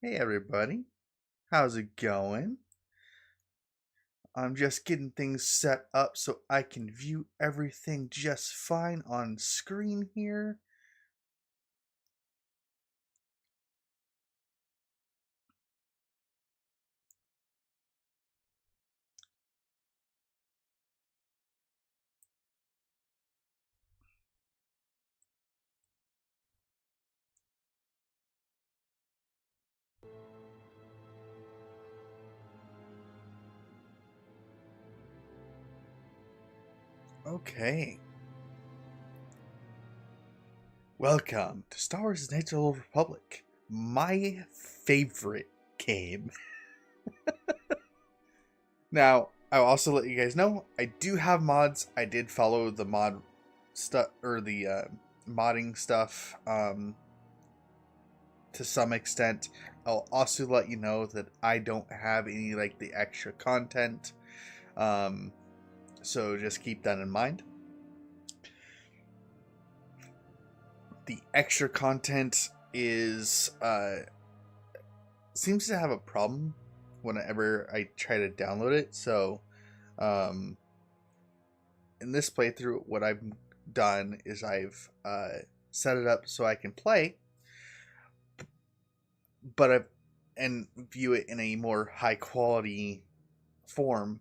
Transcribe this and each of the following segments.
Hey everybody, how's it going? I'm just getting things set up so I can view everything just fine on screen here. Okay. Welcome to Star Wars Knights of the Old Republic, my favorite game. Now, I'll also let you guys know, I do have mods. I did follow the mod stuff, or the modding stuff, to some extent. I'll also let you know that I don't have any like the extra content, so just keep that in mind. The extra content is seems to have a problem whenever I try to download it. So um, in this playthrough, what I've done is I've set it up so I can play, but and view it in a more high quality form.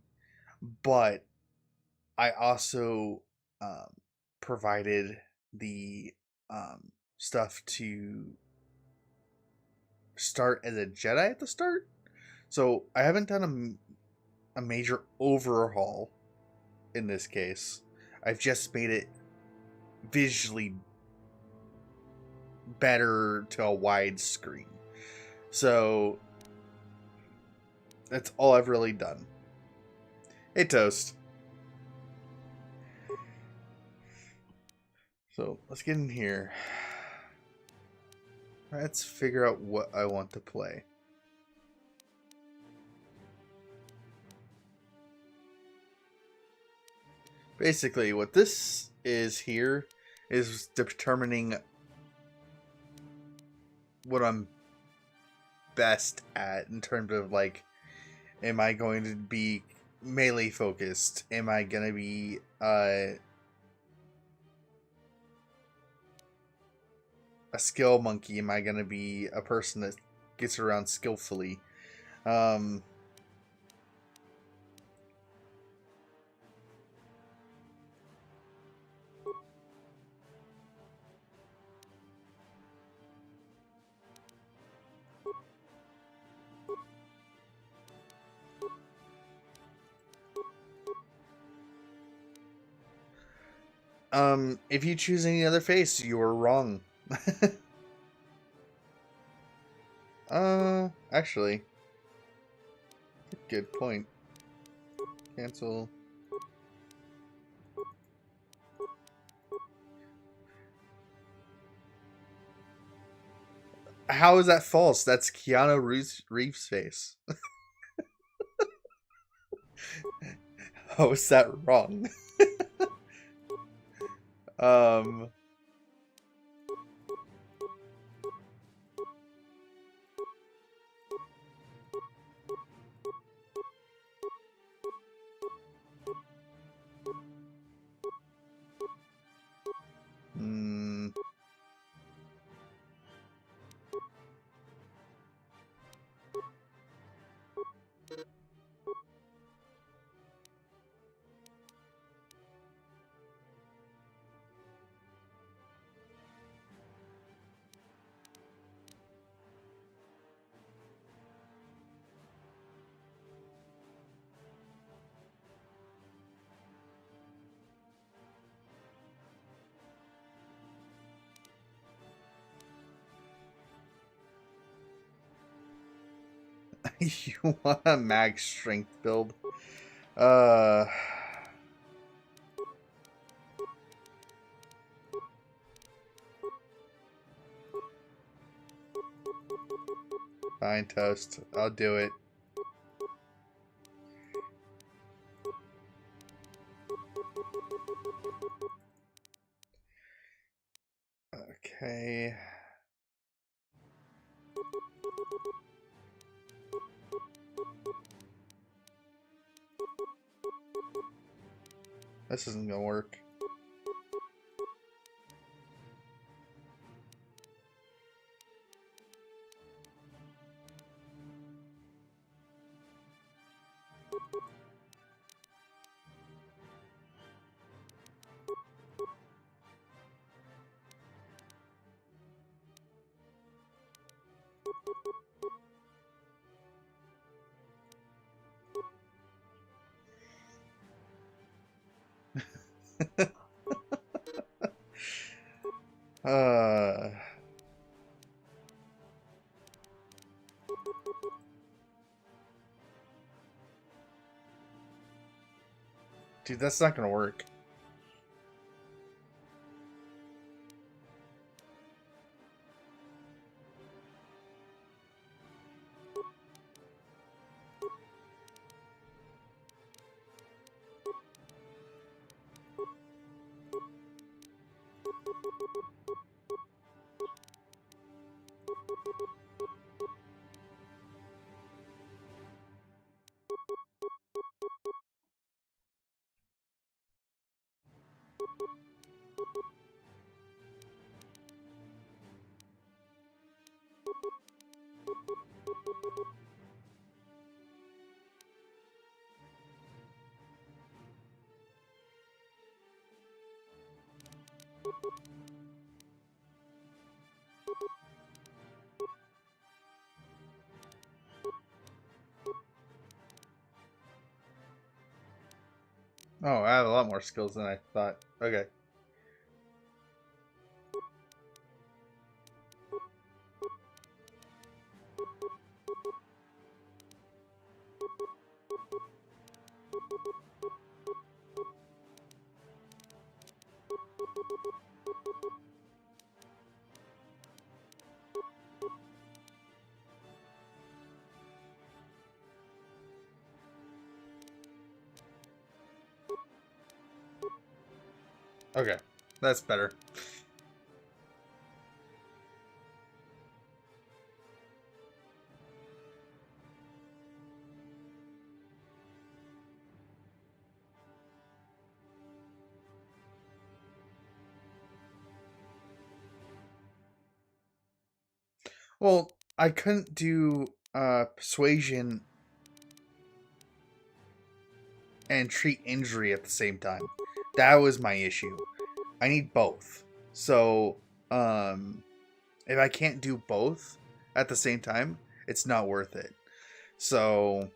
But I also provided the stuff to start as a Jedi at the start. So I haven't done a major overhaul in this case. I've just made it visually better to a wide screen. So that's all I've really done. Hey, Toast. So let's get in here. Let's figure out what I want to play. Basically, what this is here is determining what I'm best at in terms of like, am I going to be melee focused? Am I going to be a skill monkey? Am I going to be a person that gets around skillfully? Um, if you choose any other face, you're wrong. Actually, good point. Cancel. How is that false? That's Keanu Reeves' face. How is that wrong? um, hmm. You want a max strength build? Uh, fine, Toast. I'll do it. Okay. This isn't gonna work. uh... Dude, that's not gonna work. Oh, I have a lot more skills than I thought. Okay. Okay. That's better. Well, I couldn't do persuasion and treat injury at the same time. That was my issue. I need both. So, if I can't do both at the same time, it's not worth it. So,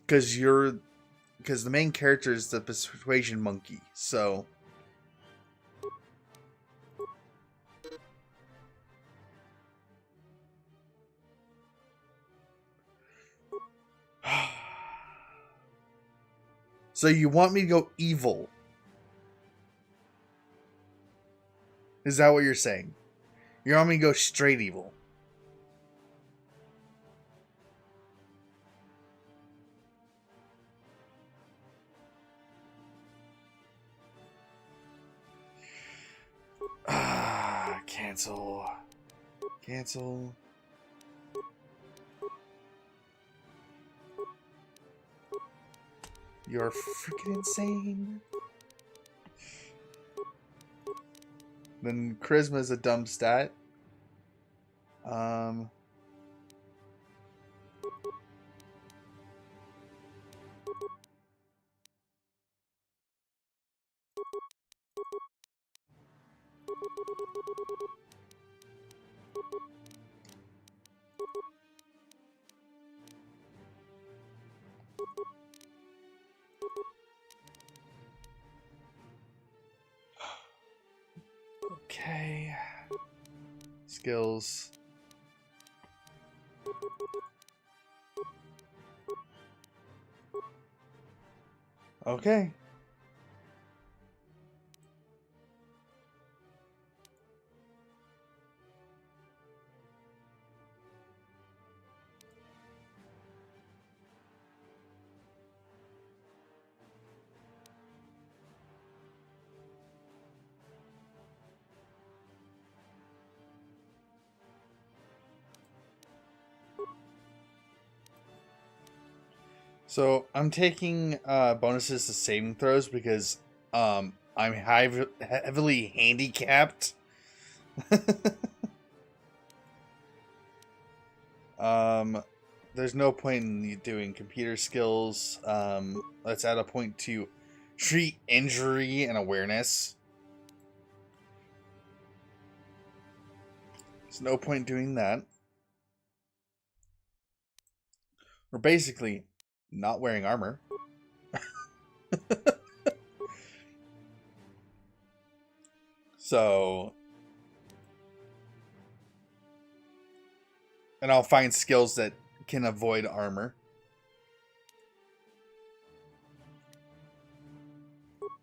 because the main character is the persuasion monkey. So, so you want me to go evil? Is that what you're saying? You want me to go straight evil? Cancel. Cancel. You're freaking insane. Then charisma is a dumb stat. Okay. Skills. Okay. So I'm taking bonuses to saving throws because I'm heavily handicapped. There's no point in doing computer skills. Let's add a point to treat injury and awareness. There's no point doing that. We're basically not wearing armor. So, and I'll find skills that can avoid armor.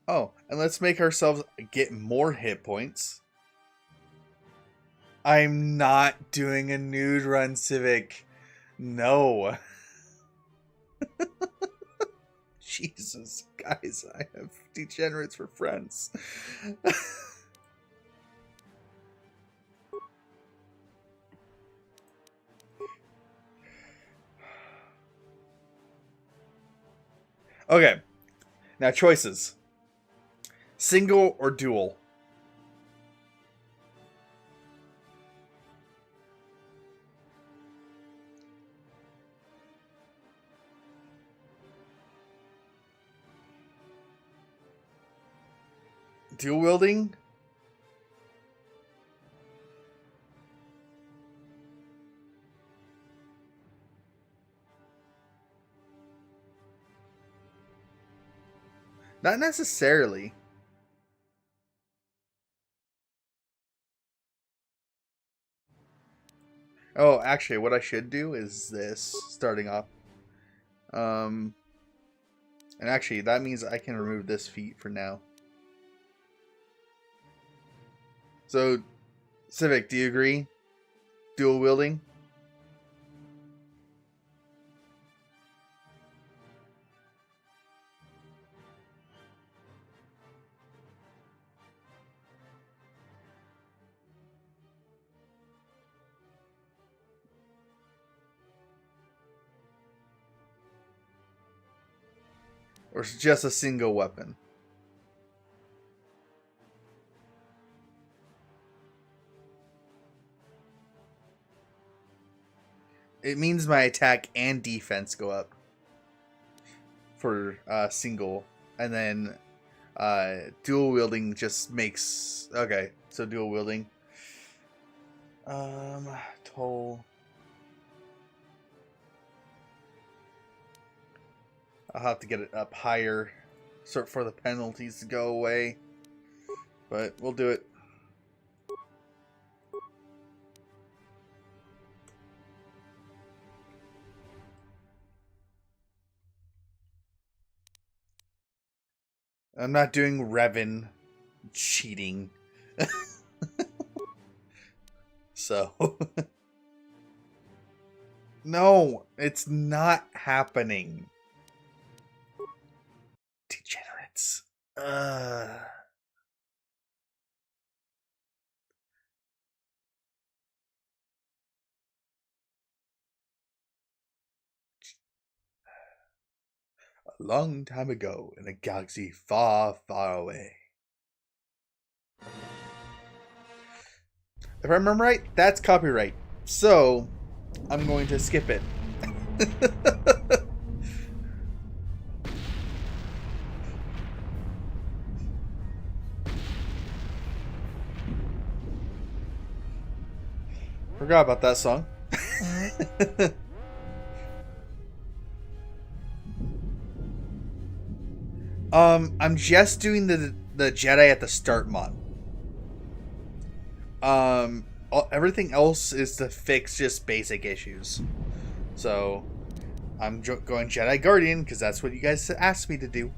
Oh, and let's make ourselves get more hit points. I'm not doing a nude run, Civic. No. Jesus, guys, I have degenerates for friends. Okay, now choices. Single or dual? Dual wielding? Not necessarily. Oh, actually, what I should do is this, starting off. And actually, that means I can remove this feat for now. So, Civic, do you agree? Dual wielding? Or is it just a single weapon? It means my attack and defense go up for single, and then dual wielding just makes okay. So dual wielding, toll. I'll have to get it up higher, sort for the penalties to go away, but we'll do it. I'm not doing Revan cheating. So no, it's not happening. Degenerates. A long time ago in a galaxy far, far away. If I remember right, that's copyright. So, I'm going to skip it. Forgot about that song. I'm just doing the Jedi at the start mod. Everything else is to fix just basic issues. So, I'm going Jedi Guardian because that's what you guys asked me to do.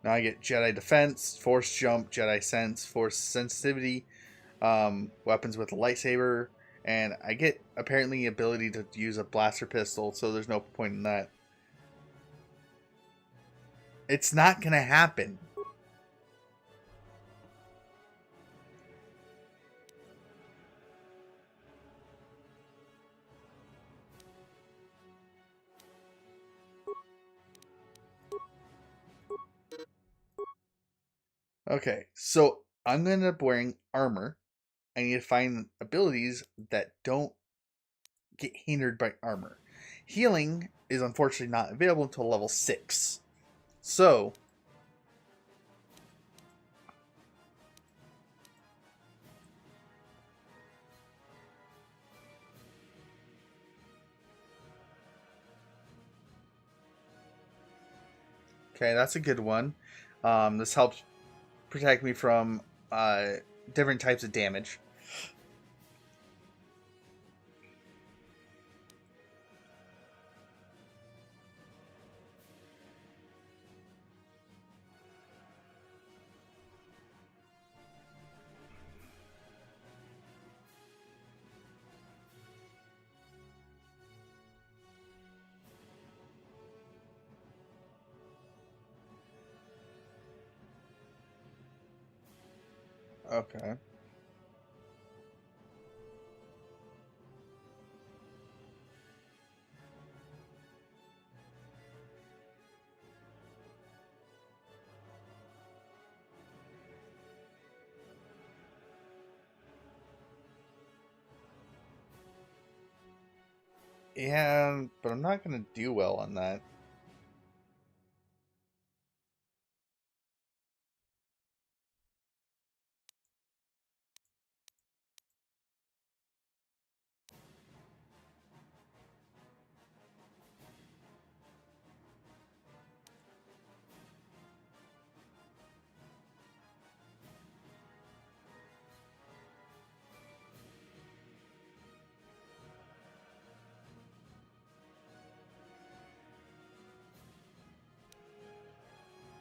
Now I get Jedi Defense, Force Jump, Jedi Sense, Force Sensitivity, weapons with a lightsaber, and I get apparently ability to use a blaster pistol, so there's no point in that. It's not gonna happen. Okay, so I'm gonna end up wearing armor. I need to find abilities that don't get hindered by armor. Healing is unfortunately not available until level 6. So, okay, that's a good one. This helps protect me from uh, different types of damage. Okay. Yeah, but I'm not gonna do well on that.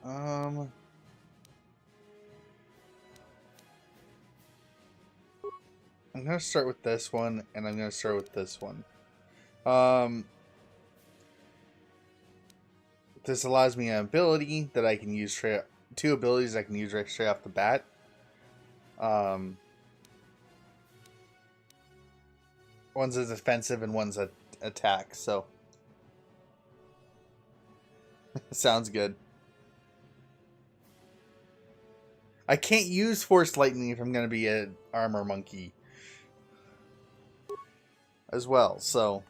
Um, I'm gonna start with this one, and I'm gonna start with this one. Um, this allows me an ability that I can use straight. Two abilities I can use right straight off the bat. Um, one's a defensive and one's a attack. So sounds good. I can't use Force Lightning if I'm gonna be an armor monkey as well. So.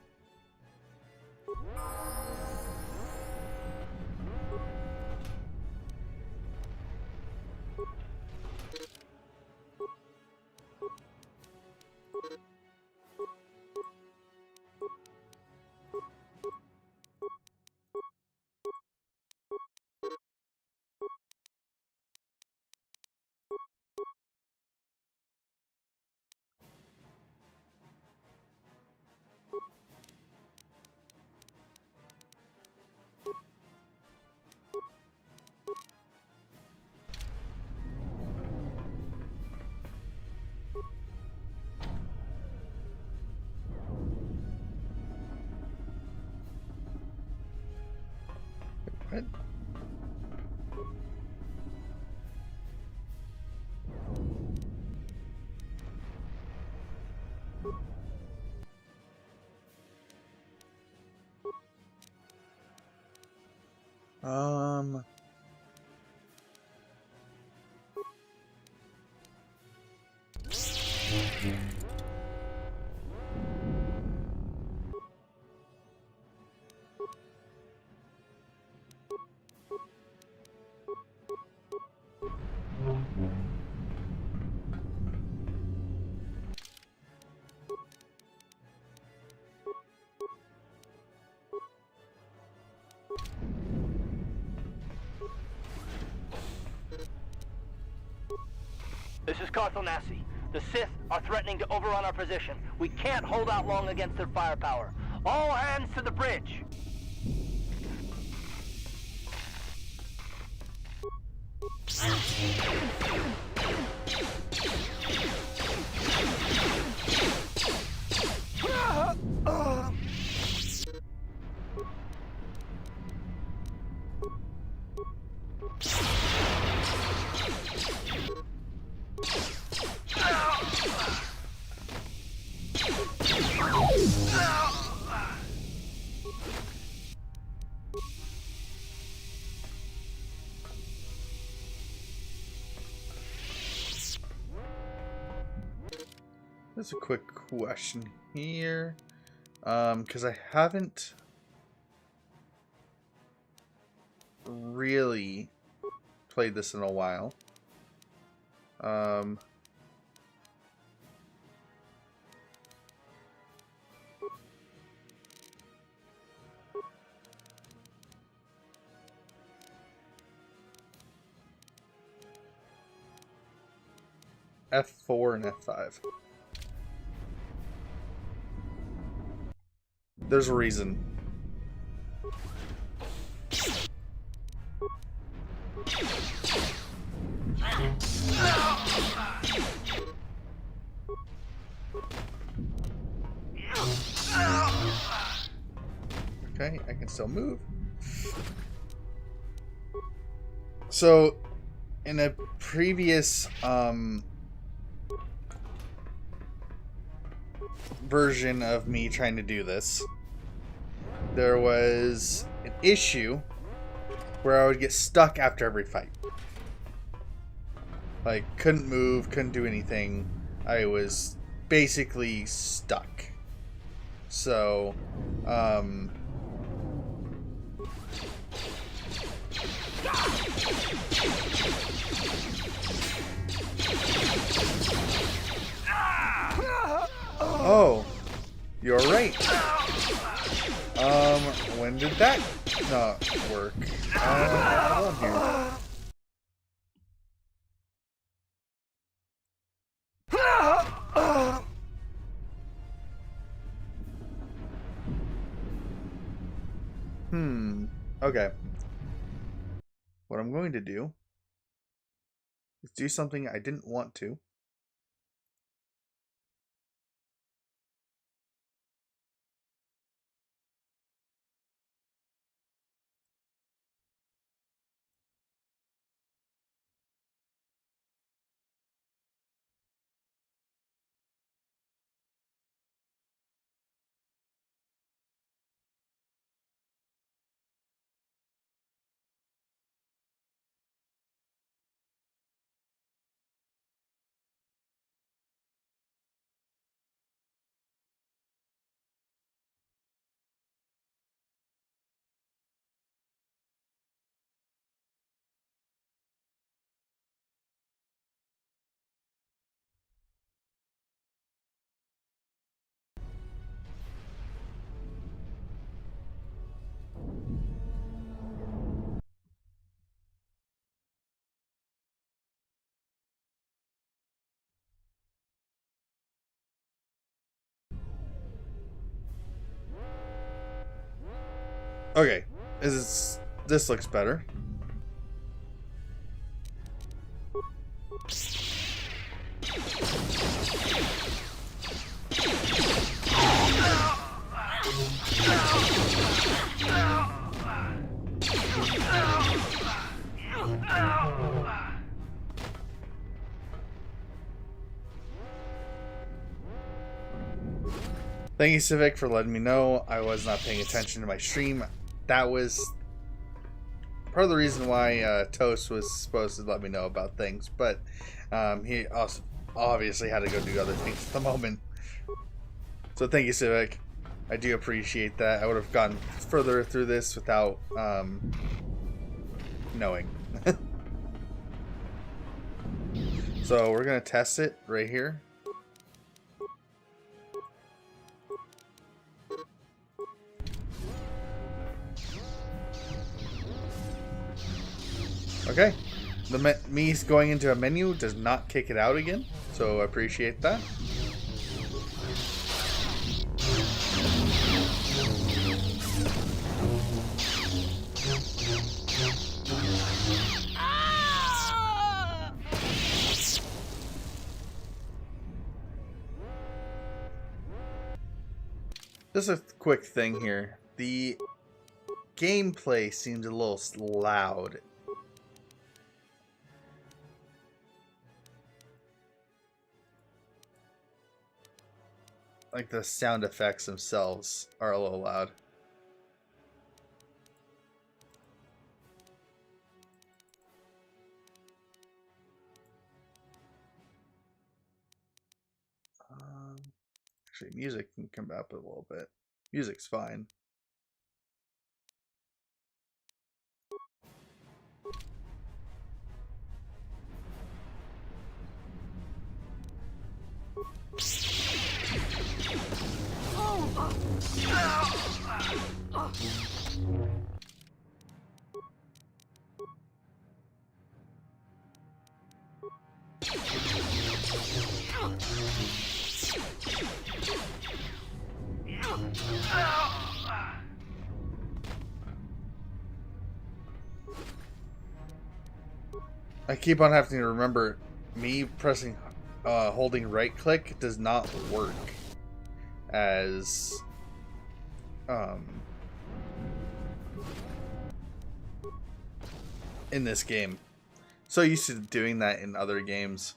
What? Um. This is Kotor. The Sith are threatening to overrun our position. We can't hold out long against their firepower. All hands to the bridge! There's a quick question here. Because I haven't really played this in a while. F4 and F5. There's a reason. Okay, I can still move. So, in a previous version of me trying to do this, there was an issue where I would get stuck after every fight. Like, couldn't move, couldn't do anything. I was basically stuck. So, oh, you're right. When did that not work? Hold on here. Okay. What I'm going to do is do something I didn't want to. Okay, this looks better. Thank you, Civic, for letting me know I was not paying attention to my stream. That was part of the reason why Toast was supposed to let me know about things, but he also obviously had to go do other things at the moment. So thank you, Civic. I do appreciate that. I would have gone further through this without knowing. So we're going to test it right here. Okay, me going into a menu does not kick it out again, so I appreciate that. Just a quick thing here. The gameplay seems a little loud. Like the sound effects themselves are a little loud. Actually, music can come up a little bit. Music's fine. I keep on having to remember, me pressing, holding right click does not work as, in this game. So used to doing that in other games.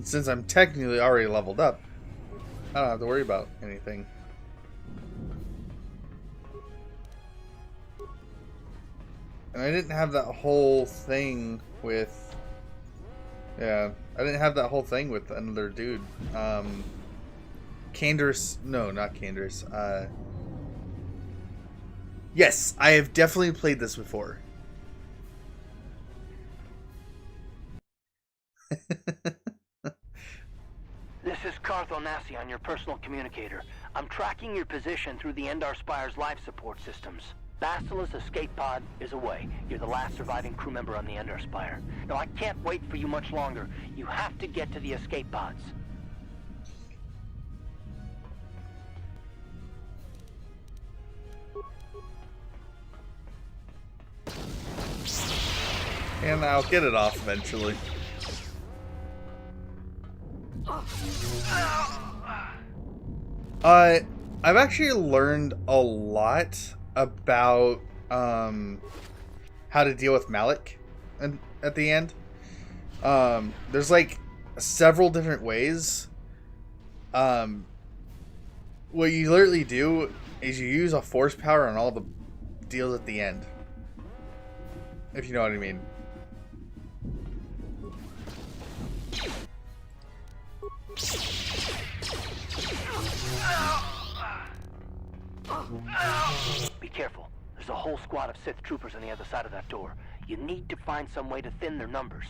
Since I'm technically already leveled up, I don't have to worry about anything. And I didn't have that whole thing with... Yeah, I didn't have that whole thing with another dude. Canderous... No, not Canderous. Yes, I have definitely played this before. This is Carthon Nassi on your personal communicator. I'm tracking your position through the Endar Spire's life support systems. Basila's escape pod is away. You're the last surviving crew member on the Endar Spire. Now, I can't wait for you much longer. You have to get to the escape pods. And I'll get it off eventually. I've actually learned a lot about how to deal with Malik at the end. There's like several different ways. What you literally do is you use a force power on all the deals at the end. If you know what I mean. Be careful. There's a whole squad of Sith troopers on the other side of that door. You need to find some way to thin their numbers.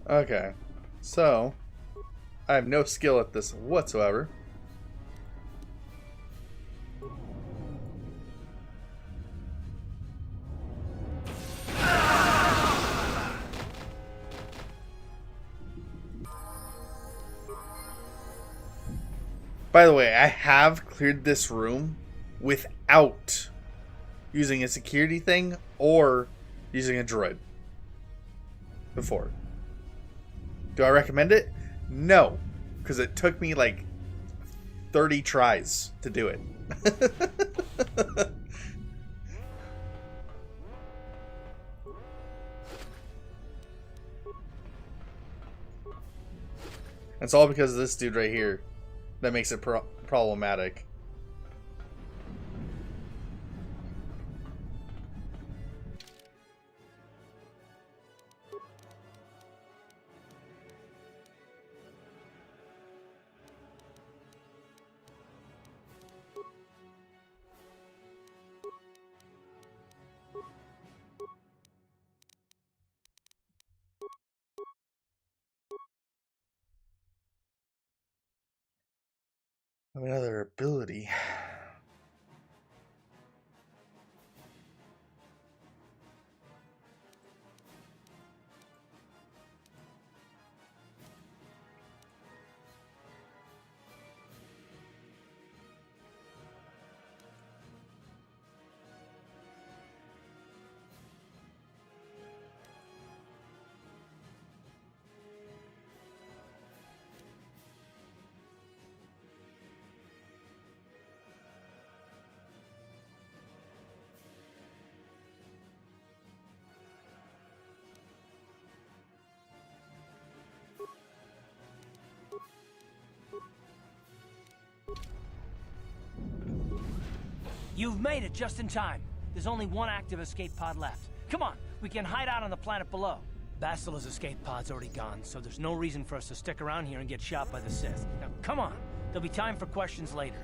Okay, so I have no skill at this whatsoever. By the way, I have cleared this room without using a security thing or using a droid before. Do I recommend it? No, because it took me like 30 tries to do it. It's all because of this dude right here that makes it problematic. their ability. You've made it just in time. There's only one active escape pod left. Come on, we can hide out on the planet below. Bastila's escape pod's already gone, so there's no reason for us to stick around here and get shot by the Sith. Now, come on. There'll be time for questions later.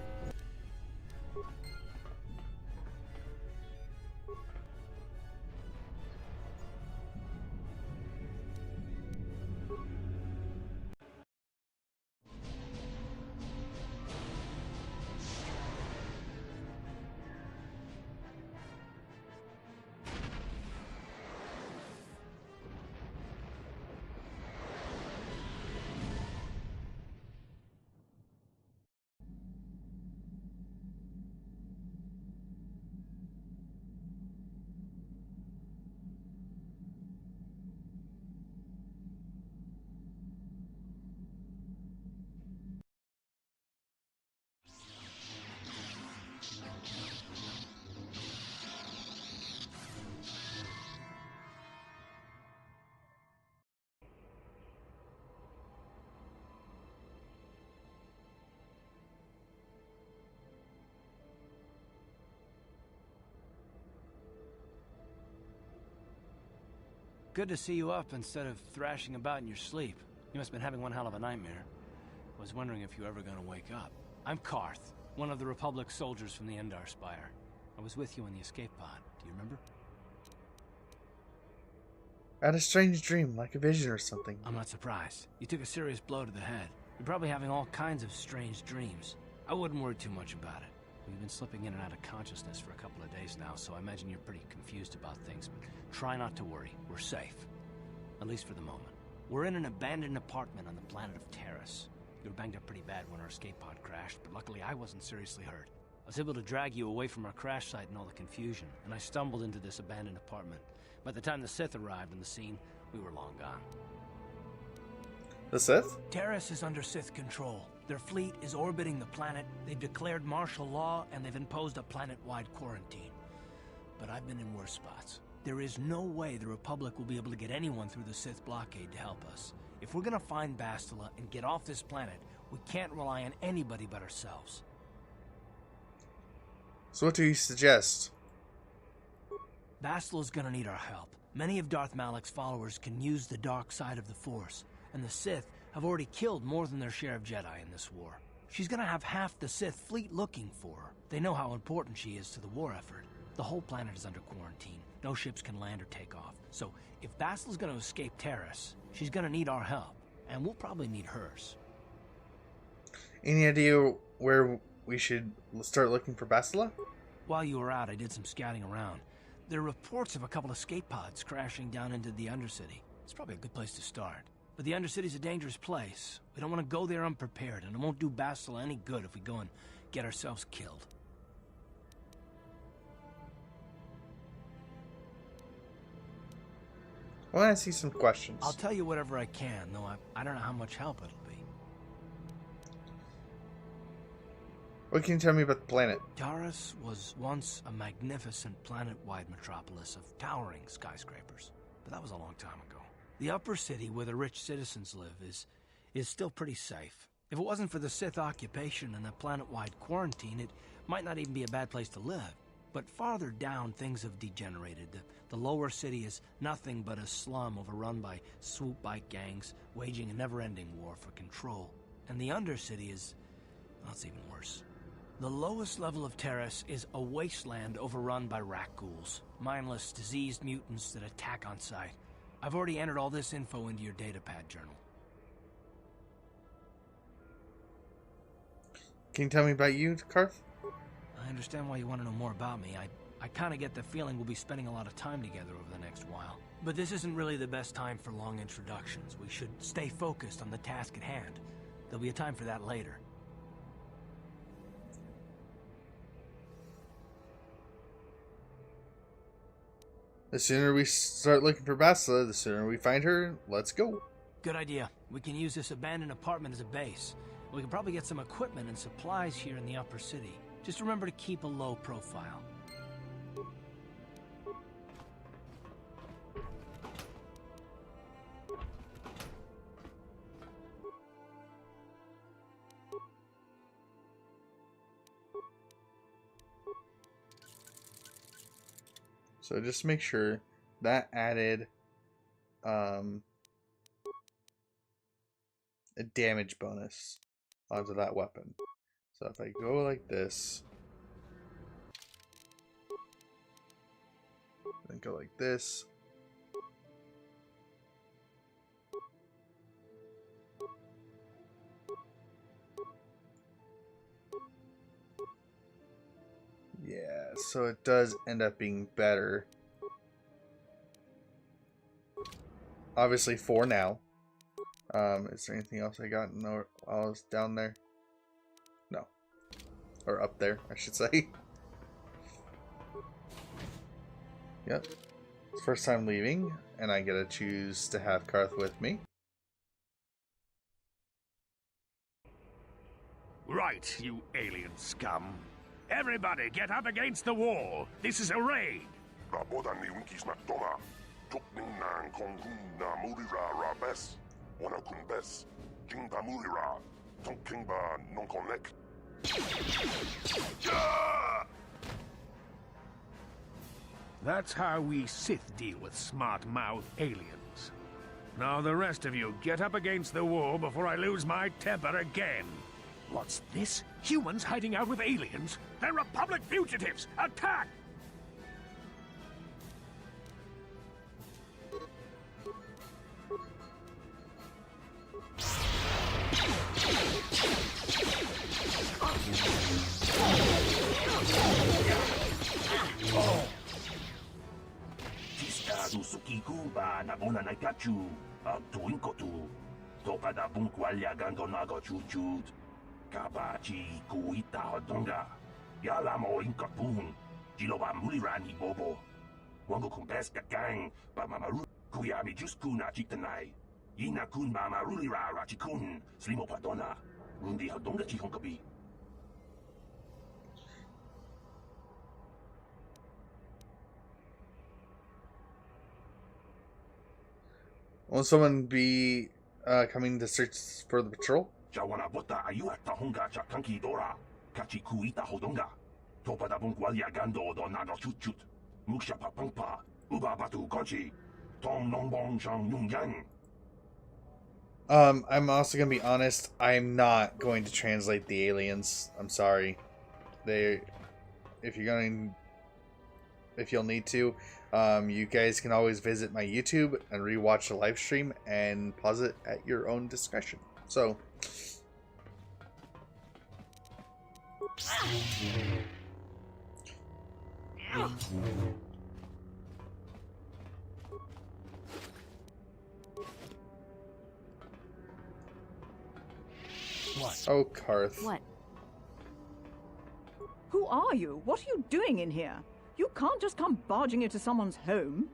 Good to see you up instead of thrashing about in your sleep. You must have been having one hell of a nightmare. I was wondering if you were ever going to wake up. I'm Karth, one of the Republic soldiers from the Endar Spire. I was with you in the escape pod. Do you remember? I had a strange dream, like a vision or something. I'm not surprised. You took a serious blow to the head. You're probably having all kinds of strange dreams. I wouldn't worry too much about it. We've been slipping in and out of consciousness for a couple of days now, so I imagine you're pretty confused about things, but try not to worry. We're safe. At least for the moment. We're in an abandoned apartment on the planet of Terrace. You were banged up pretty bad when our escape pod crashed, but luckily I wasn't seriously hurt. I was able to drag you away from our crash site and all the confusion, and I stumbled into this abandoned apartment. By the time the Sith arrived on the scene, we were long gone. The Sith? Terrace is under Sith control. Their fleet is orbiting the planet, they've declared martial law, and they've imposed a planet-wide quarantine. But I've been in worse spots. There is no way the Republic will be able to get anyone through the Sith blockade to help us. If we're gonna find Bastila and get off this planet, we can't rely on anybody but ourselves. So what do you suggest? Bastila's gonna need our help. Many of Darth Malak's followers can use the dark side of the Force, and the Sith have already killed more than their share of Jedi in this war. She's gonna have half the Sith fleet looking for her. They know how important she is to the war effort. The whole planet is under quarantine. No ships can land or take off. So, if Bastila's gonna escape Terrace, she's gonna need our help. And we'll probably need hers. Any idea where we should start looking for Bastila? While you were out, I did some scouting around. There are reports of a couple of escape pods crashing down into the Undercity. It's probably a good place to start. But the Undercity's a dangerous place. We don't want to go there unprepared, and it won't do Bastila any good if we go and get ourselves killed. I want to see some questions. I'll tell you whatever I can, though I don't know how much help it'll be. What can you tell me about the planet? Taurus was once a magnificent planet-wide metropolis of towering skyscrapers, but that was a long time ago. The upper city where the rich citizens live is still pretty safe. If it wasn't for the Sith occupation and the planet-wide quarantine, it might not even be a bad place to live. But farther down, things have degenerated. The lower city is nothing but a slum overrun by swoop bike gangs, waging a never-ending war for control. And the undercity is... well, it's even worse. The lowest level of Terrace is a wasteland overrun by rat ghouls, mindless, diseased mutants that attack on sight. I've already entered all this info into your datapad journal. Can you tell me about you, Karth? I understand why you want to know more about me. I kind of get the feeling we'll be spending a lot of time together over the next while. But this isn't really the best time for long introductions. We should stay focused on the task at hand. There'll be a time for that later. The sooner we start looking for Bastila, the sooner we find her. Let's go. Good idea. We can use this abandoned apartment as a base. We can probably get some equipment and supplies here in the upper city. Just remember to keep a low profile. So just make sure that added a damage bonus onto that weapon. So if I go like this, then go like this, yeah, so it does end up being better. Obviously 4 now. Is there anything else I got while I was down there? No. Or up there, I should say. Yep. First time leaving, and I get to choose to have Karth with me. Right, you alien scum. Everybody get up against the wall. This is a raid. That's how we Sith deal with smart-mouth aliens. Now the rest of you get up against the wall before I lose my temper again. What's this? Humans hiding out with aliens? They're Republic fugitives! Attack! Kabachi kuita hodonga. Yala mo inkapun. Jiloba mulirani bobo. Wango kumpeska gang. Ba mamaru kuyami juskuna chitanai. Ina kun mamarulira rachikun. Slimo padona. Rundi hodonga chihonkabi. Will someone be coming to search for the patrol? Jawana bota ayuata honga chakanki dora. Kachi kuita hodonga. Topa da bunkwalya gando do nado chut. Muksha papangpa. Uba batu kochi. Tong nongbong shang nungyang. I'm also gonna be honest, I'm not going to translate the aliens. I'm sorry. If you'll need to, you guys can always visit my YouTube and rewatch the live stream and pause it at your own discretion. So What? oh, Karth. What? Who are you? What are you doing in here? You can't just come barging into someone's home.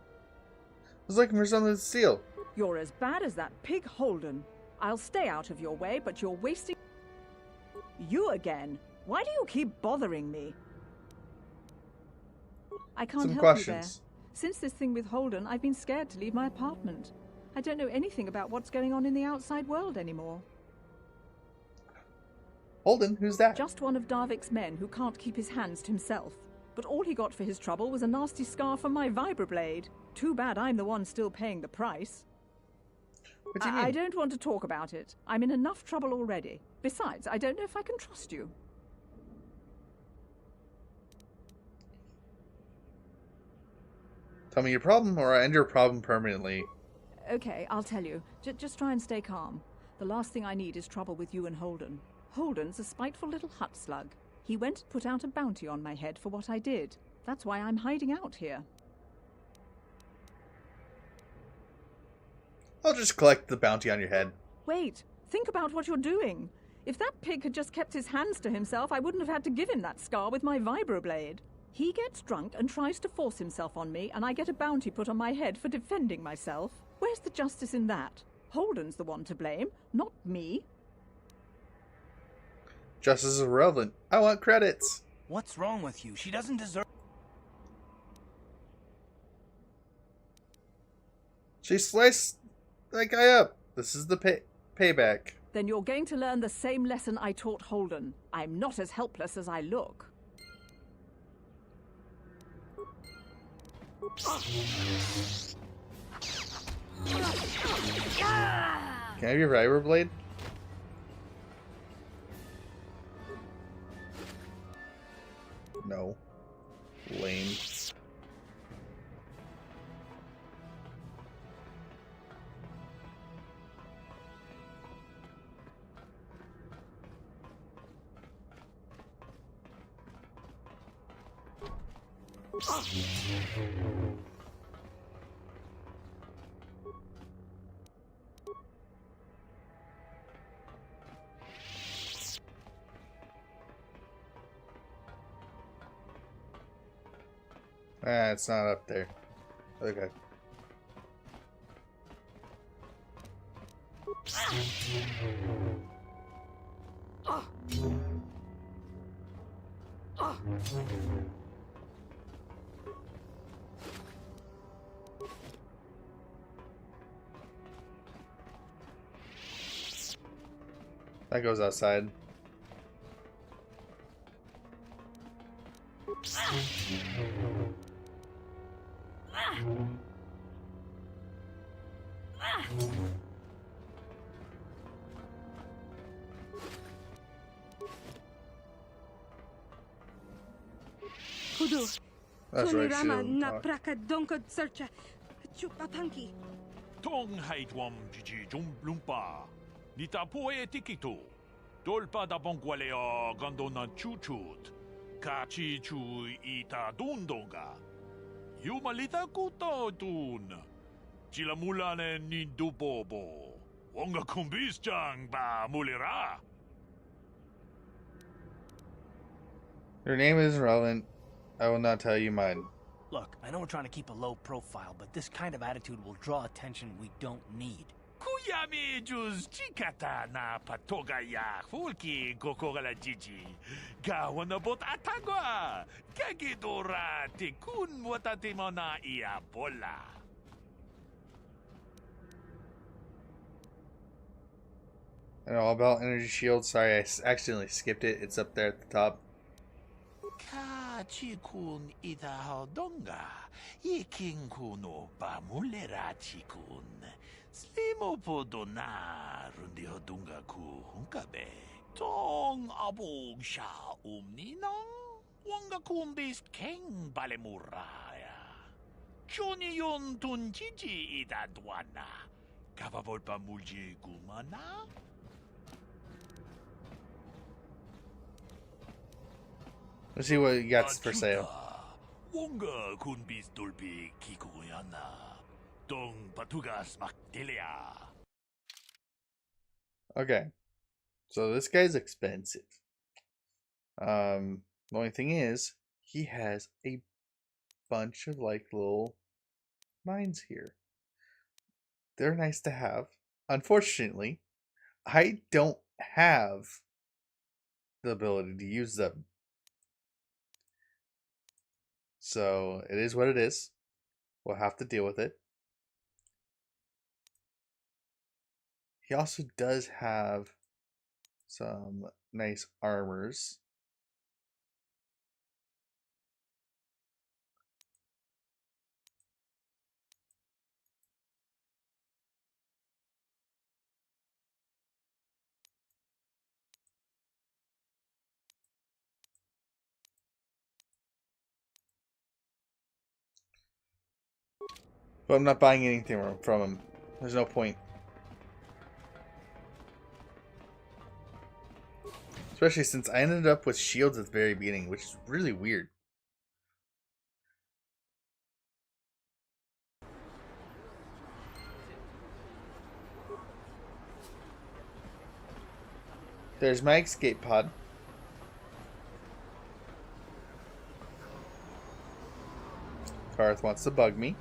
I was looking for something to steal. You're as bad as that pig Holden. I'll stay out of your way, but you're wasting... You again? Why do you keep bothering me? I can't Some help questions. you there. Since this thing with Holden, I've been scared to leave my apartment. I don't know anything about what's going on in the outside world anymore. Holden, who's that? Just one of Darvik's men who can't keep his hands to himself. But all he got for his trouble was a nasty scar from my vibroblade. Too bad I'm the one still paying the price. What do you mean? I don't want to talk about it. I'm in enough trouble already. Besides, I don't know if I can trust you. Tell me your problem, or I end your problem permanently. Okay, I'll tell you. Just try and stay calm. The last thing I need is trouble with you and Holden. Holden's a spiteful little hut slug. He went and put out a bounty on my head for what I did. That's why I'm hiding out here. I'll just collect the bounty on your head. Wait, think about what you're doing. If that pig had just kept his hands to himself, I wouldn't have had to give him that scar with my vibroblade. He gets drunk and tries to force himself on me, and I get a bounty put on my head for defending myself. Where's the justice in that? Holden's the one to blame, not me. Justice is irrelevant. I want credits. What's wrong with you? She doesn't deserve... She sliced that guy up. This is the payback. Then you're going to learn the same lesson I taught Holden. I'm not as helpless as I look. Can I have your vibroblade? No. Lame. Ah, it's not up there. Okay. That goes outside. Kotor. That's right, Rama shield na talk. praka donko searcha. Chupapanki. Tong haitwam jiji lumpa. Nita poe tikito. Dolpa da bonkwaleo gando na chuchut. Kachi chu ita dundonga. Yumalita kuto tun. Chilamulane nindubobo. Wonga kumbis chang ba mulira. Your name isn't relevant. I will not tell you mine. Look, I know we're trying to keep a low profile, but this kind of attitude will draw attention we don't need. Kuyami juz chikata na patoga ya fulki kokogala jiji. Gawana bot atagwa. Kagidora tikun watatimona ia bola. And all about energy shield. Sorry, I accidentally skipped it. It's up there at the top. Ka chikun ita hodonga. Iking kuno ba mulera chikun. Slimo podona rundi hodunga ku hunkabe. Tong abog sha umninang. Wanga kumbis keng balemuraya. Johnny yon tun chichi ita dwana. Kapabol pa mulji gumana. Let's see what you got for sale. Wonga kunbis dolpi kikuyana. Dong patugas makdelia. Okay. So this guy's expensive. The only thing is, he has a bunch of like little mines here. They're nice to have. Unfortunately, I don't have the ability to use them. So it is what it is. We'll have to deal with it. He also does have some nice armors. But I'm not buying anything from him. There's no point. Especially since I ended up with shields at the very beginning, which is really weird. There's my escape pod. Karth wants to bug me.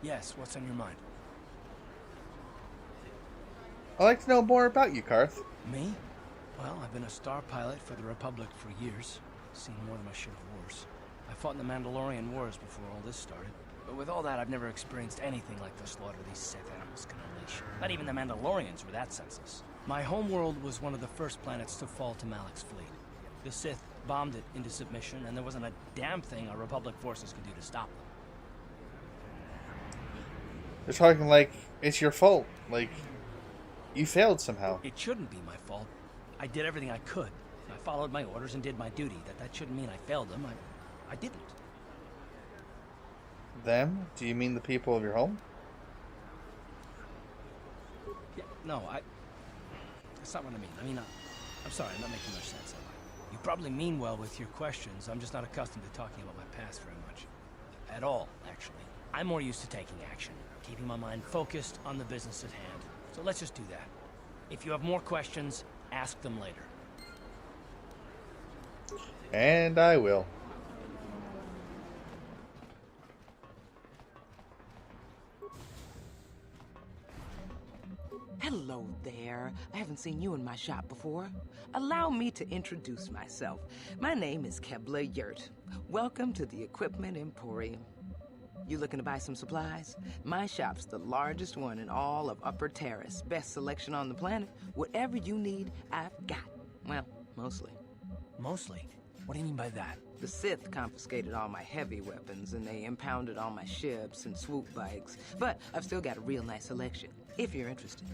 Yes, what's on your mind? I'd like to know more about you, Karth. Me? Well, I've been a star pilot for the Republic for years. Seen more than my share of wars. I fought in the Mandalorian Wars before all this started. But with all that, I've never experienced anything like the slaughter these Sith animals can unleash. Not even the Mandalorians were that senseless. My homeworld was one of the first planets to fall to Malak's fleet. The Sith bombed it into submission, and there wasn't a damn thing our Republic forces could do to stop them. They're talking like it's your fault. Like, you failed somehow. It shouldn't be my fault. I did everything I could. I followed my orders and did my duty. That shouldn't mean I failed them. I didn't. Them? Do you mean the people of your home? Yeah, no, that's not what I mean. I mean, I'm sorry, I'm not making much sense, am I? You probably mean well with your questions. I'm just not accustomed to talking about my past very much. At all, actually. I'm more used to taking action, keeping my mind focused on the business at hand. So let's just do that. If you have more questions, ask them later. And I will. Hello there. I haven't seen you in my shop before. Allow me to introduce myself. My name is Kebla Yurt. Welcome to the Equipment Emporium. You looking to buy some supplies? My shop's the largest one in all of Upper Terrace. Best selection on the planet. Whatever you need, I've got. Well, mostly. Mostly? What do you mean by that? The Sith confiscated all my heavy weapons, and they impounded all my ships and swoop bikes. But I've still got a real nice selection, if you're interested.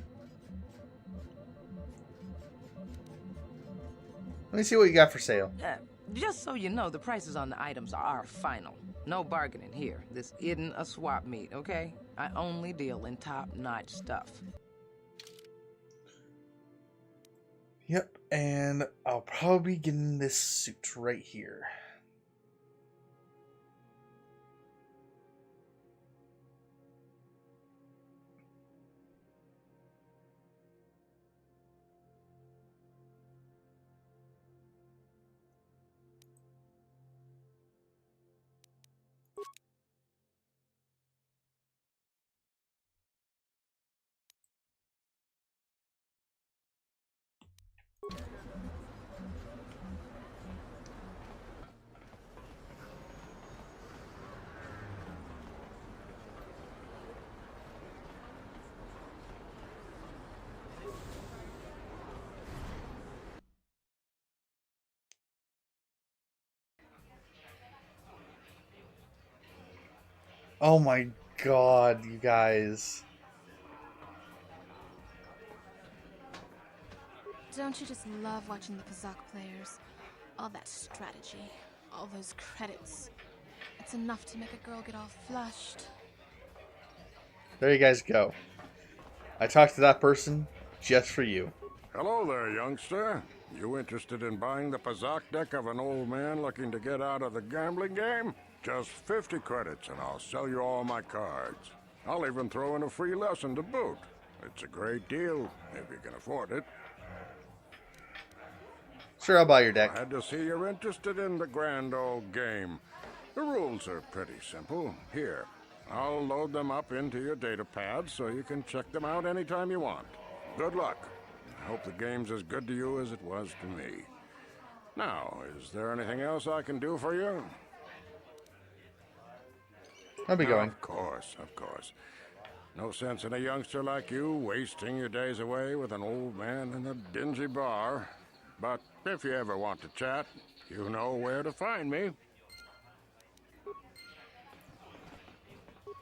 Let me see what you got for sale. Just so you know, the prices on the items are final. No bargaining here. This isn't a swap meet, okay? I only deal in top-notch stuff. Yep, and I'll probably be getting this suit right here. Oh my god, you guys. Don't you just love watching the Pazak players? All that strategy, all those credits. It's enough to make a girl get all flushed. There you guys go. I talked to that person just for you. Hello there, youngster. You interested in buying the Pazak deck of an old man looking to get out of the gambling game? Just 50 credits and I'll sell you all my cards. I'll even throw in a free lesson to boot. It's a great deal, if you can afford it. Sure, I'll buy your deck. Glad to see you're interested in the grand old game. The rules are pretty simple. Here, I'll load them up into your data pad so you can check them out anytime you want. Good luck. I hope the game's as good to you as it was to me. Now, is there anything else I can do for you? I'll be going. Of course, of course. No sense in a youngster like you wasting your days away with an old man in a dingy bar. But if you ever want to chat, you know where to find me.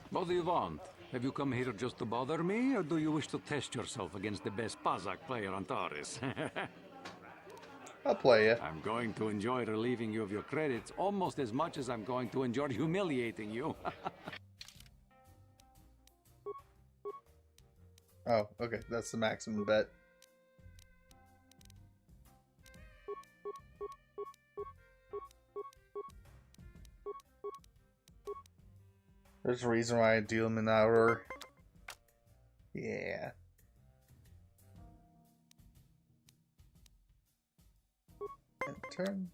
What do you want? Have you come here just to bother me, or do you wish to test yourself against the best Pazak player on Taurus? I'll play you. I'm going to enjoy relieving you of your credits almost as much as I'm going to enjoy humiliating you. Oh, okay. That's the maximum bet. There's a reason why I do them in that order. Yeah. Turn.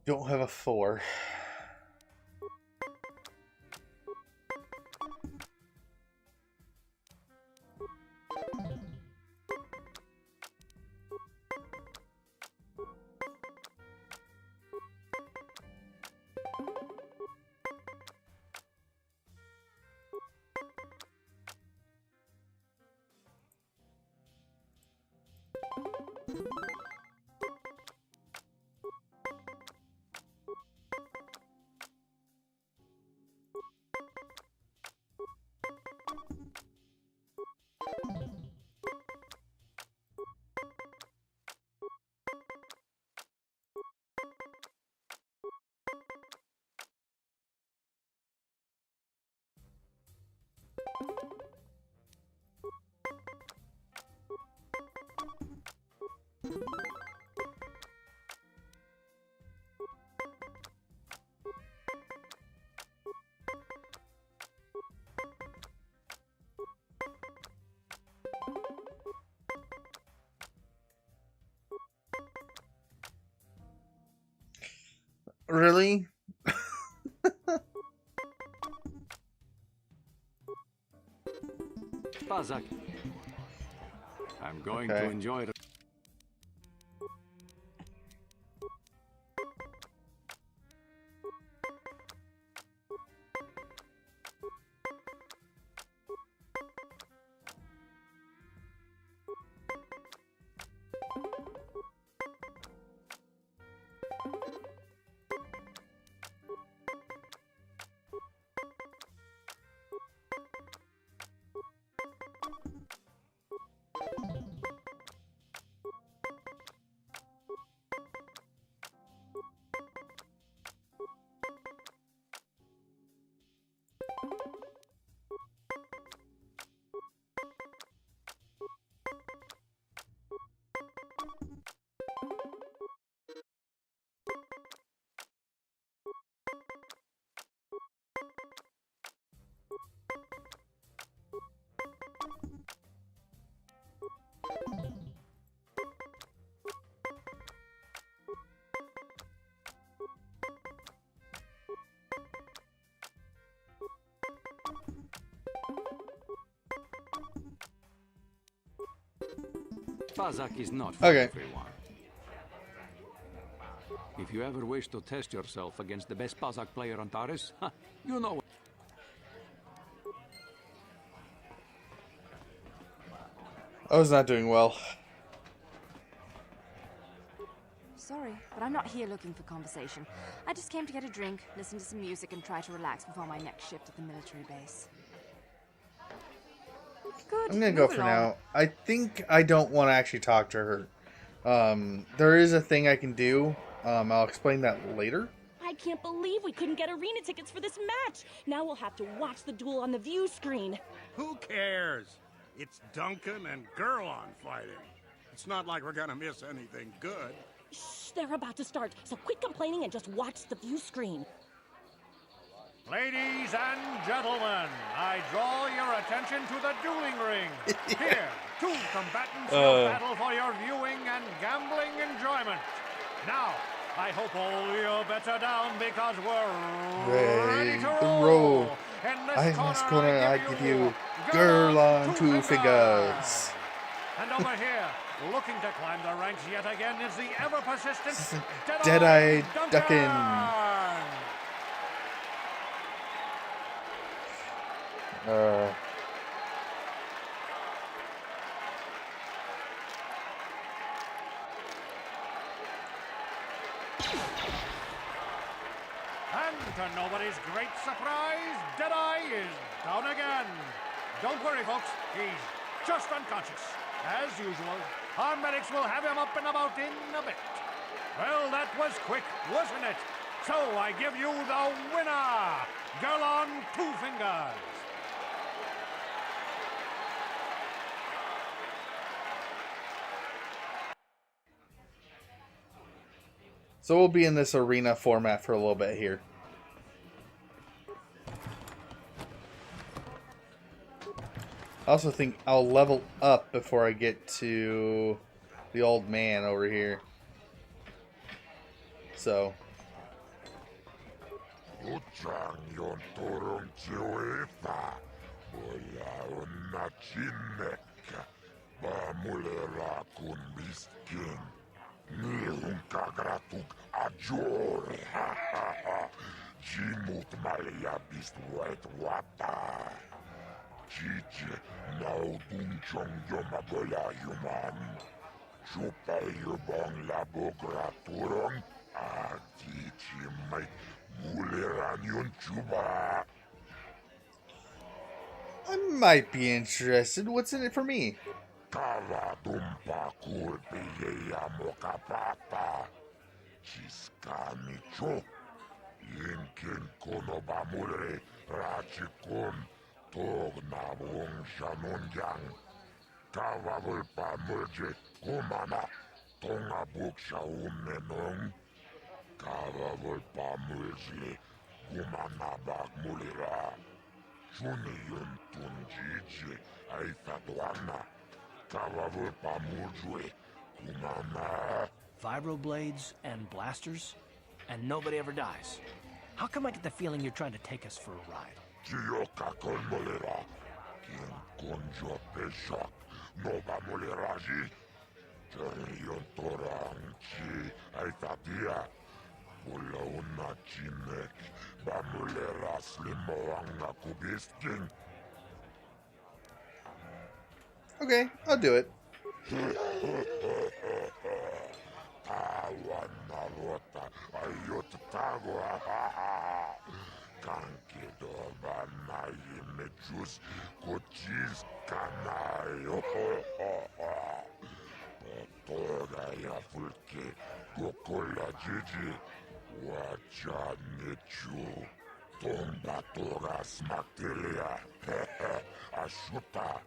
Don't have a 4. Really? Pazak. I'm going to enjoy it. Pazak is not for everyone. If you ever wish to test yourself against the best Pazak player on Taris, you know. I was not doing well. Sorry, but I'm not here looking for conversation. I just came to get a drink, listen to some music, and try to relax before my next shift at the military base. Good. I'm gonna go for now. I think I don't want to actually talk to her. There is a thing I can do. I'll explain that later. I can't believe we couldn't get arena tickets for this match. Now we'll have to watch the duel on the view screen. Who cares? It's Duncan and Gerlon fighting. It's not like we're gonna miss anything good. Shh, they're about to start, so quit complaining and just watch the view screen. Ladies and gentlemen, I draw your attention to the dueling ring. Here, two combatants will battle for your viewing and gambling enjoyment. Now, I hope all your bets are down because we're ready to roll. In this corner, I give you girl on 2 fingers. And over here, looking to climb the ranks yet again, is the ever-persistent Jedi Duncan. And to nobody's great surprise, Jedi is down again. Don't worry, folks. He's just unconscious. As usual, our medics will have him up and about in a bit. Well, that was quick, wasn't it? So I give you the winner, Girl on 2 Fingers. So we'll be in this arena format for a little bit here. I also think I'll level up before I get to the old man over here. So. Jimut malia bist wet wata. Chiche naudun chong yomagola human. Chupa yubong labo graturon. Atichi mai muleranion chuba. I might be interested. What's in it for me? Kava dumpa kurpi yeya mokapata. Chiskani cho. Yinkin kono bamure rachikon. Tog na wong shanon yang. Kava vulpa murje kumana. Tonga buk shaun menong. Kava vulpa murje kumana bak mulira. Juni yun tunjiji aifatuana. Kava vulpa murje kumana. Vibroblades and blasters? And nobody ever dies. How come I get the feeling you're trying to take us for a ride? Gioca con molera. Quien conjo peshak. Nova moleraji. Terion toranchi. Aitatia. Pula una chinek. Ba molera slimoanga kubisking. Okay, I'll do it. Awanarota ayot tago. Kankido banayi mejus kochis kanayo. Potora ya fulke gokola jiji. Wacha nechu. Tomba toras materia. Ashuta.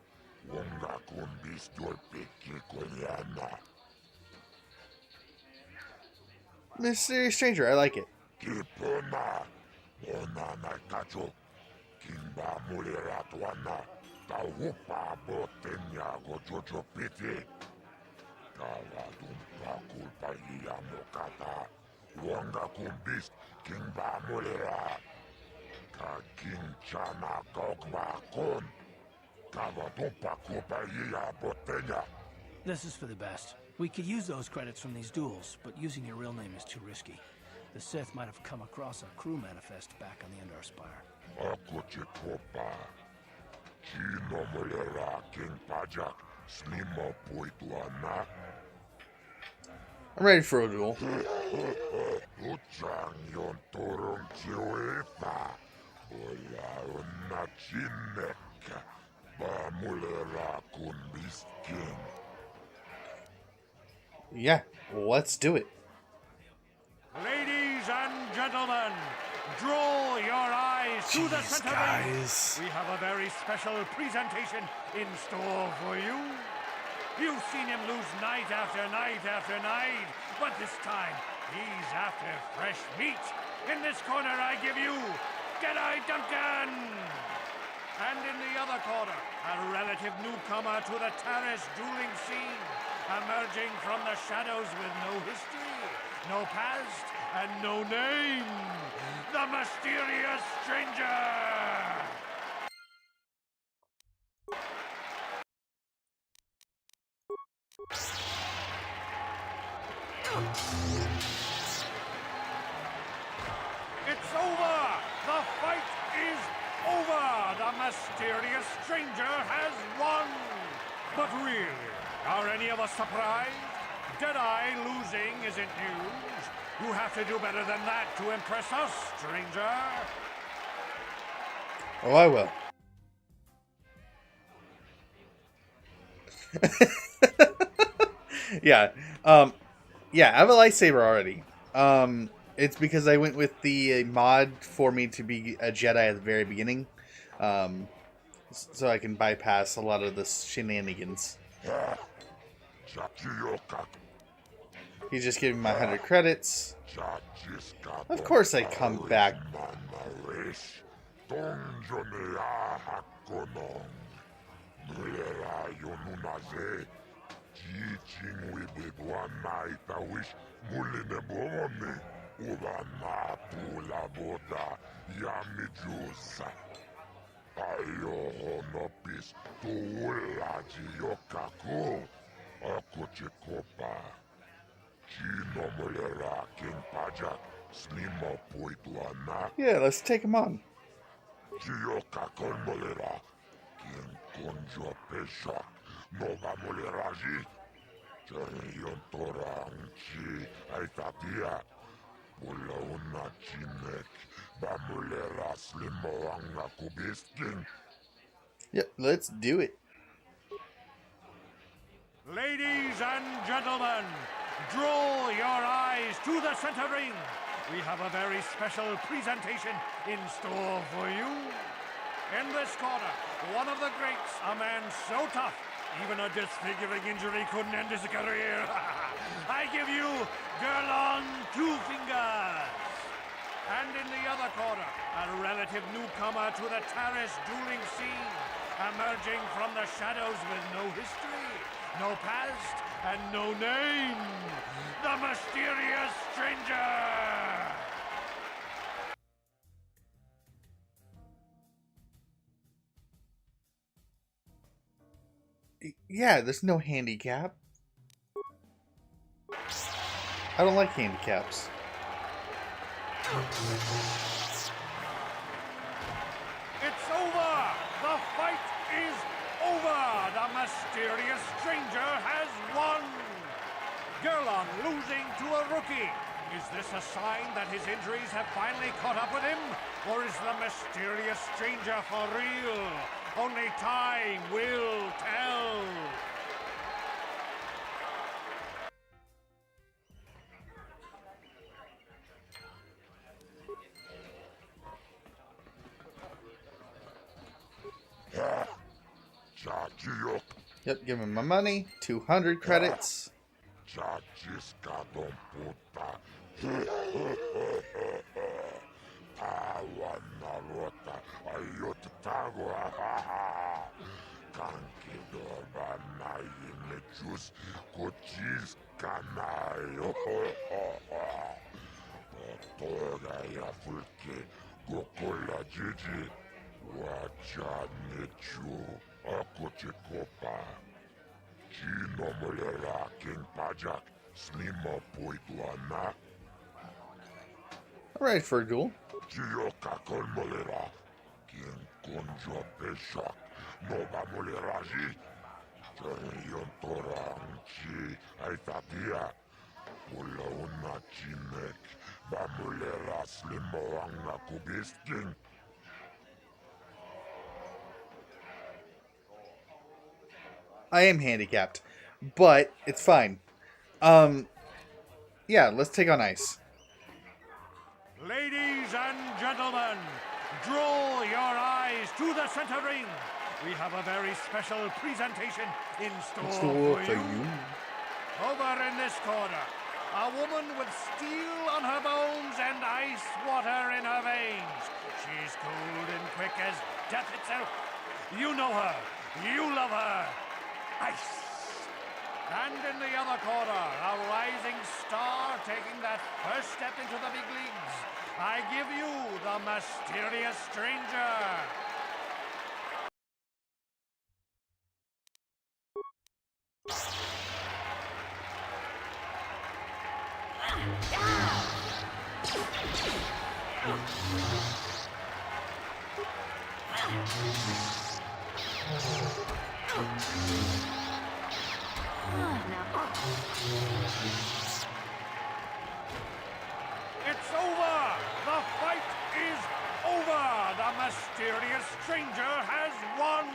Wonga kumbis dolpeki kolyana. Mysterious Stranger, I like it. Kipona, ona nakacho, kimba muliratwana, taupa botenya gojojo piti, kaladumpa kulpa mokata, wanga kumbis, kimba mulira, kakinchana kokwa kon, kaladumpa kulpa botenya. This is for the best. We could use those credits from these duels, but using your real name is too risky. The Sith might have come across a crew manifest back on the Endar Spire. Akochetopa. Chino mulera king pajak. Slimo puituana. I'm ready for a duel. Uchang yon torong chioefa. Ola una chinek. Ba mulera kun biskin. Yeah, let's do it. Ladies and gentlemen, draw your eyes to the center guys. ring. We have a very special presentation in store for you. You've seen him lose night after night after night, but this time he's after fresh meat. In this corner, I give you Jedi Duncan. And in the other corner, a relative newcomer to the terrace dueling scene. Emerging from the shadows with no history, no past, and no name. The mysterious stranger! It's over! The fight is over! The mysterious stranger has won! But really, are any of us surprised? Jedi losing isn't news. You have to do better than that to impress us, stranger. Oh, I will. Yeah. Yeah, I have a lightsaber already. It's because I went with the mod for me to be a Jedi at the very beginning. So I can bypass a lot of the shenanigans. He's just giving me my 100 credits. Of course I come back. Yeah, let's take him on. Yep, let's do it. Ladies and gentlemen, draw your eyes to the center ring. We have a very special presentation in store for you. In this corner, one of the greats, a man so tough, even a disfiguring injury couldn't end his career. I give you Gerlon Two Fingers. And in the other corner, a relative newcomer to the terrace dueling scene, emerging from the shadows with no history, no past, and no name, the mysterious stranger! Yeah, there's no handicap. I don't like handicaps. It's over! The fight is over! The mysterious stranger has won! Gerlon losing to a rookie. Is this a sign that his injuries have finally caught up with him? Or is the mysterious stranger for real? Only time will tell. Yep, give him my money. 200 credits. Alright, for a duel. I am handicapped, but it's fine. Yeah, let's take on ice. Ladies and gentlemen, draw your eyes to the center ring. We have a very special presentation in store for you. Over in this corner, a woman with steel on her bones and ice water in her veins. She's cold and quick as death itself. You know her. You love her. Ice. And in the other corner, a rising star taking that first step into the big leagues. I give you the mysterious stranger. It's over! The fight is over! The mysterious stranger has won!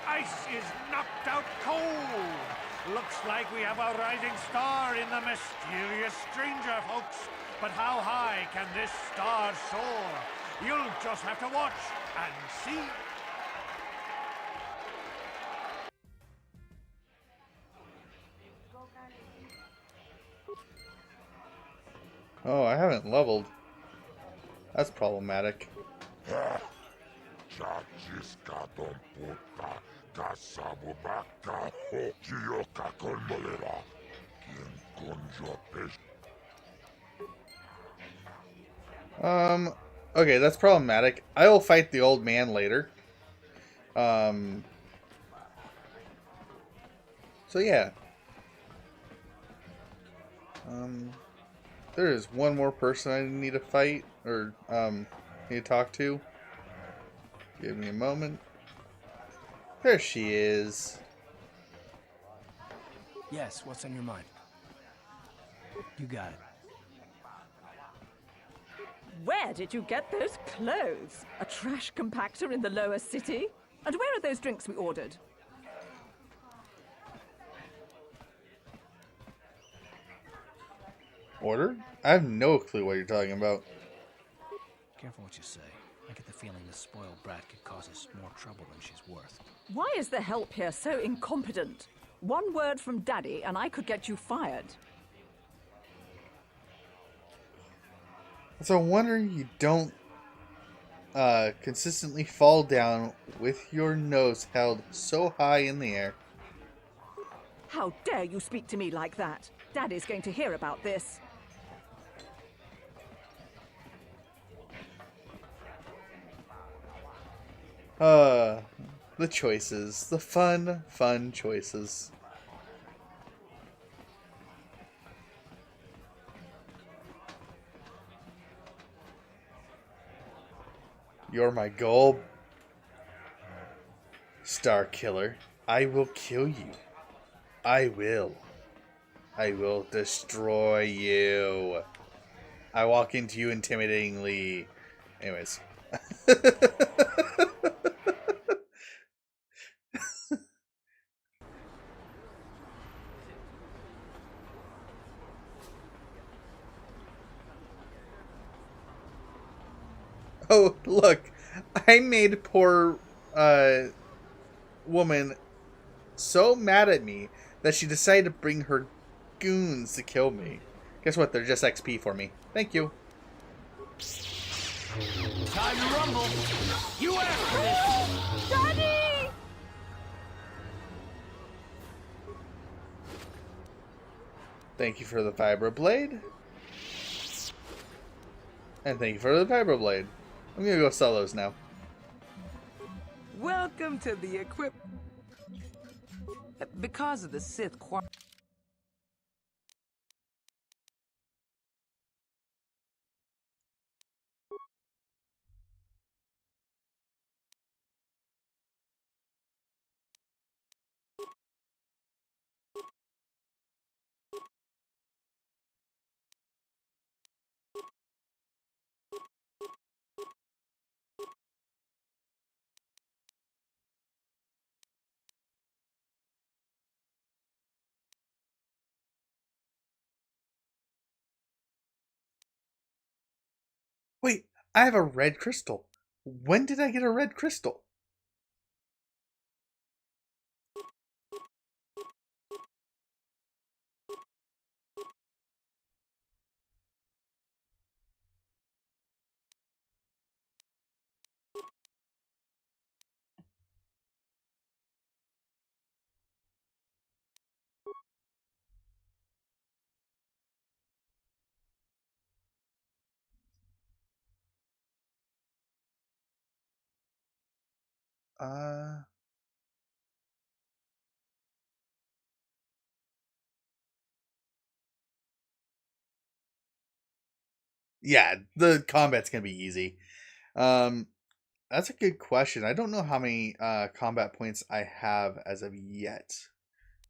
Ice is knocked out cold! Looks like we have a rising star in the mysterious stranger, folks. But how high can this star soar? You'll just have to watch and see. Oh, I haven't leveled. That's problematic. Okay, that's problematic. I will fight the old man later. So yeah. There is one more person I need to fight, or, need to talk to. Give me a moment. There she is. Yes, what's on your mind? You got it. Where did you get those clothes? A trash compactor in the lower city? And where are those drinks we ordered? Order? I have no clue what you're talking about. Careful what you say. I get the feeling this spoiled brat could cause us more trouble than she's worth. Why is the help here so incompetent? One word from Daddy and I could get you fired. So I wonder you don't consistently fall down with your nose held so high in the air. How dare you speak to me like that? Daddy's going to hear about this. The choices. The fun choices. You're my goal, Star Killer. I will kill you. I will. I will destroy you. I walk into you intimidatingly. Anyways. Oh, look. I made poor woman so mad at me that she decided to bring her goons to kill me. Guess what? They're just XP for me. Thank you. Time to rumble. You asked for this. Daddy! Thank you for the vibroblade. And thank you for the vibroblade. I'm gonna go sell those now. Welcome to the Because of the Sith Wait, I have a red crystal. When did I get a red crystal? Yeah, the combat's gonna be easy. That's a good question. I don't know how many combat points I have as of yet.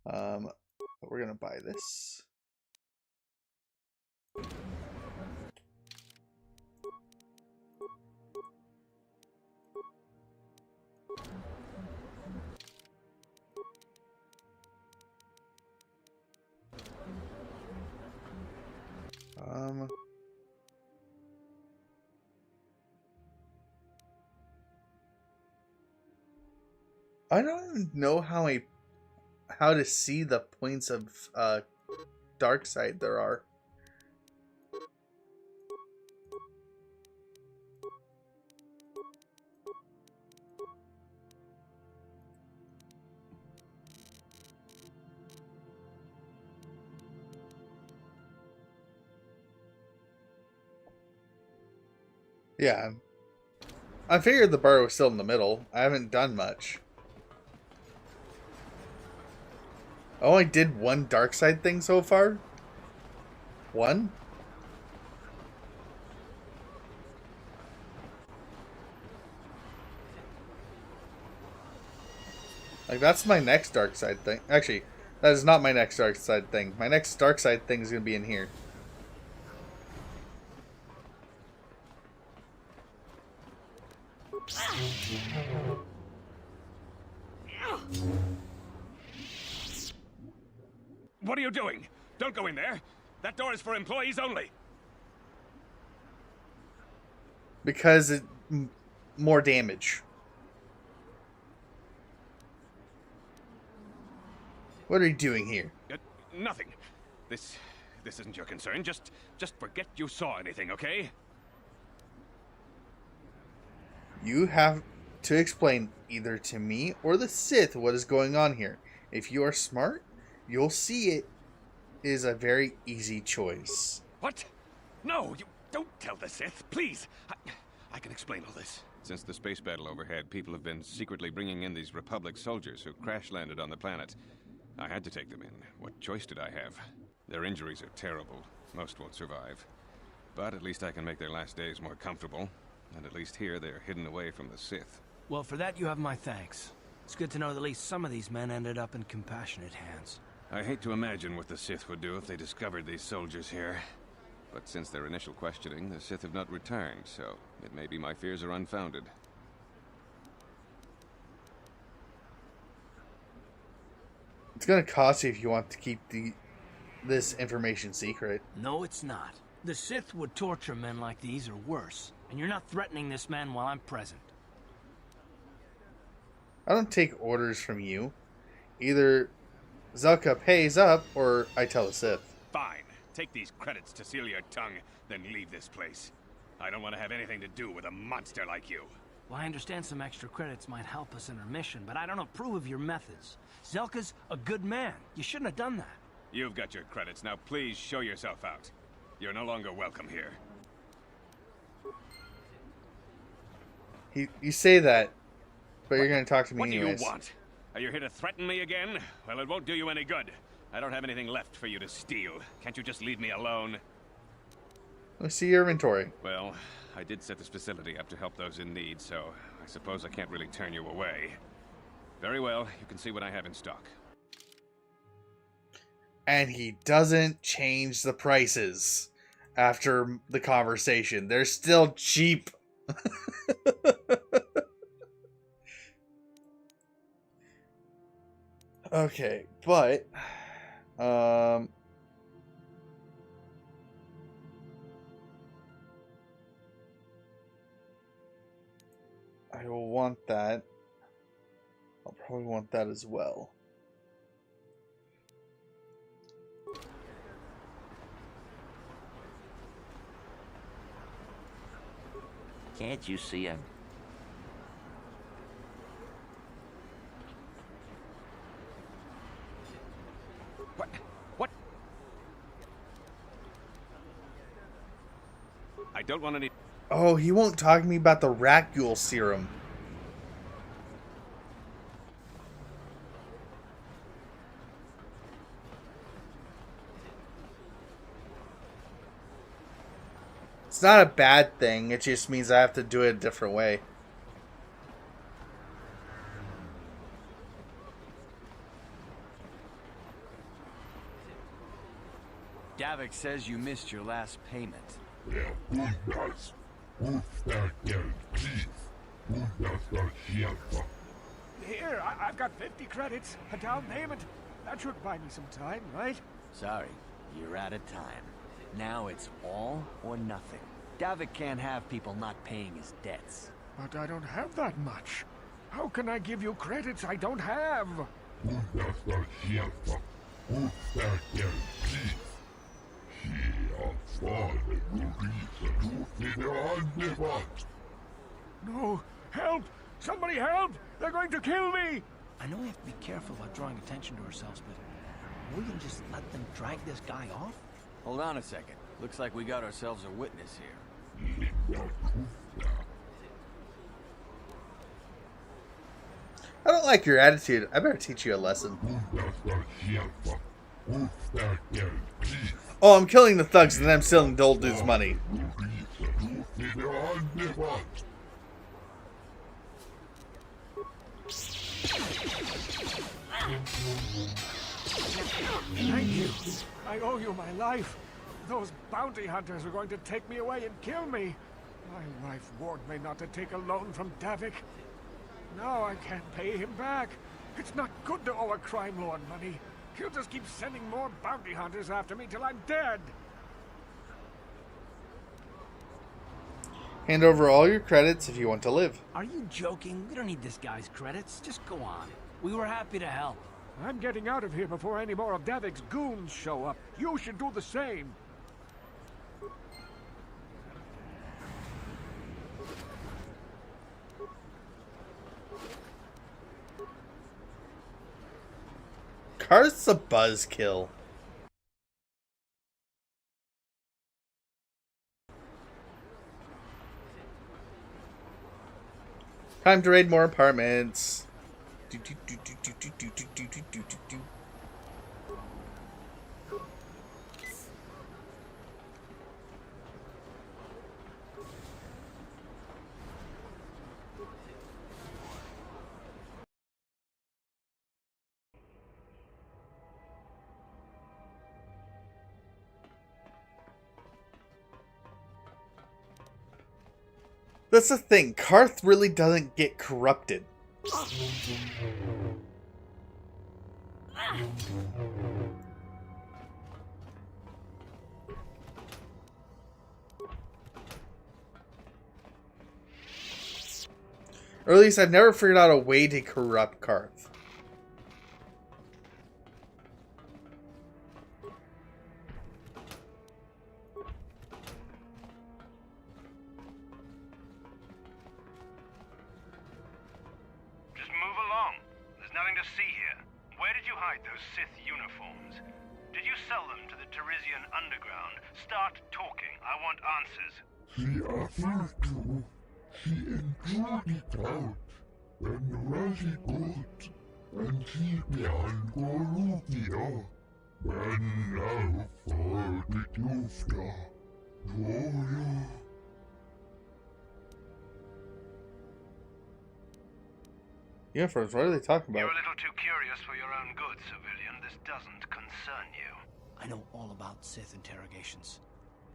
But we're gonna buy this. I don't know how to see the points of dark side there are. Yeah. I figured the bar was still in the middle. I haven't done much. I only did one dark side thing so far. One? Like, that's my next dark side thing. Actually, that is not my next dark side thing. My next dark side thing is going to be in here. What are you doing? Don't go in there. That door is for employees only. Because it more damage. What are you doing here? Nothing. This isn't your concern. Just forget you saw anything, okay? You have to explain either to me or the Sith what is going on here. If you are smart, you'll see it is a very easy choice. What? No, you don't tell the Sith, please. I can explain all this. Since the space battle overhead, people have been secretly bringing in these Republic soldiers who crash-landed on the planet. I had to take them in. What choice did I have? Their injuries are terrible. Most won't survive. But at least I can make their last days more comfortable. And at least here, they're hidden away from the Sith. Well, for that you have my thanks. It's good to know that at least some of these men ended up in compassionate hands. I hate to imagine what the Sith would do if they discovered these soldiers here. But since their initial questioning, the Sith have not returned, so it may be my fears are unfounded. It's going to cost you if you want to keep this information secret. No, it's not. The Sith would torture men like these or worse, and you're not threatening this man while I'm present. I don't take orders from you. Either Zelka pays up, or I tell the Sith. Fine. Take these credits to seal your tongue, then leave this place. I don't want to have anything to do with a monster like you. Well, I understand some extra credits might help us in our mission, but I don't approve of your methods. Zelka's a good man. You shouldn't have done that. You've got your credits. Now please show yourself out. You're no longer welcome here. You say that, but you're going to talk to me anyways. What do you want? Are you here to threaten me again? Well, it won't do you any good. I don't have anything left for you to steal. Can't you just leave me alone? Let's see your inventory. Well, I did set this facility up to help those in need, so I suppose I can't really turn you away. Very well, you can see what I have in stock. And he doesn't change the prices after the conversation. They're still cheap. Okay, but I will want that. I'll probably want that as well. Can't you see him? What? I don't want any... Oh, he won't talk to me about the Racule serum. It's not a bad thing, it just means I have to do it a different way. Davik says you missed your last payment. Here, I've got 50 credits, a down payment. That should buy me some time, right? Sorry, you're out of time. Now it's all or nothing. Davik can't have people not paying his debts. But I don't have that much. How can I give you credits I don't have? No! Help! Somebody help! They're going to kill me! I know we have to be careful about drawing attention to ourselves, but we can just let them drag this guy off? Hold on a second. Looks like we got ourselves a witness here. don't like your attitude. I better teach you a lesson. Oh, I'm killing the thugs and then I'm stealing the old dude's money. Thank you. I owe you my life. Those bounty hunters are going to take me away and kill me. My wife warned me not to take a loan from Davik. Now I can't pay him back. It's not good to owe a crime lord money. He'll just keep sending more bounty hunters after me till I'm dead. Hand over all your credits if you want to live. Are you joking? We don't need this guy's credits. Just go on. We were happy to help. I'm getting out of here before any more of Davik's goons show up. You should do the same. Karth's a buzzkill. Time to raid more apartments. That's the thing. Karth really doesn't get corrupted. Or at least I've never figured out a way to corrupt Karth. those Sith uniforms? Did you sell them to the Teresian underground? Start talking. I want answers. She offered to. She enjoyed it out. And Rashi good. And she began Gorufia. And now for the Tufta. Gloria. Uniforms, what are they talking about? You're a little too curious for your own good, civilian. This doesn't concern you. I know all about Sith interrogations.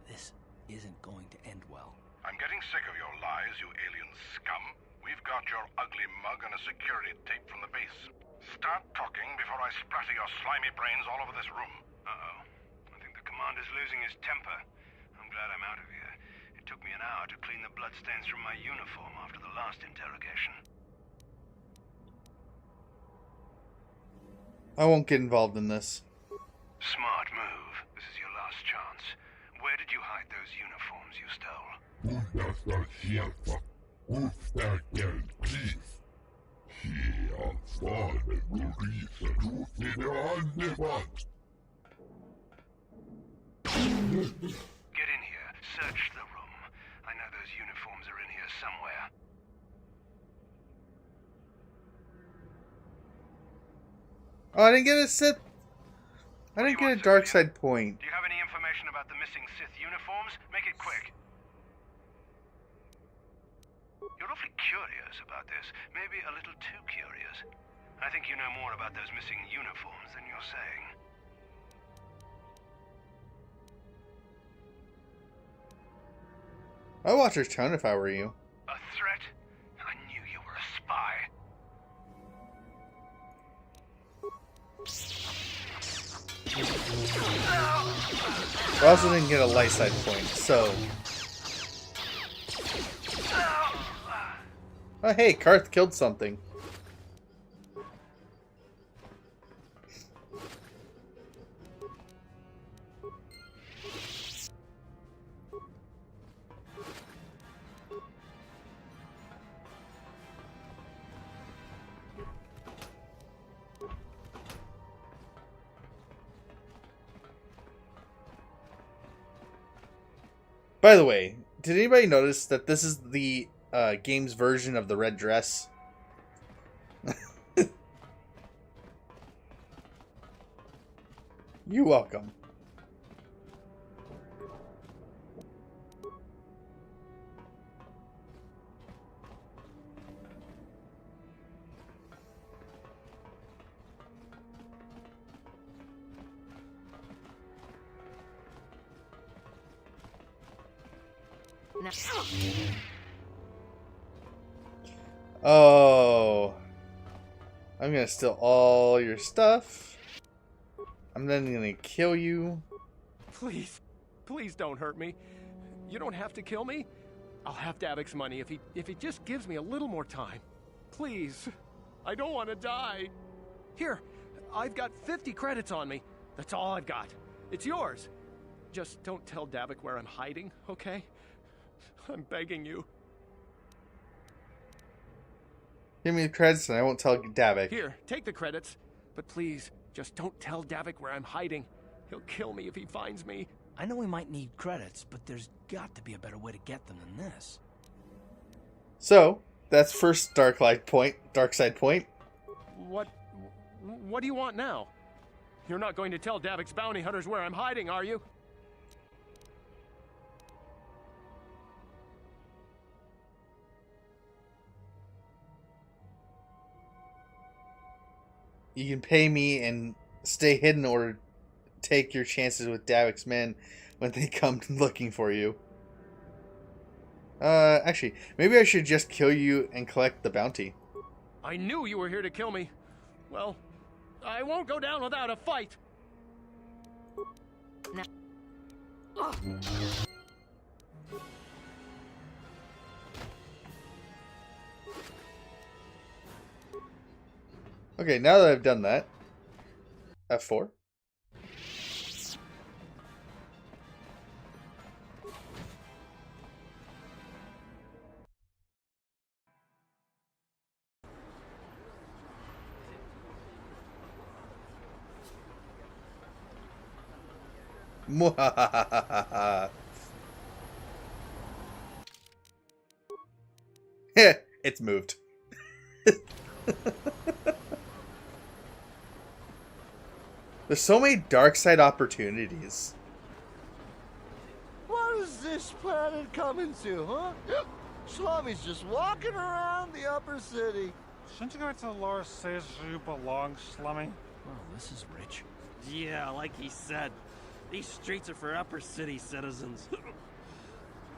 This isn't going to end well. I'm getting sick of your lies, you alien scum. We've got your ugly mug and a security tape from the base. Start talking before I splatter your slimy brains all over this room. Uh-oh. I think the commander's losing his temper. I'm glad I'm out of here. It took me an hour to clean the bloodstains from my uniform after the last interrogation. I won't get involved in this. Smart move. This is your last chance. Where did you hide those uniforms you stole? Get in here. Search the room. I know those uniforms are in here somewhere. Oh, I didn't get a Sith. I didn't get a dark side point. Do you have any information about the missing Sith uniforms? Make it quick. You're awfully curious about this. Maybe a little too curious. I think you know more about those missing uniforms than you're saying. I'd watch her tone if I were you. A threat? I knew you were a spy. I also didn't get a light side point, so... Oh hey, Karth killed something. By the way, did anybody notice that this is the game's version of the red dress? You're welcome. Oh, I'm gonna steal all your stuff. I'm then gonna kill you. Please, please don't hurt me. You don't have to kill me. I'll have Davik's money if he just gives me a little more time. Please, I don't want to die. Here, I've got 50 credits on me. That's all I've got. It's yours. Just don't tell Davik where I'm hiding, okay? I'm begging you. Give me the credits and I won't tell Davik. Here, take the credits. But please, just don't tell Davik where I'm hiding. He'll kill me if he finds me. I know we might need credits, but there's got to be a better way to get them than this. So, that's first dark side point. What do you want now? You're not going to tell Davik's bounty hunters where I'm hiding, are you? You can pay me and stay hidden or take your chances with Davik's men when they come looking for you. Actually, maybe I should just kill you and collect the bounty. I knew you were here to kill me. Well, I won't go down without a fight. Okay, now that I've done that, F4. It's moved. There's so many dark side opportunities. What is this planet coming to, huh? Slummy's just walking around the upper city. Shouldn't you go to the lower cities where you belong, Slummy? Well, this is rich. Yeah, like he said. These streets are for upper city citizens.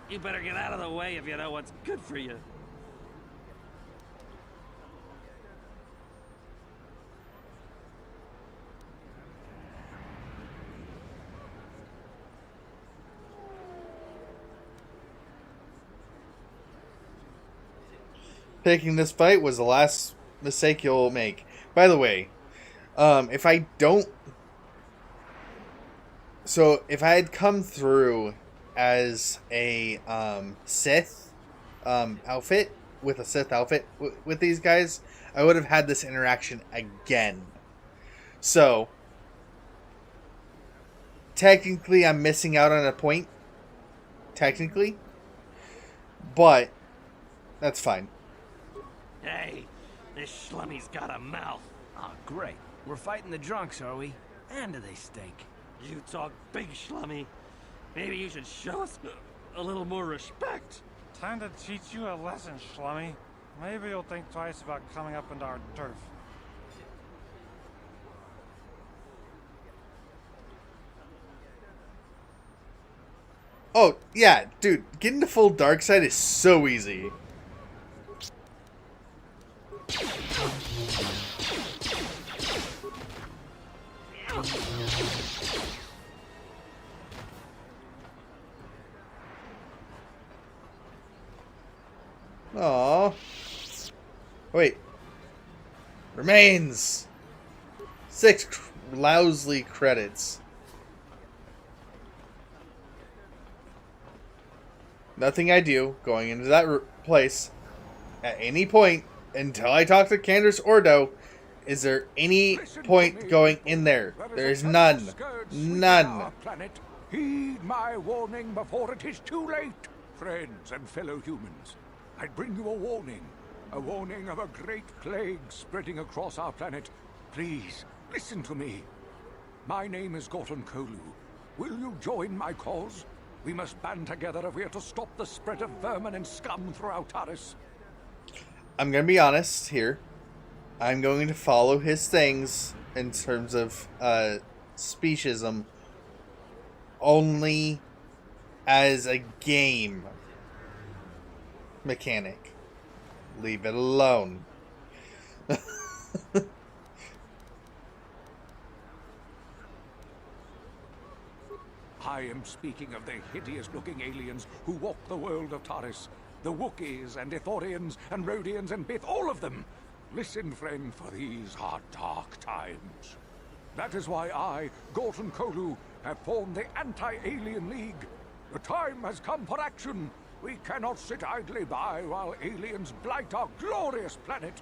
You better get out of the way if you know what's good for you. Picking this fight was the last mistake you'll make. By the way, if I don't... So, if I had come through as a Sith outfit, with a Sith outfit with these guys, I would have had this interaction again. So, technically I'm missing out on a point. Technically. But, that's fine. Hey, this Schlummy's got a mouth. Oh, great. We're fighting the drunks, are we? And do they stink? You talk big, Schlummy. Maybe you should show us a little more respect. Time to teach you a lesson, Schlummy. Maybe you'll think twice about coming up into our turf. Oh, yeah, dude, getting the full dark side is so easy. Aww. Wait. Remains 6 lousy credits. Nothing I do going into that place at any point until I talk to Candace Ordo. Is there any point going in there? There is none. None. Planet. Heed my warning before it is too late, friends and fellow humans. I bring you a warning of a great plague spreading across our planet. Please, listen to me. My name is Gorton Kolu. Will you join my cause? We must band together if we are to stop the spread of vermin and scum throughout Taris. I'm going to be honest here. I'm going to follow his things in terms of speciesism only as a game mechanic. Leave it alone. I am speaking of the hideous-looking aliens who walk the world of Taris. The Wookiees and Ithorians and Rhodians and Bith, all of them. Listen, friend, for these are dark times. That is why I, Gorton Kolu, have formed the Anti-Alien League. The time has come for action. We cannot sit idly by while aliens blight our glorious planet.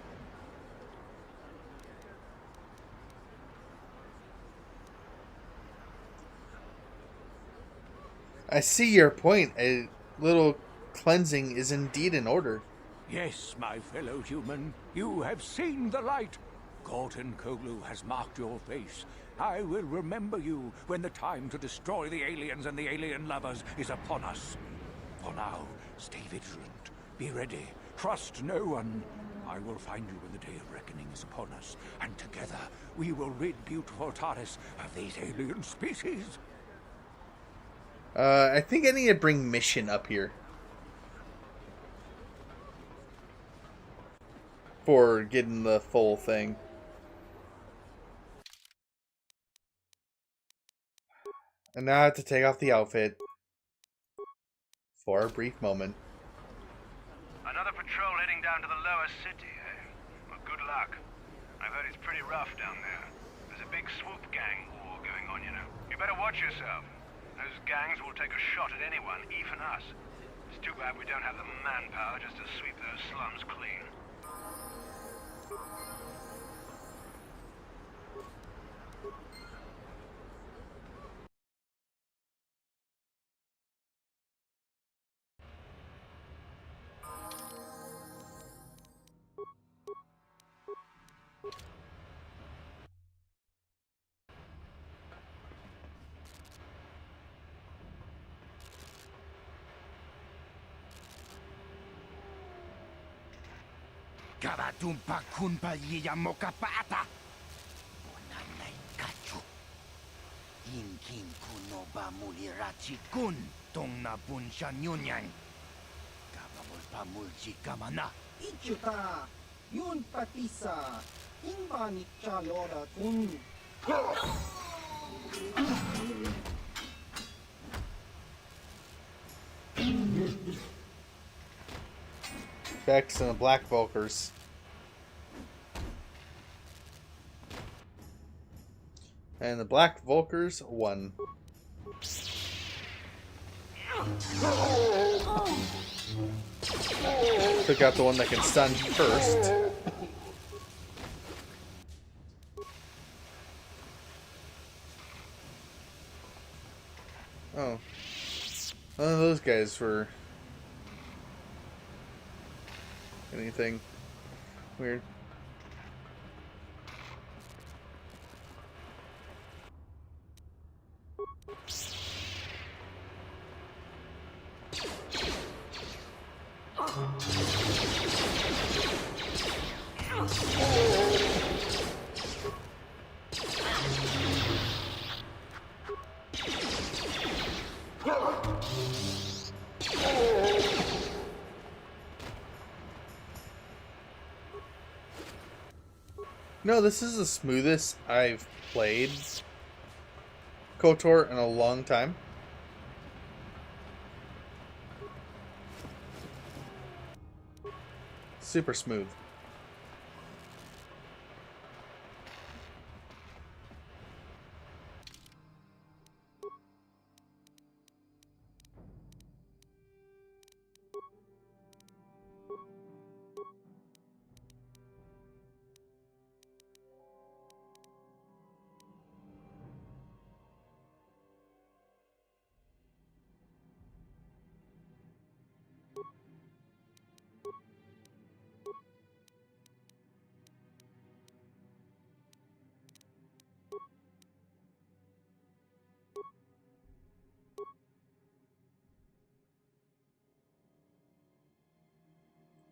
I see your point. A little cleansing is indeed in order. Yes, my fellow human, you have seen the light. Gorton Kolu has marked your face. I will remember you when the time to destroy the aliens and the alien lovers is upon us. For now, stay vigilant. Be ready. Trust no one. I will find you when the day of reckoning is upon us, and together we will rid beautiful Taris of these alien species. I think I need to bring Mission up here. For getting the full thing. And now I have to take off the outfit. For a brief moment. Another patrol heading down to the lower city, eh? Well, good luck. I've heard it's pretty rough down there. There's a big swoop gang war going on, you know. You better watch yourself. Those gangs will take a shot at anyone, even us. It's too bad we don't have the manpower just to sweep those slums clean. Kabatumpa kunpa yiyamoka pata. Bonanay kachu. Inkin kuno ba mulirachi kun tong na bunsha nyunyan. Kabamul pamulchi kamana. Ichuta, yun patisa, inbanit chalora kun. Vex and the Black Vulkars. And the Black Vulkars won. Took out the one that can stun first. Oh. None of those guys were anything weird. No, this is the smoothest I've played KOTOR in a long time. Super smooth.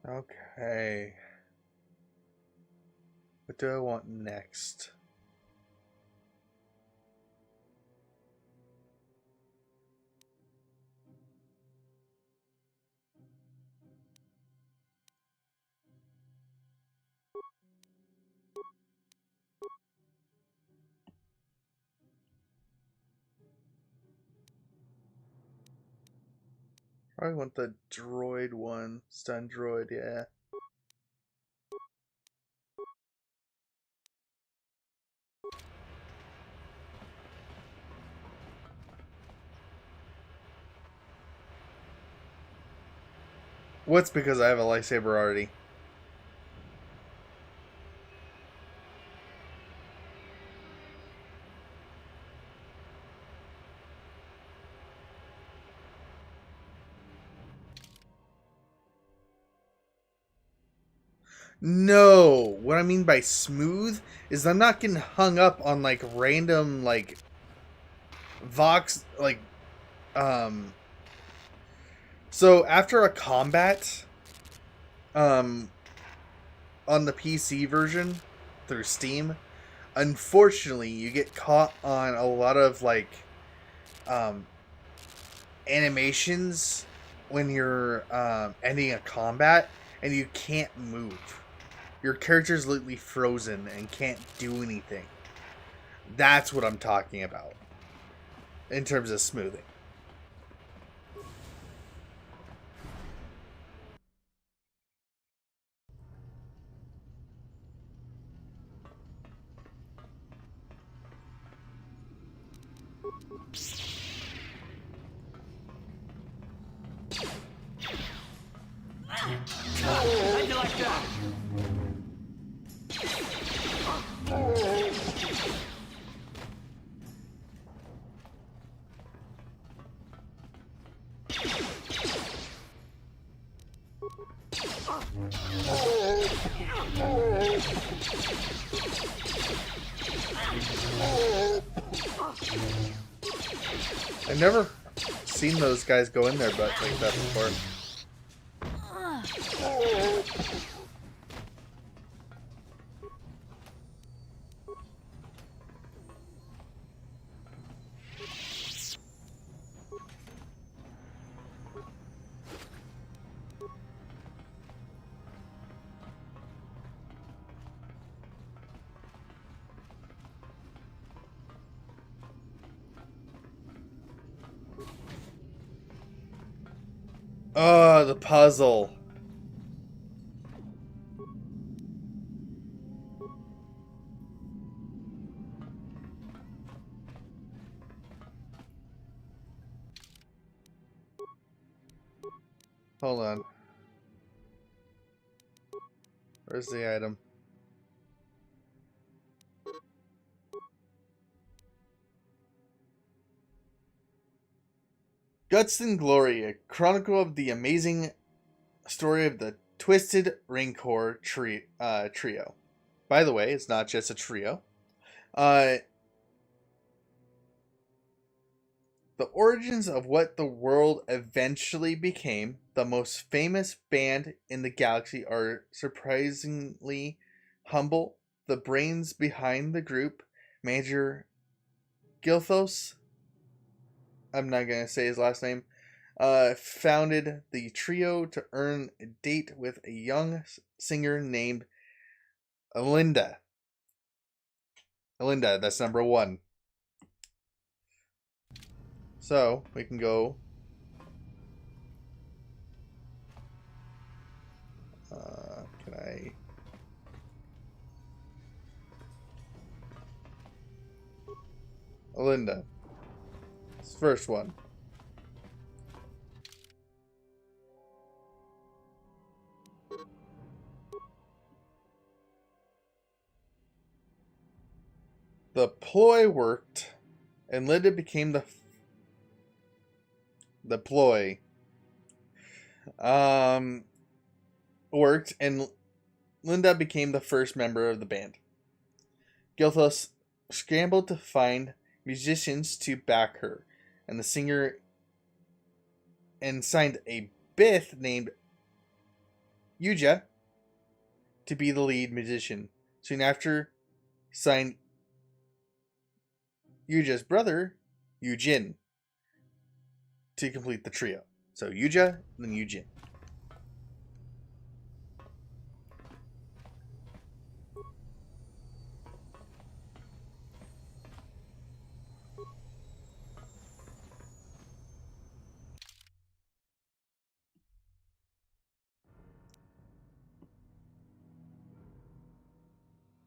Okay. What do I want next? I want the droid one. Stun droid, yeah. What's because I have a lightsaber already? No, what I mean by smooth is I'm not getting hung up on like random like Vox like so after a combat on the PC version through Steam, unfortunately you get caught on a lot of like animations when you're ending a combat and you can't move. Your character's literally frozen and can't do anything. That's what I'm talking about in terms of smoothing. How'd you like that? I've never seen those guys go in there but like that before. Oh, the puzzle. Hold on. Where's the item? Guts and Glory, a chronicle of the amazing story of the Twisted Rancor trio. By the way, it's not just a trio. The origins of what the world eventually became, the most famous band in the galaxy, are surprisingly humble. The brains behind the group, Major Gilthos, I'm not going to say his last name, founded the trio to earn a date with a young singer named Alinda. Alinda, that's number 1. So, we can go... can I... Alinda. It's the first one. The ploy worked, and Linda became the ploy worked, and Linda became the first member of the band. Gilthos scrambled to find musicians to back her, and the singer and signed a Bith named Yuja to be the lead musician. Soon after, he signed Yuja's brother, Yujin, to complete the trio. So Yuja, then Yujin.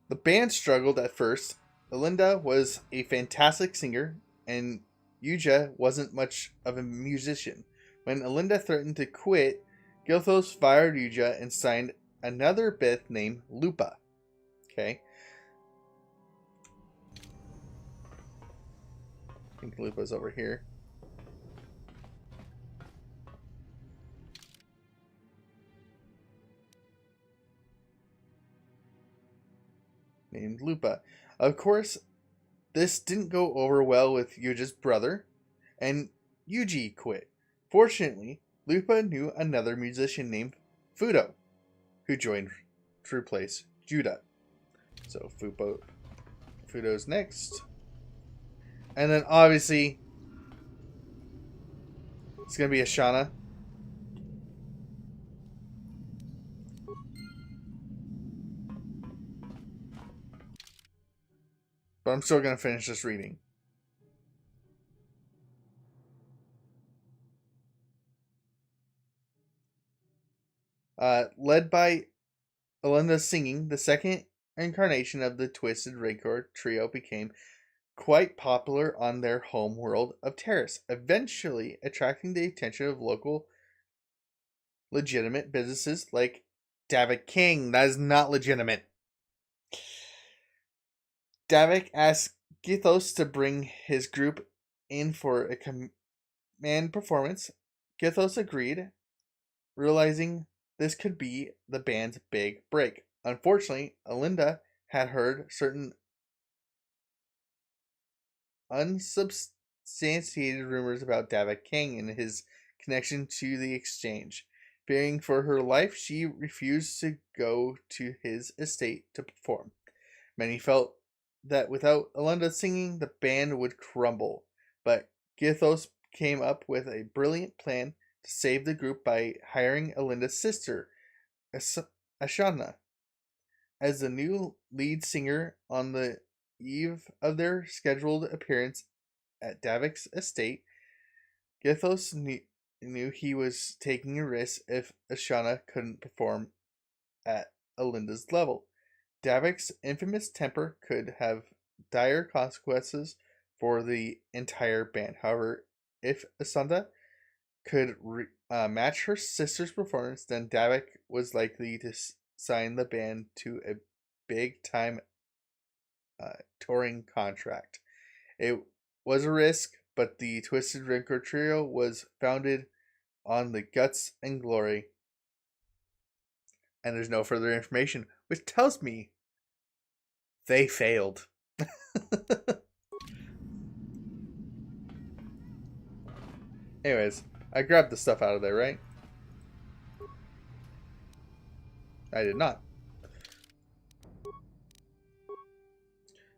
The band struggled at first. Alinda was a fantastic singer, and Yuja wasn't much of a musician. When Alinda threatened to quit, Gilthos fired Yuja and signed another Bith named Lupa. Okay. I think Lupa's over here. Named Lupa. Of course, this didn't go over well with Yuja's brother, and Yuji quit. Fortunately, Lupa knew another musician named Fudo, who joined to replace Judah. So Fudo's next. And then obviously, it's going to be Ashana. But I'm still going to finish this reading. Led by Alinda singing, the second incarnation of the Twisted Rancor trio became quite popular on their home world of Terrace, eventually attracting the attention of local legitimate businesses like Davik King. That is not legitimate. Davik asked Githos to bring his group in for a command performance. Githos agreed, realizing this could be the band's big break. Unfortunately, Alinda had heard certain unsubstantiated rumors about Davik King and his connection to the exchange. Fearing for her life, she refused to go to his estate to perform. Many felt that without Alinda singing, the band would crumble, but Githos came up with a brilliant plan to save the group by hiring Alinda's sister, Ashana, as the new lead singer. On the eve of their scheduled appearance at Davik's estate, Githos knew he was taking a risk if Ashana couldn't perform at Alinda's level. Davik's infamous temper could have dire consequences for the entire band. However, if Asanda could match her sister's performance, then Davik was likely to sign the band to a big-time touring contract. It was a risk, but the Twisted Rancor trio was founded on the guts and glory. And there's no further information, which tells me they failed. Anyways, I grabbed the stuff out of there, right? I did not.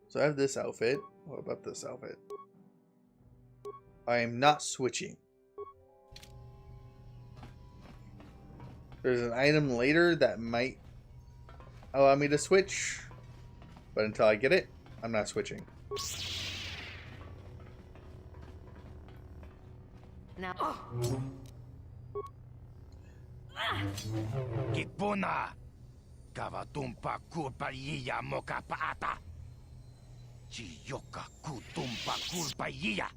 So I have this outfit. What about this outfit? I am not switching. There's an item later that might allow me to switch, but until I get it, I'm not switching. Now. Kipuna. Kavatumpa kurpaiya moka paata. Chiyoka kutumpa kurpaiya.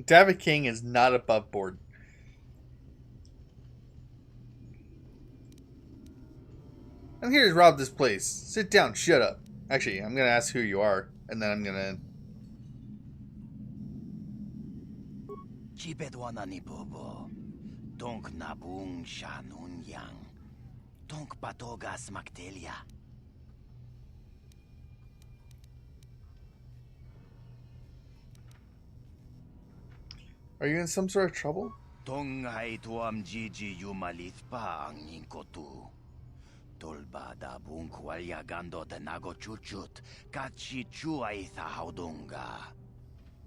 Davik King is not above board. I'm here to rob this place. Sit down, shut up. Actually, I'm gonna ask who you are, and then I'm gonna... Chibedwana ni bobo. Donk nabung shanun yang. Donk patogas maktelia. Are you in some sort of trouble? Tonghai tuam Gigi yumalithpa ang inkotu. Tolba da bunk walyagando de nago chuchut, kachi chuay haudunga.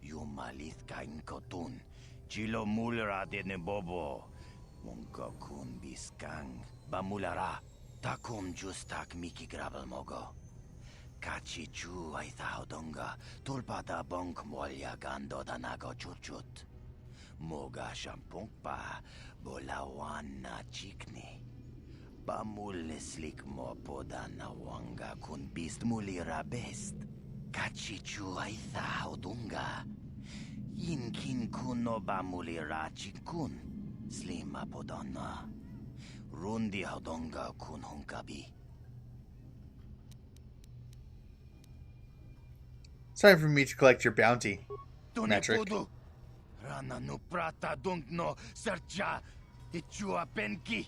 Yumalithka inkotun, chilo mulra de nebobo. Munko kun biskang, bamulara, takum justak miki grabel mogo. Kachi chuay haudunga, tolba da bunk walyagando da nago chuchut. Moga shampungpa, bolawana chikni. Bamulislik mo podana wanga kun bist mulira best. Kachichu aitha haudunga. Yinkin kuno bamulira chikun. Slima podana. Rundi haudunga kun hunkabi. It's time for me to collect your bounty, Metric. Rana no prata dungno sercha. Ichua penki.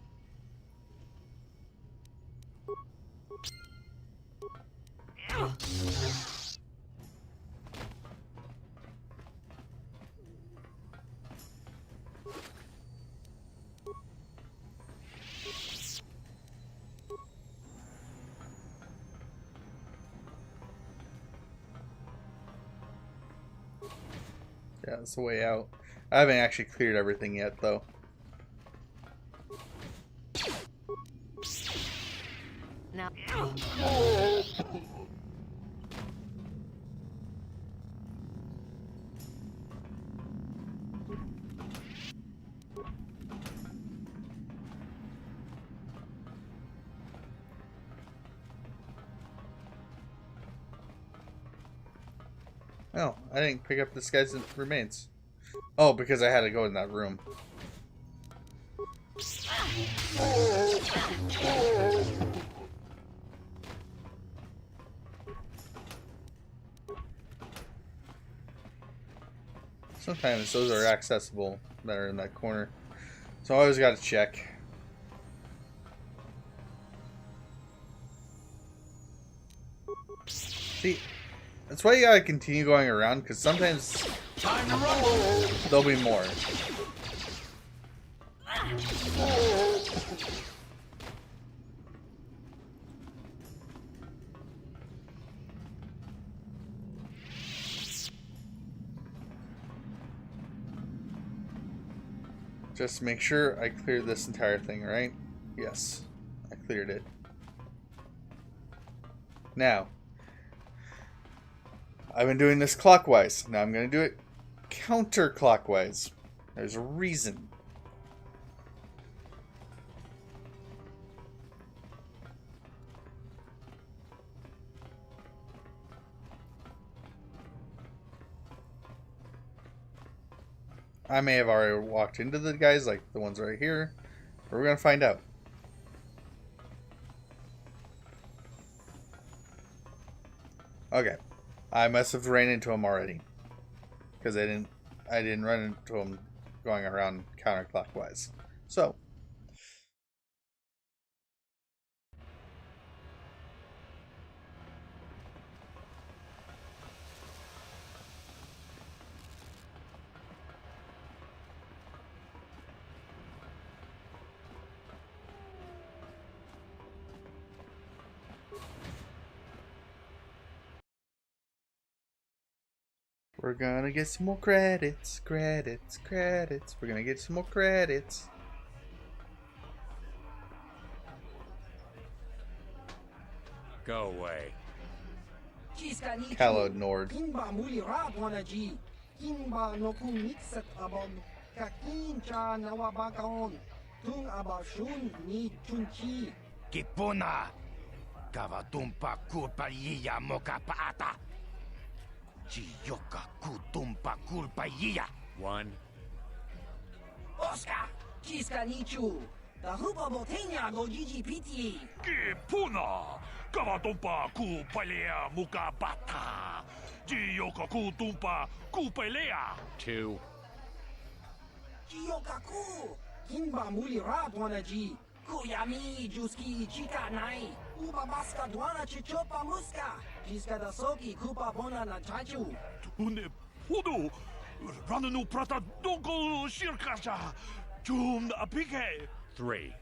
Yeah, that's the way out. I haven't actually cleared everything yet, though. Now. Oh, I didn't pick up this guy's remains. Oh, because I had to go in that room. Sometimes those are accessible that are in that corner. So I always got to check. See, that's why you gotta continue going around, because sometimes there'll be more. Just make sure I cleared this entire thing, right? Yes, I cleared it. Now, I've been doing this clockwise. Now I'm going to do it counterclockwise. There's a reason. I may have already walked into the guys, like the ones right here, but we're going to find out. Okay. I must have ran into him already, because I didn't run into him going around counterclockwise. So, we're gonna get some more credits, credits, credits. We're gonna get some more credits. Go away. Callowed Nord. Kipuna. Kavatumpa kurpaliya mokapaata. Chiyoka kutumpa kurpaliya. One. Oscar, Chiska Nichu. The Hupa Botania go GGPT. Kipuna! Kavatumpa kupalea mukabata. Jiyoka kutumpa kupalea. Two. Jiyokaku. Kimba muli rapwanaji. Kuyami juski chika nai. Uba baska dwana chichopa muska. Chiska da soki kupa bona na chachu. Tune pudu. Rananu prata donko shirkasha. Jum apike. 3.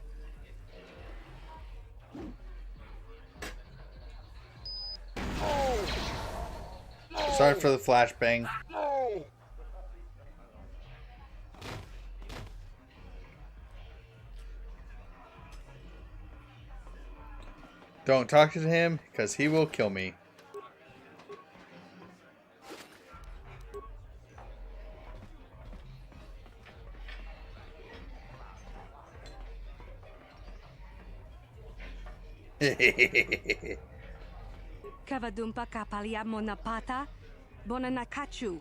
Sorry for the flashbang. Don't talk to him, because he will kill me. Kavadumpa kapalia monapata, bonanakachu.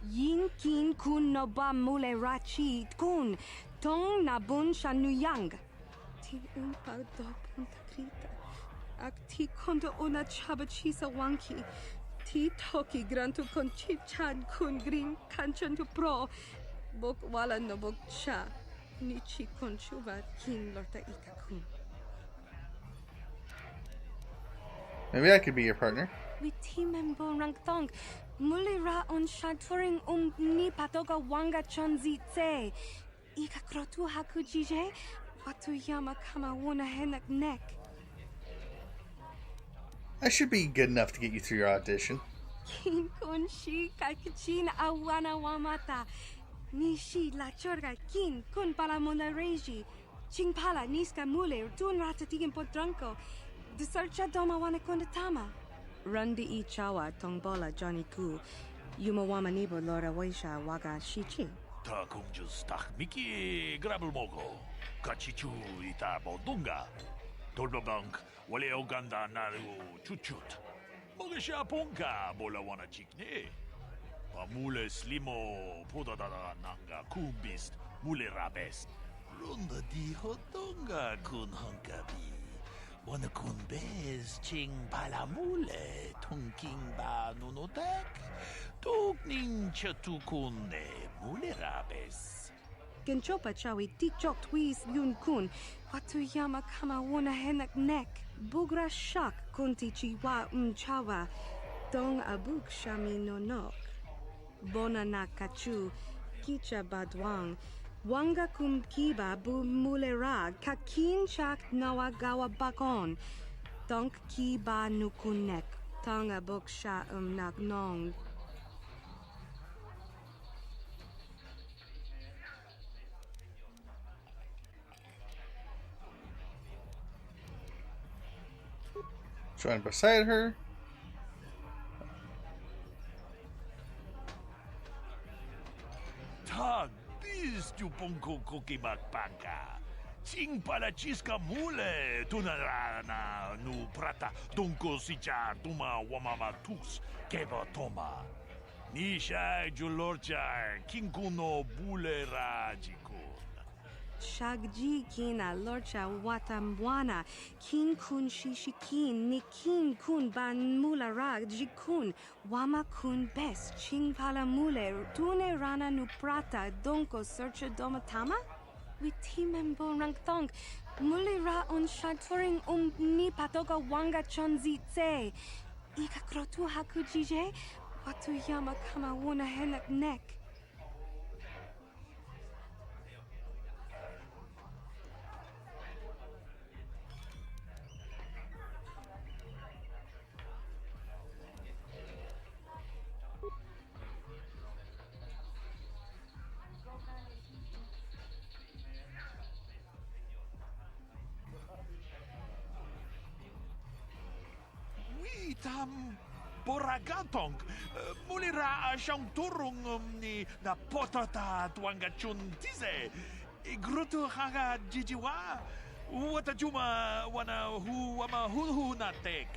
Yin kin kun no ba mule rachi kun, tong nabun shanuyang. Ti umpa do punta krita. Ak ti kondo ona chabachisa wanki. Ti toki grantu kon chichan kun green kanchan tu pro. Bok wala no bok cha. Nichi kon chuva kin lorta ikakun. Maybe I could be your partner. Witimembo rangthong. Mulira on shaturing ni patoga wanga chonzi tse. Ika krotu hakujije. Watu yama kama wona henak neck. I should be good enough to get you through your audition. Kin kon shi kakichin awana wamata. Nishi la chorga kin kun pala mona reji. Ching pala niska mule tun ratatigin podranko. The searcha doma wana kondatama. Rundi I chawa tongbola Johnny Ku. Yuma wama nibo lora waisha waga shichi. Ta kunjus tak miki grabel mogo. Kachichu ita bodunga. Tolbabank wale oganda naru chuchut. Mogesha ponka bola wana chikne. Pamule slimo podadada nanga kumbist mule rabes. Runda di hotonga kun hankabi. Wana kun bez ching palamule tunking ba nunotek. Tuk nincha tukunde mule rabes. Genchopa chawi tichok twis yun kun. Watu yama kama wona henak neck. Bugra shak kunti chiwa chawa. Dong abuk shami no nok. Bona na kachu. Kicha badwang. Wanga kum kiba bu mulera. Kakin chak nawa gawa bakon. Donk kiba nukunek. Tong abuk sha nak nong. Run beside her. Tag bis tu ponko kokimak panka. Ching pala chiska mule tunarana nu prata donko sicha tuma wamama tus keba toma. Nisha julorcha kinkuno bulera jikun. Shagji kina lorcha watamwana. Kin kun shishikin. Ni kin kun ban mulara jikun. Wama kun bes. Ching pala mule. Tune rana nu prata. Donko searcha domatama? Witimembo rangthong. Mulira on shaturing ni patoga wanga chonzi tse. Ika krotu hakujije. Watu yama kama wona henak neck. Tam boragatong mulira siyang turong ni na potata tuangachun tise igruto haga jijiwa watajuma wana hu wama hu natek.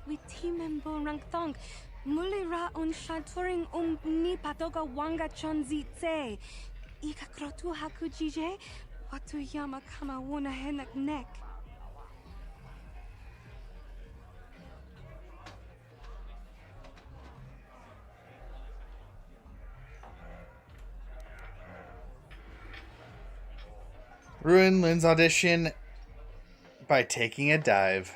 Witimembo rangthong. Mulira on shaturing ni patoga wanga chonzi tse. Ika krotu hakujije. Watu yama kama wona henak neck. Ruin Lynn's audition by taking a dive.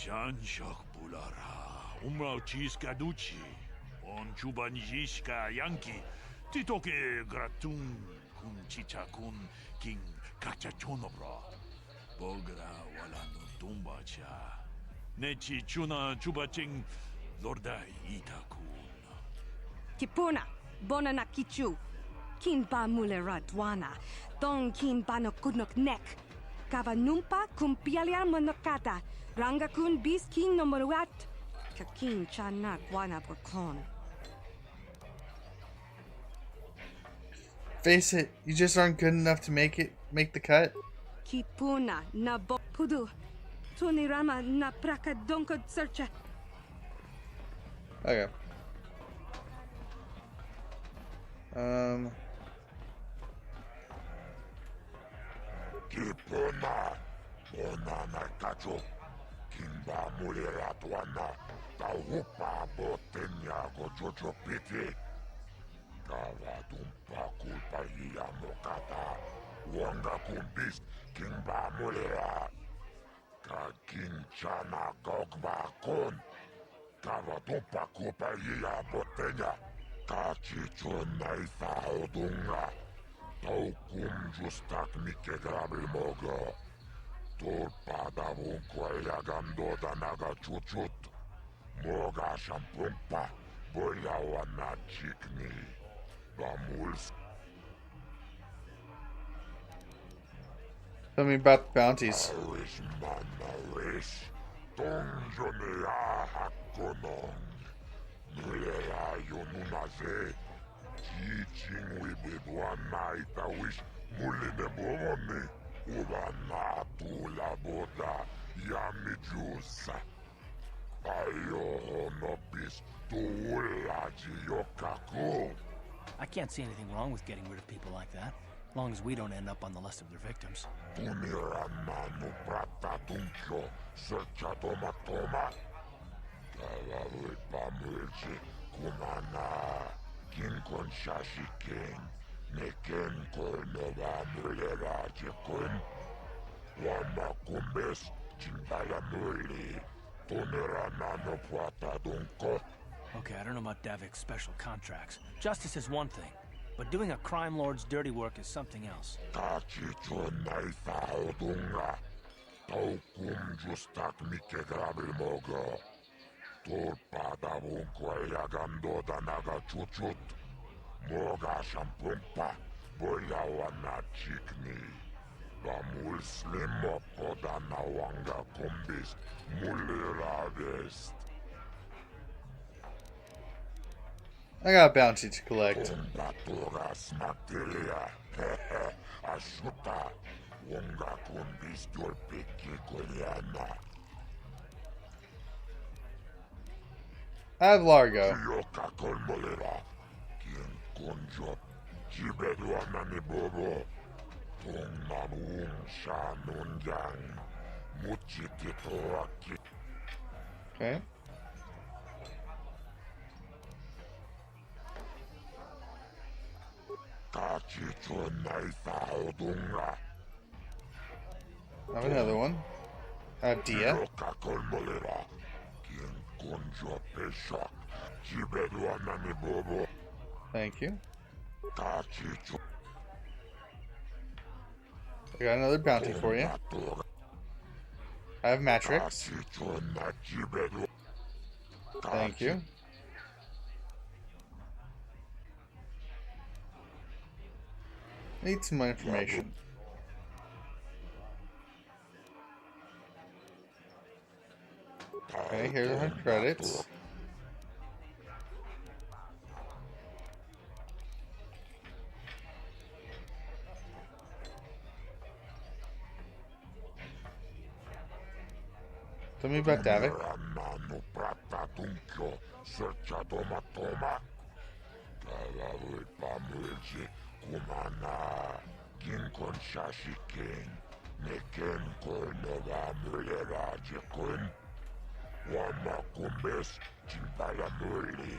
Janshak bulara, umrauchiska duchi, on chubanjishka yanki, titoke gratun, kun chichakun, king kachachonobra, bogra walano tumbacha, nechi chuna chubaching, lordai itakun. Kipuna, bonana kichu. Kin ba mulera dwana, don kin ba no kudnok nek. Kava numpa kumpialia monokata, ranga kun bis king no moruat. Kakin chana guana brokon. Face it, you just aren't good enough to make the cut. Kipuna na bo pudu. Tunirama na praka donko searcha. Okay. Kipuna, bonana kacho, kimba mulera tuana, taupa botenya gojojo piti. Kava dumpa kulpa hiya mokata, wanga kumbis, kimba mulera. Ka kinchana gogba kon, kava dumpa kulpa hiya botenya. Ka chichon naifa odunga. Tau cum justak mike grabil mogo. Tor padavun quaila gandoda naga chuchut. Moga shampumpa, boya wana chikni. Bamuls. Tell me about the bounties. Awish manawish. Tonjonea hakonong. Nulera yonunaze. Teaching we did one night, I wish Muline Bovoni, Ubana Tula Boda, Yami Juice. Ayo no bis to Ulaji Yokaku. I can't see anything wrong with getting rid of people like that, as long as we don't end up on the list of their victims. Tuniramanu Prata Tuncho, Searcha Toma Toma. Kalawi Pamulji, Kumana. King kon shashi king, ne ken kon nova mulera jekun, wama kumbes, chimbala muli, tonera nano puata dunko. Okay, I don't know about Davik's special contracts. Justice is one thing, but doing a crime lord's dirty work is something else. Kachicho naifa odunga, tau kum justak mike grabil mogo. Torpada bunko yagando da naga chuchut. Moga shampumpa, boya wana chikni. Bamul slimo poda na wanga kumbis, mulira vest. I got a bounty to collect. Kumbatura smatilia, hehe, ashuta. Wanga kumbis dolpiki kolyana. I have Largo. Yoka kolmolera. Kien konjo. Jibeduana ni bobo. Tong namun shanunjang. Muchitito aki. Okay. Kachicho naifa odunga. I have another one. I have Dia. Yoka kolmolera. Konjo peshak, jibeduana ni bobo. Thank you. Kachicho. I got another bounty for you. I have Matrix. Thank you. Need some more information. Okay, here's our credits. Tell me about Davik. Wama kumbes, chimbala muli,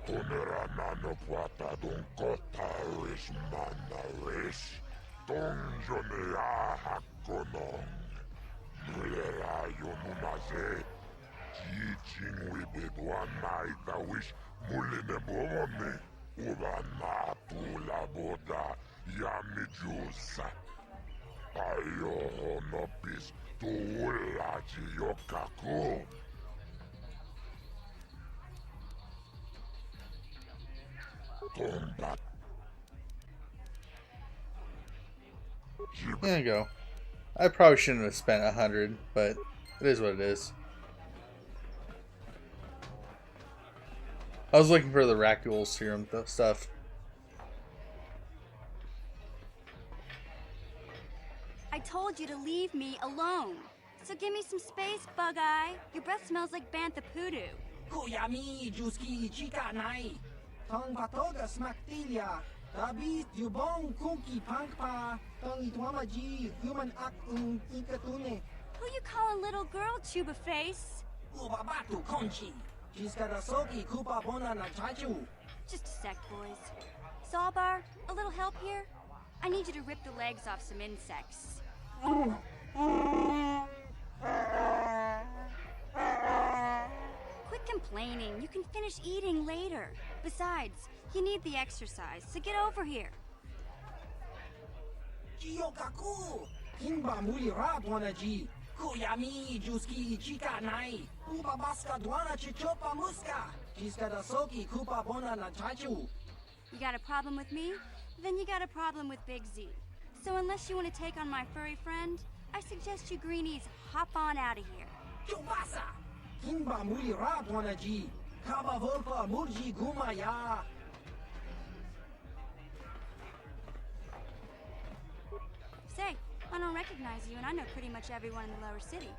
tonera nano puata don kota wish mana wish, donjone a hakonong, mulera yonumaze, Teaching we did one night I wish Mulime Bomone. Uba Natula Boda Yami Jusa. Ayo no pis to Ulaji Yokaku. Combat. There you go. I probably shouldn't have spent 100, but it is what it is. I was looking for the Rakul serum stuff. I told you to leave me alone. So give me some space, Bug-Eye. Your breath smells like bantha poodoo. Kuyami Juski Chika Nai. Tong Patoga Smaktilia. Tabis Dubong Kunki Pankpa. Tong Itwamaji Human Akun Ikatune. Who you calling little girl, Chuba Face? Ubabatu Conchi. Jiskadasoki Kupa Bona na Chachu. Just a sec, boys. Sawbar, a little help here? I need you to rip the legs off some insects. Quit complaining. You can finish eating later. Besides, you need the exercise, so get over here. Jiyokaku! Kinba Muli Rabwanaji. Kuyami Juski Chika Nai. Ubabaska Dwana Chichopa Muska. Jiskadasoki Kupa Bona na Chachu. You got a problem with me? Then you got a problem with Big Z. So unless you want to take on my furry friend, I suggest you greenies hop on out of here. Chubasa! Kinba Muli Rabwanaji. Kaba Volpa Mulji Gumaya. Say, I don't recognize you, and I know pretty much everyone in the lower city.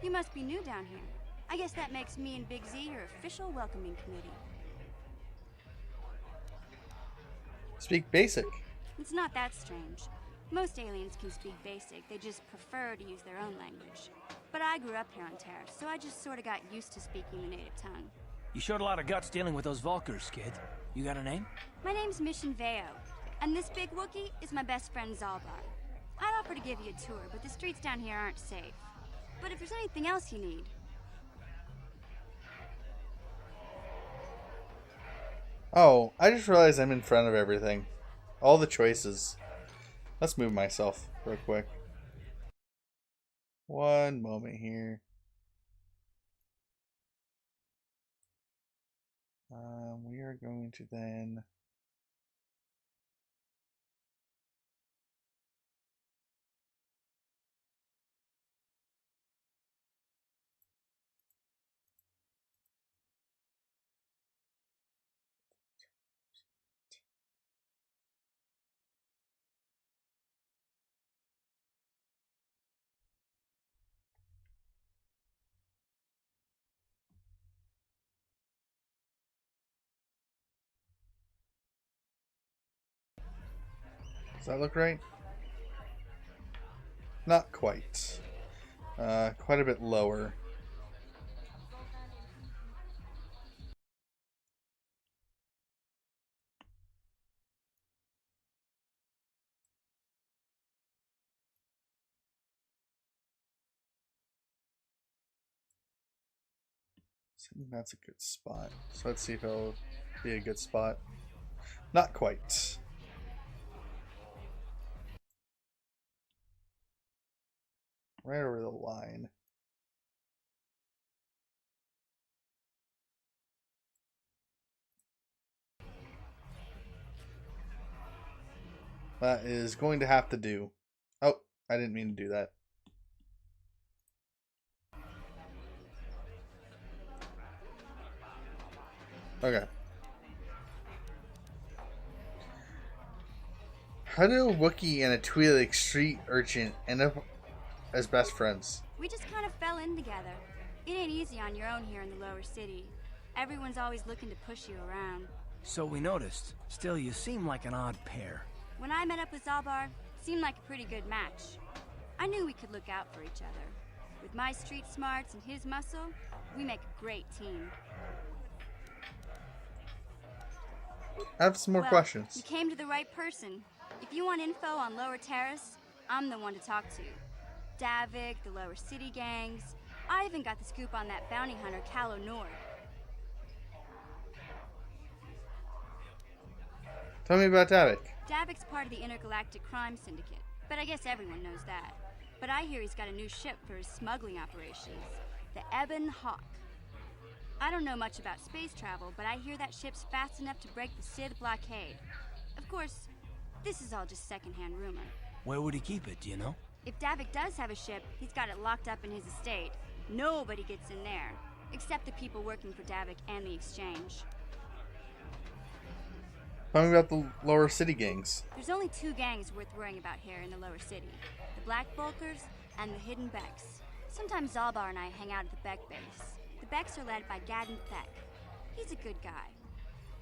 You must be new down here. I guess that makes me and Big Z your official welcoming committee. Speak basic. It's not that strange. Most aliens can speak basic, they just prefer to use their own language. But I grew up here on Terrace, so I just sort of got used to speaking the native tongue. You showed a lot of guts dealing with those Vulkars, kid. You got a name? My name's Mission Veo, and this big Wookiee is my best friend Zalbar. I'd offer to give you a tour, but the streets down here aren't safe. But if there's anything else you need... Oh, I just realized I'm in front of everything. All the choices. Let's move myself real quick. One moment here. We are going to then... Does that look right? Not quite. Quite a bit lower. I think that's a good spot. So let's see if it'll be a good spot. Not quite. Right over the line. That is going to have to do. Oh, I didn't mean to do that. Okay. How do a Wookiee and a Twi'lek street urchin end up as best friends? We just kind of fell in together. It ain't easy on your own here in the lower city. Everyone's always looking to push you around. So we noticed. Still, you seem like an odd pair. When I met up with Zalbar, it seemed like a pretty good match. I knew we could look out for each other. With my street smarts and his muscle, we make a great team. I have some more questions. You came to the right person. If you want info on Lower Terrace, I'm the one to talk to. Davik, the Lower City gangs, I even got the scoop on that bounty hunter, Calo Nord. Tell me about Davik. Davik's part of the Intergalactic Crime Syndicate, but I guess everyone knows that. But I hear he's got a new ship for his smuggling operations, the Ebon Hawk. I don't know much about space travel, but I hear that ship's fast enough to break the Sith blockade. Of course, this is all just secondhand rumor. Where would he keep it, do you know? If Davik does have a ship, he's got it locked up in his estate. Nobody gets in there, except the people working for Davik and the Exchange. Tell me about the lower city gangs. There's only two gangs worth worrying about here in the lower city. The Black Volkers and the Hidden Becks. Sometimes Zalbar and I hang out at the Beck base. The Becks are led by Gadden Thek. He's a good guy.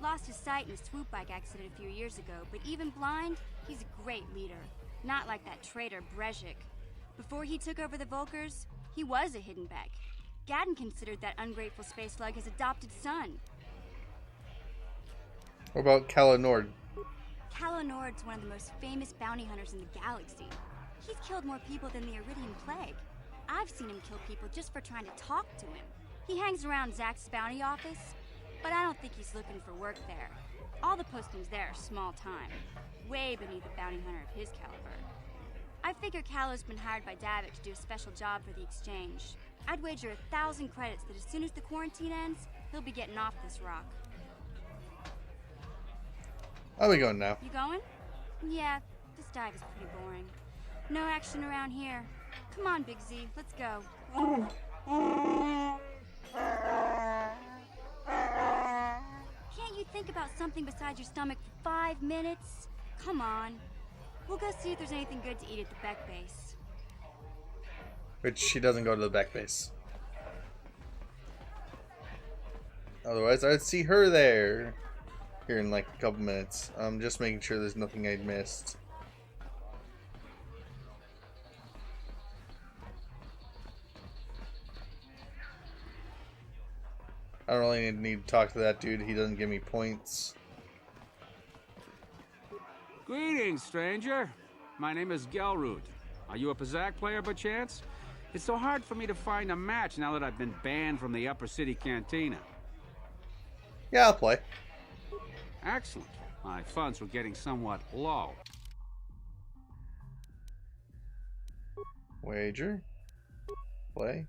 Lost his sight in a swoop bike accident a few years ago, but even blind, he's a great leader. Not like that traitor Brezhik. Before he took over the Volkers, he was a Hidden Beck. Gadden considered that ungrateful space lug his adopted son. What about Calo Nord? Calo Nord's one of the most famous bounty hunters in the galaxy. He's killed more people than the Iridian Plague. I've seen him kill people just for trying to talk to him. He hangs around Zack's bounty office, but I don't think he's looking for work there. All the postings there are small time, way beneath a bounty hunter of his caliber. I figure Calo's been hired by Davik to do a special job for the Exchange. I'd wager 1,000 credits that as soon as the quarantine ends, he'll be getting off this rock. I'll be going now. You going? Yeah, this dive is pretty boring. No action around here. Come on, Big Z, let's go. Can't you think about something besides your stomach for 5 minutes? Come on. We'll go see if there's anything good to eat at the Beck base. Which she doesn't go to the Beck base. Otherwise, I'd see her there. Here in like a couple minutes. I'm just making sure there's nothing I'd missed. I don't really need to talk to that dude. He doesn't give me points. Greetings, stranger. My name is Gelrud. Are you a Pazak player by chance? It's so hard for me to find a match now that I've been banned from the Upper City Cantina. Yeah, I'll play. Excellent. My funds were getting somewhat low. Wager. Play.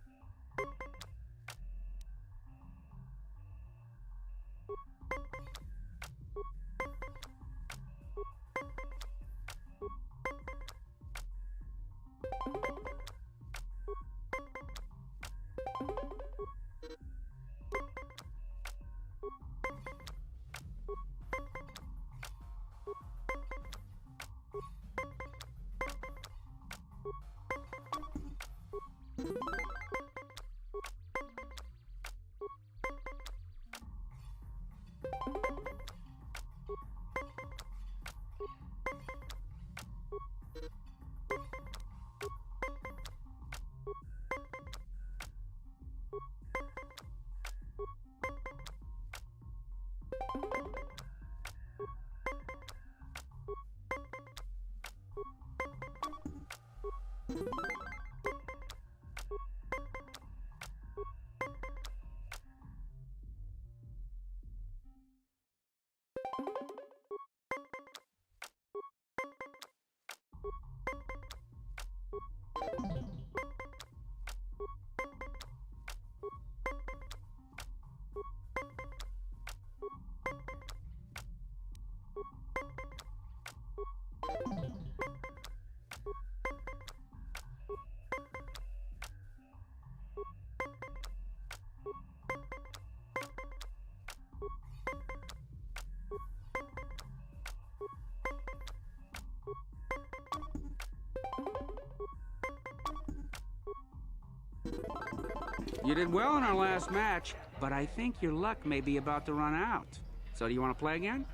You did well in our last match, but I think your luck may be about to run out. So do you want to play again?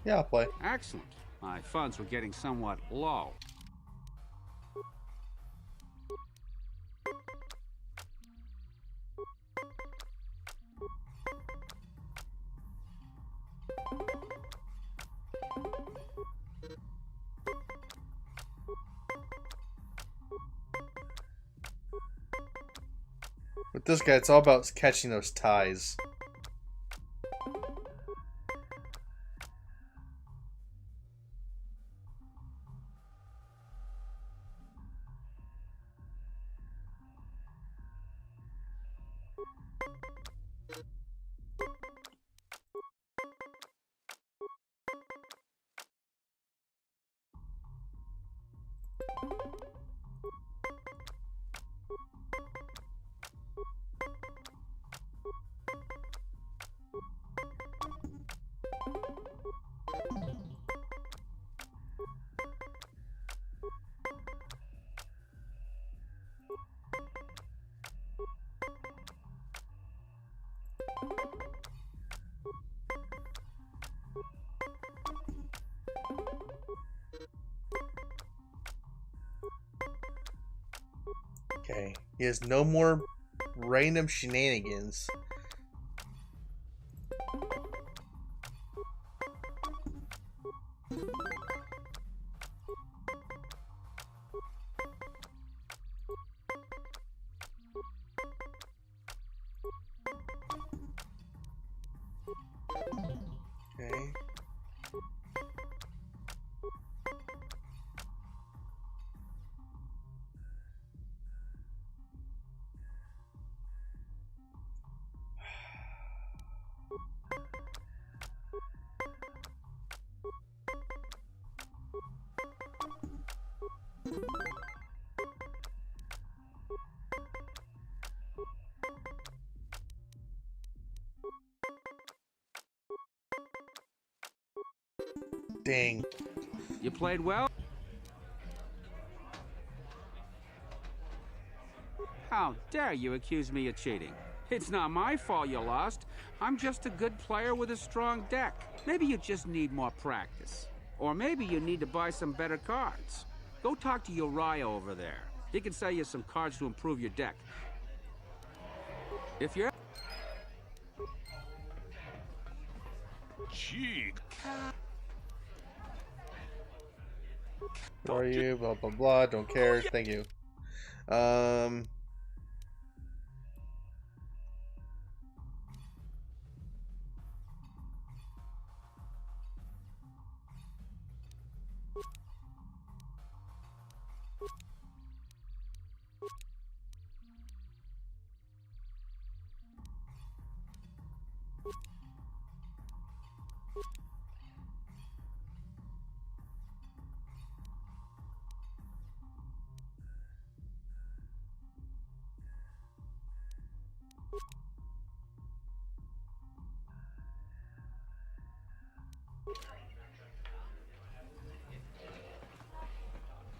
Yeah, I'll play. Excellent. My funds were getting somewhat low. With this guy, it's all about catching those ties. Okay, he has no more random shenanigans. Okay. Dang. You played well? How dare you accuse me of cheating? It's not my fault you lost. I'm just a good player with a strong deck. Maybe you just need more practice. Or maybe you need to buy some better cards. Go talk to Uriah over there. He can sell you some cards to improve your deck. If you're... Cheek. Who are you? Blah blah blah. Don't care. Thank you.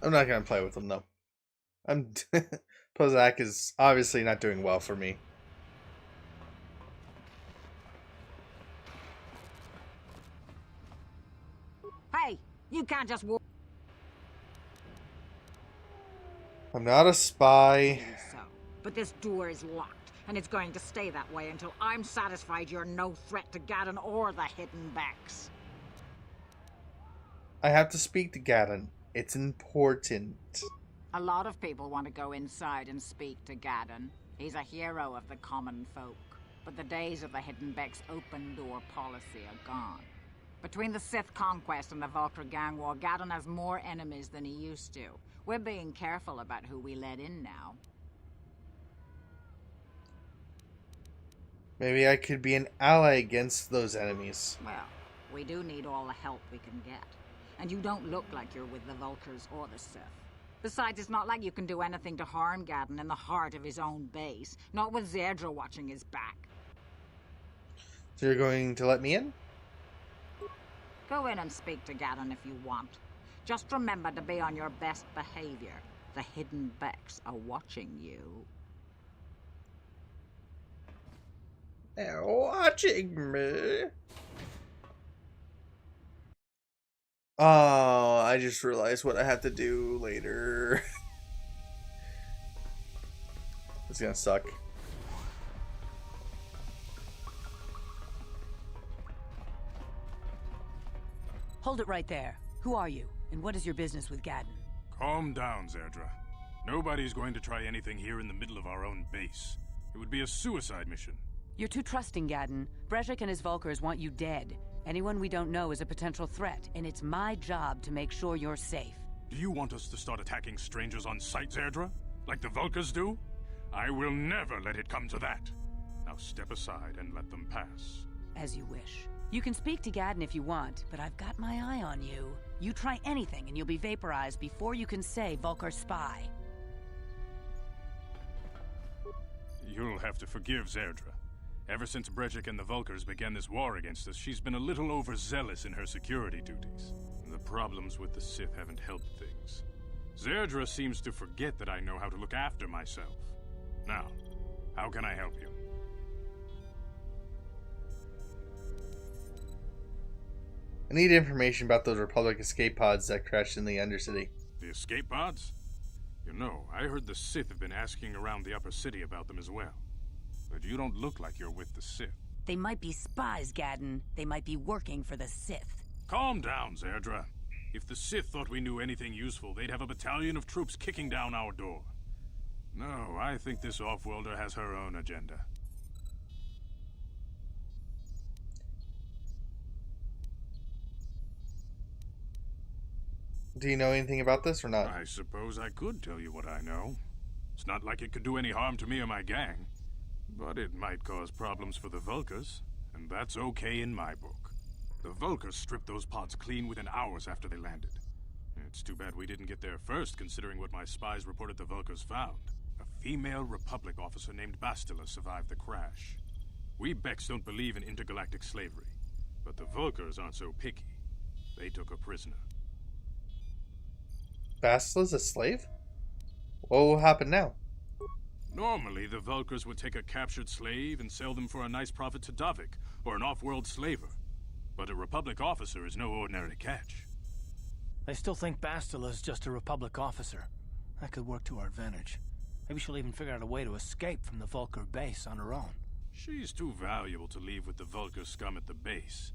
I'm not gonna play with him though. Pozak is obviously not doing well for me. Hey, you can't just walk. I'm not a spy. So, but this door is locked, and it's going to stay that way until I'm satisfied you're no threat to Gaddon or the Hidden Becks. I have to speak to Gaddon. It's important. A lot of people want to go inside and speak to Gaddon. He's a hero of the common folk. But the days of the Hidden Becks' open door policy are gone. Between the Sith conquest and the Vulture gang war, Gaddon has more enemies than he used to. We're being careful about who we let in now. Maybe I could be an ally against those enemies. Well, we do need all the help we can get. And you don't look like you're with the Vultures or the Sith. Besides, it's not like you can do anything to harm Gaddon in the heart of his own base. Not with Zedra watching his back. So you're going to let me in? Go in and speak to Gaddon if you want. Just remember to be on your best behavior. The Hidden Becks are watching you. They're watching me. Oh, I just realized what I have to do later. It's gonna suck. Hold it right there. Who are you, and what is your business with Gaddon? Calm down, Zerdra. Nobody's going to try anything here in the middle of our own base. It would be a suicide mission. You're too trusting, Gadden. Brejik and his Vulkars want you dead. Anyone we don't know is a potential threat, and it's my job to make sure you're safe. Do you want us to start attacking strangers on sight, Zerdra? Like the Vulkars do? I will never let it come to that. Now step aside and let them pass. As you wish. You can speak to Gadden if you want, but I've got my eye on you. You try anything and you'll be vaporized before you can say Vulkar spy. You'll have to forgive Zerdra. Ever since Brejik and the Vulkars began this war against us, she's been a little overzealous in her security duties. The problems with the Sith haven't helped things. Zerdra seems to forget that I know how to look after myself. Now, how can I help you? I need information about those Republic escape pods that crashed in the Undercity. The escape pods? You know, I heard the Sith have been asking around the upper city about them as well. But you don't look like you're with the Sith. They might be spies, Gadden. They might be working for the Sith. Calm down, Zerdra. If the Sith thought we knew anything useful, they'd have a battalion of troops kicking down our door. No, I think this off-worlder has her own agenda. Do you know anything about this or not? I suppose I could tell you what I know. It's not like it could do any harm to me or my gang. But it might cause problems for the Vulkars, and that's okay in my book. The Vulkars stripped those pods clean within hours after they landed. It's too bad we didn't get there first, considering what my spies reported the Vulkars found. A female Republic officer named Bastila survived the crash. We Becks don't believe in intergalactic slavery, but the Vulkars aren't so picky. They took a prisoner. Bastila's a slave? What will happen now? Normally, the Vulkars would take a captured slave and sell them for a nice profit to Davik, or an off-world slaver. But a Republic officer is no ordinary catch. They still think Bastila's just a Republic officer. That could work to our advantage. Maybe she'll even figure out a way to escape from the Vulkar base on her own. She's too valuable to leave with the Vulkar scum at the base.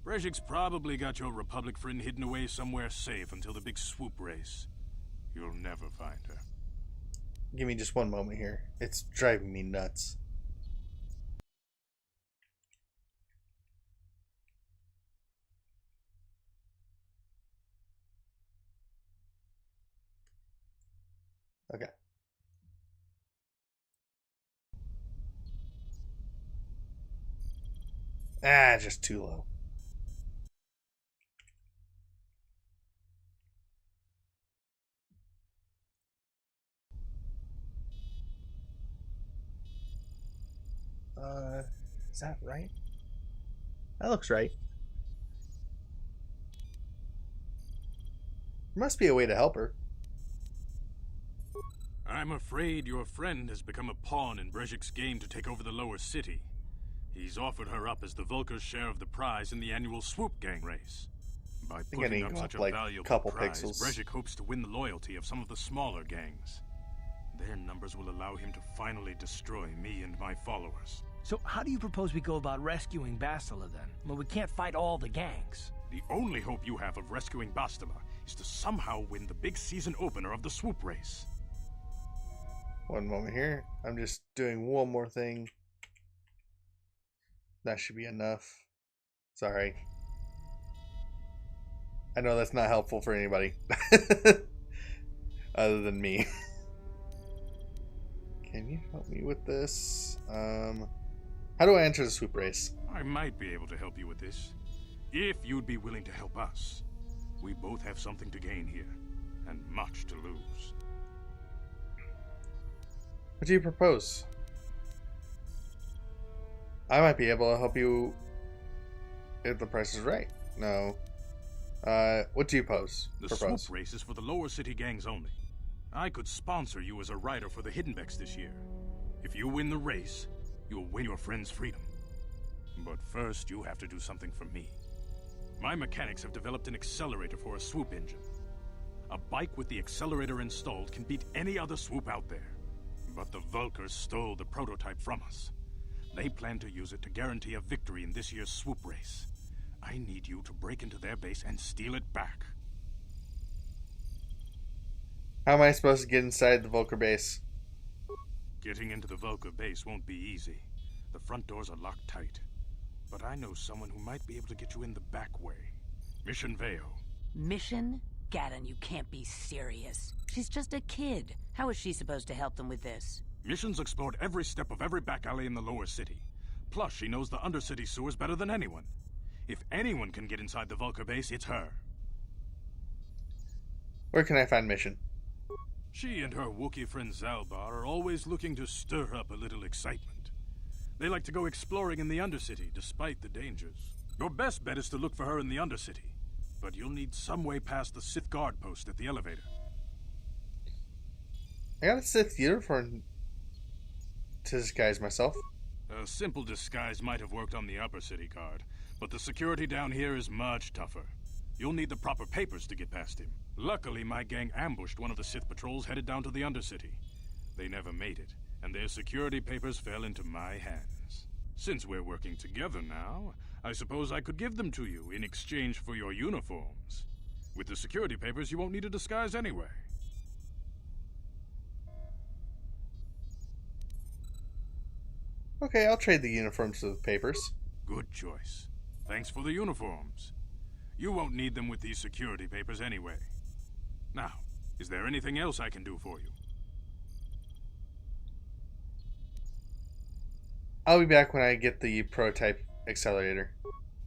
Brejik's probably got your Republic friend hidden away somewhere safe until the big swoop race. You'll never find her. Give me just one moment here. It's driving me nuts. Okay. Just too low. Is that right? That looks right. There must be a way to help her. I'm afraid your friend has become a pawn in Brejik's game to take over the lower city. He's offered her up as the Vulkar's share of the prize in the annual swoop gang race. By putting up such a valuable prize, Brejik hopes to win the loyalty of some of the smaller gangs. Their numbers will allow him to finally destroy me and my followers. So how do you propose we go about rescuing Bastila then? Well, we can't fight all the gangs. The only hope you have of rescuing Bastila is to somehow win the big season opener of the swoop race. One moment here. I'm just doing one more thing. That should be enough. Sorry. I know that's not helpful for anybody. Other than me. Can you help me with this? How do I enter the swoop race? I might be able to help you with this. If you'd be willing to help us. We both have something to gain here, and much to lose. What do you propose? I might be able to help you if the price is right. No. What do you propose? The swoop race is for the lower city gangs only. I could sponsor you as a rider for the Hiddenbecks this year. If you win the race, you'll win your friend's freedom. But first, you have to do something for me. My mechanics have developed an accelerator for a swoop engine. A bike with the accelerator installed can beat any other swoop out there. But the Vulkars stole the prototype from us. They plan to use it to guarantee a victory in this year's swoop race. I need you to break into their base and steal it back. How am I supposed to get inside the Vulkar base? Getting into the Vulcar base won't be easy. The front doors are locked tight. But I know someone who might be able to get you in the back way. Mission Veo. Mission? Gaddon, you can't be serious. She's just a kid. How is she supposed to help them with this? Mission's explored every step of every back alley in the lower city. Plus, she knows the undercity sewers better than anyone. If anyone can get inside the Vulcar base, it's her. Where can I find Mission? She and her Wookiee friend Zalbar are always looking to stir up a little excitement. They like to go exploring in the Undercity, despite the dangers. Your best bet is to look for her in the Undercity, but you'll need some way past the Sith guard post at the elevator. I got a Sith uniform to disguise myself. A simple disguise might have worked on the Upper City guard, but the security down here is much tougher. You'll need the proper papers to get past him. Luckily, my gang ambushed one of the Sith patrols headed down to the Undercity. They never made it, and their security papers fell into my hands. Since we're working together now, I suppose I could give them to you in exchange for your uniforms. With the security papers, you won't need a disguise anyway. Okay, I'll trade the uniforms for the papers. Good choice. Thanks for the uniforms. You won't need them with these security papers anyway. Now, is there anything else I can do for you? I'll be back when I get the prototype accelerator.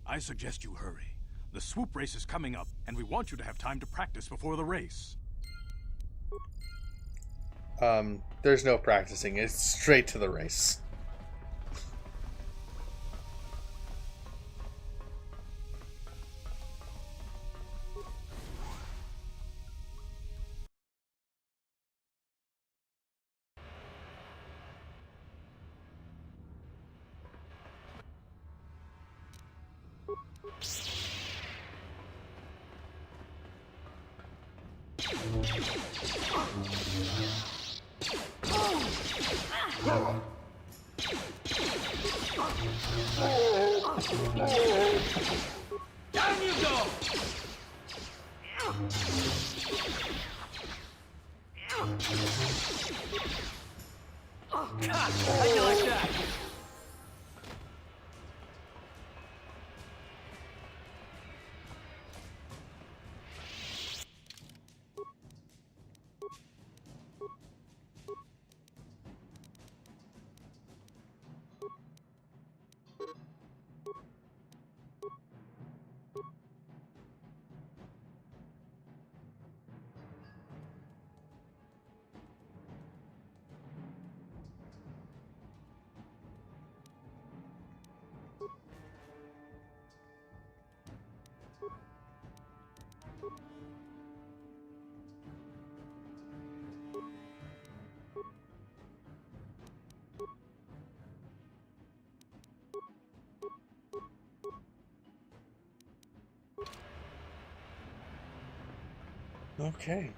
I suggest you hurry. The swoop race is coming up, and we want you to have time to practice before the race. There's no practicing. It's straight to the race. Down you go! I like that! Okay.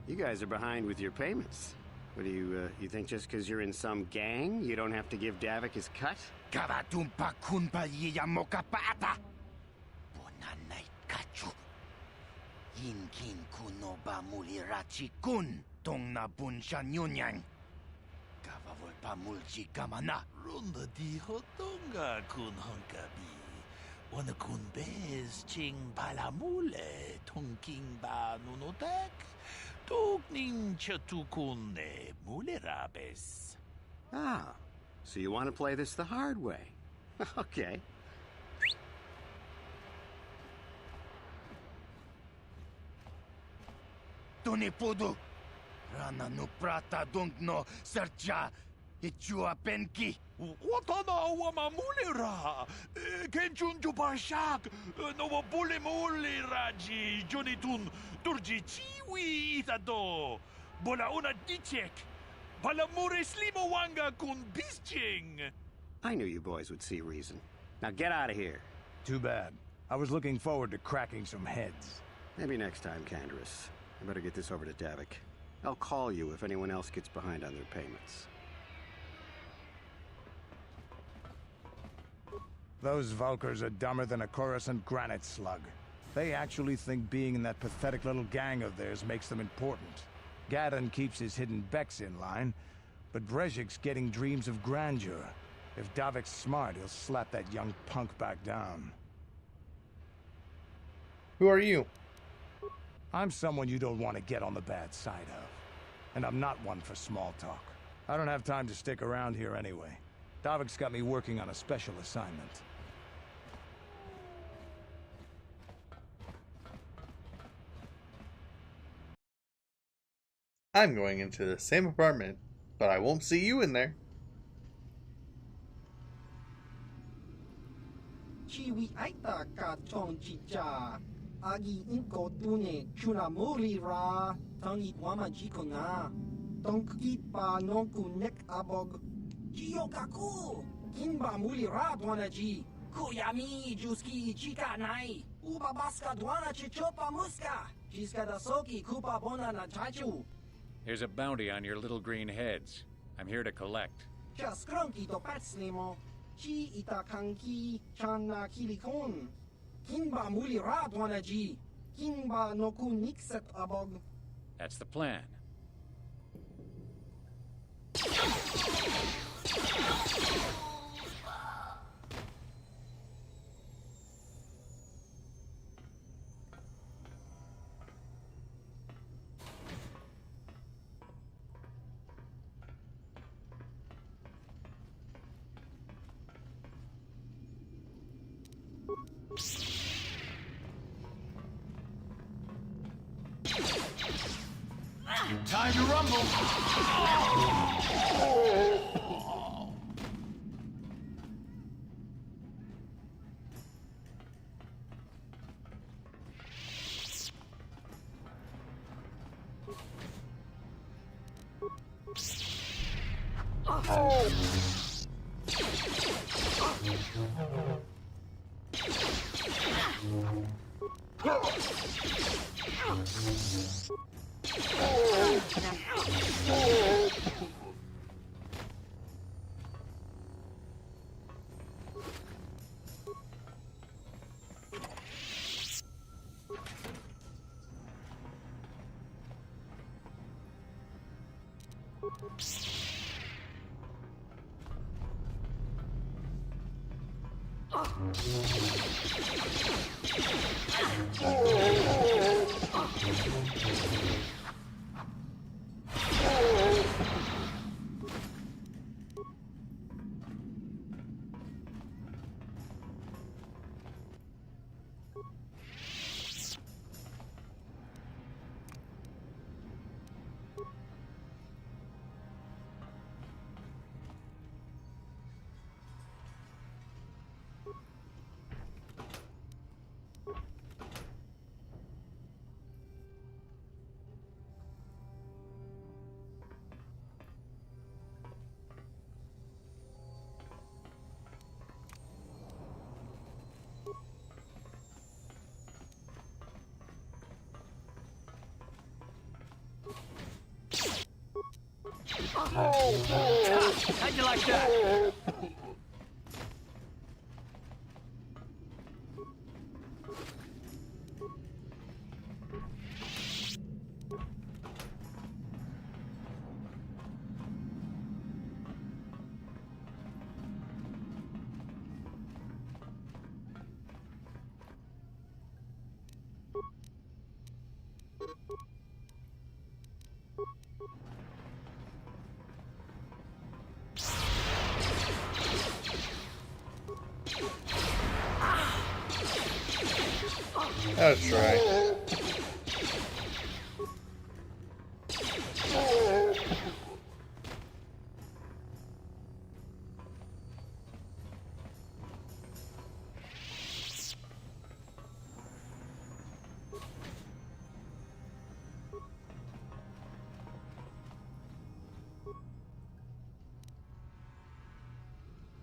You guys are behind with your payments. What do you think just because you're in some gang, you don't have to give Davik his cut? Karatumpa kunpa yiyamokapata. Bonanay kachu. Yinkin kuno ba mulirachi kun. Tong na bunshan yunyang. Kavavol pa mulchi kamana. Runda di hotonga kun honkabi. Wana kun bez ching palamule. Tongking ba nunotek. Tokning chatukune mulerabes. Ah, so you want to play this the hard way. Okay. Tunipudu. Rana no prata dunkno sercha. Ichua penki. Watana wamamulira. Kenchun jupashak. No bule muliraji. Jonitun. Turji chiwi itado. Bola una dichek. Palamure slimo wanga kun bisching. I knew you boys would see reason. Now get out of here. Too bad. I was looking forward to cracking some heads. Maybe next time, Canderous. I better get this over to Davik. I'll call you if anyone else gets behind on their payments. Those Vulkars are dumber than a Coruscant granite slug. They actually think being in that pathetic little gang of theirs makes them important. Gaddon keeps his hidden becks in line, but Brezhik's getting dreams of grandeur. If Davik's smart, he'll slap that young punk back down. Who are you? I'm someone you don't want to get on the bad side of. And I'm not one for small talk. I don't have time to stick around here anyway. Davik's got me working on a special assignment. I'm going into the same apartment, but I won't see you in there. Chiwi aita ka chong chicha. Agi inko tune chuna muri ra. Tangi wama jikona. Tonki pa nonku nek abog. Chiyokaku. Kinba muli ra dwanaji. Kuyami juski chika nai. Uba baska dwana chichopa muska. Jiska da soki kupa bona na chachu. Here's a bounty on your little green heads. I'm here to collect. Just krunki to patslimo. Chi itakanki chana kilikon. Kinba muli ra dwanaji. Kinba noku nikset abog. That's the plan. Time to rumble! How'd you like that? That's right.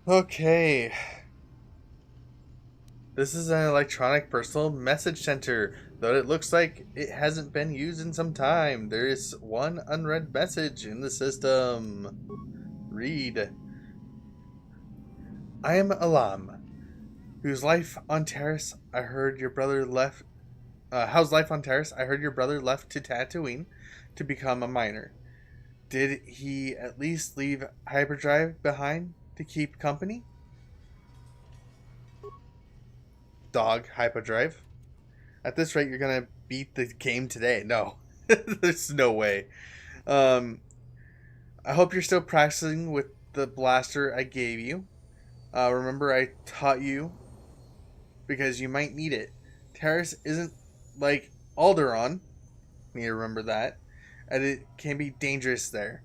Okay. This is an electronic personal message center, though it looks like it hasn't been used in some time. There is one unread message in the system. Read. I am Alam, whose life on Terrace I heard your brother left. How's life on Terrace? I heard your brother left to Tatooine. to become a miner. Did he at least leave hyperdrive behind to keep company? Dog, hyperdrive. At this rate, you're gonna beat the game today. No, there's no way. I hope you're still practicing with the blaster I gave you. Remember, I taught you because you might need it. Terrace isn't like Alderaan. You need to remember that. And it can be dangerous there.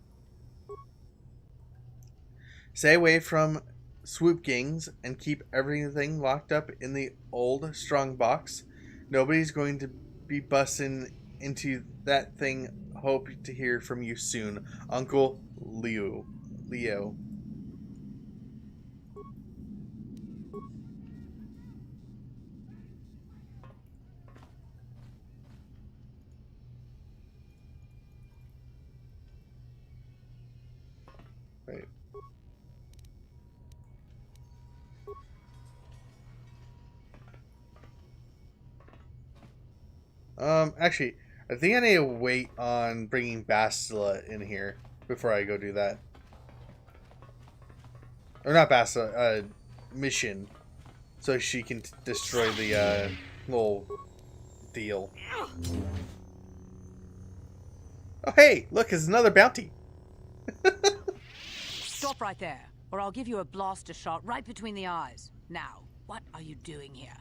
Stay away from swoop gangs and keep everything locked up in the old strong box. Nobody's going to be busting into that thing. Hope to hear from you soon. Uncle Leo. Right. Actually, I think I need to wait on bringing Bastila in here before I go do that. Or not Bastila, Mission. So she can destroy the, little deal. Oh, hey! Look, it's another bounty! Stop right there, or I'll give you a blaster shot right between the eyes. Now, what are you doing here?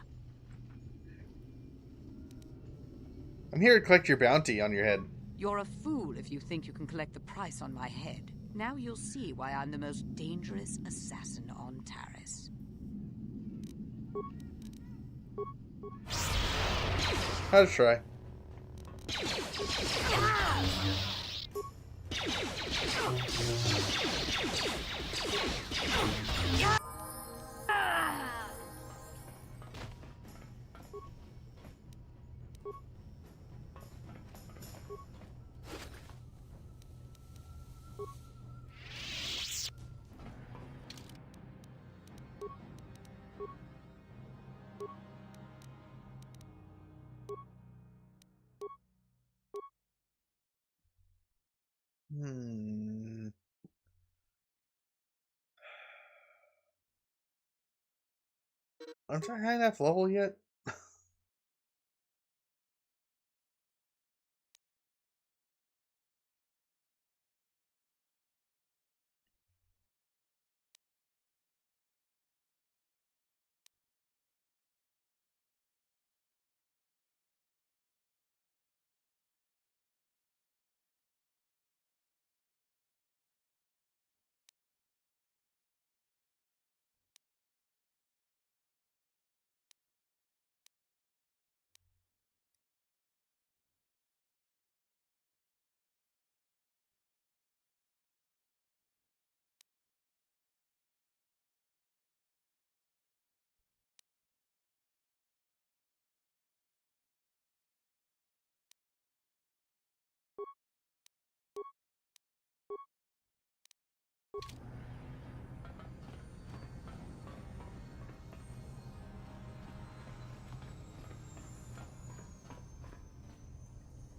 I'm here to collect your bounty on your head. You're a fool if you think you can collect the price on my head. Now you'll see why I'm the most dangerous assassin on Taris. How to try. Aren't I high enough level yet?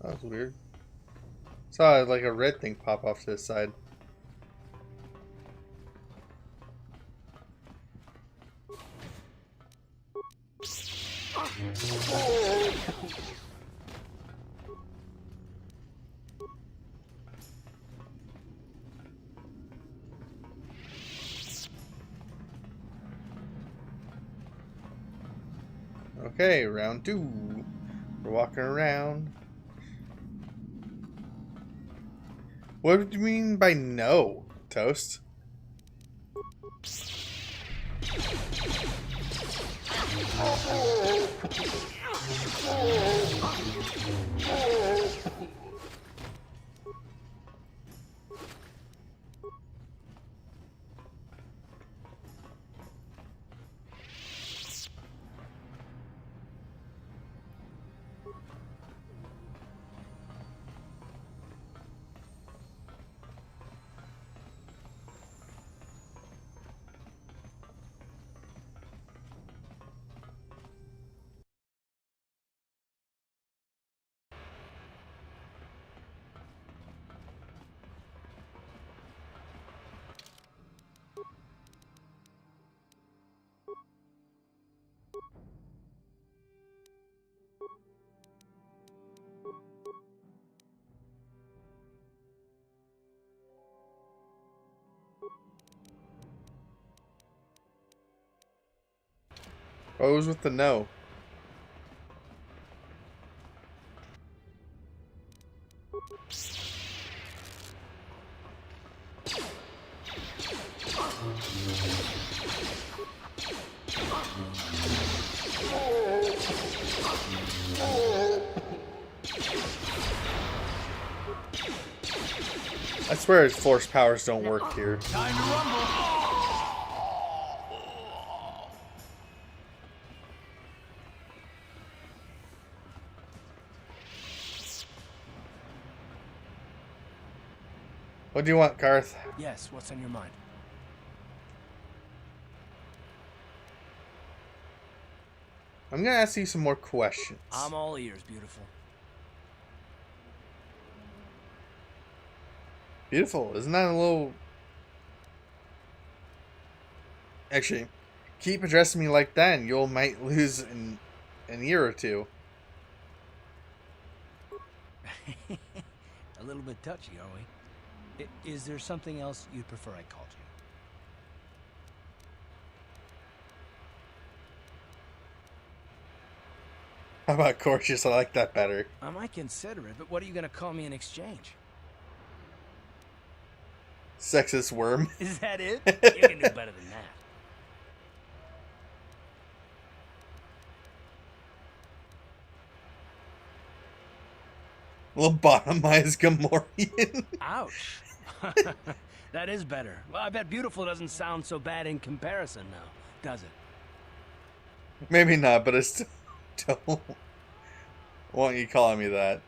That was weird. Saw like a red thing pop off to the side. Okay, round 2. We're walking around. What do you mean by no, Toast? What was with the no? I swear his force powers don't work here. Time to rumble. What do you want, Garth? Yes, what's on your mind? I'm gonna ask you some more questions. I'm all ears, beautiful. Beautiful. Isn't that a little... Actually, keep addressing me like that and you might lose in an ear or two. A little bit touchy, are we? Is there something else you'd prefer I called you? How about gorgeous? I like that better. I might consider it, but what are you gonna call me in exchange? Sexist worm. Is that it? You can do better than that. Lobotomized Gamorrean. Ouch. That is better. Well, I bet beautiful doesn't sound so bad in comparison now, does it? Maybe not, but I still don't want you calling me that.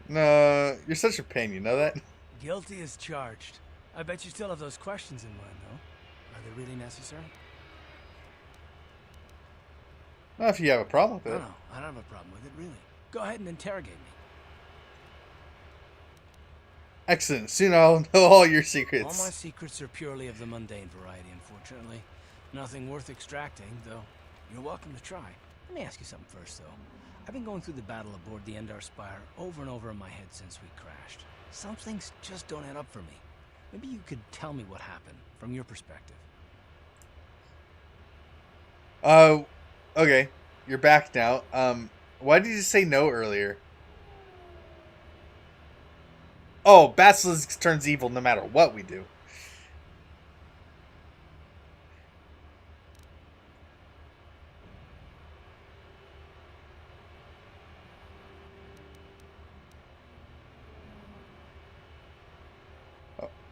No, you're such a pain, you know that? Guilty as charged. I bet you still have those questions in mind, though. Are they really necessary? Not if you have a problem with it. No, I don't have a problem with it, really. Go ahead and interrogate me. Excellent. Soon I'll know all your secrets. All my secrets are purely of the mundane variety, unfortunately. Nothing worth extracting, though. You're welcome to try. Let me ask you something first, though. I've been going through the battle aboard the Endar Spire over and over in my head since we crashed. Some things just don't add up for me. Maybe you could tell me what happened, from your perspective. Okay. You're back now. Why did you say no earlier? Oh, Basilisk turns evil no matter what we do.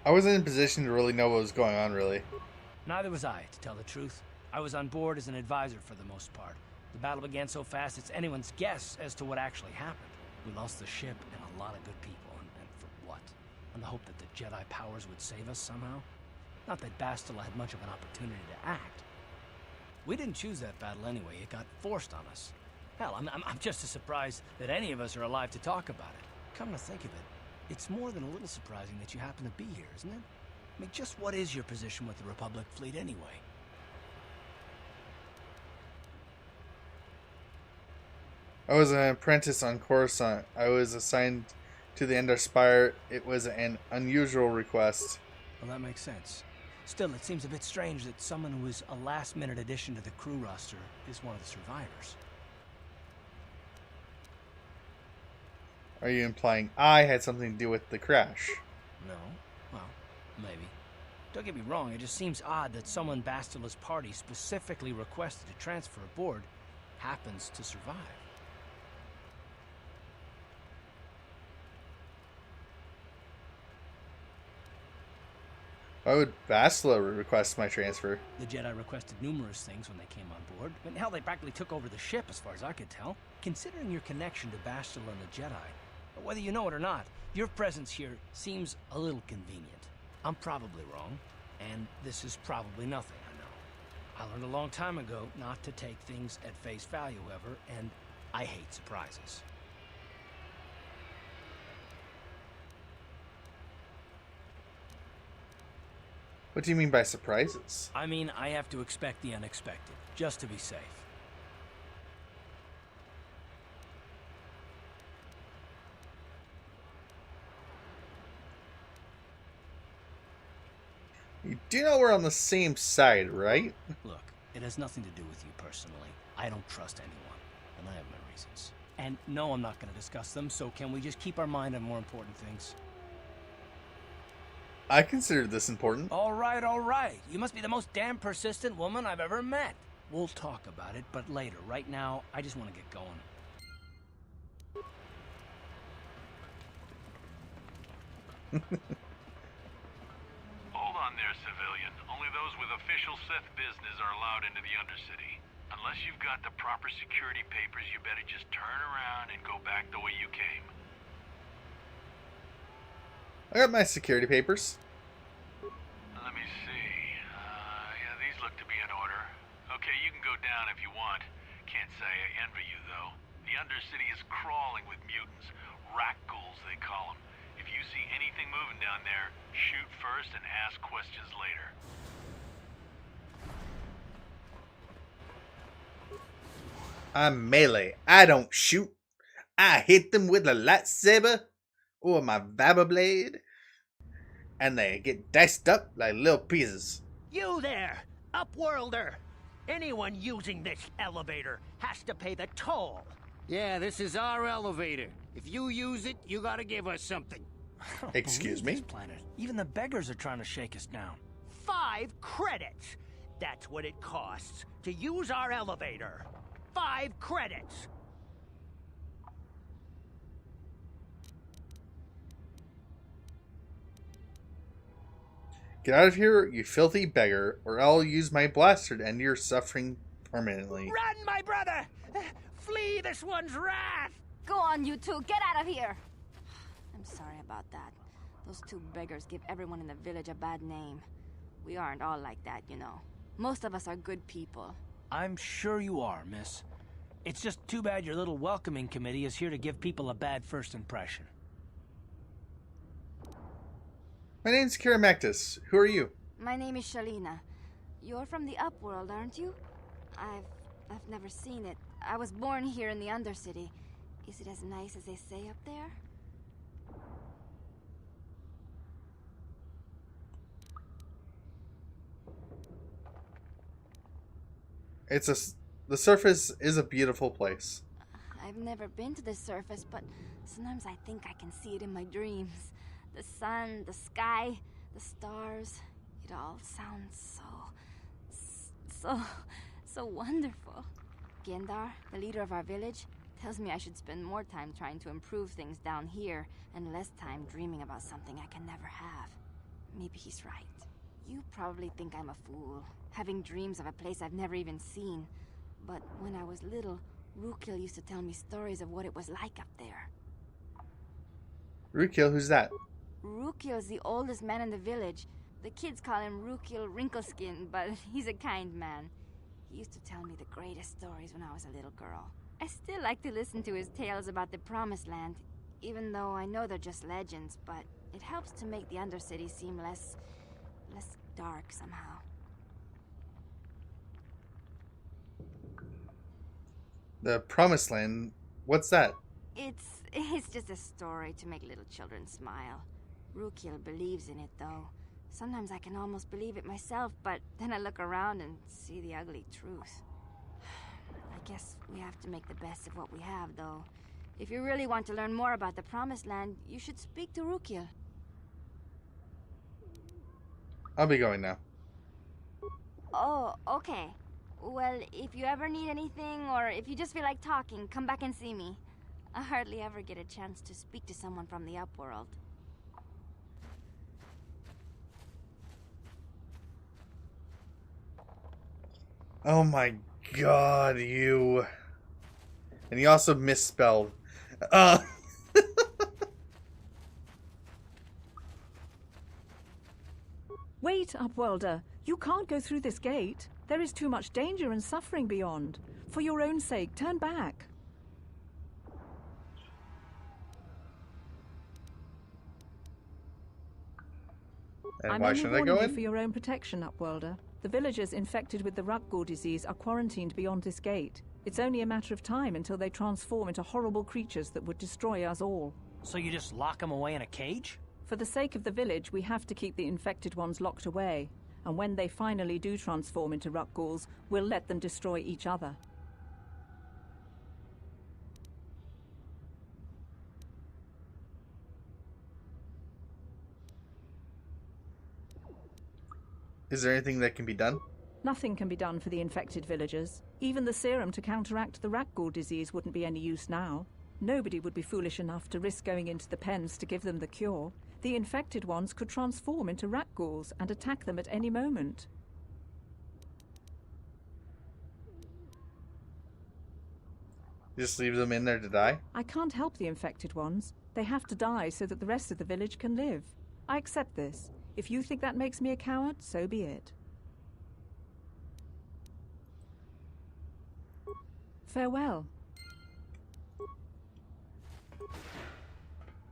I wasn't in a position to really know what was going on, really. Neither was I, to tell the truth. I was on board as an advisor for the most part. The battle began so fast it's anyone's guess as to what actually happened. We lost the ship and a lot of good people, and for what? On the hope that the Jedi powers would save us somehow? Not that Bastila had much of an opportunity to act. We didn't choose that battle anyway, it got forced on us. Hell, I'm just as surprised that any of us are alive to talk about it. Come to think of it, it's more than a little surprising that you happen to be here, isn't it? I mean, just what is your position with the Republic fleet anyway? I was an apprentice on Coruscant. I was assigned to the Endar Spire. It was an unusual request. Well, that makes sense. Still, it seems a bit strange that someone who is a last-minute addition to the crew roster is one of the survivors. Are you implying I had something to do with the crash? No? Well, maybe. Don't get me wrong, it just seems odd that someone Bastila's party specifically requested to transfer aboard happens to survive. Why would Bastila request my transfer? The Jedi requested numerous things when they came on board. I mean, hell, they practically took over the ship as far as I could tell. Considering your connection to Bastila and the Jedi, whether you know it or not, your presence here seems a little convenient. I'm probably wrong, and this is probably nothing, I know. I learned a long time ago not to take things at face value, however, and I hate surprises. What do you mean by surprises? I mean, I have to expect the unexpected, just to be safe. You do know we're on the same side, right? Look, it has nothing to do with you personally. I don't trust anyone, and I have my reasons. And no, I'm not going to discuss them, so can we just keep our mind on more important things? I consider this important. All right, all right. You must be the most damn persistent woman I've ever met. We'll talk about it, but later. Right now, I just want to get going. Hold on there, civilian. Only those with official Sith business are allowed into the Undercity. Unless you've got the proper security papers, you better just turn around and go back the way you came. I got my security papers. Let me see. Yeah, these look to be in order. Okay, you can go down if you want. Can't say I envy you, though. The Undercity is crawling with mutants. Rat ghouls, they call them. If you see anything moving down there, shoot first and ask questions later. I'm melee. I don't shoot. I hit them with a lightsaber or my vibra blade, and they get diced up like little pieces. You there, Upworlder! Anyone using this elevator has to pay the toll. Yeah, this is our elevator. If you use it, you gotta give us something. Excuse me? This planet. Even the beggars are trying to shake us down. 5 credits. That's what it costs to use our elevator. 5 credits. Get out of here, you filthy beggar, or I'll use my blaster to end your suffering permanently. Run, my brother! Flee this one's wrath! Go on, you two. Get out of here! I'm sorry about that. Those 2 beggars give everyone in the village a bad name. We aren't all like that, you know. Most of us are good people. I'm sure you are, miss. It's just too bad your little welcoming committee is here to give people a bad first impression. My name's Karamactus. Who are you? My name is Shalina. You're from the Upworld, aren't you? I've never seen it. I was born here in the Undercity. Is it as nice as they say up there? The surface is a beautiful place. I've never been to the surface, but sometimes I think I can see it in my dreams. The sun, the sky, the stars. It all sounds so wonderful. Gendar, the leader of our village, tells me I should spend more time trying to improve things down here and less time dreaming about something I can never have. Maybe he's right. You probably think I'm a fool, having dreams of a place I've never even seen. But when I was little, Rukil used to tell me stories of what it was like up there. Rukil, who's that? Rukil's the oldest man in the village. The kids call him Rukil Wrinkleskin, but he's a kind man. He used to tell me the greatest stories when I was a little girl. I still like to listen to his tales about the Promised Land, even though I know they're just legends, but it helps to make the Undercity seem less dark somehow. The Promised Land? What's that? It's just a story to make little children smile. Rukil believes in it, though. Sometimes I can almost believe it myself, but then I look around and see the ugly truth. I guess we have to make the best of what we have, though. If you really want to learn more about the Promised Land, you should speak to Rukil. I'll be going now. Oh, okay. Well, if you ever need anything, or if you just feel like talking, come back and see me. I hardly ever get a chance to speak to someone from the Upworld. Oh my god, you. And you also misspelled. Wait, Upworlder. You can't go through this gate. There is too much danger and suffering beyond. For your own sake, turn back. And I'm why only should I warning go you in? for your own protection, Upworlder. The villagers infected with the Rukgul disease are quarantined beyond this gate. It's only a matter of time until they transform into horrible creatures that would destroy us all. So you just lock them away in a cage? For the sake of the village, we have to keep the infected ones locked away. And when they finally do transform into ruck ghouls, we'll let them destroy each other. Is there anything that can be done? Nothing can be done for the infected villagers. Even the serum to counteract the rat ghoul disease wouldn't be any use now. Nobody would be foolish enough to risk going into the pens to give them the cure. The infected ones could transform into rat ghouls and attack them at any moment. Just leave them in there to die? I can't help the infected ones. They have to die so that the rest of the village can live. I accept this. If you think that makes me a coward, so be it. Farewell.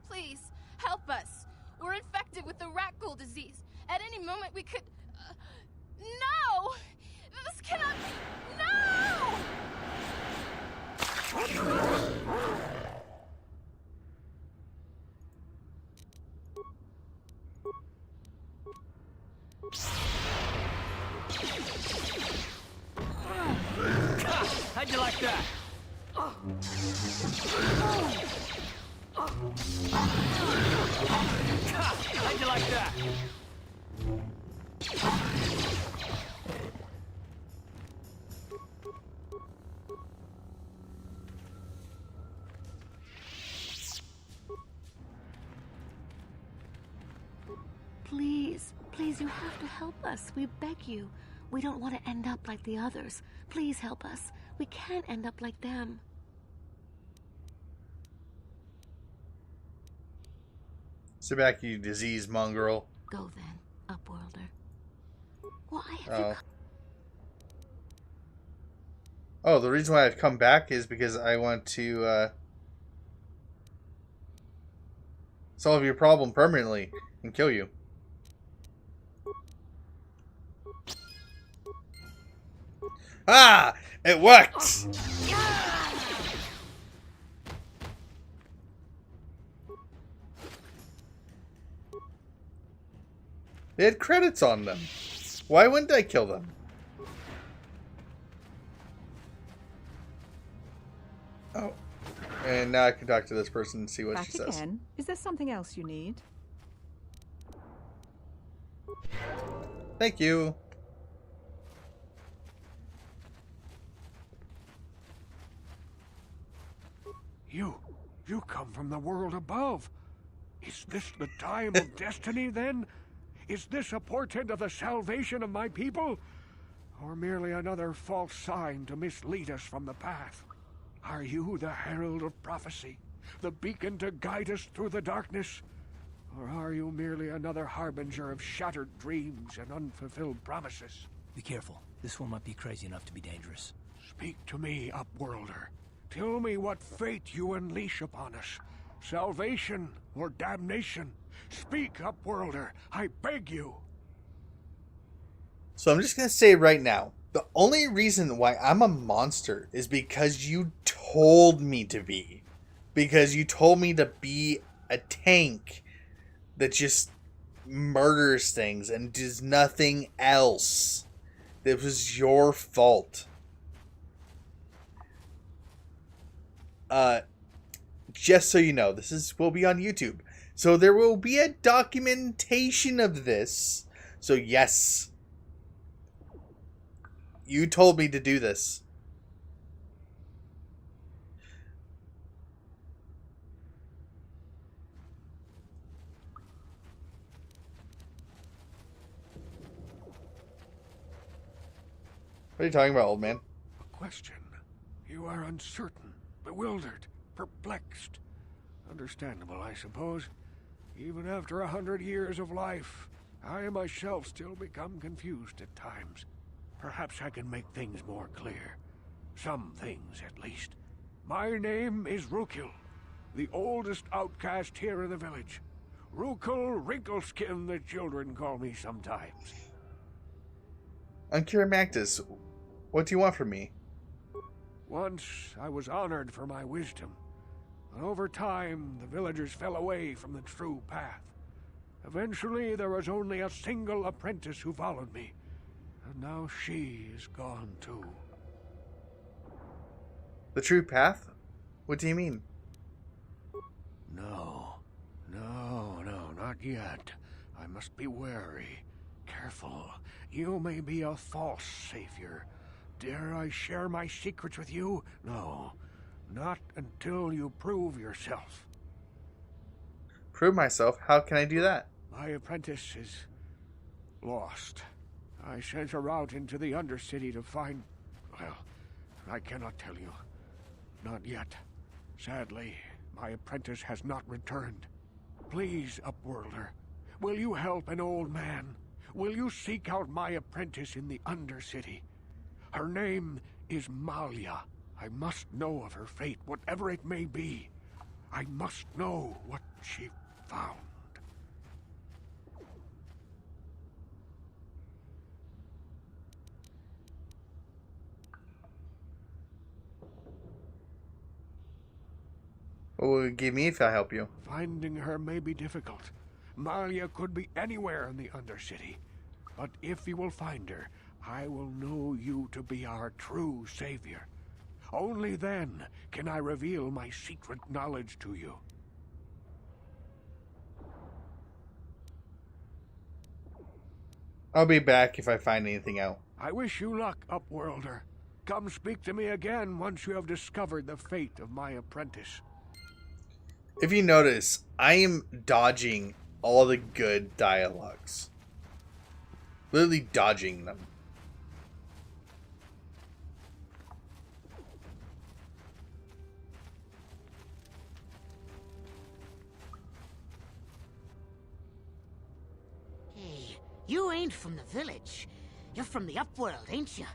Please, help us. We're infected with the rat ghoul disease. At any moment we could... No! This cannot be... No! How'd you like that? How'd you like that? Please, please, you have to help us. We beg you. We don't want to end up like the others. Please help us. We can't end up like them. Sit back, you disease mongrel. Go then, Upworlder. Why have Oh. you... Oh, the reason why I've come back is because I want to solve your problem permanently and kill you. Ah! It worked! They had credits on them. Why wouldn't I kill them? Oh. And now I can talk to this person and see what Back she says. again? Is there something else you need? Thank you. You come from the world above. Is this the time of destiny, then? Is this a portent of the salvation of my people? Or merely another false sign to mislead us from the path? Are you the herald of prophecy? The beacon to guide us through the darkness? Or are you merely another harbinger of shattered dreams and unfulfilled promises? Be careful. This one might be crazy enough to be dangerous. Speak to me, Upworlder. Tell me what fate you unleash upon us. Salvation or damnation? Speak, Upworlder. I beg you. So I'm just going to say right now, the only reason why I'm a monster is because you told me to be. Because you told me to be a tank that just murders things and does nothing else. It was your fault. Just so you know, will be on YouTube. So there will be a documentation of this. So yes, you told me to do this. What are you talking about, old man? A question. You are uncertain, bewildered, perplexed. Understandable, I suppose. Even after 100 years of life, I myself still become confused at times. Perhaps I can make things more clear. Some things, at least. My name is Rukil, the oldest outcast here in the village. Rukil Wrinkleskin, the children call me sometimes. Uncuremactus, what do you want from me? Once I was honored for my wisdom, but over time the villagers fell away from the true path. Eventually, there was only a single apprentice who followed me. And now she is gone too. The true path? What do you mean? No, not yet. I must be wary. Careful. You may be a false savior. Dare I share my secrets with you? No, not until you prove yourself. Prove myself? How can I do that? My apprentice is lost. I sent her out into the Undercity to find... Well, I cannot tell you. Not yet. Sadly, my apprentice has not returned. Please, Upworlder, will you help an old man? Will you seek out my apprentice in the Undercity? Her name is Malia. I must know of her fate, whatever it may be. I must know what she found. What will it give me if I help you? Finding her may be difficult. Malia could be anywhere in the Undercity. But if you will find her, I will know you to be our true savior. Only then can I reveal my secret knowledge to you. I'll be back if I find anything out. I wish you luck, Upworlder. Come speak to me again once you have discovered the fate of my apprentice. If you notice, I am dodging all the good dialogues. Literally dodging them. Hey, you ain't from the village. You're from the Upworld, ain't you?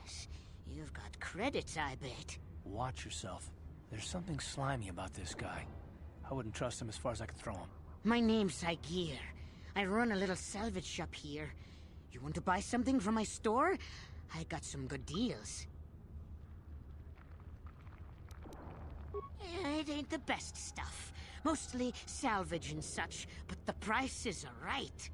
Yes, you've got credits, I bet. Watch yourself. There's something slimy about this guy. I wouldn't trust him as far as I could throw him. My name's Saigir. I run a little salvage shop here. You want to buy something from my store? I got some good deals. It ain't the best stuff. Mostly salvage and such, but the prices are right.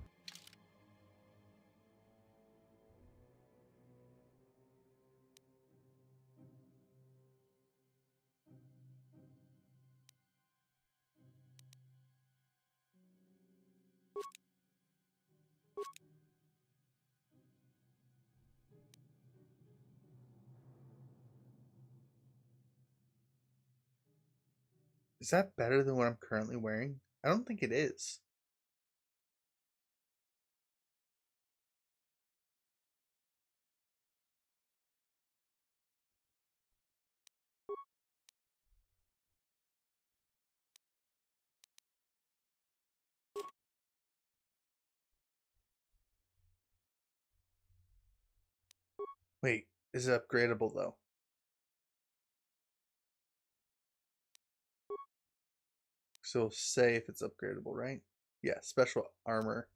Is that better than what I'm currently wearing? I don't think it is. Wait, is it upgradable though? So say if it's upgradable, right? Yeah, special armor.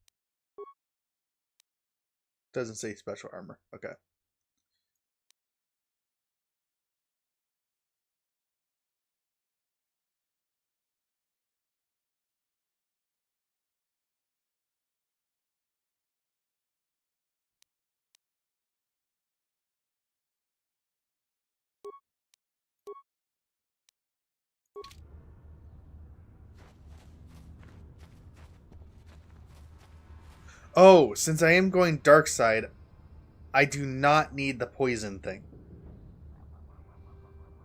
Doesn't say special armor. Okay. Oh, since I am going dark side, I do not need the poison thing.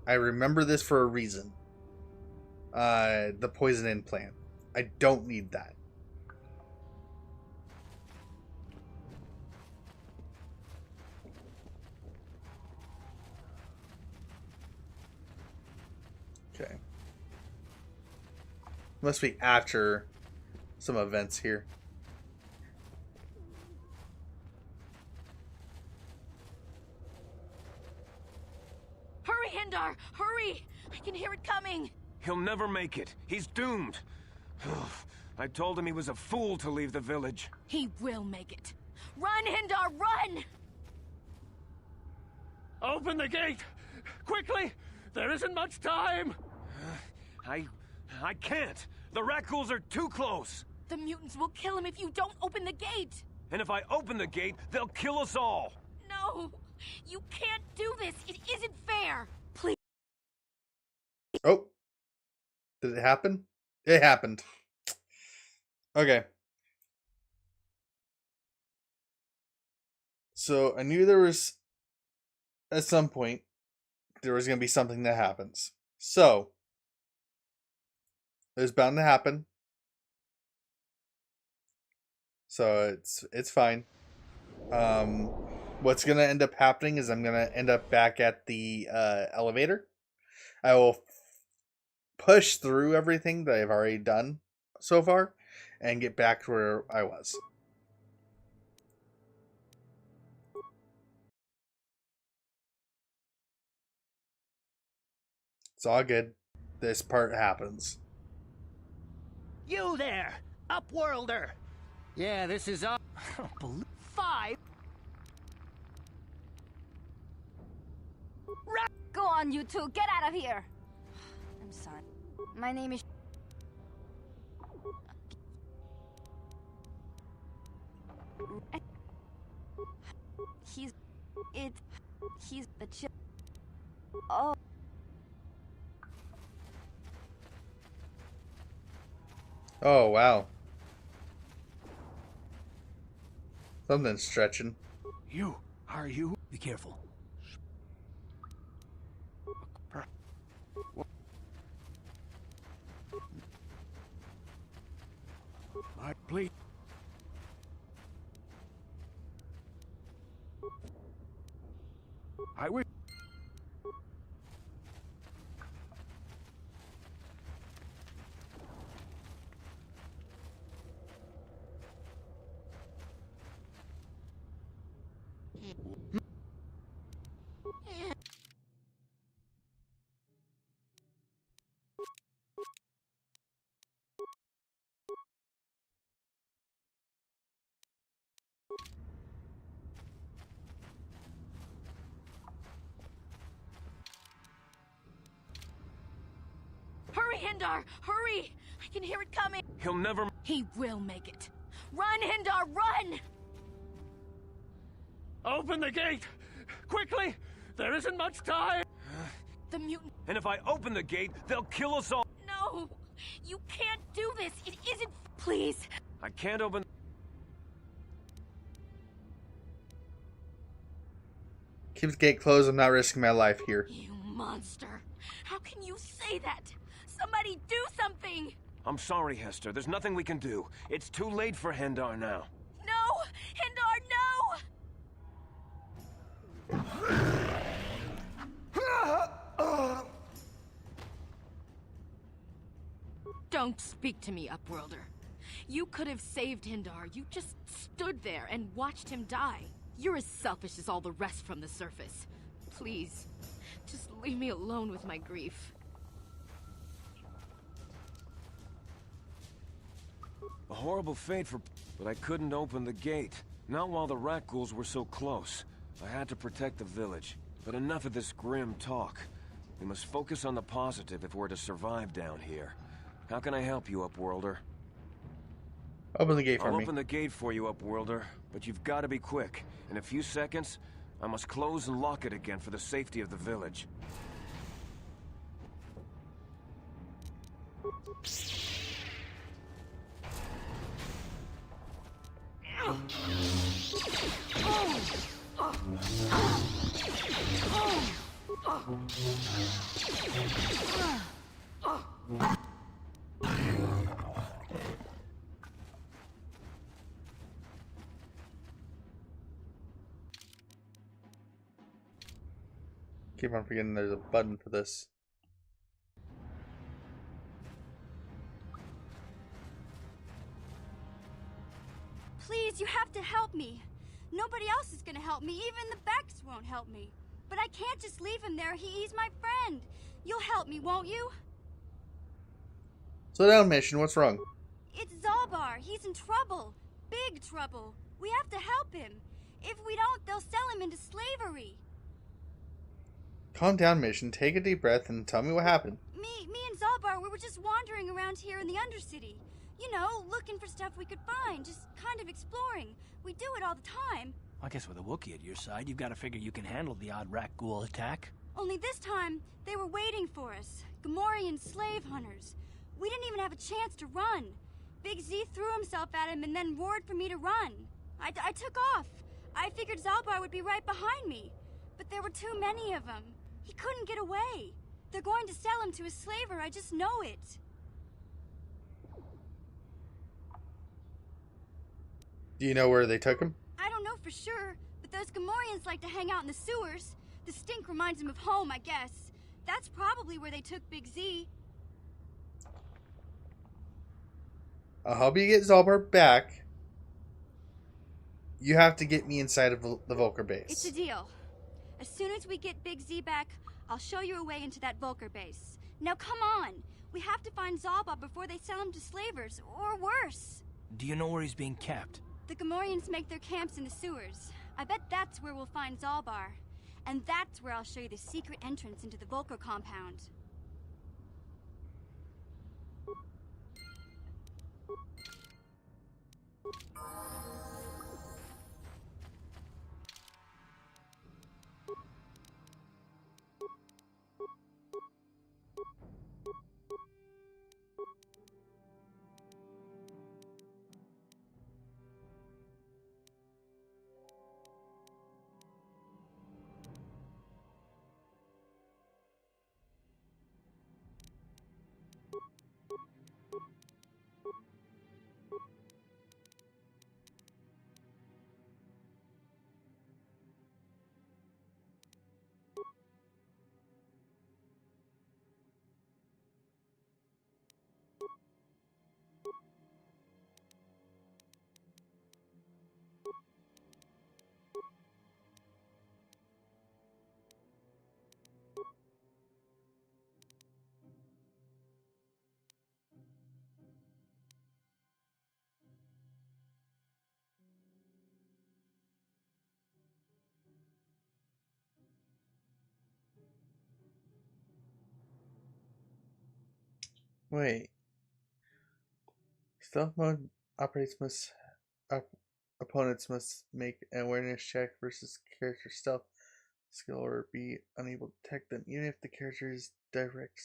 I remember this for a reason. The poison implant. I don't need that. Okay. Must be after some events here. Hurry, Hindar! Hurry! I can hear it coming! He'll never make it. He's doomed. I told him he was a fool to leave the village. He will make it. Run, Hindar, run! Open the gate! Quickly! There isn't much time! I can't. The Rakghouls are too close. The mutants will kill him if you don't open the gate! And if I open the gate, they'll kill us all! No! You can't do this! It isn't fair! Please. Oh. Did it happen? It happened. Okay. So I knew there was, at some point, there was going to be something that happens. So, it was bound to happen. So it's fine. What's going to end up happening is I'm going to end up back at the elevator. I will push through everything that I've already done so far and get back to where I was. It's all good. This part happens. You there, Upworlder! Yeah, this is up. 5. Go on, you two. Get out of here. I'm sorry. My name is... He's the chip. Oh. Oh, wow. Something's stretching. You, are you? Be careful. Please. I will. Hurry, Hindar! Hurry! I can hear it coming! He'll never... He will make it. Run, Hindar, run! Open the gate! Quickly! There isn't much time! The mutant... And if I open the gate, they'll kill us all! No! You can't do this! It isn't... Please! I can't open... Keep the gate closed. I'm not risking my life here. You monster! How can you say that? Somebody do something! I'm sorry, Hester. There's nothing we can do. It's too late for Hendar now. No! Hindar, no! Don't speak to me, Upworlder. You could have saved Hindar. You just stood there and watched him die. You're as selfish as all the rest from the surface. Please, just leave me alone with my grief. A horrible fate for... But I couldn't open the gate. Not while the rat ghouls were so close. I had to protect the village. But enough of this grim talk. We must focus on the positive if we're to survive down here. How can I help you, Upworlder? Open the gate for me. I'll open the gate for you, Upworlder. But you've got to be quick. In a few seconds, I must close and lock it again for the safety of the village. Keep on forgetting there's a button for this. Please, you have to help me. Nobody else is gonna help me. Even the Becks won't help me. But I can't just leave him there. He's my friend. You'll help me, won't you? Slow down, Mission. What's wrong? It's Zalbar. He's in trouble. Big trouble. We have to help him. If we don't, they'll sell him into slavery. Calm down, Mission. Take a deep breath and tell me what happened. Me and Zalbar, we were just wandering around here in the Undercity. You know, looking looking for stuff we could find, just kind of exploring. We do it all the time. I guess with a Wookiee at your side, you've got to figure you can handle the odd rat ghoul attack. Only this time, they were waiting for us. Gamorrean slave hunters. We didn't even have a chance to run. Big Z threw himself at him and then roared for me to run. I took off. I figured Zalbar would be right behind me. But there were too many of them. He couldn't get away. They're going to sell him to a slaver, I just know it. Do you know where they took him? I don't know for sure, but those Gamorreans like to hang out in the sewers. The stink reminds them of home, I guess. That's probably where they took Big Z. I'll help you get Zalbar back. You have to get me inside of the Vulcar base. It's a deal. As soon as we get Big Z back, I'll show you a way into that Vulcar base. Now come on! We have to find Zalbar before they sell him to slavers, or worse. Do you know where he's being kept? The Gamorreans make their camps in the sewers. I bet that's where we'll find Zalbar. And that's where I'll show you the secret entrance into the Vulcar compound. Wait. Stealth mode opponents must make an awareness check versus character stealth skill or be unable to detect them. Even if the character is direct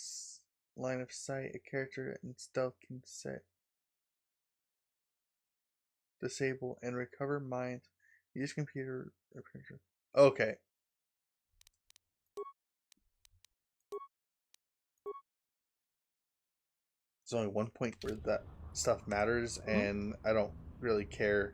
line of sight, a character in stealth can set disable and recover mind. Use computer. Okay. There's only one point where that stuff matters, and I don't really care.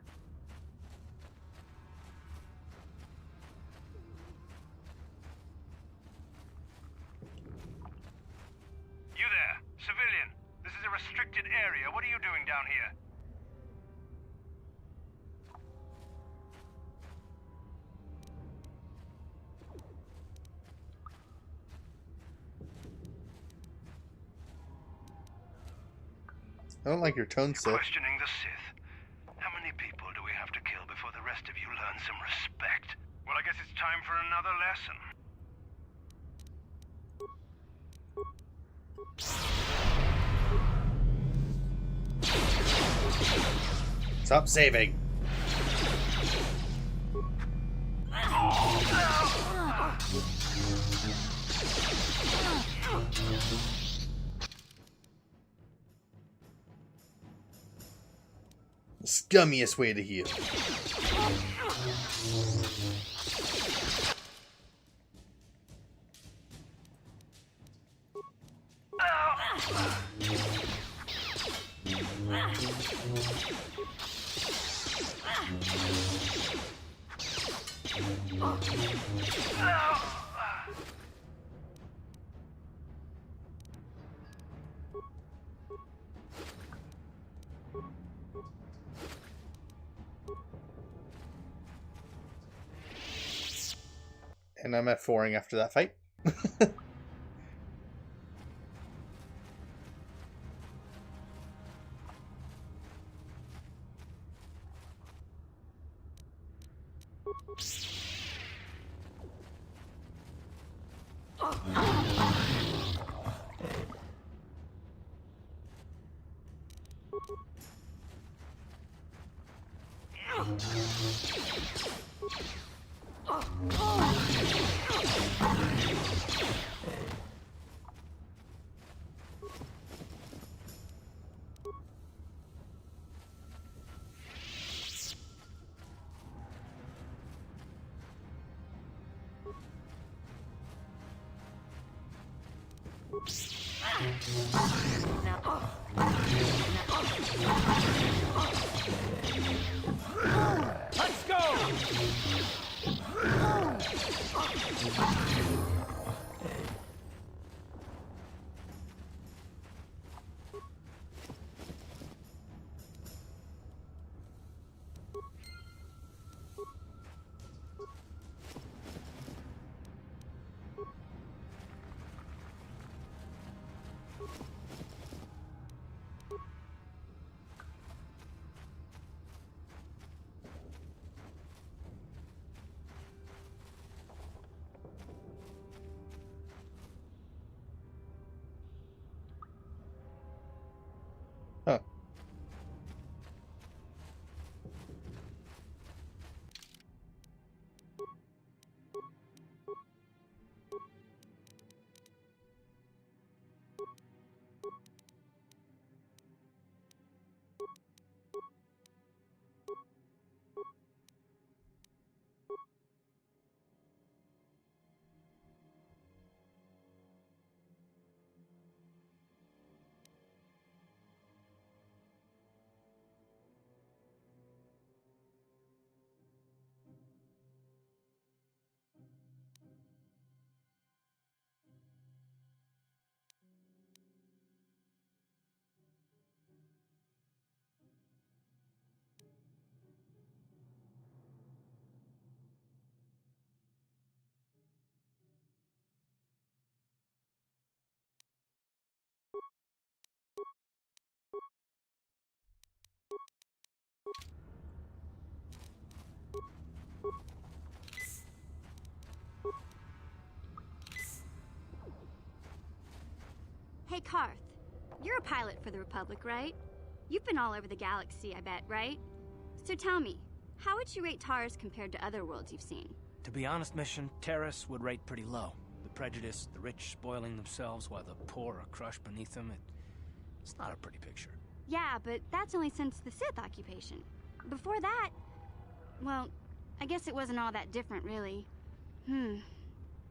You there, civilian. This is a restricted area. What are you doing down here? I don't like your tone, Sith. Questioning the Sith. How many people do we have to kill before the rest of you learn some respect? Well, I guess it's time for another lesson. Stop saving. The scummiest way to heal. And I'm at 4ing after that fight. Let's go! Huh. Hey, Karth. You're a pilot for the Republic, right? You've been all over the galaxy, I bet, right? So tell me, how would you rate Taurus compared to other worlds you've seen? To be honest, Mission, Terrace would rate pretty low. The prejudice, the rich spoiling themselves while the poor are crushed beneath them, it's not a pretty picture. Yeah, but that's only since the Sith occupation. Before that, well, I guess it wasn't all that different, really.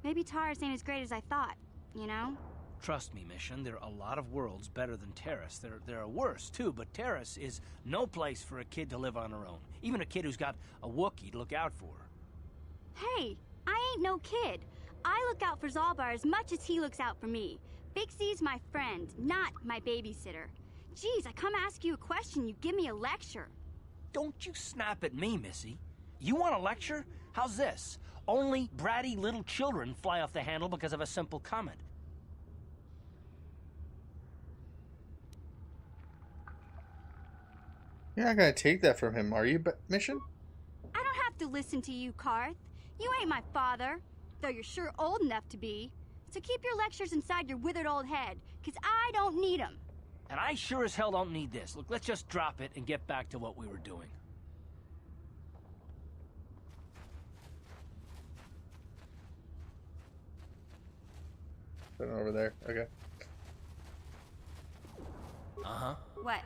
Maybe Taurus ain't as great as I thought, you know? Trust me, Mission, there are a lot of worlds better than Terrace. There are worse, too, but Terrace is no place for a kid to live on her own. Even a kid who's got a Wookiee to look out for. Hey, I ain't no kid. I look out for Zalbar as much as he looks out for me. Big C's my friend, not my babysitter. Geez, I come ask you a question, you give me a lecture. Don't you snap at me, Missy. You want a lecture? How's this? Only bratty little children fly off the handle because of a simple comment. You're not gonna take that from him, are you, Mission? I don't have to listen to you, Karth. You ain't my father, though you're sure old enough to be. So keep your lectures inside your withered old head, 'cause I don't need 'em. And I sure as hell don't need this. Look, let's just drop it and get back to what we were doing. Put it over there. Okay. Uh-huh. What?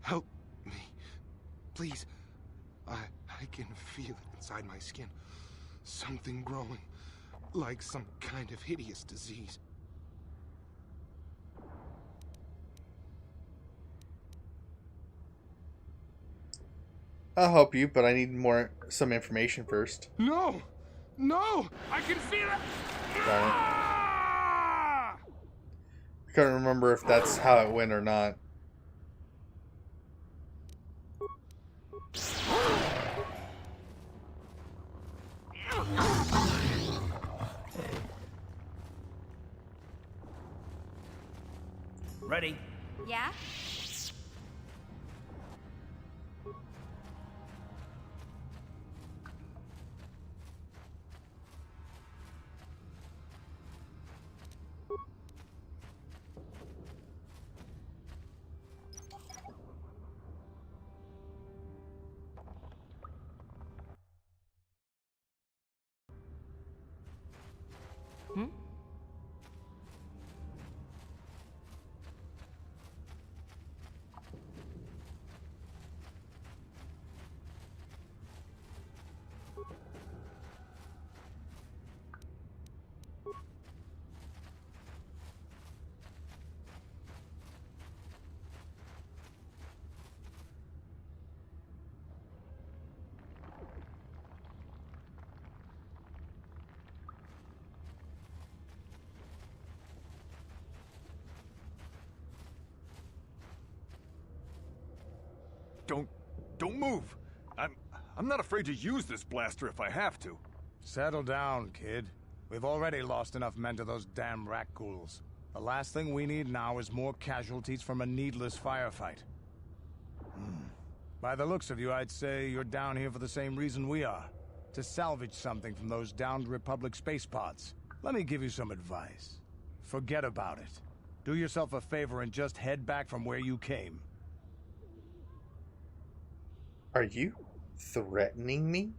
Help me. Please. I can feel it inside my skin. Something growing. Like some kind of hideous disease. I'll help you, but I need some information first. No! No! I can feel it! Got it. I can't remember if that's how it went or not. Ready? Yeah? Don't move. I'm not afraid to use this blaster if I have to. Settle down, kid. We've already lost enough men to those damn rat ghouls. The last thing we need now is more casualties from a needless firefight. By the looks of you, I'd say you're down here for the same reason we are. To salvage something from those downed Republic space pods. Let me give you some advice. Forget about it. Do yourself a favor and just head back from where you came. Are you threatening me?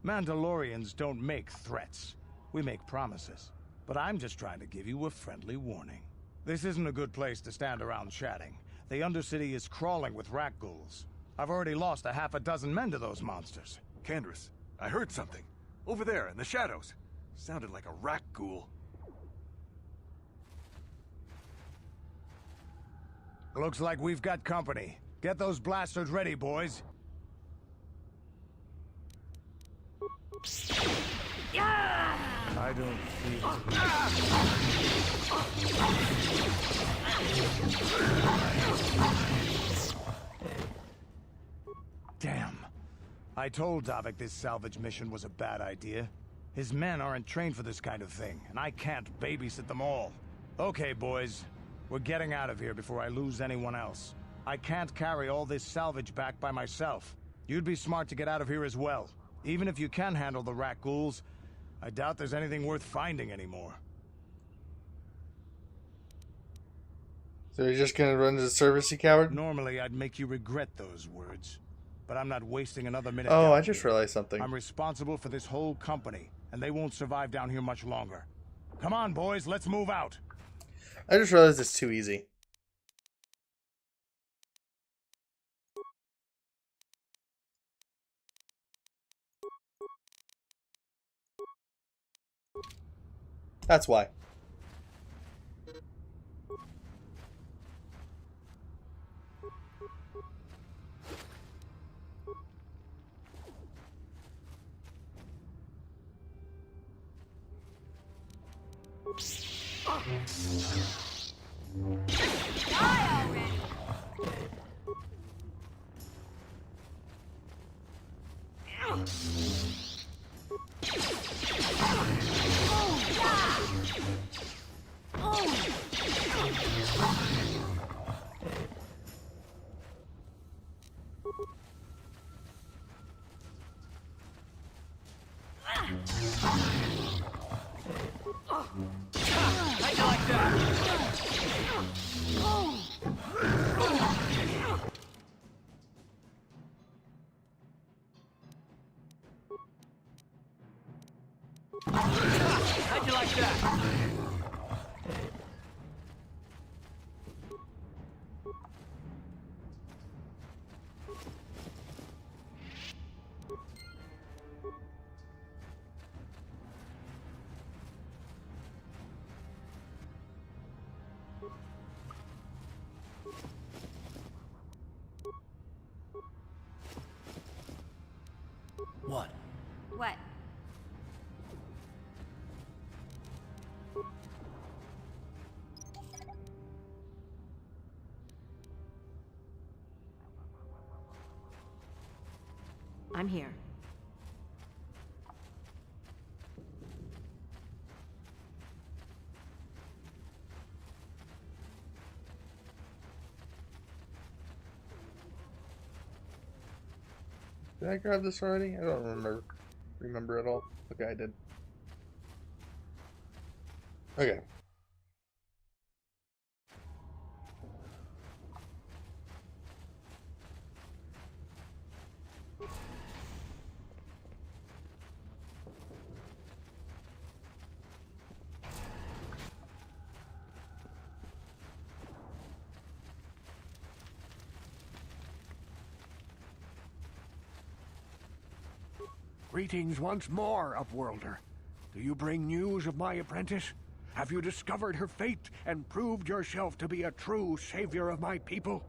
Mandalorians don't make threats. We make promises. But I'm just trying to give you a friendly warning. This isn't a good place to stand around chatting. The Undercity is crawling with rat ghouls. I've already lost a half a dozen men to those monsters. Candace, I heard something. Over there in the shadows. Sounded like a rat ghoul. Looks like we've got company. Get those blasters ready, boys. I don't feel Damn. I told Davik this salvage mission was a bad idea. His men aren't trained for this kind of thing, and I can't babysit them all. Okay, boys. We're getting out of here before I lose anyone else. I can't carry all this salvage back by myself. You'd be smart to get out of here as well. Even if you can handle the rat ghouls, I doubt there's anything worth finding anymore. So you're just gonna run to the service, you coward? Normally, I'd make you regret those words. But I'm not wasting another minute. Oh, I just realized something. I'm responsible for this whole company, and they won't survive down here much longer. Come on, boys, let's move out. I just realized it's too easy. That's why. Die already! How'd you like that? What? What? I'm here. Did I grab this already? I don't remember at all. Okay, I did. Okay. Greetings once more, Upworlder. Do you bring news of my apprentice? Have you discovered her fate and proved yourself to be a true savior of my people?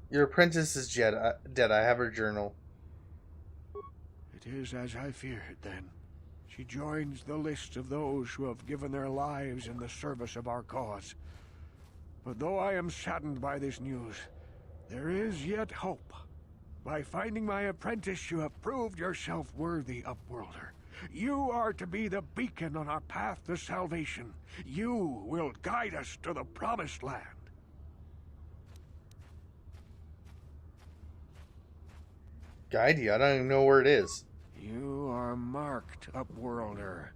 Your apprentice is dead. I have her journal. It is as I feared, then. She joins the list of those who have given their lives in the service of our cause. But though I am saddened by this news, there is yet hope. By finding my apprentice, you have proved yourself worthy, Upworlder. You are to be the beacon on our path to salvation. You will guide us to the Promised Land. Guide you? I don't even know where it is. You are marked, Upworlder.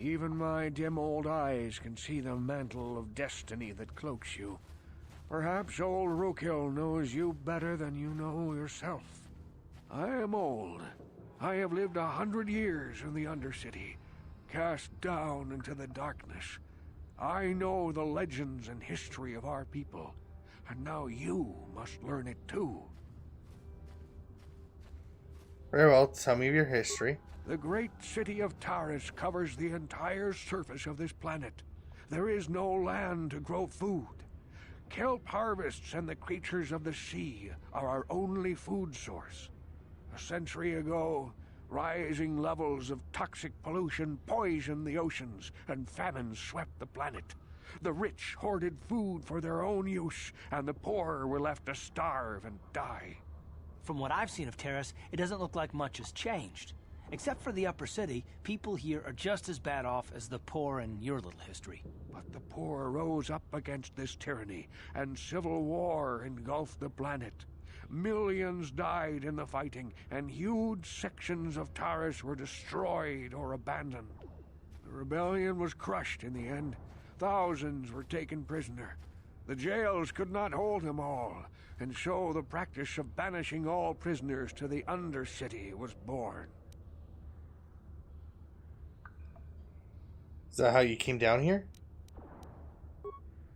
Even my dim old eyes can see the mantle of destiny that cloaks you. Perhaps old Rookhill knows you better than you know yourself. I am old. I have lived 100 years in the Undercity, cast down into the darkness. I know the legends and history of our people, and now you must learn it too. Very well, tell me your history. The great city of Taris covers the entire surface of this planet. There is no land to grow food. Kelp harvests and the creatures of the sea are our only food source. A century ago, rising levels of toxic pollution poisoned the oceans, and famine swept the planet. The rich hoarded food for their own use, and the poor were left to starve and die. From what I've seen of Taris, it doesn't look like much has changed. Except for the upper city, people here are just as bad off as the poor in your little history. But the poor rose up against this tyranny, and civil war engulfed the planet. Millions died in the fighting, and huge sections of Taris were destroyed or abandoned. The rebellion was crushed in the end. Thousands were taken prisoner. The jails could not hold them all, and so the practice of banishing all prisoners to the Undercity was born. Is that how you came down here?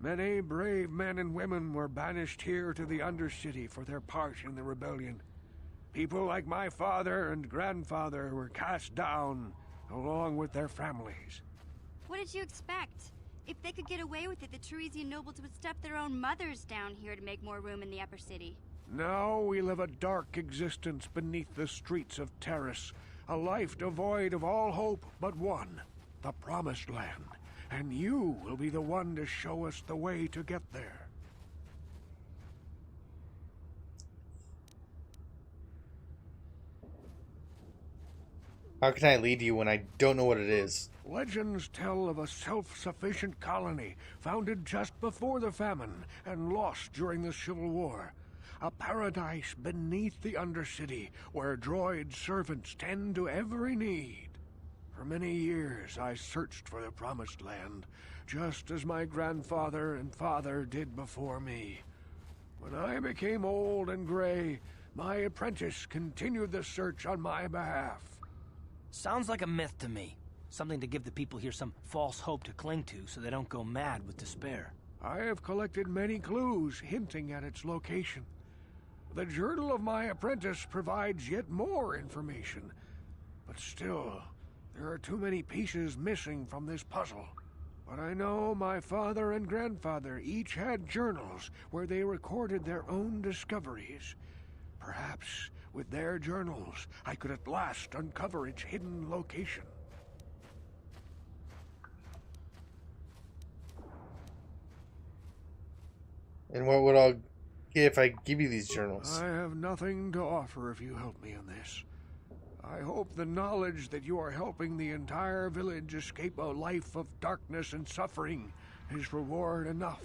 Many brave men and women were banished here to the Undercity for their part in the rebellion. People like my father and grandfather were cast down, along with their families. What did you expect? If they could get away with it, the Teresian nobles would step their own mothers down here to make more room in the upper city. Now we live a dark existence beneath the streets of Taris, a life devoid of all hope but one, the Promised Land. And you will be the one to show us the way to get there. How can I lead you when I don't know what it is? Legends tell of a self-sufficient colony founded just before the famine and lost during the Civil War. A paradise beneath the Undercity where droid servants tend to every need. For many years I searched for the Promised Land, just as my grandfather and father did before me. When I became old and gray, my apprentice continued the search on my behalf. Sounds like a myth to me. Something to give the people here some false hope to cling to so they don't go mad with despair. I have collected many clues hinting at its location. The journal of my apprentice provides yet more information, but still, there are too many pieces missing from this puzzle. But I know my father and grandfather each had journals where they recorded their own discoveries. Perhaps With their journals, I could at last uncover its hidden location. And what would I get if I give you these journals? I have nothing to offer if you help me in this. I hope the knowledge that you are helping the entire village escape a life of darkness and suffering is reward enough.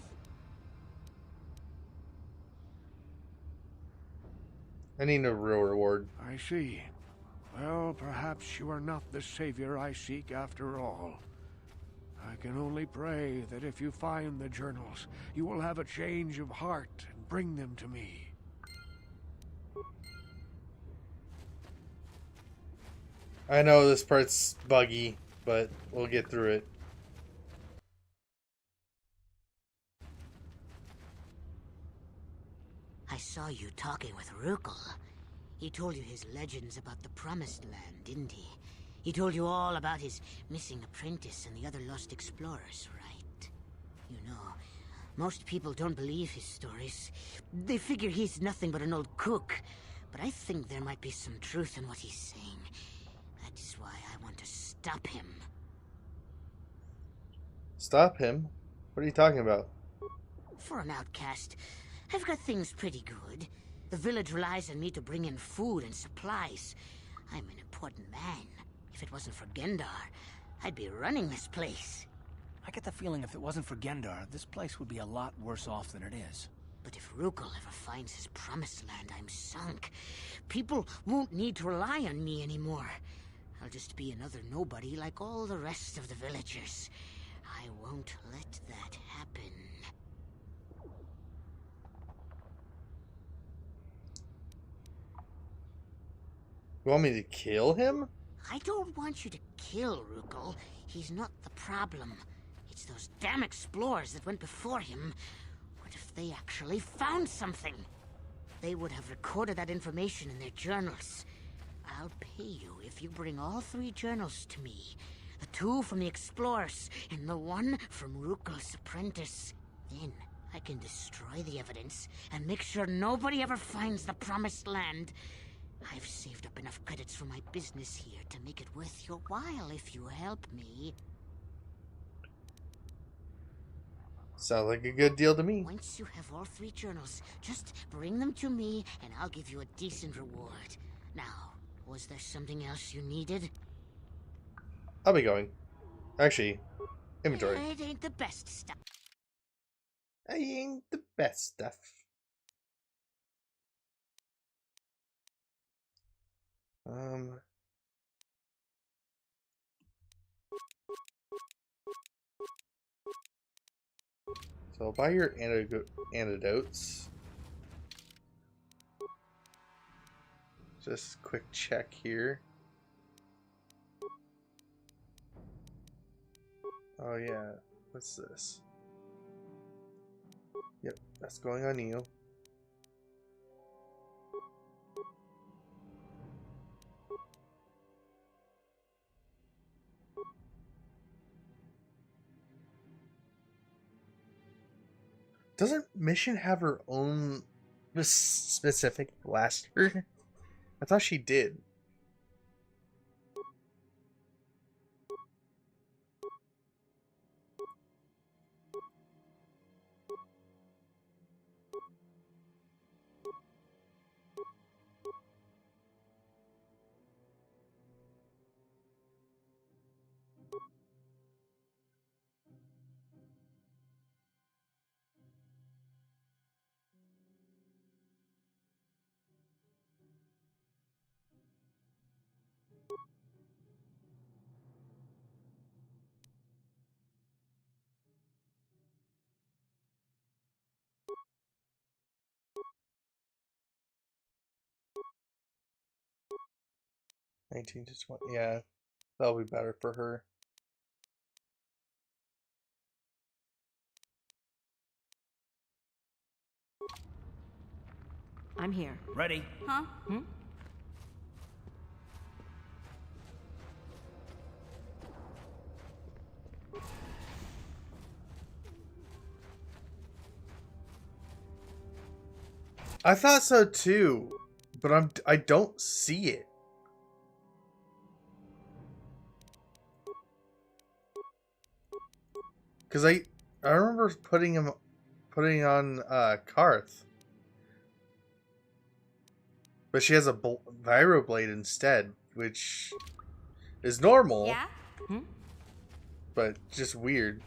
I need a real reward. I see. Well, perhaps you are not the savior I seek after all. I can only pray that if you find the journals, you will have a change of heart and bring them to me. I know this part's buggy, but we'll get through it. I saw you talking with Rukel. He told you his legends about the Promised Land, didn't he? He told you all about his missing apprentice and the other lost explorers, right? You know, most people don't believe his stories. They figure he's nothing but an old cook. But I think there might be some truth in what he's saying. That is why I want to stop him. Stop him? What are you talking about? For an outcast, I've got things pretty good. The village relies on me to bring in food and supplies. I'm an important man. If it wasn't for Gendar, I'd be running this place. I get the feeling if it wasn't for Gendar, this place would be a lot worse off than it is. But if Rukel ever finds his Promised Land, I'm sunk. People won't need to rely on me anymore. I'll just be another nobody like all the rest of the villagers. I won't let that happen. You want me to kill him? I don't want you to kill Rukel. He's not the problem. It's those damn explorers that went before him. What if they actually found something? They would have recorded that information in their journals. I'll pay you if you bring all 3 journals to me. The 2 from the explorers and the 1 from Rukel's apprentice. Then I can destroy the evidence and make sure nobody ever finds the Promised Land. I've saved up enough credits for my business here to make it worth your while if you help me. Sounds like a good deal to me. Once you have all 3 journals, just bring them to me and I'll give you a decent reward. Now, was there something else you needed? I'll be going. Actually, inventory. It ain't the best stuff. I ain't the best stuff. So I'll buy your antidotes. Just quick check here. Oh yeah, what's this? Yep, that's going on you. Doesn't Mission have her own specific blaster? I thought she did. $19 to $20. Yeah, that'll be better for her. I'm here. Ready? Huh? I thought so too. But I don't see it. Cause I remember putting on Karth. But she has a Vibroblade instead, which is normal. Yeah? But just weird.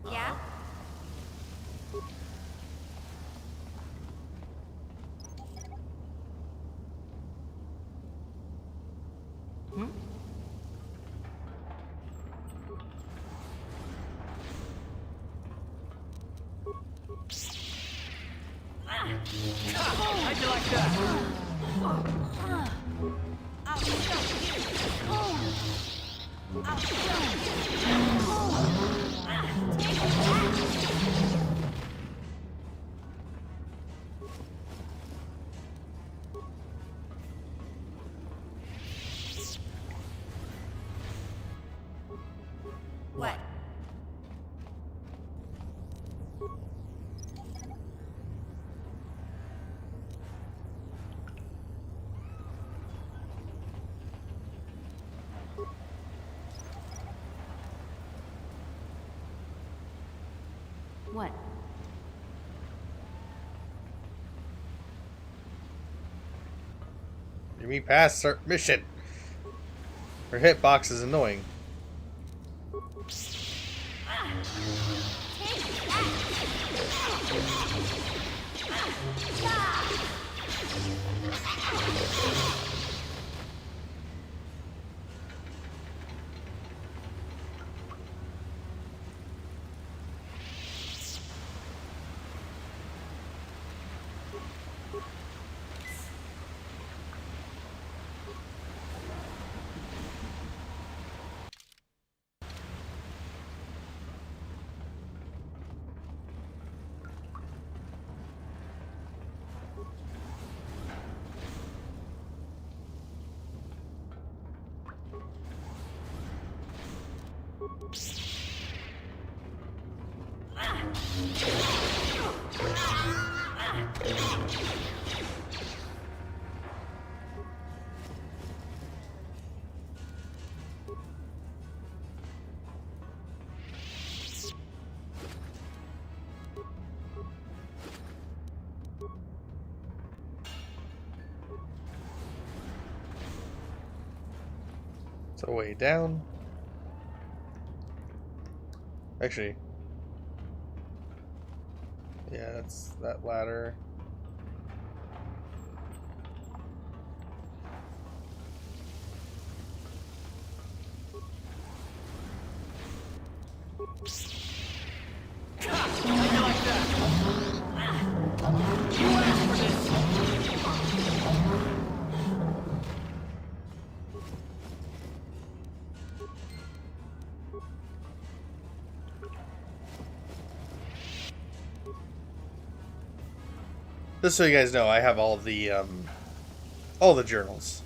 Yeah? How'd you like that? What? What? Let me pass our mission. Her hitbox is annoying. So way down. Actually, yeah, that's that ladder. How'd you like that? You asked for this. Just so you guys know, I have all the journals.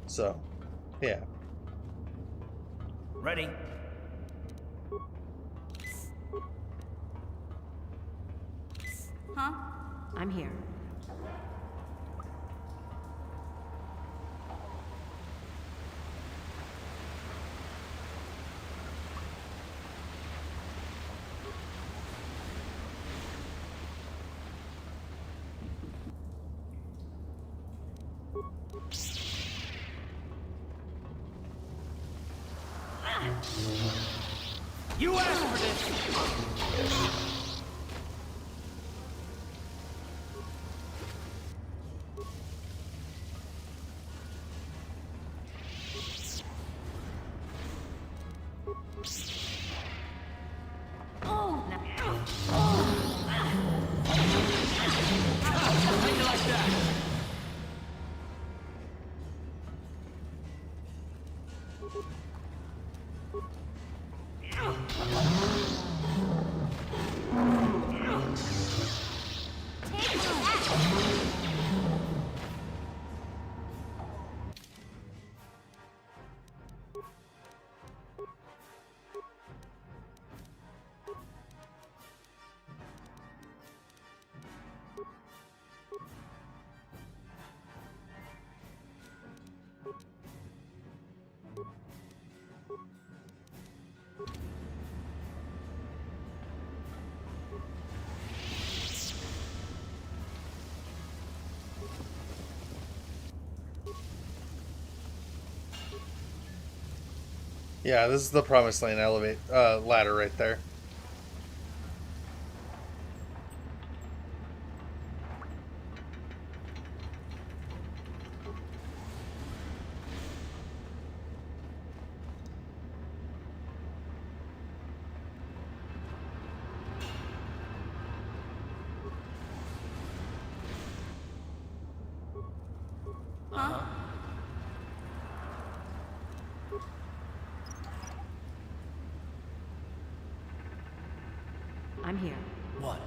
So, yeah. Ready? Huh? I'm here. You asked for this. How'd you like that? Yeah, this is the Promised Land ladder right there. I'm here. What?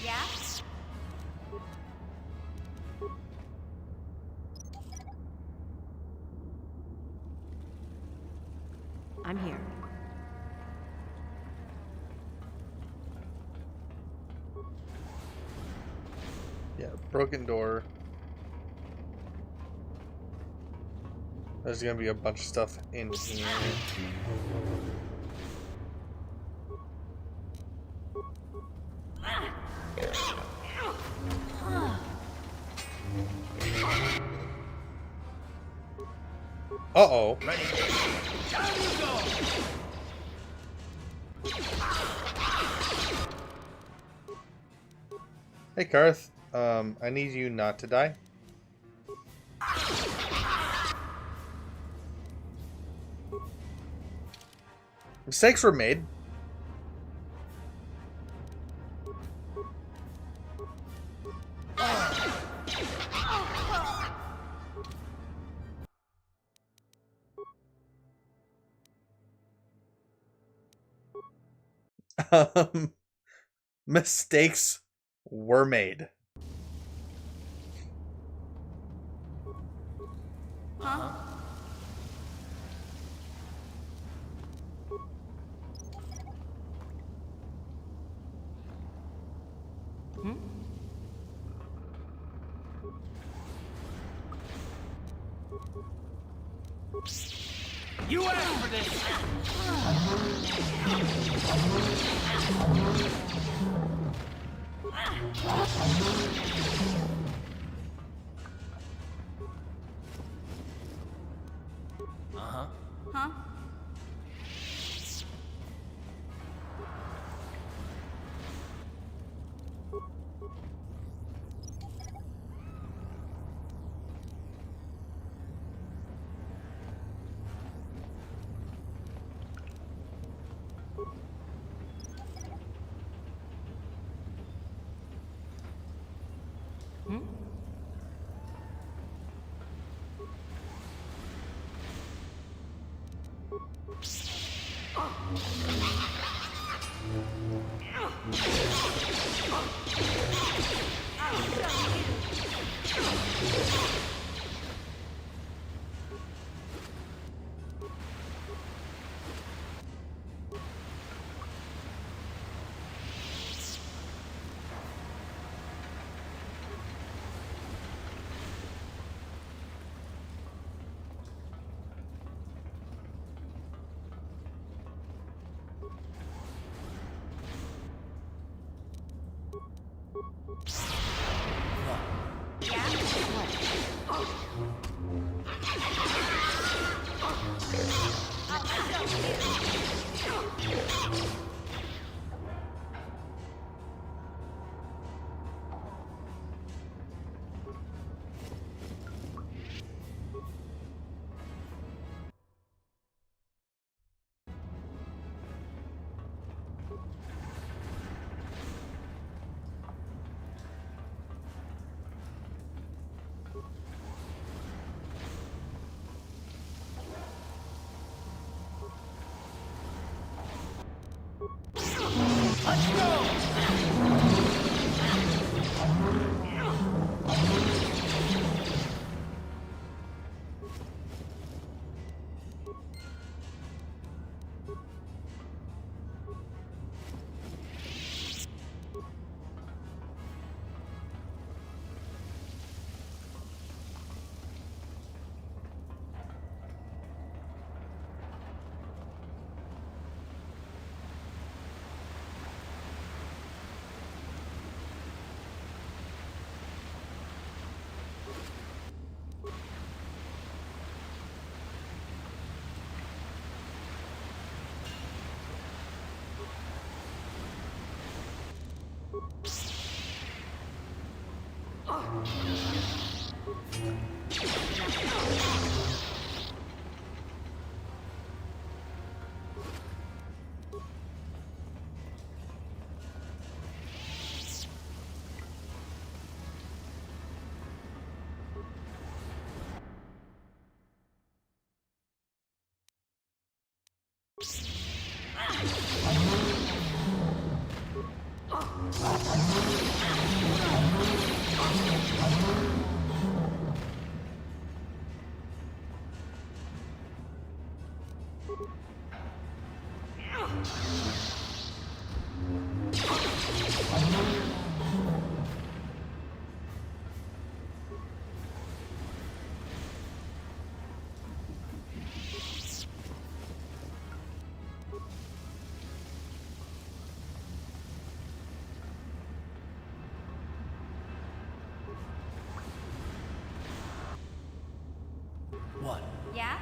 Yeah? I'm here. Yeah, broken door. There's gonna be a bunch of stuff in here. Uh-oh. Down you go! Hey, Karth. I need you not to die. Mistakes were made. Mistakes were made. Huh? You asked for this! Huh? Let's go! What? Yeah?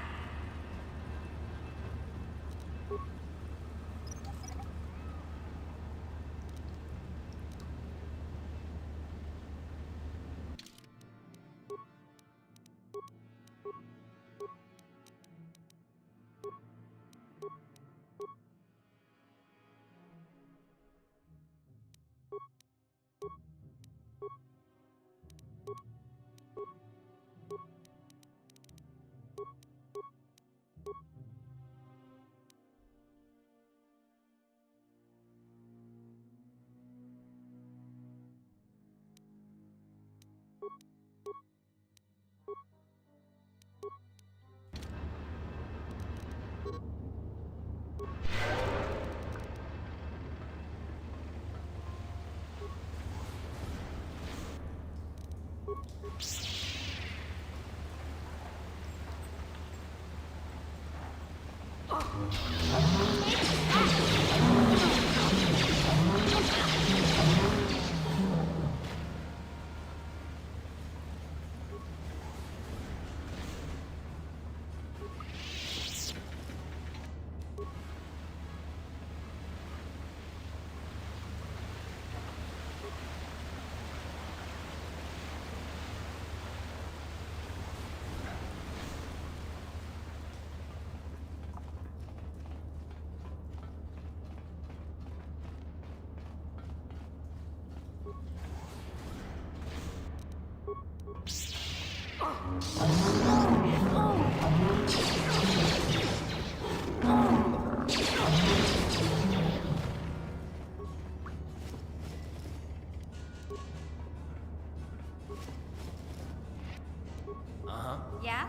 Uh-huh. Yeah?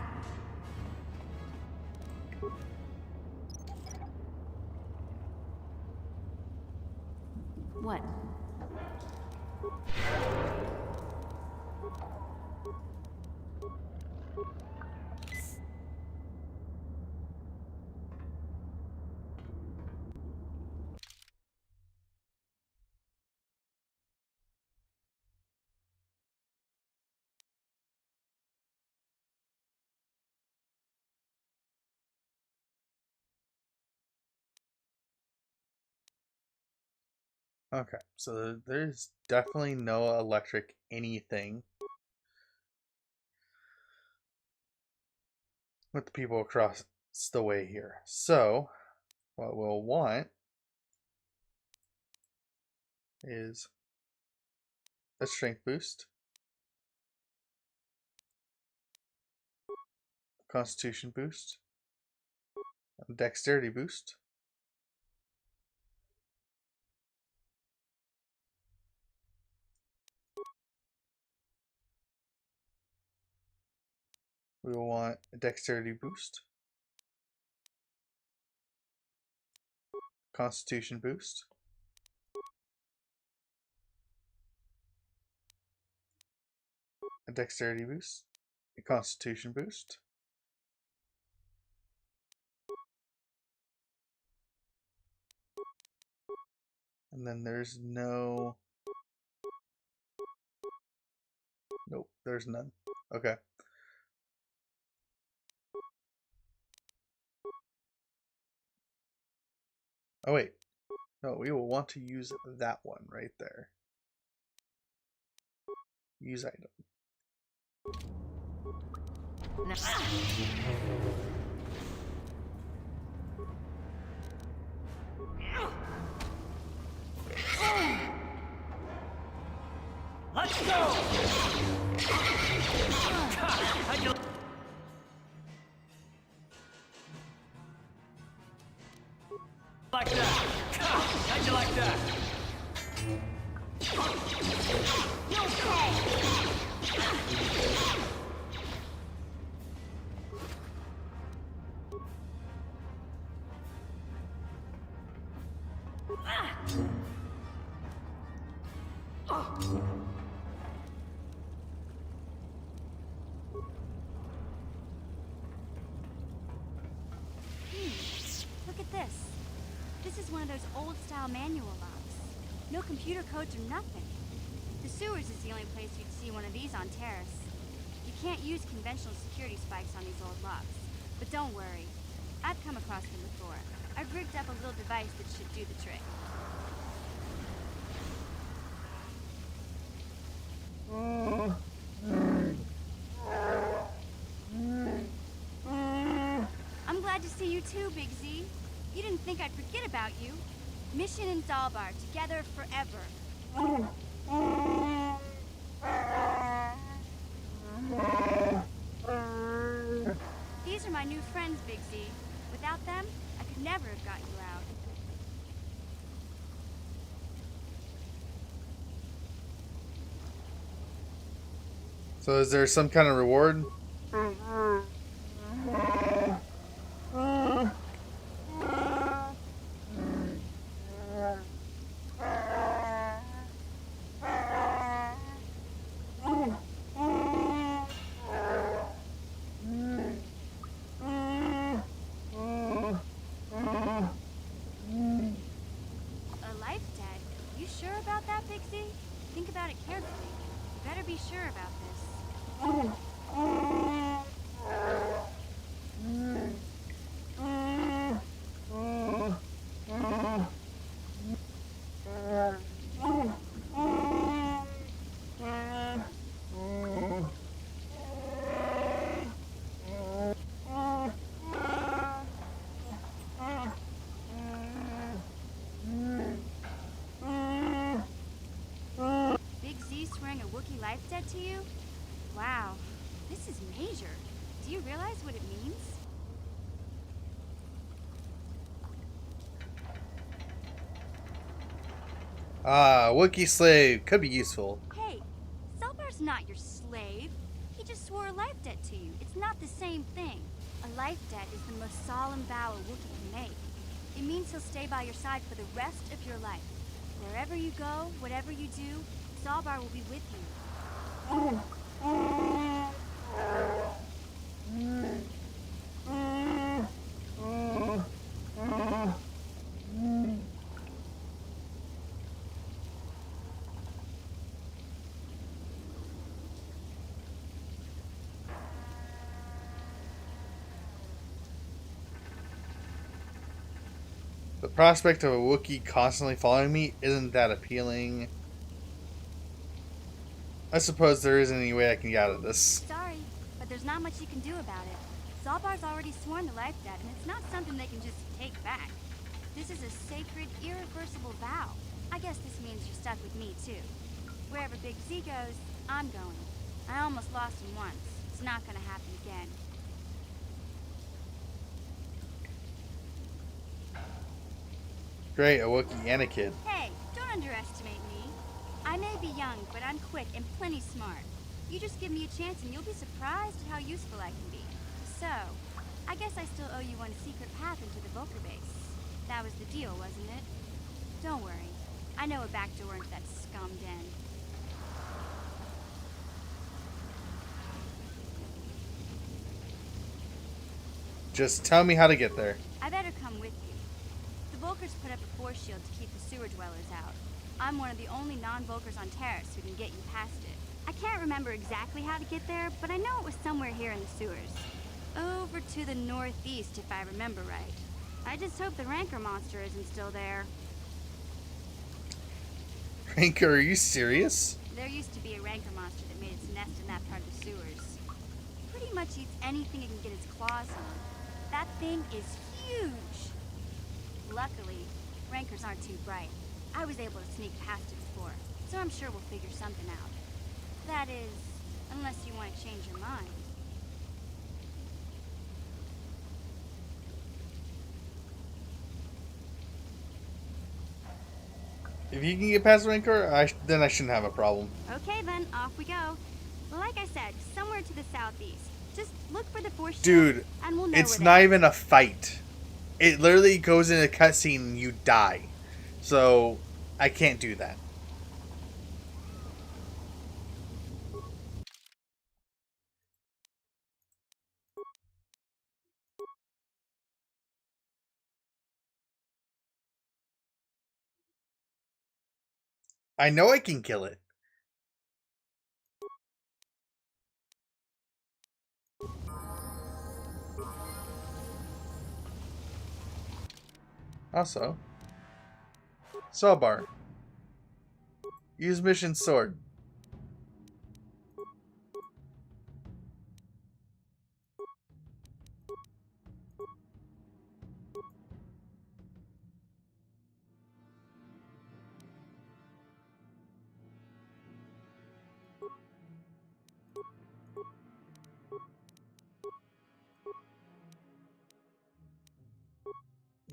What? Okay, so there's definitely no electric anything with the people across the way here. So what we'll want is a strength boost, a constitution boost, a dexterity boost, we will want a dexterity boost, constitution boost, a dexterity boost, a constitution boost, and then there's no... Nope, there's none. Okay. Oh wait, no, we will want to use that one right there. Use item. Let's go! How'd you like that? How'd you like that? Look at this. This is one of those old-style manual locks. No computer codes or nothing. The sewers is the only place you'd see one of these on Terrace. You can't use conventional security spikes on these old locks. But don't worry. I've come across them before. I've rigged up a little device that should do the trick. I'm glad to see you too, Big Z. You didn't think I'd forget about you. Mission and Zalbar, together forever. These are my new friends, Big Z. Without them, I could never have got you out. So is there some kind of reward? A life debt? You sure about that, Big Z? Think about it carefully. You better be sure about this. Big Z swearing a Wookiee life debt to you? Wow, this is major. Do you realize what it means? Ah, Wookiee slave. Could be useful. Hey, Zalbar's not your slave. He just swore a life debt to you. It's not the same thing. A life debt is the most solemn vow a Wookiee can make. It means he'll stay by your side for the rest of your life. Wherever you go, whatever you do, Zalbar will be with you. The prospect of a Wookiee constantly following me isn't that appealing. I suppose there isn't any way I can get out of this. Sorry, but there's not much you can do about it. Zalbar's already sworn the life debt, and it's not something they can just take back. This is a sacred, irreversible vow. I guess this means you're stuck with me, too. Wherever Big Z goes, I'm going. I almost lost him once. It's not gonna happen again. Great, a Wookiee and a kid. Hey, don't underestimate me. I may be young, but I'm quick and plenty smart. You just give me a chance and you'll be surprised at how useful I can be. So, I guess I still owe you one secret path into the Vulcar base. That was the deal, wasn't it? Don't worry. I know a back door into that scum den. Just tell me how to get there. I better come with you. The Vulcars put up a force shield to keep the sewer dwellers out. I'm one of the only non-Vulcars on Terrace who can get you past it. I can't remember exactly how to get there, but I know it was somewhere here in the sewers. Over to the northeast, if I remember right. I just hope the Rancor monster isn't still there. Rancor, are you serious? There used to be a Rancor monster that made its nest in that part of the sewers. Pretty much eats anything it can get its claws on. That thing is huge! Luckily, Rancors aren't too bright. I was able to sneak past it before, so I'm sure we'll figure something out. That is, unless you want to change your mind. If you can get past Rancor, then I shouldn't have a problem. Okay then, off we go. Like I said, somewhere to the southeast. Just look for the force shield, Dude, and we'll know it's where not they are. even a fight. It literally goes in a cutscene and you die. So, I can't do that. I know I can kill it. Also, Zalbar. Use mission sword.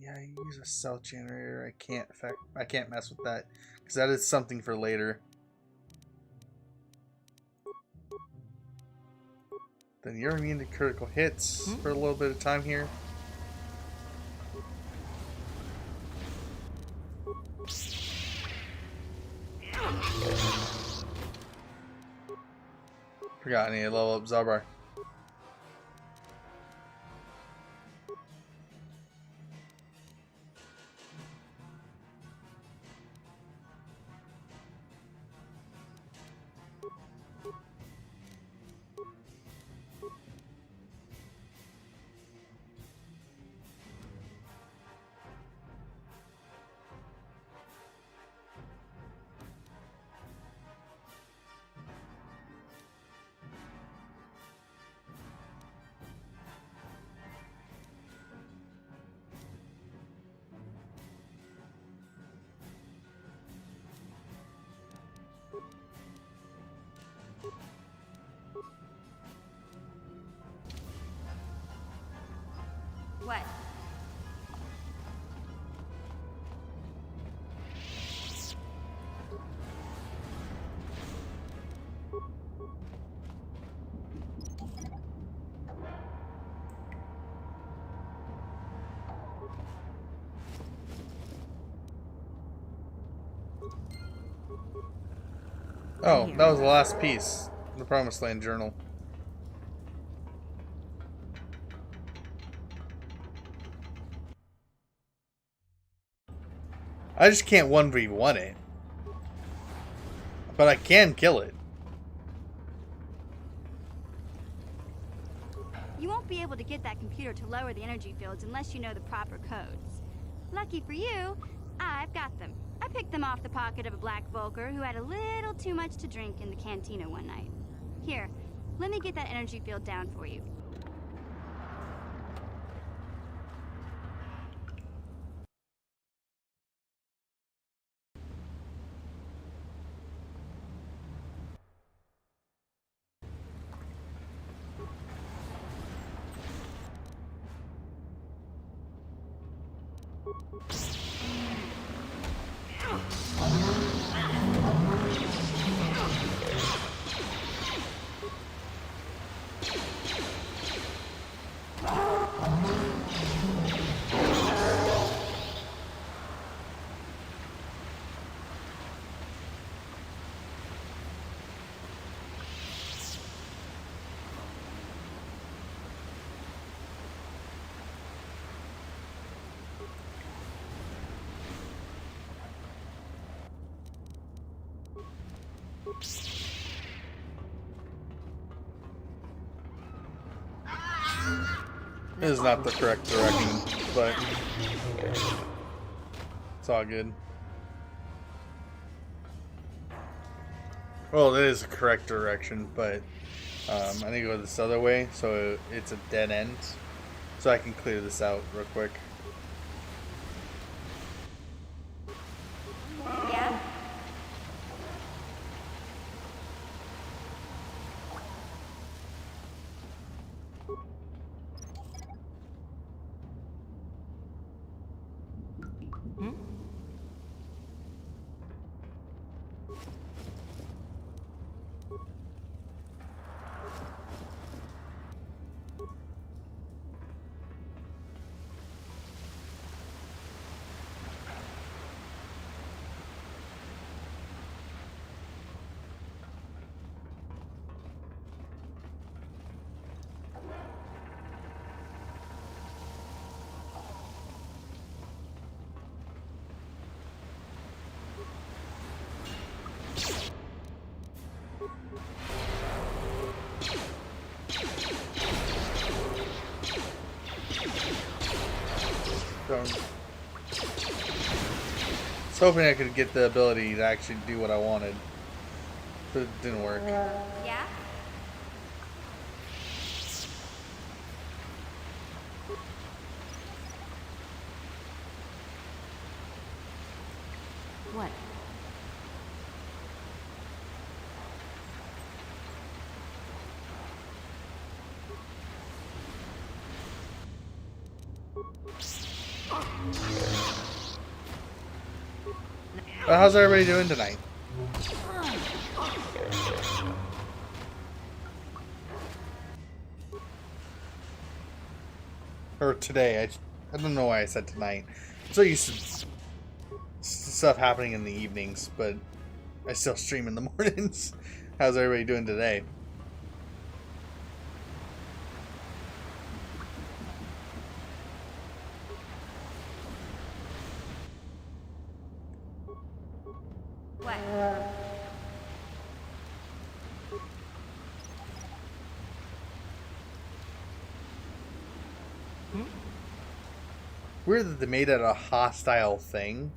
Yeah, I use a cell generator. I can't mess with that because that is something for later. Then you're immune to critical hits for a little bit of time here. Forgot I need to level up Zalbar. What? Oh, that was the last piece. The Promised Land Journal. I just can't 1v1 it. But I can kill it. You won't be able to get that computer to lower the energy fields unless you know the proper codes. Lucky for you, I've got them. I picked them off the pocket of a black Vulcar who had a little too much to drink in the cantina one night. Here, let me get that energy field down for you. This is not the correct direction, but it's all good. Well, it is the correct direction, but I need to go this other way, so it's a dead end. So I can clear this out real quick. Yeah? I was hoping I could get the ability to actually do what I wanted, but it didn't work. Yeah? What? Well, how's everybody doing tonight? Or today. I don't know why I said tonight. I'm so used to stuff happening in the evenings, but I still stream in the mornings. How's everybody doing today? What? Weird that they made it a hostile thing.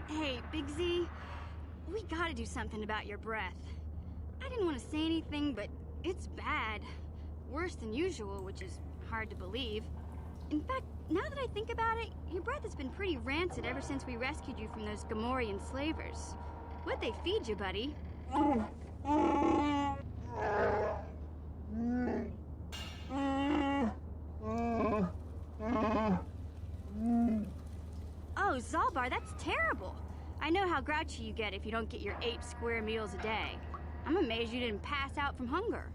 Hey, Big Z, we gotta do something about your breath. I didn't want to say anything, but it's bad. Worse than usual, which is hard to believe. In fact, now that I think about it, your breath has been pretty rancid ever since we rescued you from those Gamorrean slavers. What'd they feed you, buddy? Oh, Zalbar, that's terrible. I know how grouchy you get if you don't get your 8 square meals a day. I'm amazed you didn't pass out from hunger.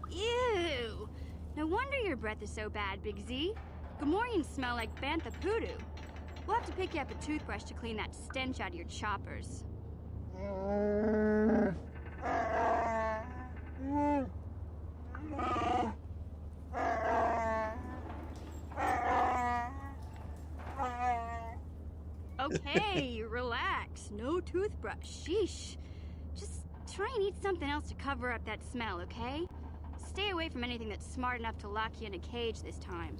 Ew! No wonder your breath is so bad, Big Z. Gamorreans smell like bantha poodoo. We'll have to pick you up a toothbrush to clean that stench out of your choppers. Okay, relax. No toothbrush. Sheesh. Just try and eat something else to cover up that smell, okay? Stay away from anything that's smart enough to lock you in a cage this time.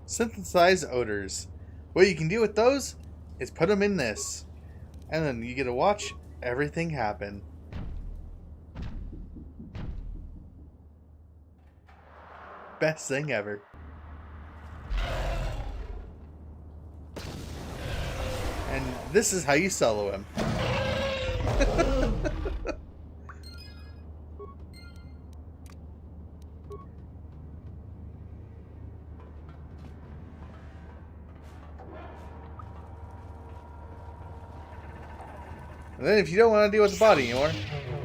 Synthesized odors. What you can do with those is put them in this. And then you get to watch everything happen. Best thing ever. And this is how you solo him. And then if you don't want to deal with the body anymore,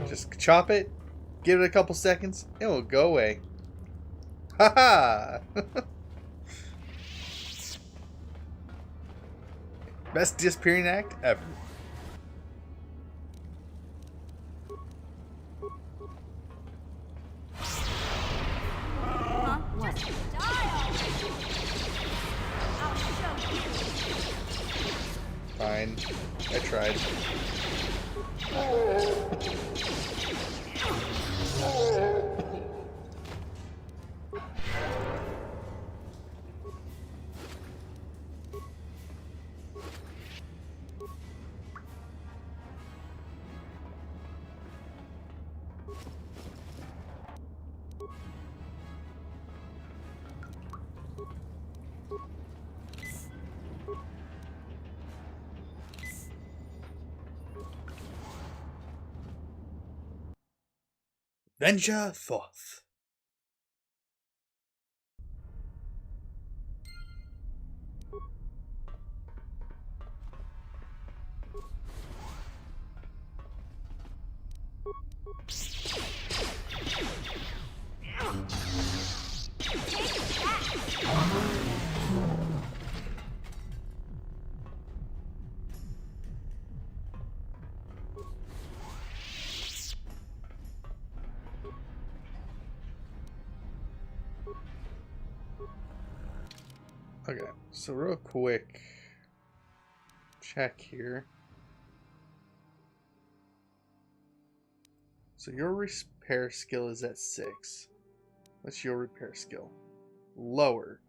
just chop it, give it a couple seconds, and it will go away. Haha! Best disappearing act ever. Huh? What? Fine. I tried. Venture forth. Okay, so real quick, check here. So your repair skill is at 6. What's your repair skill? Lower.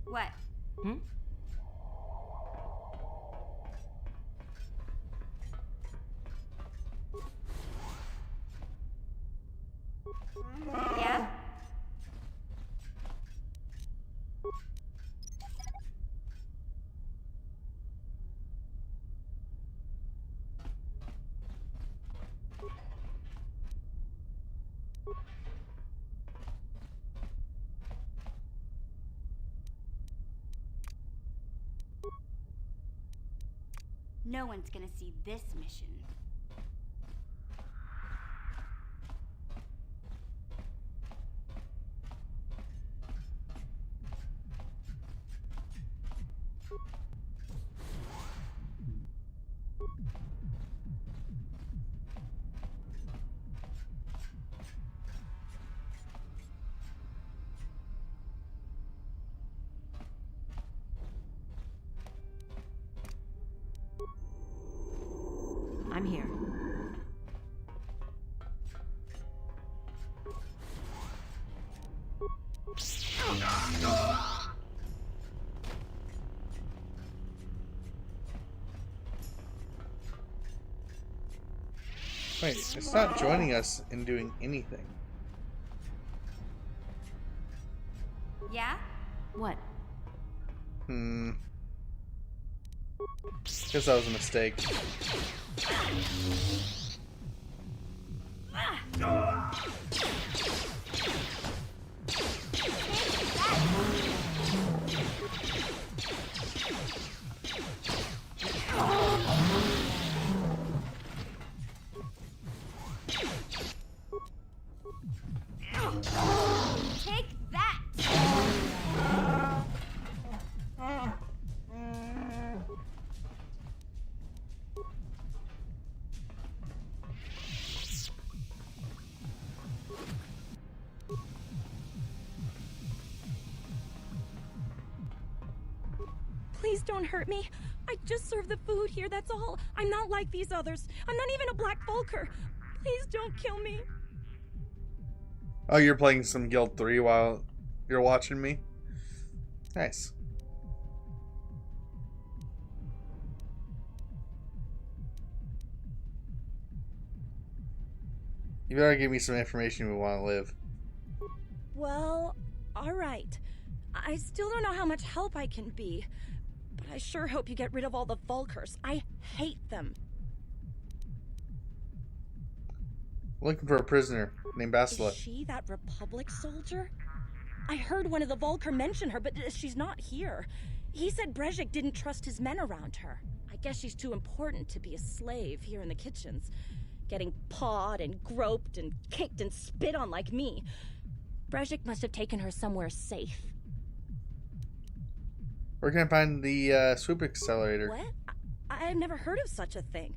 What? Hmm? Yeah? No one's gonna see this mission. Wait, it's not joining us in doing anything. Yeah? What? Guess that was a mistake. Take that! Please don't hurt me. I just serve the food here, that's all. I'm not like these others. I'm not even a Black Vulcar. Please don't kill me. Oh, you're playing some Guild 3 while you're watching me? Nice. You better give me some information if we want to live. Well, alright. I still don't know how much help I can be. But I sure hope you get rid of all the Vulcars. I hate them. Looking for a prisoner named Basila. Is she that Republic soldier? I heard one of the Vulcar mention her, but she's not here. He said Brejik didn't trust his men around her. I guess she's too important to be a slave here in the kitchens. Getting pawed and groped and kicked and spit on like me. Brejik must have taken her somewhere safe. Where can I find the swoop accelerator? What? I've never heard of such a thing.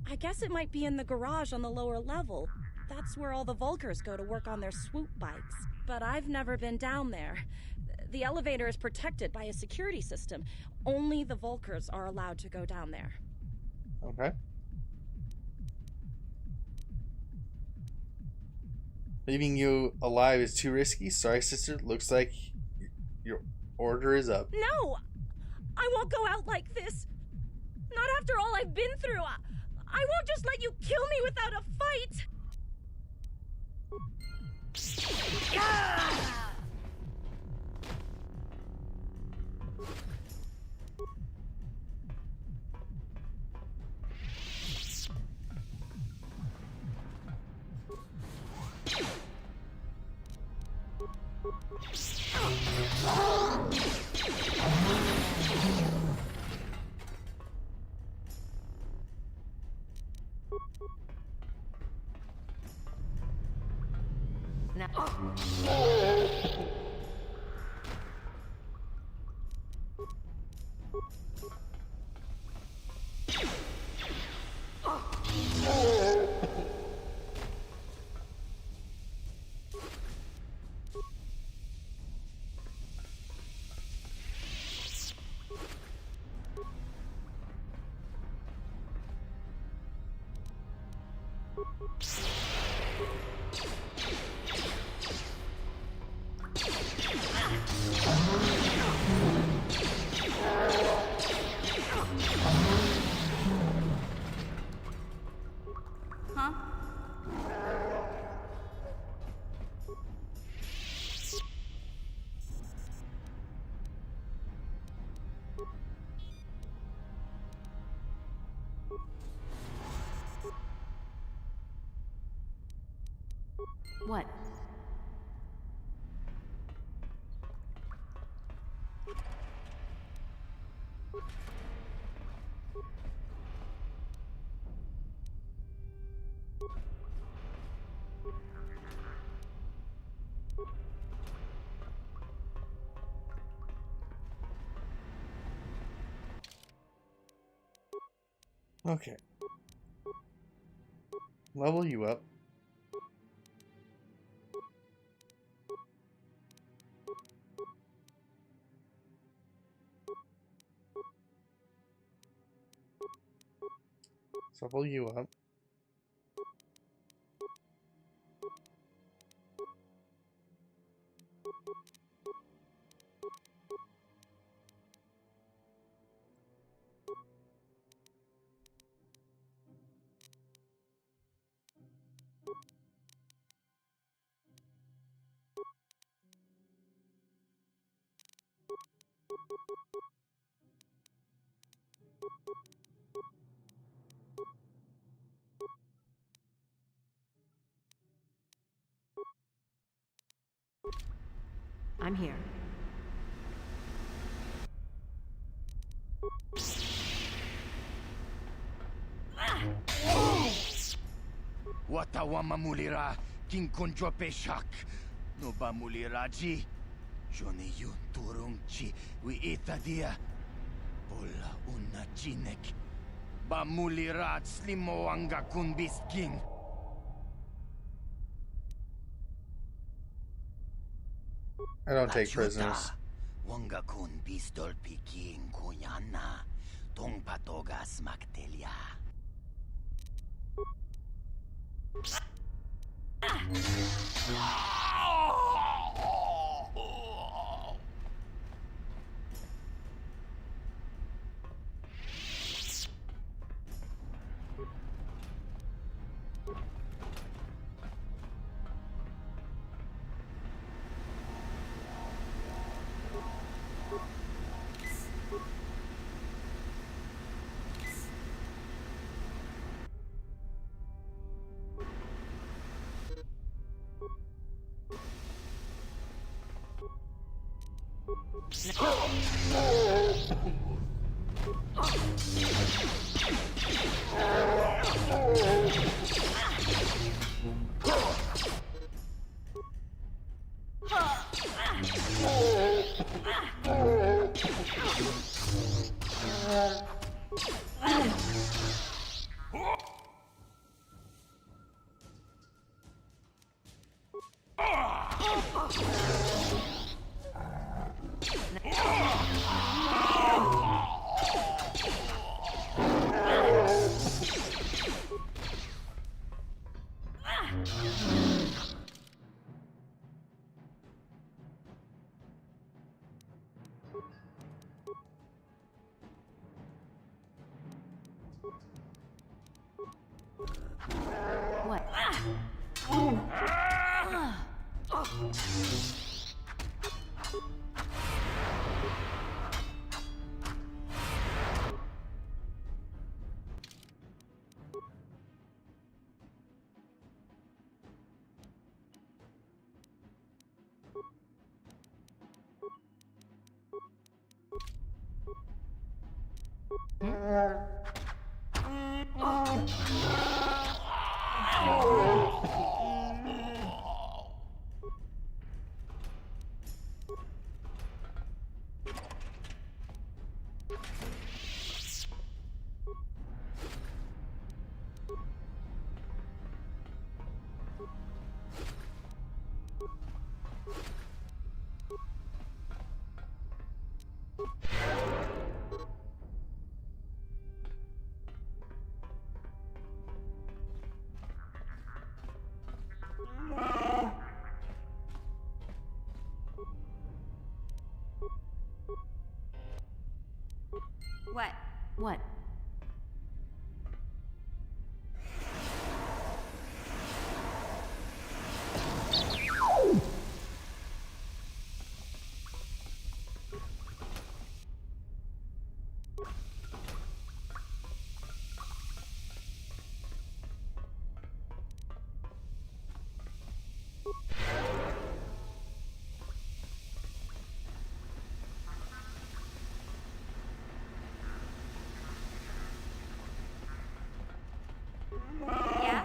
I guess it might be in the garage on the lower level. That's where all the Vulcars go to work on their swoop bikes. But I've never been down there. The elevator is protected by a security system. Only the Vulcars are allowed to go down there. Okay. Leaving you alive is too risky. Sorry, sister. Looks like your order is up. No! I won't go out like this. Not after all I've been through. I won't just let you kill me without a fight. Huh? What? Okay. Level you up. Level you up. I'm here. Watawa mamulira king konjo peshak. No ba muliraji. Joni yun turungchi wi itadia. Bola una chinek. Ba mulirat slimo anga kun bisking. I don't take prisoners. Wanga kun pistol piking kunyana. Tong patogas maktelia. What? What? What? Yeah?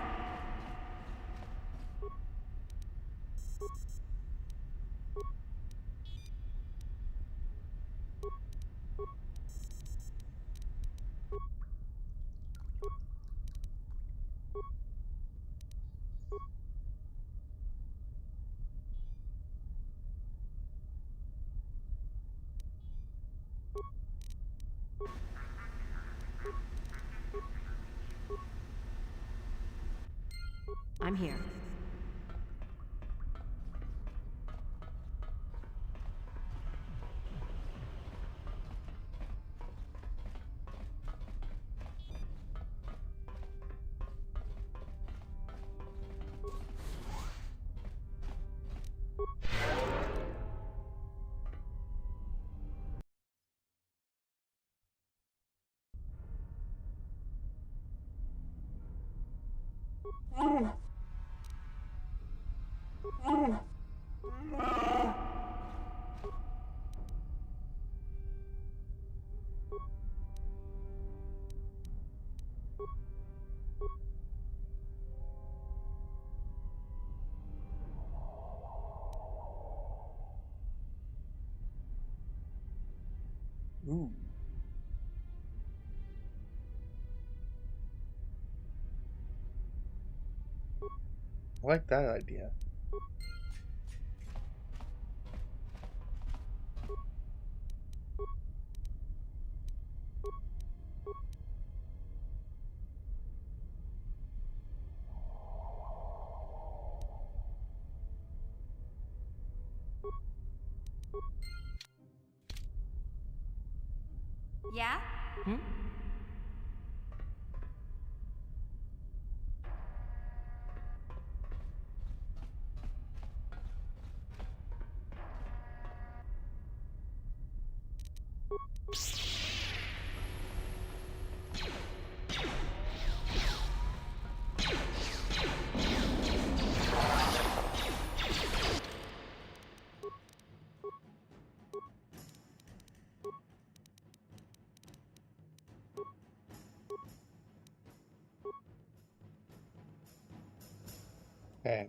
I'm here. Ooh. I like that idea. Yeah? Hmm? Okay.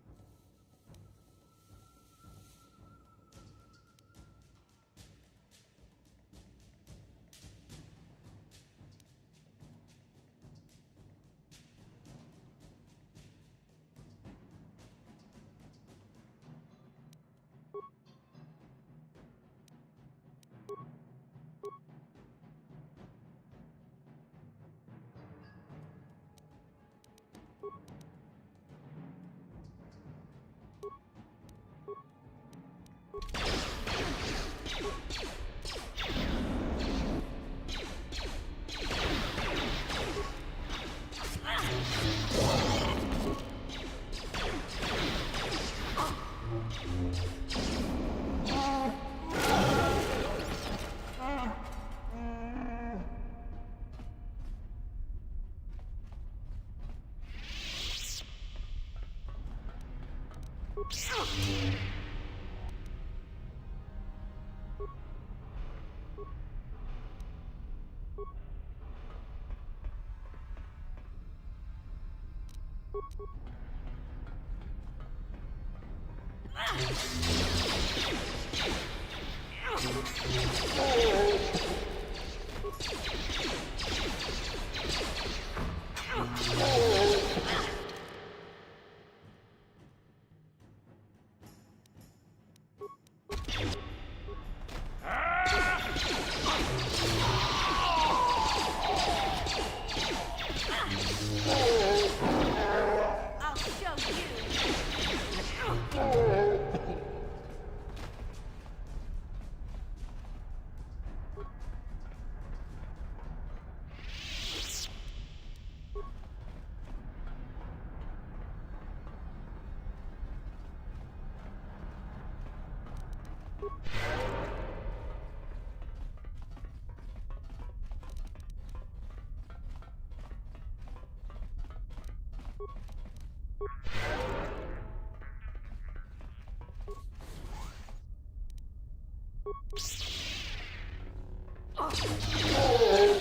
I'll show you.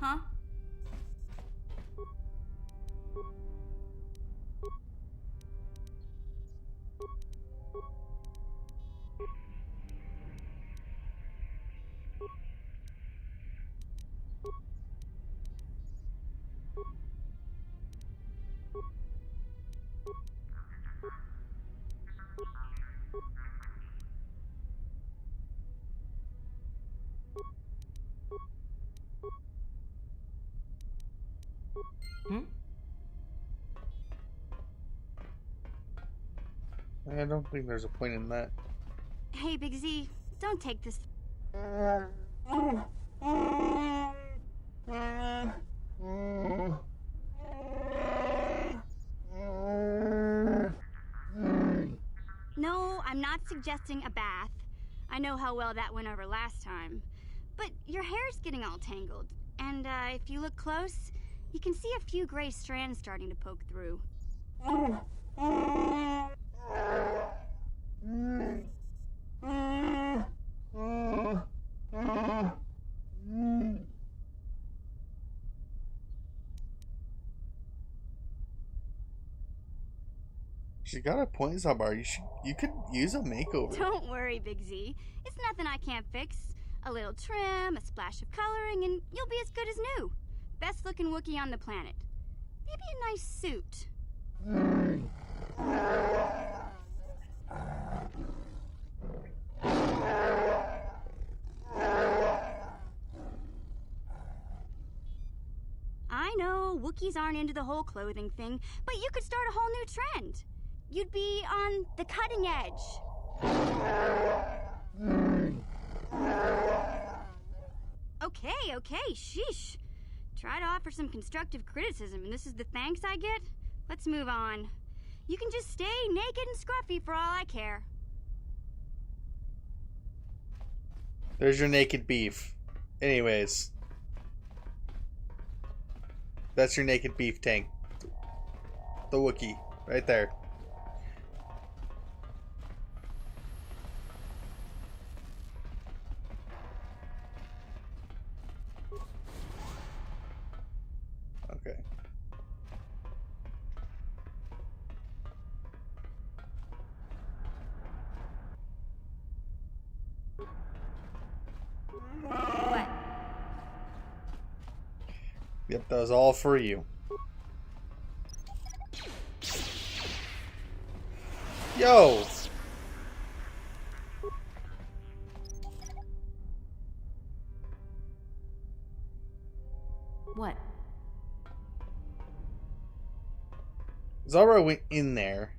Huh? Hmm? I don't think there's a point in that. Hey, Big Z, don't take this. No, I'm not suggesting a bath. I know how well that went over last time. But your hair's getting all tangled. And if you look close, you can see a few gray strands starting to poke through. She got a point, Zabar. You could use a makeover. Don't worry, Big Z. It's nothing I can't fix. A little trim, a splash of coloring, and you'll be as good as new. Best looking Wookiee on the planet. Maybe a nice suit. I know, Wookiees aren't into the whole clothing thing, but you could start a whole new trend. You'd be on the cutting edge. Okay, sheesh. Try to offer some constructive criticism, and this is the thanks I get? Let's move on. You can just stay naked and scruffy for all I care. There's your naked beef. Anyways. That's your naked beef tank. The Wookiee. Right there. Okay. What? Yep, that was all for you. Yo! What? Zara went in there.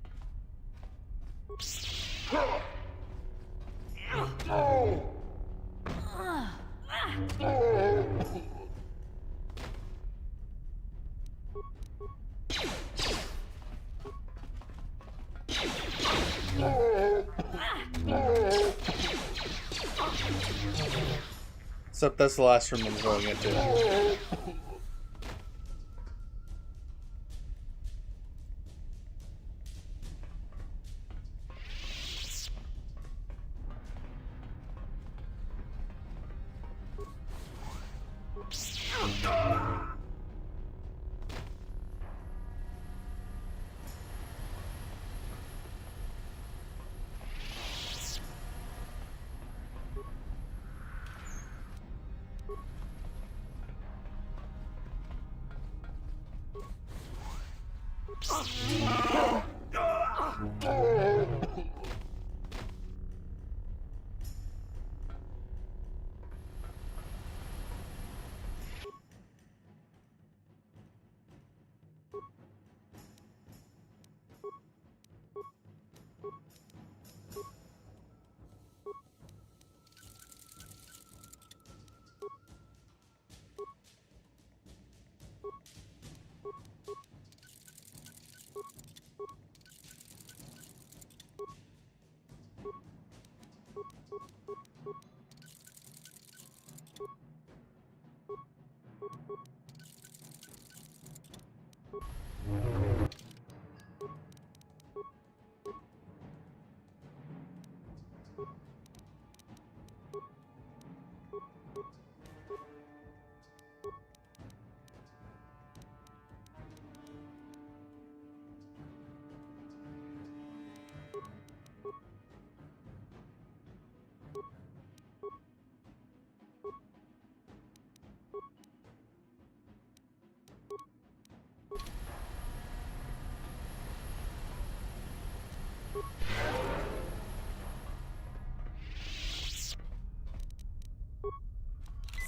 Except that's the last room I'm going into.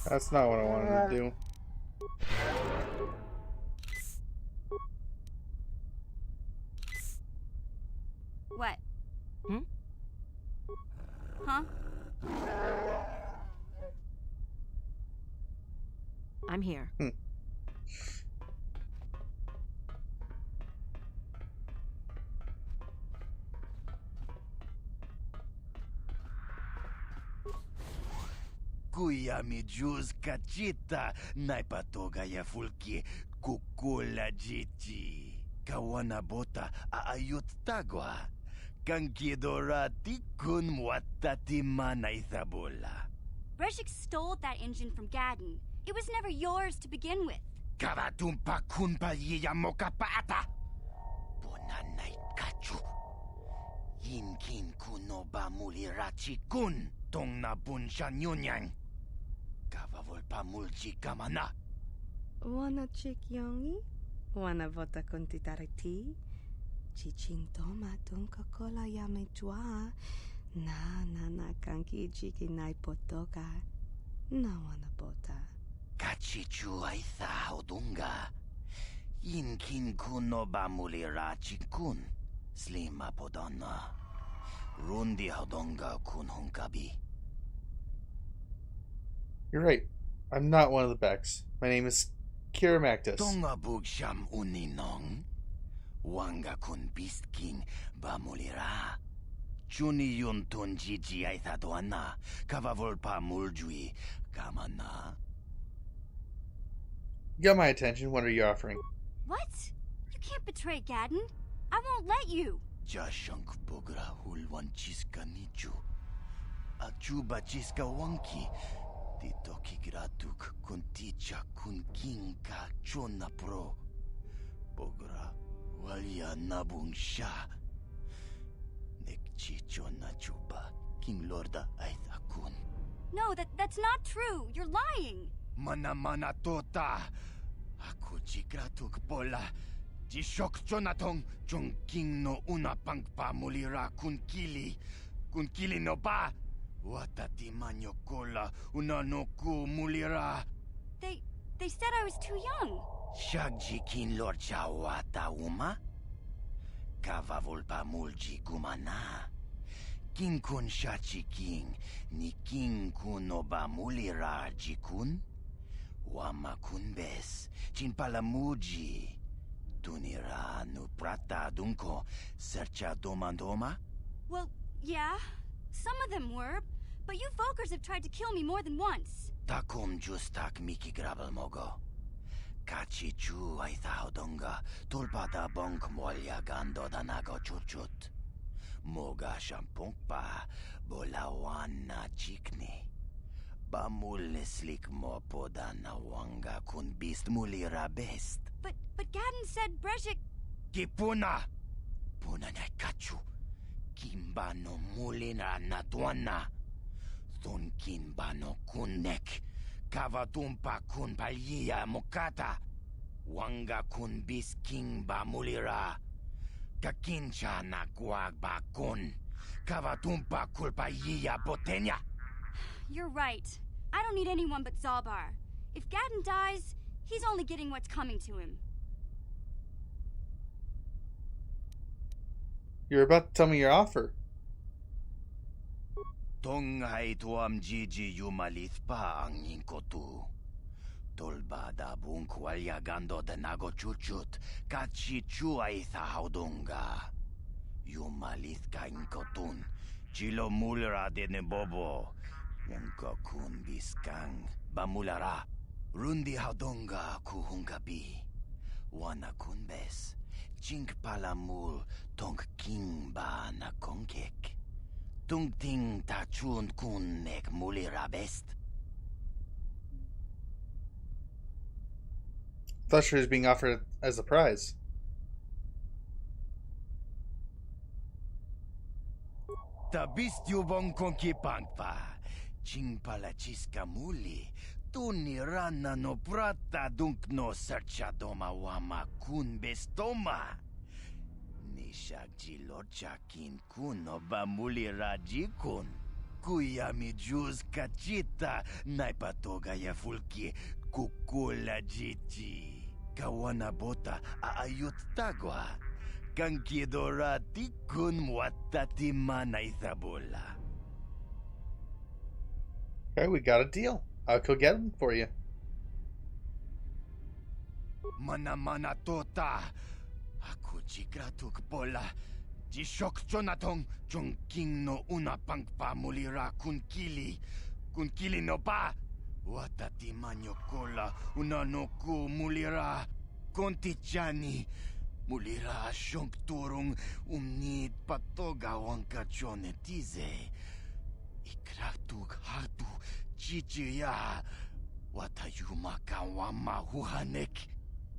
That's not what I wanted to do. What? Huh? I'm here. Kuya mi juz kachita naipatoga ya fulki kukula jichi. Kawana bota aayut tagwa. Kankidorati kun watati manaithabola. Breshik stole that engine from Gadden. It was never yours to begin with. Kavatumpa kun palyiya mokapaata. Bonanay kachu. Yinkin kuno ba mulirachi kun. Tong na bunshan yunyang. Kavavolpa mulchi kamana. Wana chik yongi? Wana vota kontitariti? Chichin toma tunka kola yame chua. Na kanki jiki nai potoka. Na wana bota. Kachichu aitha odunga. Yinkin kuno ba mulirachi kun. Slima podonna. Rundi hodonga kun hunkabi. You're right. I'm not one of the Becks. My name is Kiramactus. Tonga bugsham uninong. Wanga kun beast king bamulira. Chuni yun tun jiji aithadoana. Kavavolpa muljui kamana. You got my attention. What are you offering? What? You can't betray Gadden. I won't let you. Jashank bogra hulwan chiska nichu. Achuba chiska wanki. Tito kigratuk kunticha kun kinka chona pro. Bogra walya nabung sha. Nekchi chona chuba king lorda aithakun. No, that's not true. You're lying. Mana tota. Aku chigratuk bola. Jishok chonatong chung king no una pangpa mulira kun kili. Kun kili no ba. Watati manyo kola una no ku mulira. They said I was too young. Shagji kin lorcha wata uma? Kava volpa mulji kumana. King kun shachi king ni king kun no ba mulira jikun? Wama kun bes chin palamuji. Tunira nu prata dunko sercha domandoma? Well, yeah. Some of them were, but you Volkers have tried to kill me more than once. Takum justak miki grabel mogo. Kachi chu aithaudonga tulpada bonk molya gando danago chuchut. Moga shampongpa bolawana chikni. Bamul slik mo podana wanga kun beast mulira best. But Gadden said Breshik... Kipuna! Puna na kachu. Kimba no mulina na duana. Thun kimba no kunnek. Kavatumpa kun palyiya mokata. Wanga kun bis kimba mulira. Kakincha na guagba kun. Kavatumpa kulpalyiya botenya. You're right. I don't need anyone but Zalbar. If Gadden dies, he's only getting what's coming to him. You're about to tell me your offer. Tonghai tuam jiji yumalith pa ang inkotu. Tolbada bunk walyagando de nago chuchut. Kachi chuay haudunga. Yumalith ka inkotun. Chilo mulra de nebobo. Unko kun biskang. Bamulara. Rundi haudunga kuhungabi. Wana kunbes. Chink palamul tong king ba na kongkek. Tung ting ta chun kun nek mulira best. Thought she was being offered as a prize. Ta bistyu bon konki pangpa. Ching pala chiska muli. Tuni rana no prata dunk no sercha doma wama kun bestoma. Nishakji lorcha kin kun no bamuli raji kun. Kuya mi juz kachita naipatoga ya fulki kukula jichi. Kawana bota aayut tagwa. Kankidorati kun watati manaithabola. Okay, we got a deal. I'll go get them for you. Mana tota. Aku chikratuk pola. Jishok chonatong chung king no una pangpa mulira kun kili. kun kilino pa. Watati manyokola unanoku mulira. Kontichani. Mulira shonk turung umnid patoga wankachonetize. Ikratuk hatu chichiya. Watayuma kawama huhanek.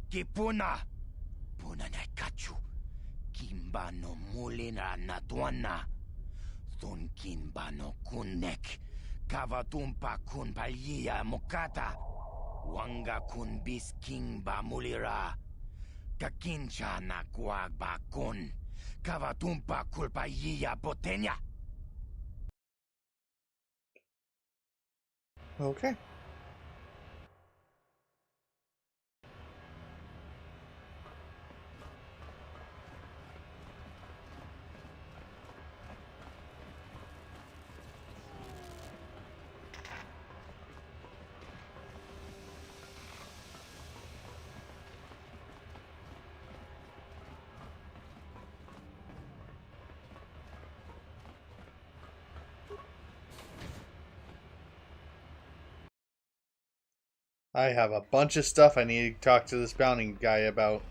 Kipuna. Puna kachu. Kimbano mulina natwana. Thun kimbano kunnek. Kavatumpa kun palia mokata. Wanga kun bis kingba mulira. Kakincha na kwagba kun. Kavatumpa kulpaia botenya. Okay. I have a bunch of stuff I need to talk to this bounty guy about.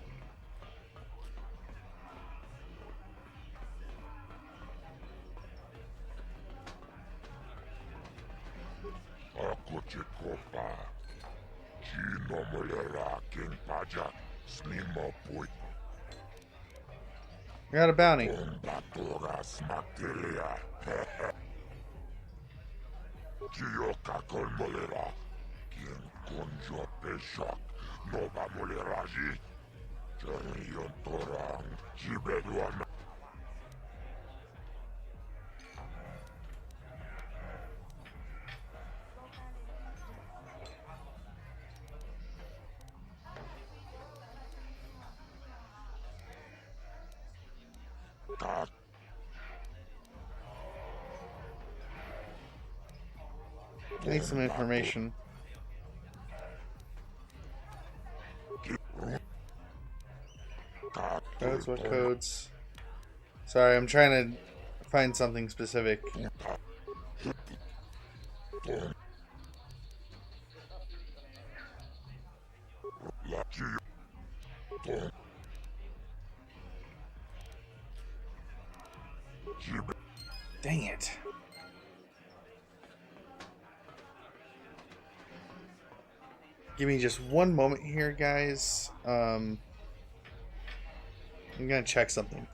I got a bounty. I need some information. Codes, what codes? Sorry, I'm trying to find something specific. Dang it. Give me just one moment here, guys. I'm gonna check something.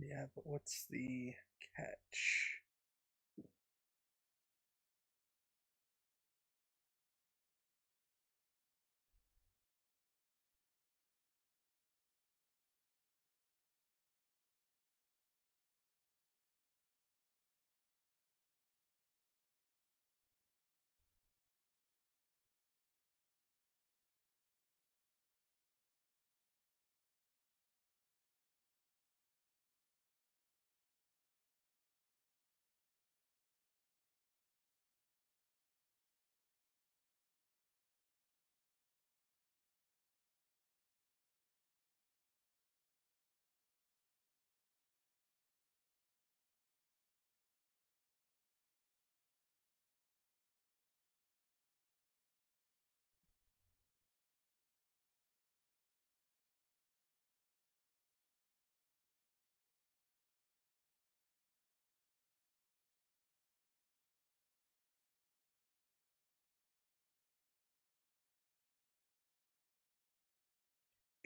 Yeah, but what's the catch?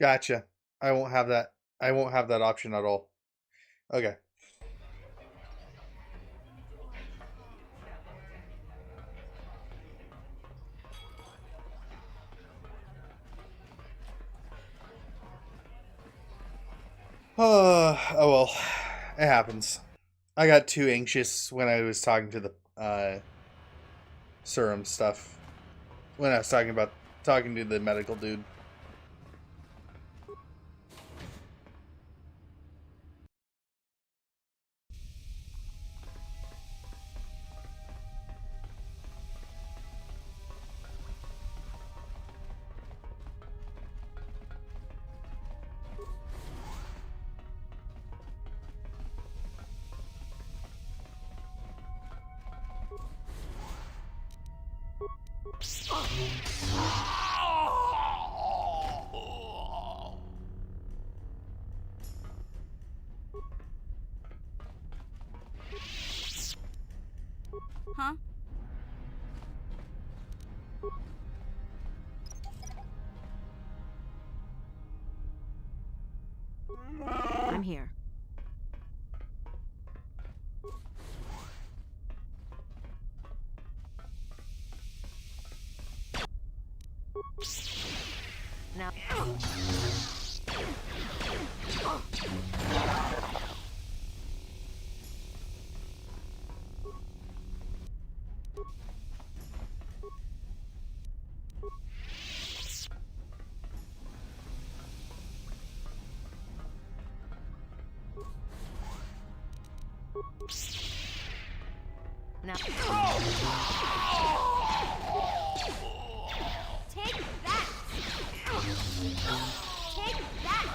Gotcha. I won't have that. I won't have that option at all. Okay. Oh well, it happens. I got too anxious when I was talking to the serum stuff. When I was talking to the medical dude. Huh? I'm here. Now. Now. Take that! Take that!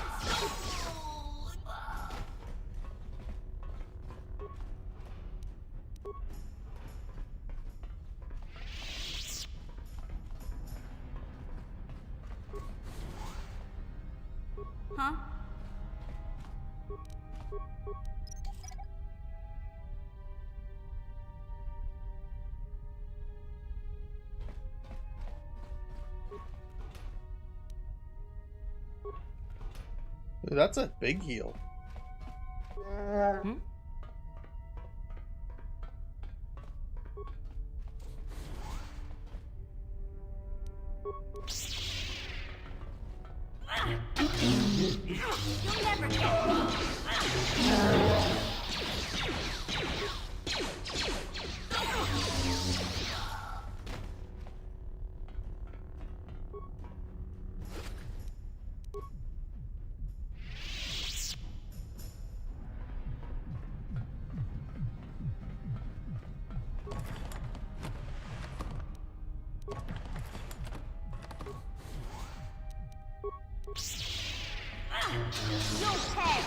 Huh? Ooh, that's a big heal. Hmm? You'll never get me! You'll pay!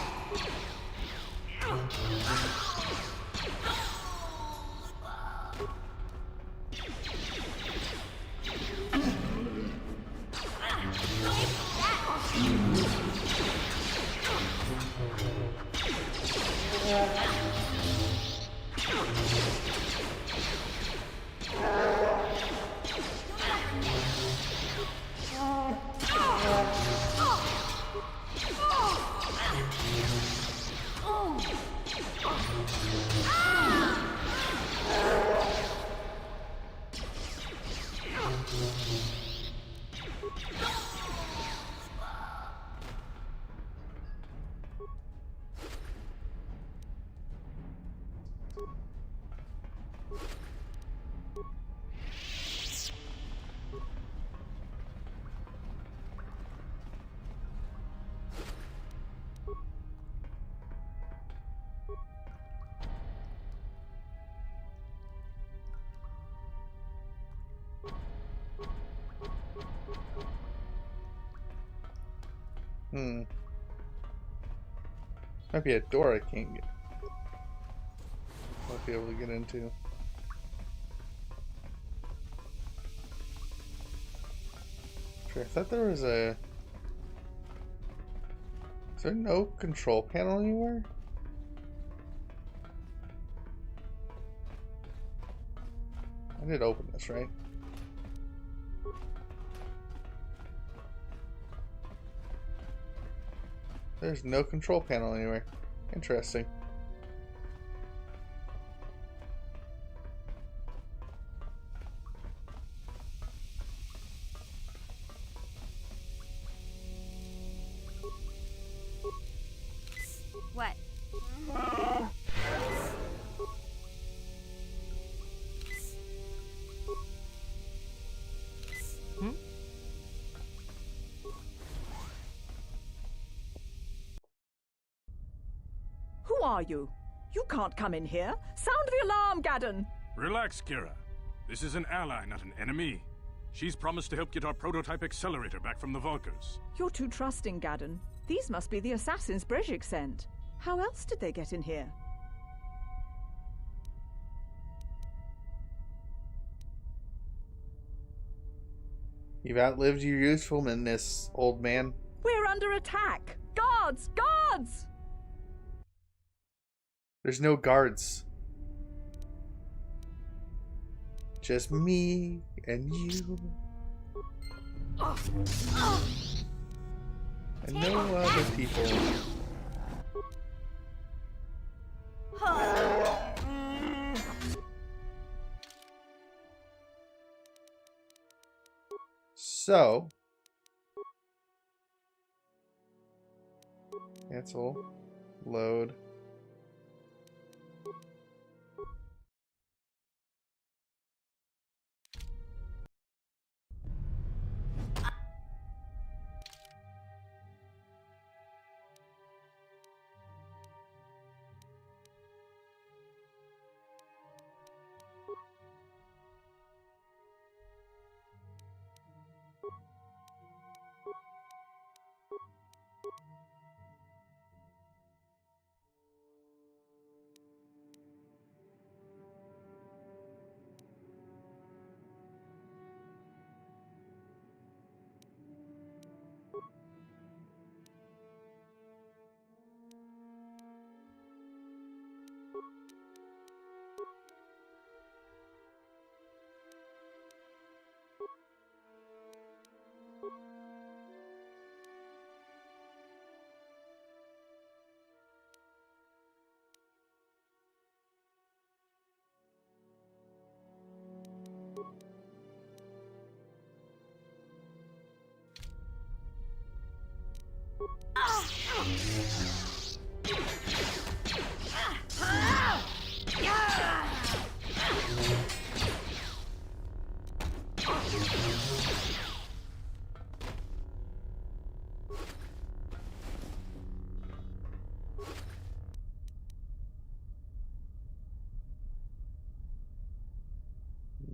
Might be a door I can't get. Might be able to get into. Sure, I thought there was a... Is there no control panel anywhere? I did open this, right? There's no control panel anywhere. Interesting. What? Who are you? You can't come in here. Sound the alarm, Gadden! Relax, Kira. This is an ally, not an enemy. She's promised to help get our prototype accelerator back from the Vulkars. You're too trusting, Gadden. These must be the assassins Brejik sent. How else did they get in here? You've outlived your usefulness, old man. We're under attack! Guards! Guards! There's no guards. Just me and you. And no other people. So, cancel, load.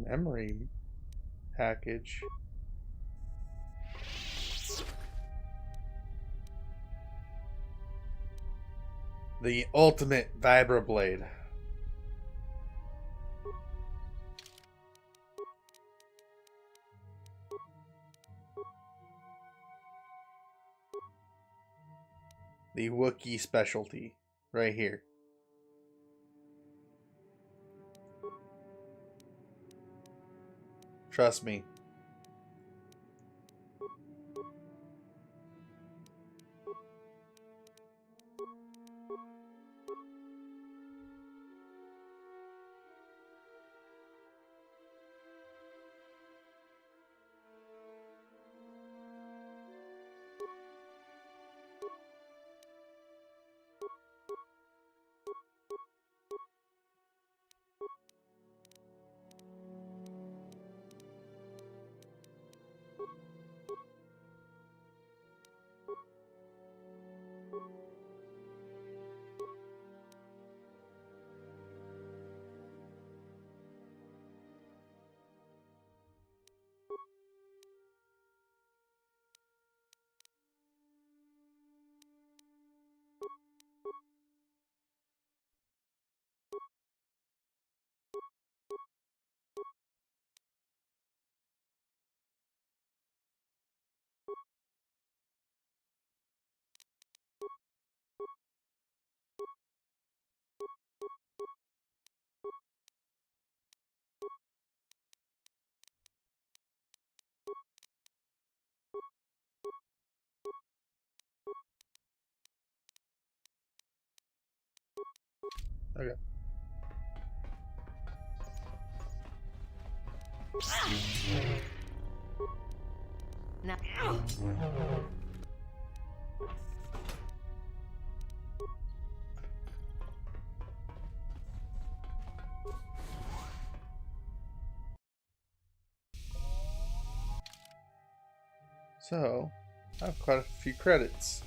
Memory package. The ultimate vibroblade. The Wookiee specialty right here. Trust me. Okay. Now. So, I have quite a few credits.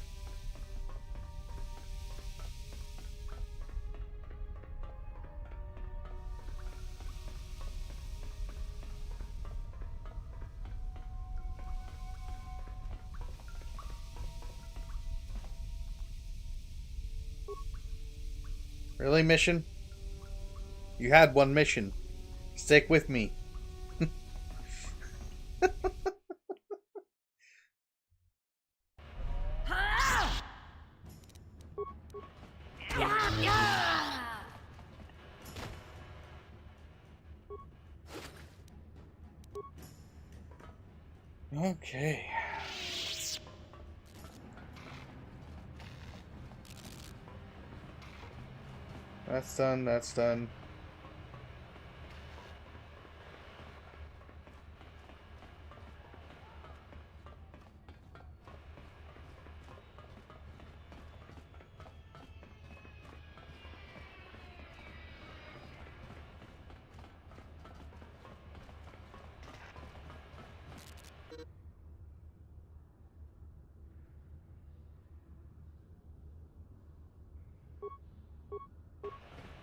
Really, mission? You had one mission. Stick with me. Okay. That's done, that's done.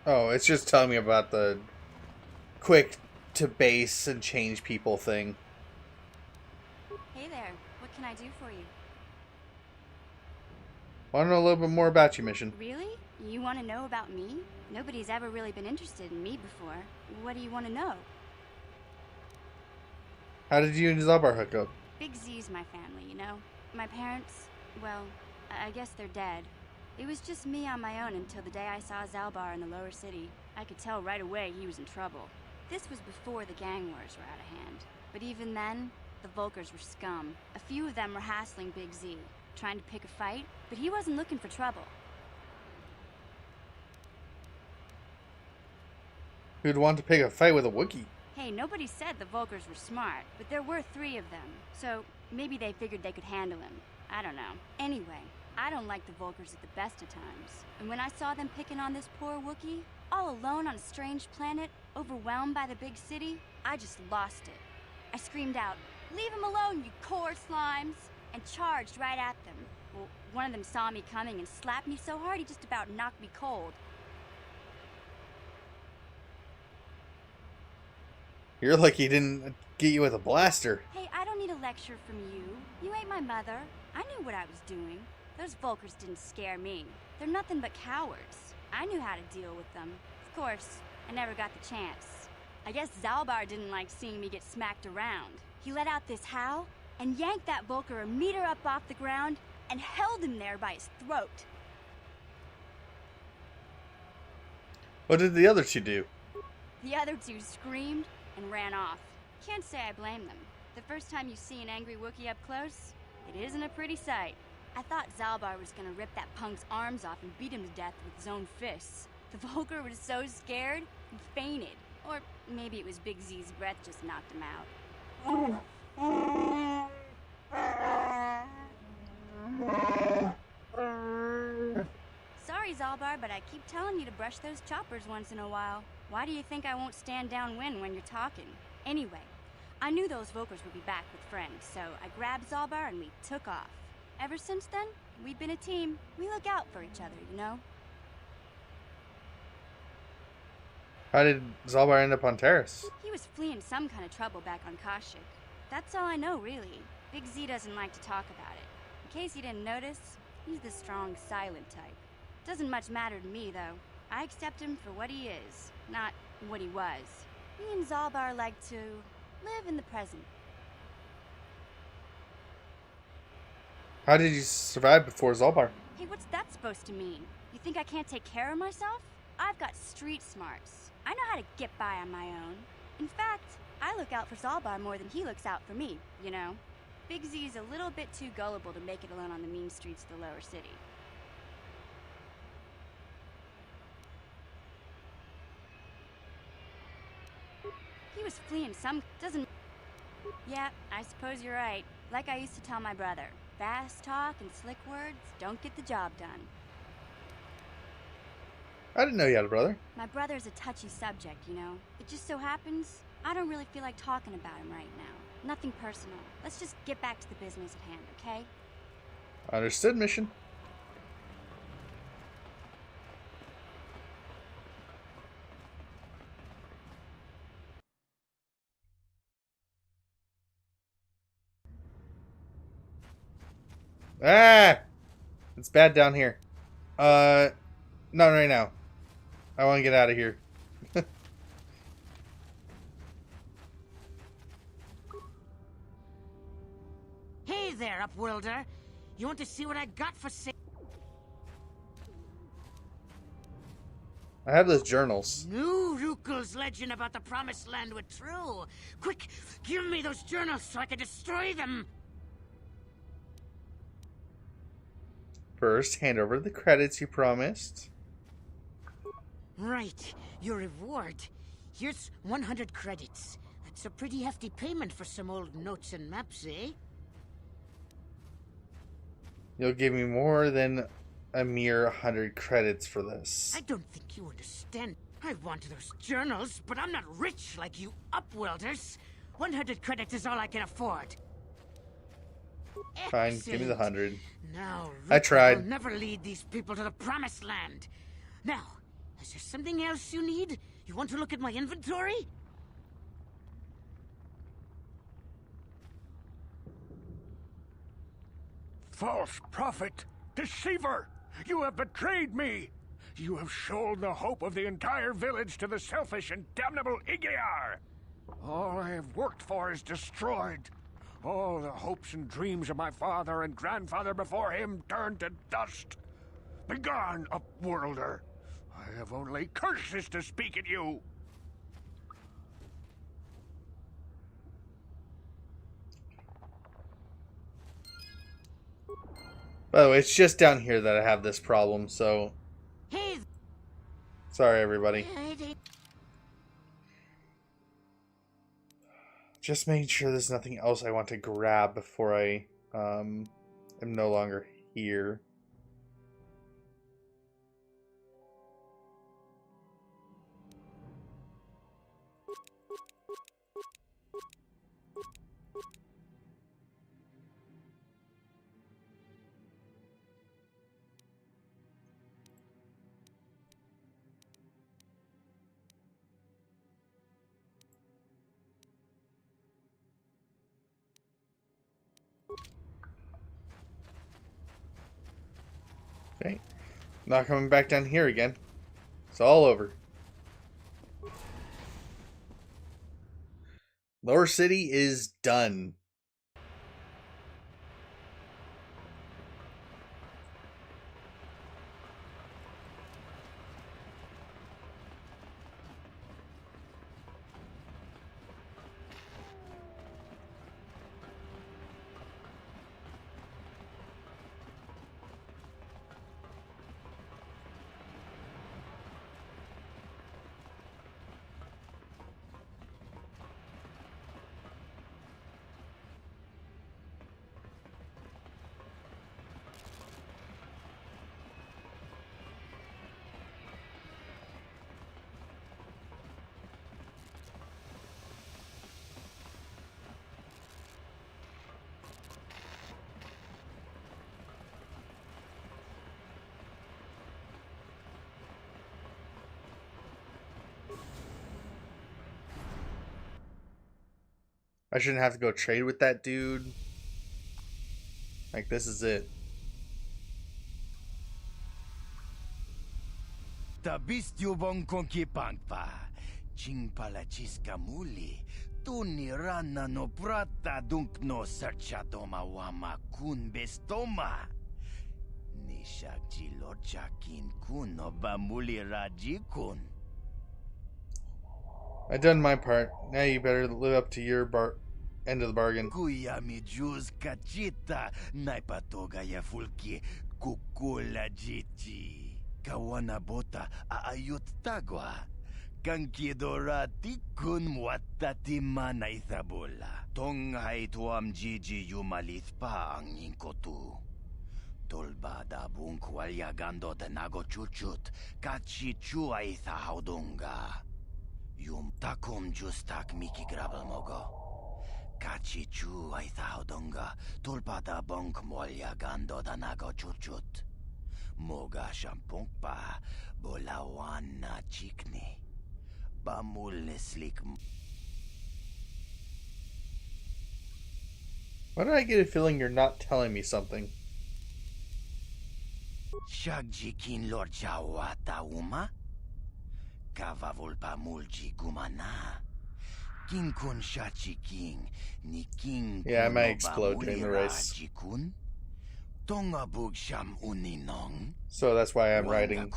Oh, it's just telling me about the quick to base and change people thing. Hey there, what can I do for you? Want to know a little bit more about you, mission? Really? You want to know about me? Nobody's ever really been interested in me before. What do you want to know? How did you and Zalbar hook up? Big Z's my family, you know? My parents, well, I guess they're dead. It was just me on my own until the day I saw Zalbar in the lower city. I could tell right away he was in trouble. This was before the gang wars were out of hand. But even then, the Vulkars were scum. A few of them were hassling Big Z, trying to pick a fight, but he wasn't looking for trouble. Who'd want to pick a fight with a Wookiee? Hey, nobody said the Vulkars were smart, but there were 3 of them, so maybe they figured they could handle him. I don't know. Anyway, I don't like the Vulkars at the best of times. And when I saw them picking on this poor Wookiee, all alone on a strange planet, overwhelmed by the big city, I just lost it. I screamed out, "Leave him alone, you core slimes!" and charged right at them. Well, one of them saw me coming and slapped me so hard he just about knocked me cold. You're lucky he didn't get you with a blaster. Hey, I don't need a lecture from you. You ain't my mother. I knew what I was doing. Those Vulkars didn't scare me. They're nothing but cowards. I knew how to deal with them. Of course, I never got the chance. I guess Zalbar didn't like seeing me get smacked around. He let out this howl and yanked that Vulkar a meter up off the ground and held him there by his throat. What did the other 2 do? The other 2 screamed and ran off. Can't say I blame them. The first time you see an angry Wookiee up close, it isn't a pretty sight. I thought Zalbar was gonna rip that punk's arms off and beat him to death with his own fists. The Vulkar was so scared, he fainted. Or maybe it was Big Z's breath just knocked him out. Sorry, Zalbar, but I keep telling you to brush those choppers once in a while. Why do you think I won't stand downwind when you're talking? Anyway, I knew those Vulkars would be back with friends, so I grabbed Zalbar and we took off. Ever since then, we've been a team. We look out for each other, you know? How did Zalbar end up on Terrace? He was fleeing some kind of trouble back on Kashyyyk. That's all I know, really. Big Z doesn't like to talk about it. In case you didn't notice, he's the strong, silent type. Doesn't much matter to me, though. I accept him for what he is, not what he was. Me and Zalbar like to live in the present. How did you survive before Zalbar? Hey, what's that supposed to mean? You think I can't take care of myself? I've got street smarts. I know how to get by on my own. In fact, I look out for Zalbar more than he looks out for me, you know? Big Z's a little bit too gullible to make it alone on the mean streets of the lower city. was fleeing some... doesn't... Yeah, I suppose you're right. Like I used to tell my brother, fast talk and slick words don't get the job done. I didn't know you had a brother. My brother's a touchy subject, you know. It just so happens I don't really feel like talking about him right now. Nothing personal. Let's just get back to the business at hand, okay? Understood, mission. Ah! It's bad down here. Not right now. I want to get out of here. Hey there, Upworlder. You want to see what I got for sale? I have those journals. Knew Rukul's legend about the Promised Land were true. Quick, give me those journals so I can destroy them. First, hand over the credits you promised. Right, your reward. Here's 100 credits. That's a pretty hefty payment for some old notes and maps, eh? You'll give me more than a mere 100 credits for this. I don't think you understand. I want those journals, but I'm not rich like you Upworlders. 100 credits is all I can afford. Fine, give me the 100. Now, I tried. will never lead these people to the Promised Land. Now, is there something else you need? You want to look at my inventory? False prophet! Deceiver! You have betrayed me! You have sold the hope of the entire village to the selfish and damnable Igiar! All I have worked for is destroyed. All the hopes and dreams of my father and grandfather before him turned to dust. Begone, Upworlder! I have only curses to speak at you! By the way, it's just down here that I have this problem, so... Hey. Sorry, everybody. Just making sure there's nothing else I want to grab before I am no longer here. Okay. Not coming back down here again. It's all over. Lower City is done. I shouldn't have to go trade with that dude. Like, this is it. Tabistubong konki pangpa. Chingpala chiskamuli. Tuni rana no prata dunk no serchadoma wama kun bestoma. Nishak chilocha kin kun no bamuli raji kun. I done my part. Now you better live up to your end of the bargain. Kuyami juz kachita naipatoga ya fulki kukula jiti. Kawana bota aayut tagwa. Kankidorati kun watati manaithabula. Tonghai tuam jiji yumalith pa ang inkotu. Tolbada bunk walyagando tenago chuchut. Kachichu aitha haudunga. Yum takum justak miki grabel mogo. Kachichu aitha haudunga. Tolbada bunk walyagando tenago chuchut. Moga shampunk pa. Bolawana chikni. Bamul neslik. Why do I get a feeling you're not telling me something? Shagjikin Lord Jawata Uma? Kavavul Pamulji Gumana. King Kun Shachi King. Ni King. Yeah, I might explode during the race. Tonga Bug Sham Uninong. So that's why I'm riding.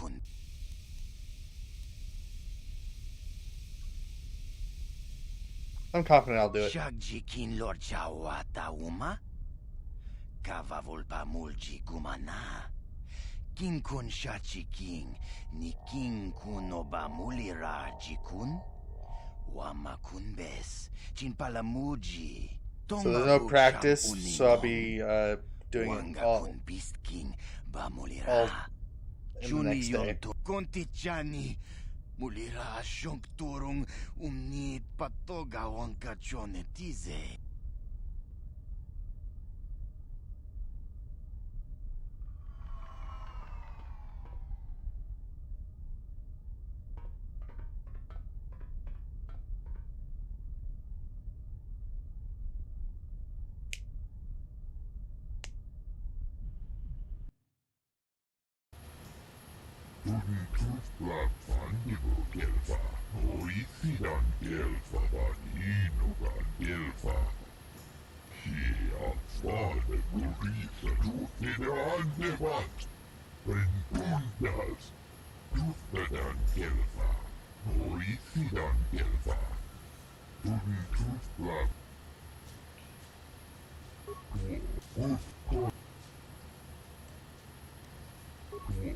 I'm confident I'll do it. Shagjikin Lord Jawata Uma? Kavavul Pamulji Gumana. King Kun Shachi King. Ni King Kun Obamulira Jikun? Wamakun Bes. Chinpalamuji. So there's no practice, so I'll be doing it all in the next day. Kontichani mulira shunk turung umnit patoga wanka chonetize.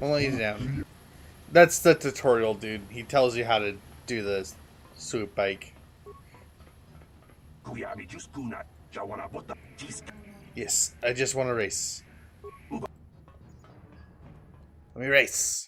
I'll lay down. That's the tutorial, dude. He tells you how to do the swoop bike. Yes, I just want to race. Let me race.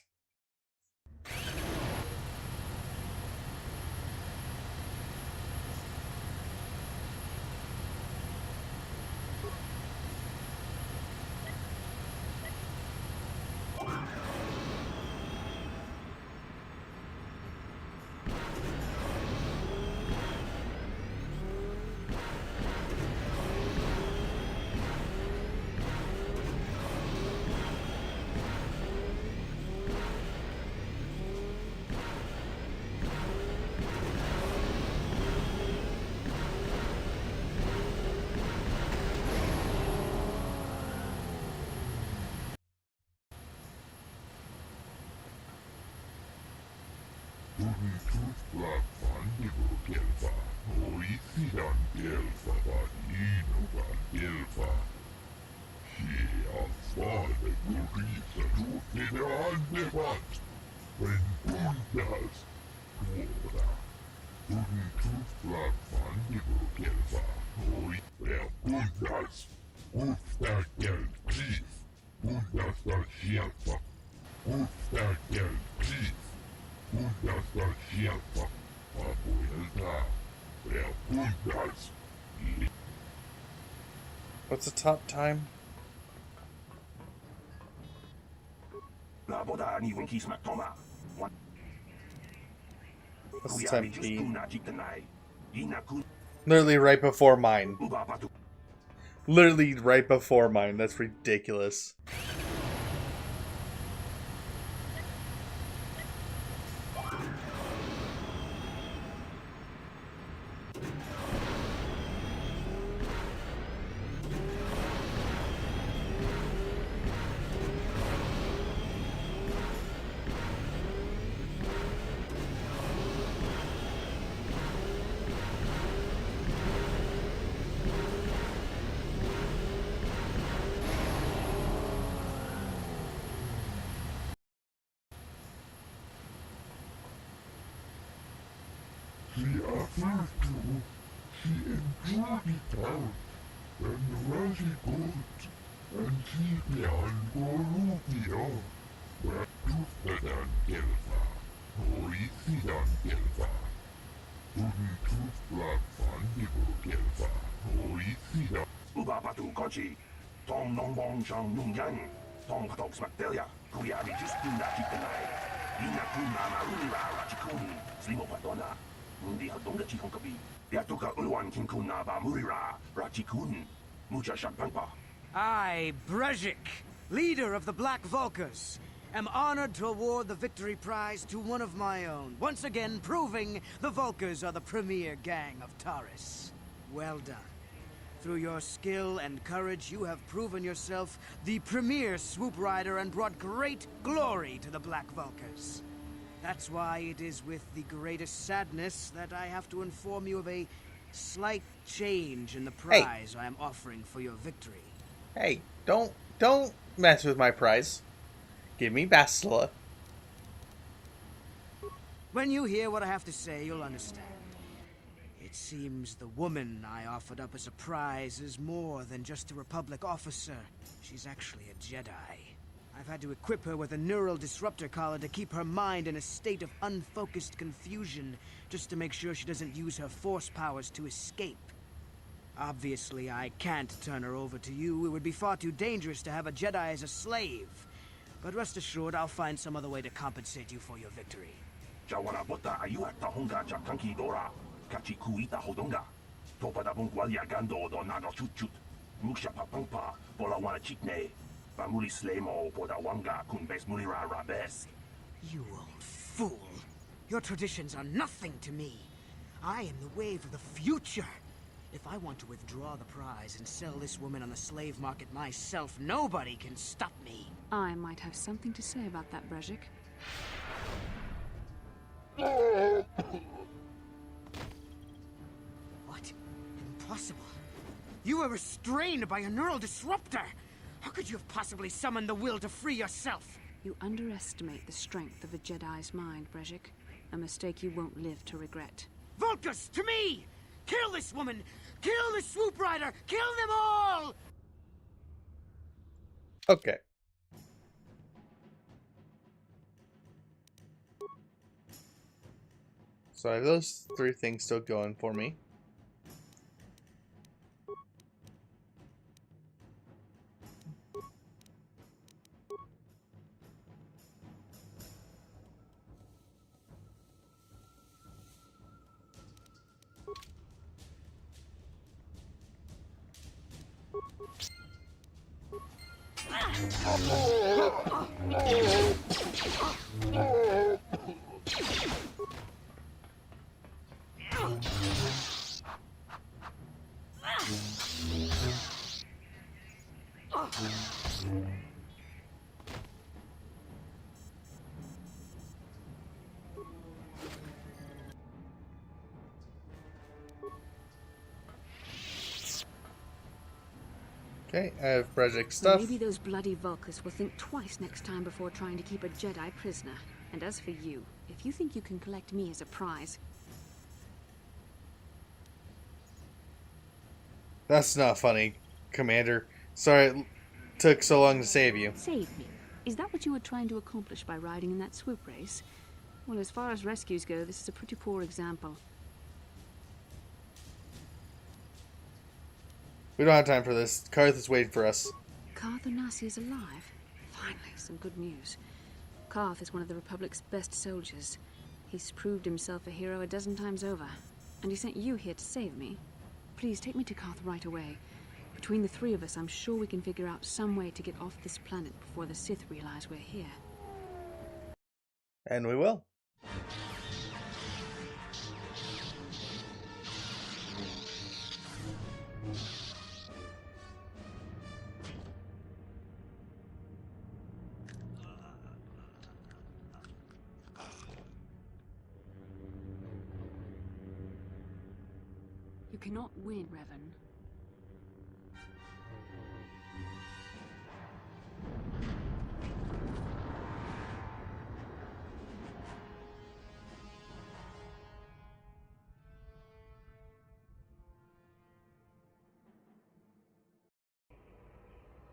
What's the top time? What's the time be? Literally right before mine. Literally right before mine. That's ridiculous. Ubapatu kochi, Tom Nongbong Shang Nungyan, Tom Patok Smaktelia, Kuyami Juskunda Chikanai, Inakuna Marura Rachikuni, Slimo Patona, Mundi Hadonga Chikonkabi, Yatuka Ulwan Kinkuna Bamurira, Rachikun, Mucha Shampampa. I, Brezhik, leader of the Black Vulkars, am honored to award the victory prize to one of my own, once again proving the Vulkars are the premier gang of Taris. Well done. Through your skill and courage, you have proven yourself the premier swoop rider and brought great glory to the Black Vulkars. That's why it is with the greatest sadness that I have to inform you of a slight change in the prize I am offering for your victory. Hey, don't mess with my prize. Give me Bastila. When you hear what I have to say, you'll understand. It seems the woman I offered up as a prize is more than just a Republic officer. She's actually a Jedi. I've had to equip her with a neural disruptor collar to keep her mind in a state of unfocused confusion, just to make sure she doesn't use her force powers to escape. Obviously, I can't turn her over to you. It would be far too dangerous to have a Jedi as a slave. But rest assured, I'll find some other way to compensate you for your victory. Jawana bota ayuak tahonga chakanki dora, kachikuita hodonga. Topa da bungwalia gando do nano chut Muksha papampa, bola wana chikne. Bamuli slemo poda wanga kunbes mulira rabes. You old fool. Your traditions are nothing to me. I am the wave of the future. If I want to withdraw the prize and sell this woman on the slave market myself, nobody can stop me. I might have something to say about that, Brezhik. What? Impossible. You were restrained by a neural disruptor. How could you have possibly summoned the will to free yourself? You underestimate the strength of a Jedi's mind, Brezhik. A mistake you won't live to regret. Vulkars, to me! Kill this woman! Kill the swoop rider! Kill them all! Okay. So I have those three things still going for me. Okay, I have Brezhik stuff. Maybe those bloody Vulkars will think twice next time before trying to keep a Jedi prisoner. And as for you, if you think you can collect me as a prize... That's not funny, Commander. Sorry it took so long to save you. Save me? Is that what you were trying to accomplish by riding in that swoop race? Well, as far as rescues go, this is a pretty poor example. We don't have time for this. Karth is waiting for us. Karth Onasi is alive. Finally, some good news. Karth is one of the Republic's best soldiers. He's proved himself a hero a dozen times over. And he sent you here to save me. Please take me to Karth right away. Between the three of us, I'm sure we can figure out some way to get off this planet before the Sith realize we're here. And we will. You cannot win, Revan.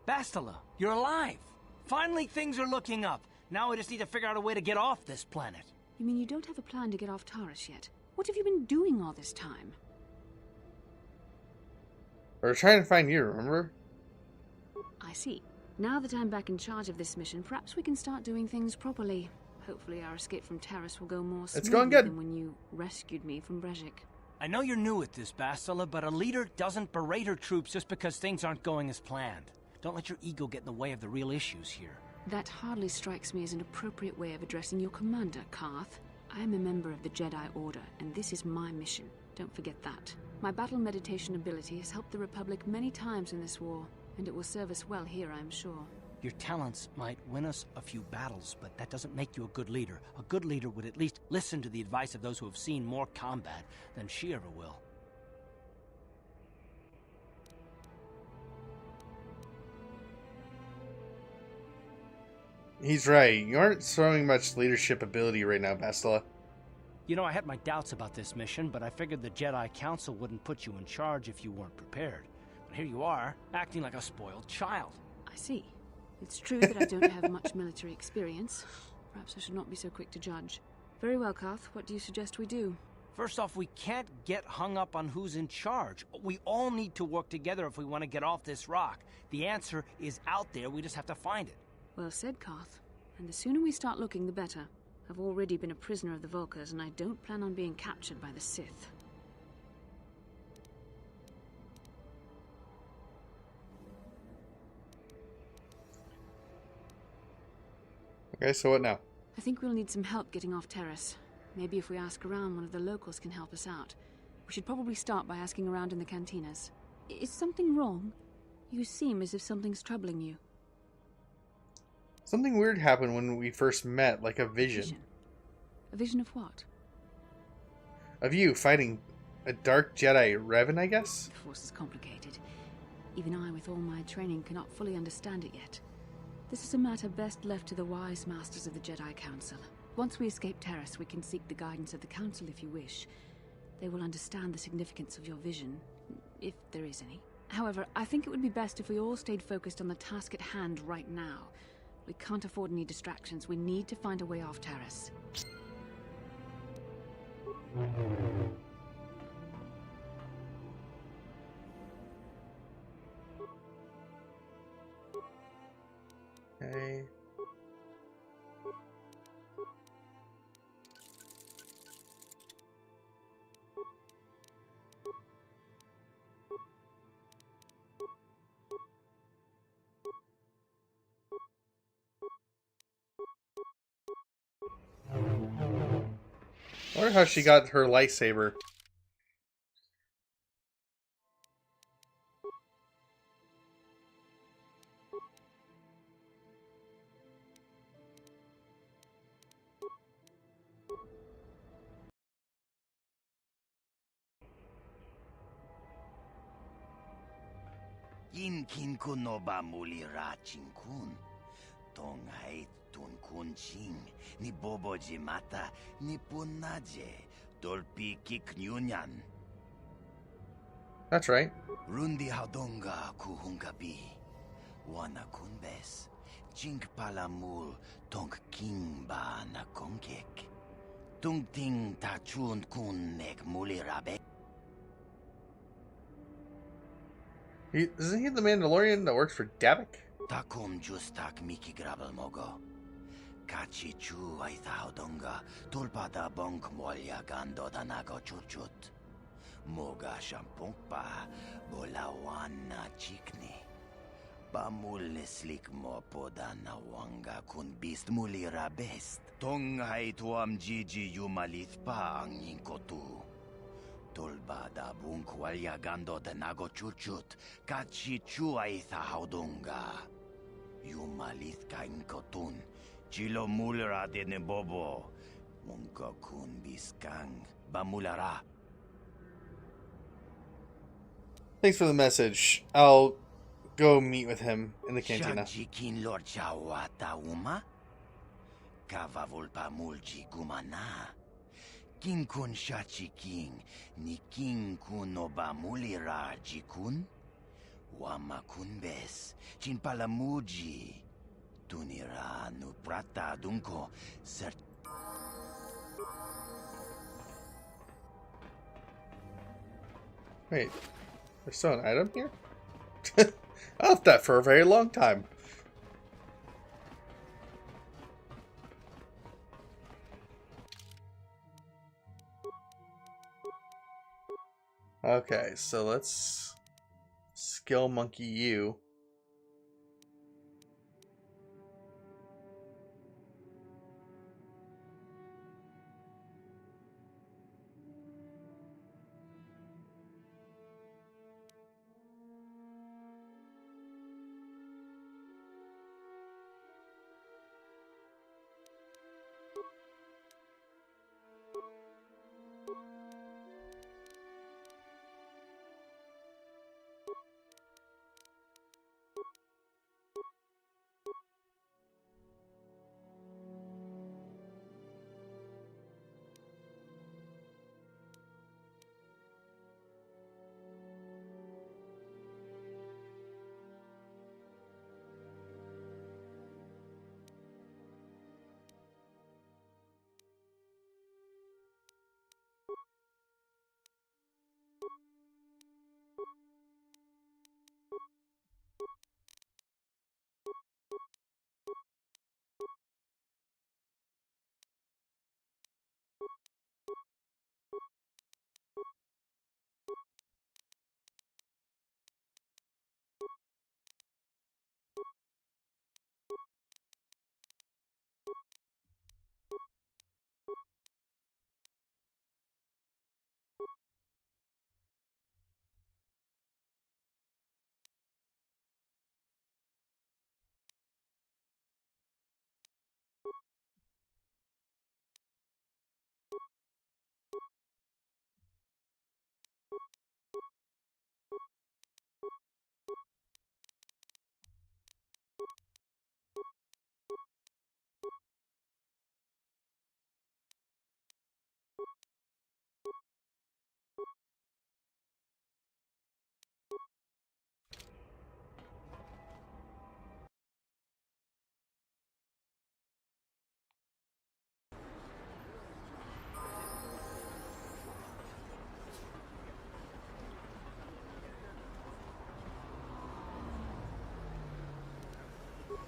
Bastila, you're alive! Finally, things are looking up. Now we just need to figure out a way to get off this planet. You mean you don't have a plan to get off Taurus yet? What have you been doing all this time? We're trying to find you, remember? I see. Now that I'm back in charge of this mission, perhaps we can start doing things properly. Hopefully our escape from Taurus will go more smoothly going good. than when you rescued me from Brejik. I know you're new at this, Bastila, but a leader doesn't berate her troops just because things aren't going as planned. Don't let your ego get in the way of the real issues here. That hardly strikes me as an appropriate way of addressing your commander, Karth. I am a member of the Jedi Order, and this is my mission. Don't forget that. My battle meditation ability has helped the Republic many times in this war, and it will serve us well here, I am sure. Your talents might win us a few battles, but that doesn't make you a good leader. A good leader would at least listen to the advice of those who have seen more combat than she ever will. He's right. You aren't showing much leadership ability right now, Bastila. You know, I had my doubts about this mission, but I figured the Jedi Council wouldn't put you in charge if you weren't prepared. But here you are, acting like a spoiled child. I see. It's true that I don't have much military experience. Perhaps I should not be so quick to judge. Very well, Karth. What do you suggest we do? First off, we can't get hung up on who's in charge. We all need to work together if we want to get off this rock. The answer is out there. We just have to find it. Well said, Karth. And the sooner we start looking, the better. I've already been a prisoner of the Vulkars, and I don't plan on being captured by the Sith. Okay, so what now? I think we'll need some help getting off Taurus. Maybe if we ask around, one of the locals can help us out. We should probably start by asking around in the cantinas. Is something wrong? You seem as if something's troubling you. Something weird happened when we first met, like a vision. A vision of what? Of you fighting a dark Jedi Revan, I guess? The Force is complicated. Even I, with all my training, cannot fully understand it yet. This is a matter best left to the wise masters of the Jedi Council. Once we escape Taurus, we can seek the guidance of the Council if you wish. They will understand the significance of your vision, if there is any. However, I think it would be best if we all stayed focused on the task at hand right now. We can't afford any distractions. We need to find a way off Taurus. Okay. I wonder how she got her lightsaber. Kin kun no ba muli ra chinkun. Tong hai tun kun ching. Ni bobo jimata ni punaje. Dolpi kiknyunyan. That's right. Rundi hadonga kuhungabi. Wana kunbes. Chink palamul tong king ba na konkek. Tung ting tachun kun nek muli rabe. Isn't he the Mandalorian that works for Davik? Takum justak miki grabel mogo. Kachi chu ay donga tulpada bonk molya gando danago chuchut. Moga shampunk pa bolawana chikni. Bamul slik mo podana wanga kun bist muli rabest. Tong hay tuam jiji yumalith pa ang inkotu. Tolbada bunkwalya gando de nago chuchut, kachi chuay haudunga. Yumalith ka inkotun, chilo mulera de nebobo, munko kun biskang, bamulara. Thanks for the message. I'll go meet with him in the cantina. Shajikin lord chawata uma? Kavavulpa mulji gumana. King kun shachi king, ni king kun oba mulira jikun? Wamakunbes, Chinpalamuji, Tunira nu prata dunko, cert. Wait, there's still an item here? I left that for a very long time. Okay, so let's skill monkey you.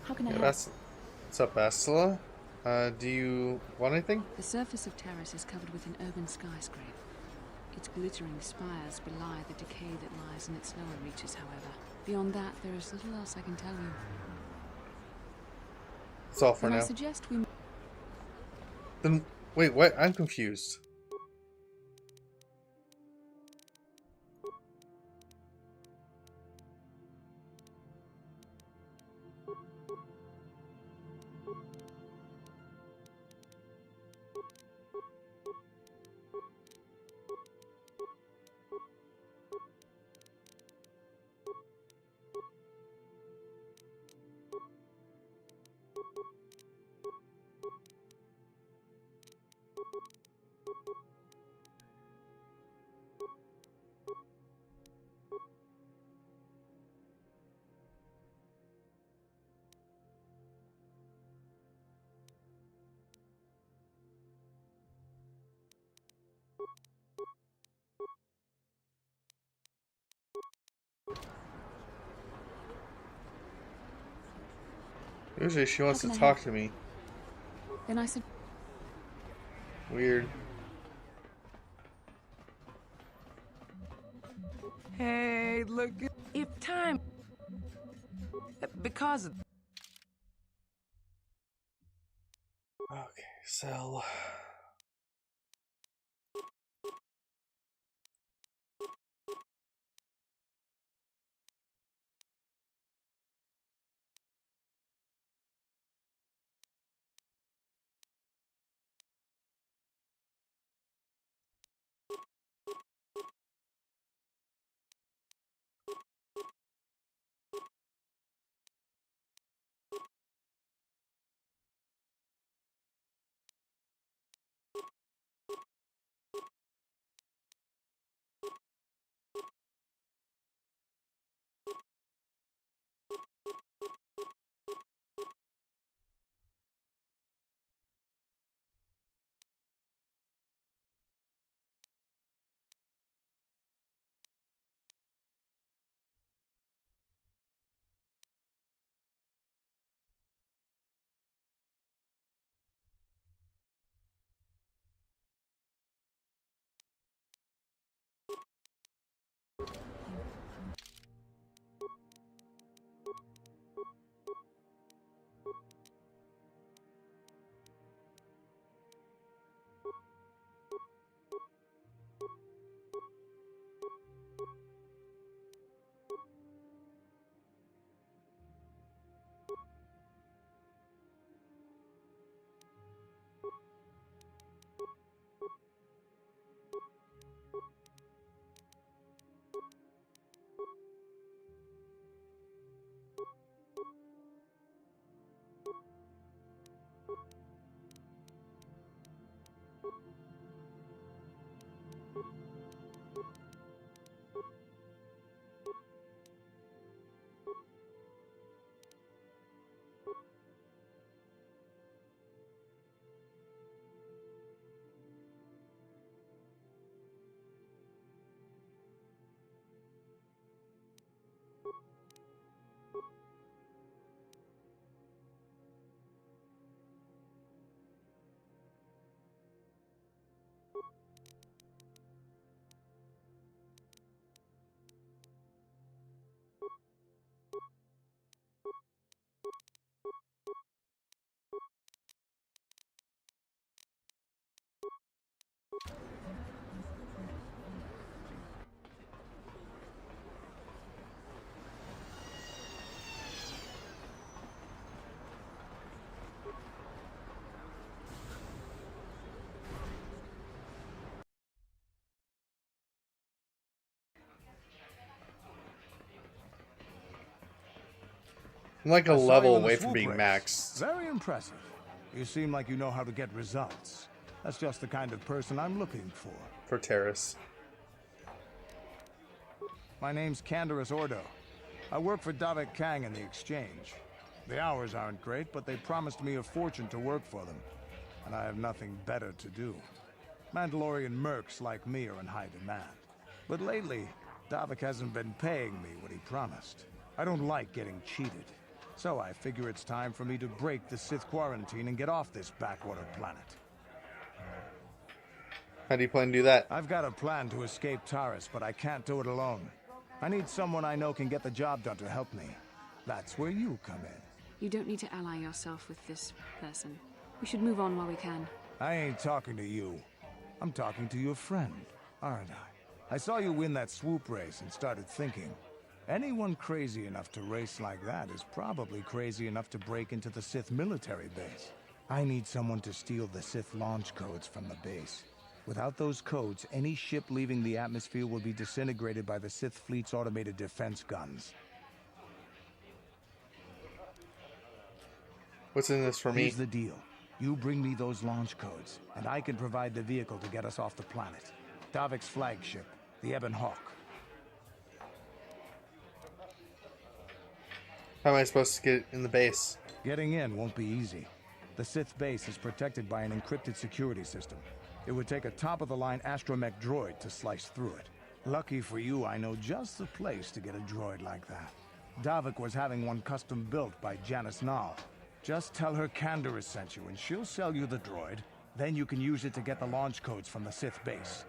How can I Yeah, help? what's up, Astela? Do you want anything? The surface of Terrace is covered with an urban skyscraper. Its glittering spires belie the decay that lies in its lower reaches, however. Beyond that, there is little else I can tell you. That's all for Then now. I suggest we... Then, wait, what? I'm confused. Usually she wants to talk to me. Then I said... Weird. Hey, look, if time... Because of... Okay, sell. I'm like a I saw level you in the away from swoop being race. maxed. Very impressive. You seem like you know how to get results. That's just the kind of person I'm looking for. For Terrace. My name's Canderous Ordo. I work for Davik Kang in the Exchange. The hours aren't great, but they promised me a fortune to work for them. And I have nothing better to do. Mandalorian mercs like me are in high demand. But lately, Davik hasn't been paying me what he promised. I don't like getting cheated. So I figure it's time for me to break the Sith quarantine and get off this backwater planet. How do you plan to do that? I've got a plan to escape Taris, but I can't do it alone. I need someone I know can get the job done to help me. That's where you come in. You don't need to ally yourself with this person. We should move on while we can. I ain't talking to you. I'm talking to your friend, aren't I? I saw you win that swoop race and started thinking, anyone crazy enough to race like that is probably crazy enough to break into the Sith military base. I need someone to steal the Sith launch codes from the base. Without those codes, any ship leaving the atmosphere will be disintegrated by the Sith fleet's automated defense guns. What's in this for me? Here's the deal. You bring me those launch codes, and I can provide the vehicle to get us off the planet. Davik's flagship, the Ebon Hawk. How am I supposed to get in the base? Getting in won't be easy. The Sith base is protected by an encrypted security system. It would take a top-of-the-line astromech droid to slice through it. Lucky for you, I know just the place to get a droid like that. Davik was having one custom built by Janice Nall. Just tell her Canderous sent you, and she'll sell you the droid. Then you can use it to get the launch codes from the Sith base.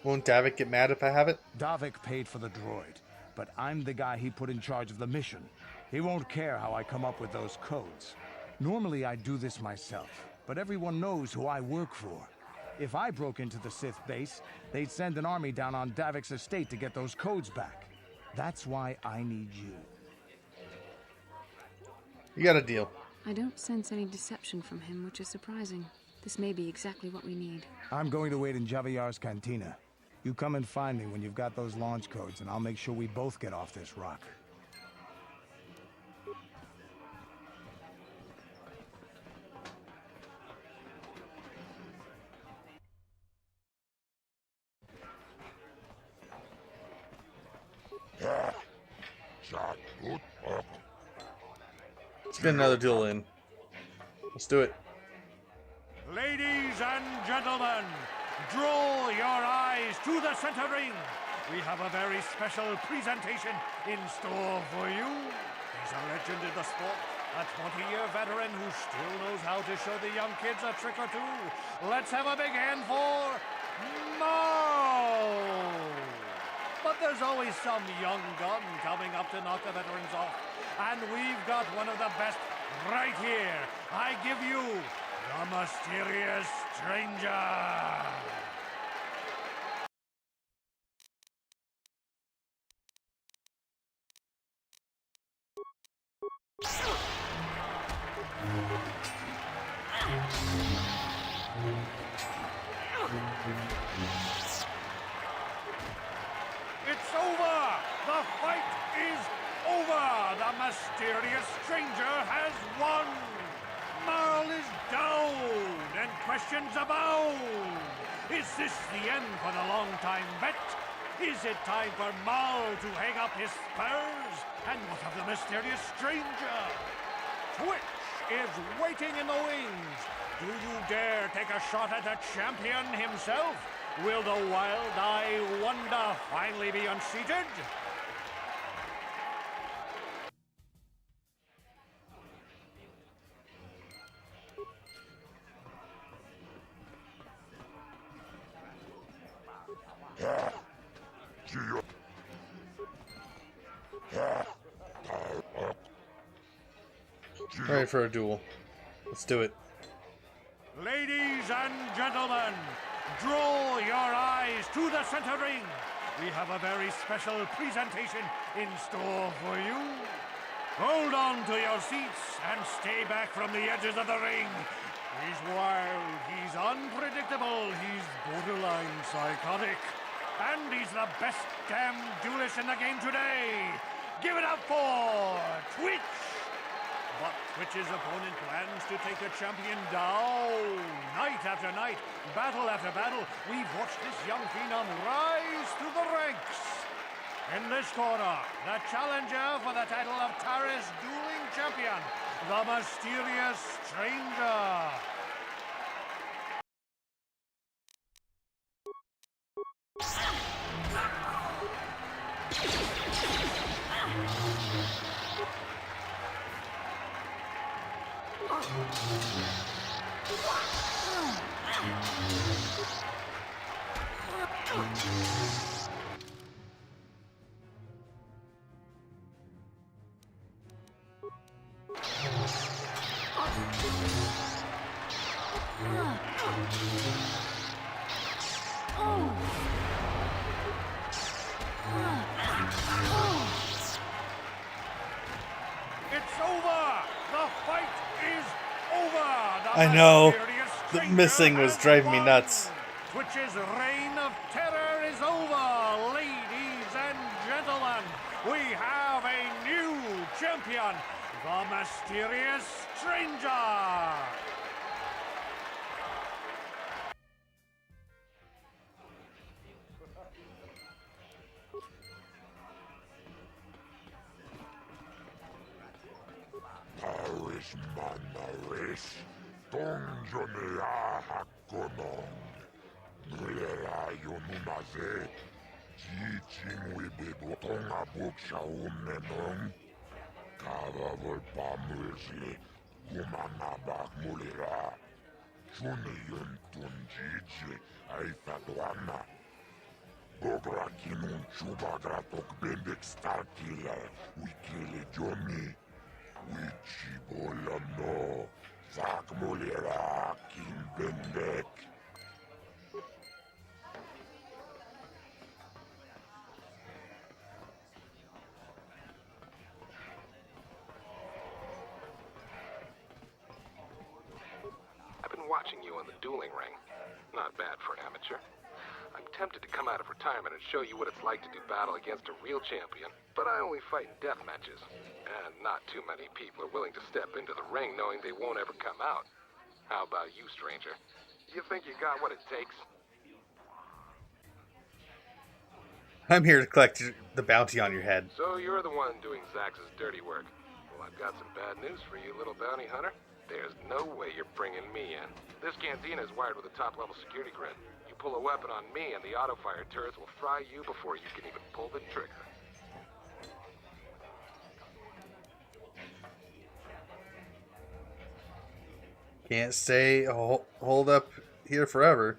Won't Davik get mad if I have it? Davik paid for the droid, but I'm the guy he put in charge of the mission. He won't care how I come up with those codes. Normally I'd do this myself, but everyone knows who I work for. If I broke into the Sith base, they'd send an army down on Davik's estate to get those codes back. That's why I need you. You got a deal. I don't sense any deception from him, which is surprising. This may be exactly what we need. I'm going to wait in Javier's cantina. You come and find me when you've got those launch codes, and I'll make sure we both get off this rock. Let's get another duel in. Let's do it. Ladies and gentlemen, draw your eyes to the center ring. We have a very special presentation in store for you. He's a legend in the sport, a 20-year veteran who still knows how to show the young kids a trick or two. Let's have a big hand for Mao. But there's always some young gun coming up to knock the veterans off. And we've got one of the best right here. I give you the Mysterious Stranger. It's over! The fight is over! The Mysterious Stranger has won! Marl is down, and questions abound! Is this the end for the long-time vet? Is it time for Marl to hang up his spurs? And what of the Mysterious Stranger? Twitch is waiting in the wings. Do you dare take a shot at the champion himself? Will the wild-eye wonder finally be unseated? Ready for a duel. Let's do it. Ladies and gentlemen, draw your eyes to the center ring. We have a very special presentation in store for you. Hold on to your seats and stay back from the edges of the ring. He's wild, he's unpredictable, he's borderline psychotic. And he's the best damn duelist in the game today. Give it up for Twitch. But Twitch's opponent plans to take the champion down. Night after night, battle after battle, we've watched this young phenom rise through the ranks. In this corner, the challenger for the title of Taris Dueling Champion, the mysterious stranger. It's over! The fight is over! I know. The missing was driving me nuts. Twitch's reign of terror is over, ladies and gentlemen. We have a new champion, the mysterious stranger. Taris Manaris, Donjonea Hakonon, Nulera Yonumaze, Jichin Wibibotonga Bukshaumnenon, Kava Volpamulsli, Gumanabak Mulera, Juniun Tunjiji, Aifadwana, Bograkinun Chubagratok Bendek Starkiller, Wikili Johnny. Wichibolano, Zakmolera, King Bendek. I've been watching you on the dueling ring. Not bad for an amateur. I'm tempted to come out of retirement and show you what it's like to do battle against a real champion, but I only fight in death matches. And not too many people are willing to step into the ring knowing they won't ever come out. How about you, stranger? You think you got what it takes? I'm here to collect the bounty on your head. So you're the one doing Zax's dirty work. Well, I've got some bad news for you, little bounty hunter. There's no way you're bringing me in. This cantina is wired with a top-level security grid. You pull a weapon on me and the auto-fire turrets will fry you before you can even pull the trigger. Can't stay hold up here forever.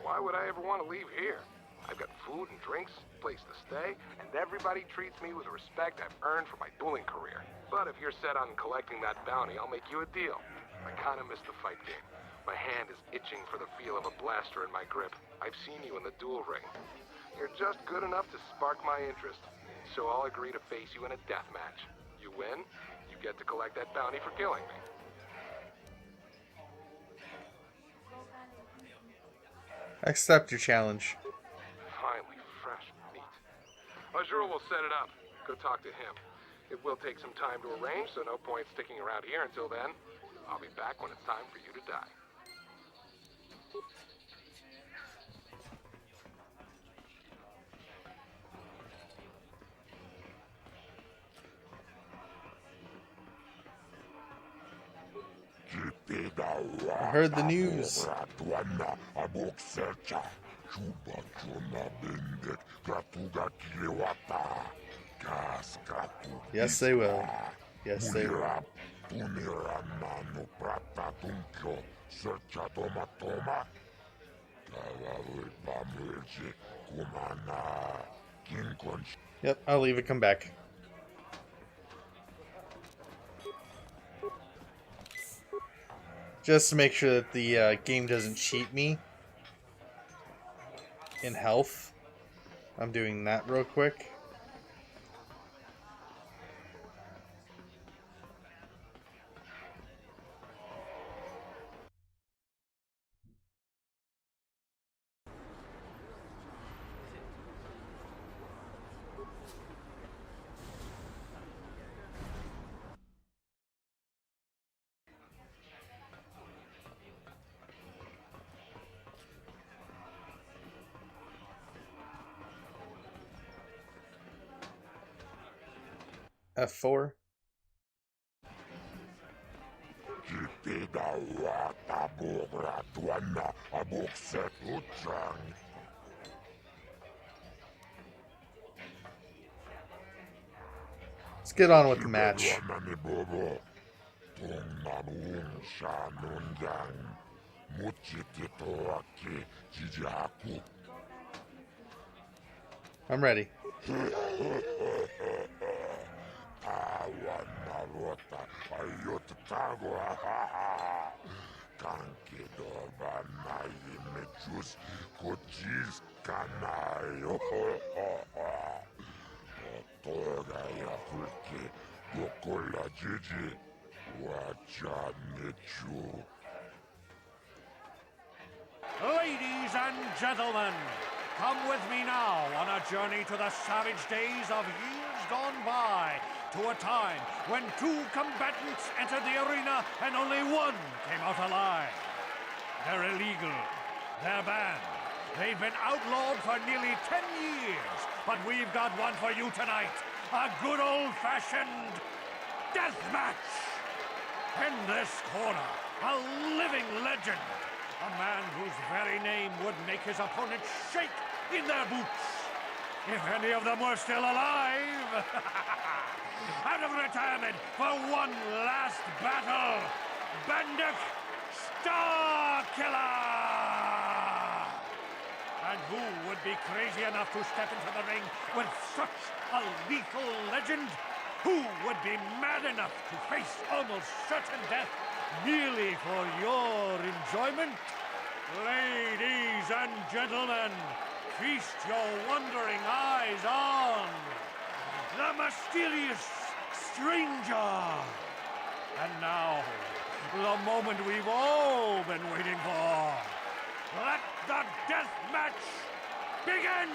Why would I ever want to leave here? I've got food and drinks, place to stay, and everybody treats me with the respect I've earned for my dueling career. But if you're set on collecting that bounty, I'll make you a deal. I kind of missed the fight game. My hand is itching for the feel of a blaster in my grip. I've seen you in the duel ring. You're just good enough to spark my interest. So I'll agree to face you in a death match. You win, you get to collect that bounty for killing me. Accept your challenge. Finally, fresh meat. Azura will set it up. Go talk to him. It will take some time to arrange, so no point sticking around here until then. I'll be back when it's time for you to die. I heard the news. Yes, they will. Yes, they will. Yep, I'll leave it. Come back. Just to make sure that the game doesn't cheat me in health. I'm doing that real quick. F4. Let's get on with the match. I'm ready. Ladies and gentlemen, come with me now on a journey to the savage days of years gone by, to a time when 2 combatants entered the arena and only 1 came out alive. They're illegal. They're banned. They've been outlawed for nearly 10 years, but we've got one for you tonight. A good old-fashioned death match. In this corner, a living legend. A man whose very name would make his opponents shake in their boots. If any of them were still alive. Out of retirement for one last battle, Banduk Starkiller! And who would be crazy enough to step into the ring with such a lethal legend? Who would be mad enough to face almost certain death merely for your enjoyment? Ladies and gentlemen, feast your wondering eyes on the mysterious stranger. And now, the moment we've all been waiting for. Let the death match begin!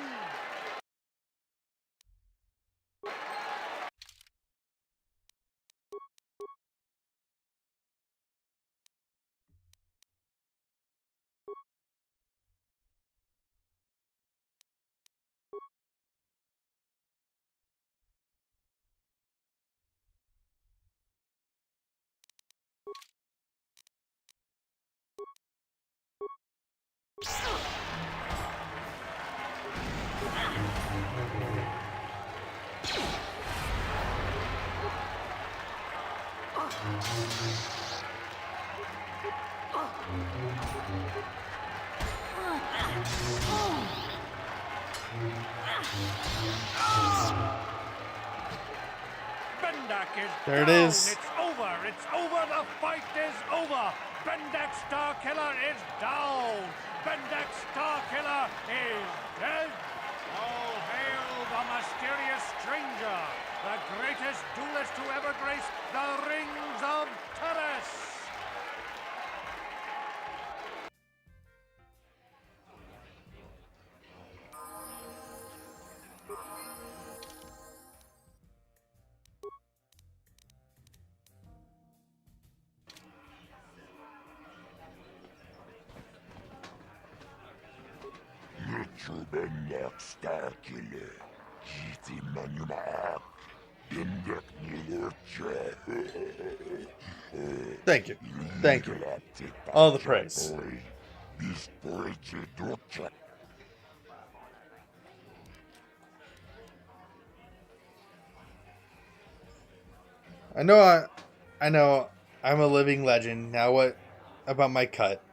Bendak is There it down. is. It's over. It's over. The fight is over. Bendak Starkiller is down. Bendak Starkiller is dead. All hail the mysterious stranger, the greatest duelist to ever grace the rings of Terrace. Bendak Starkiller, Jiti Manumak, Bendak Nilurcha. Thank you. Thank you. All the praise. I know I'm a living legend. Now what about my cut?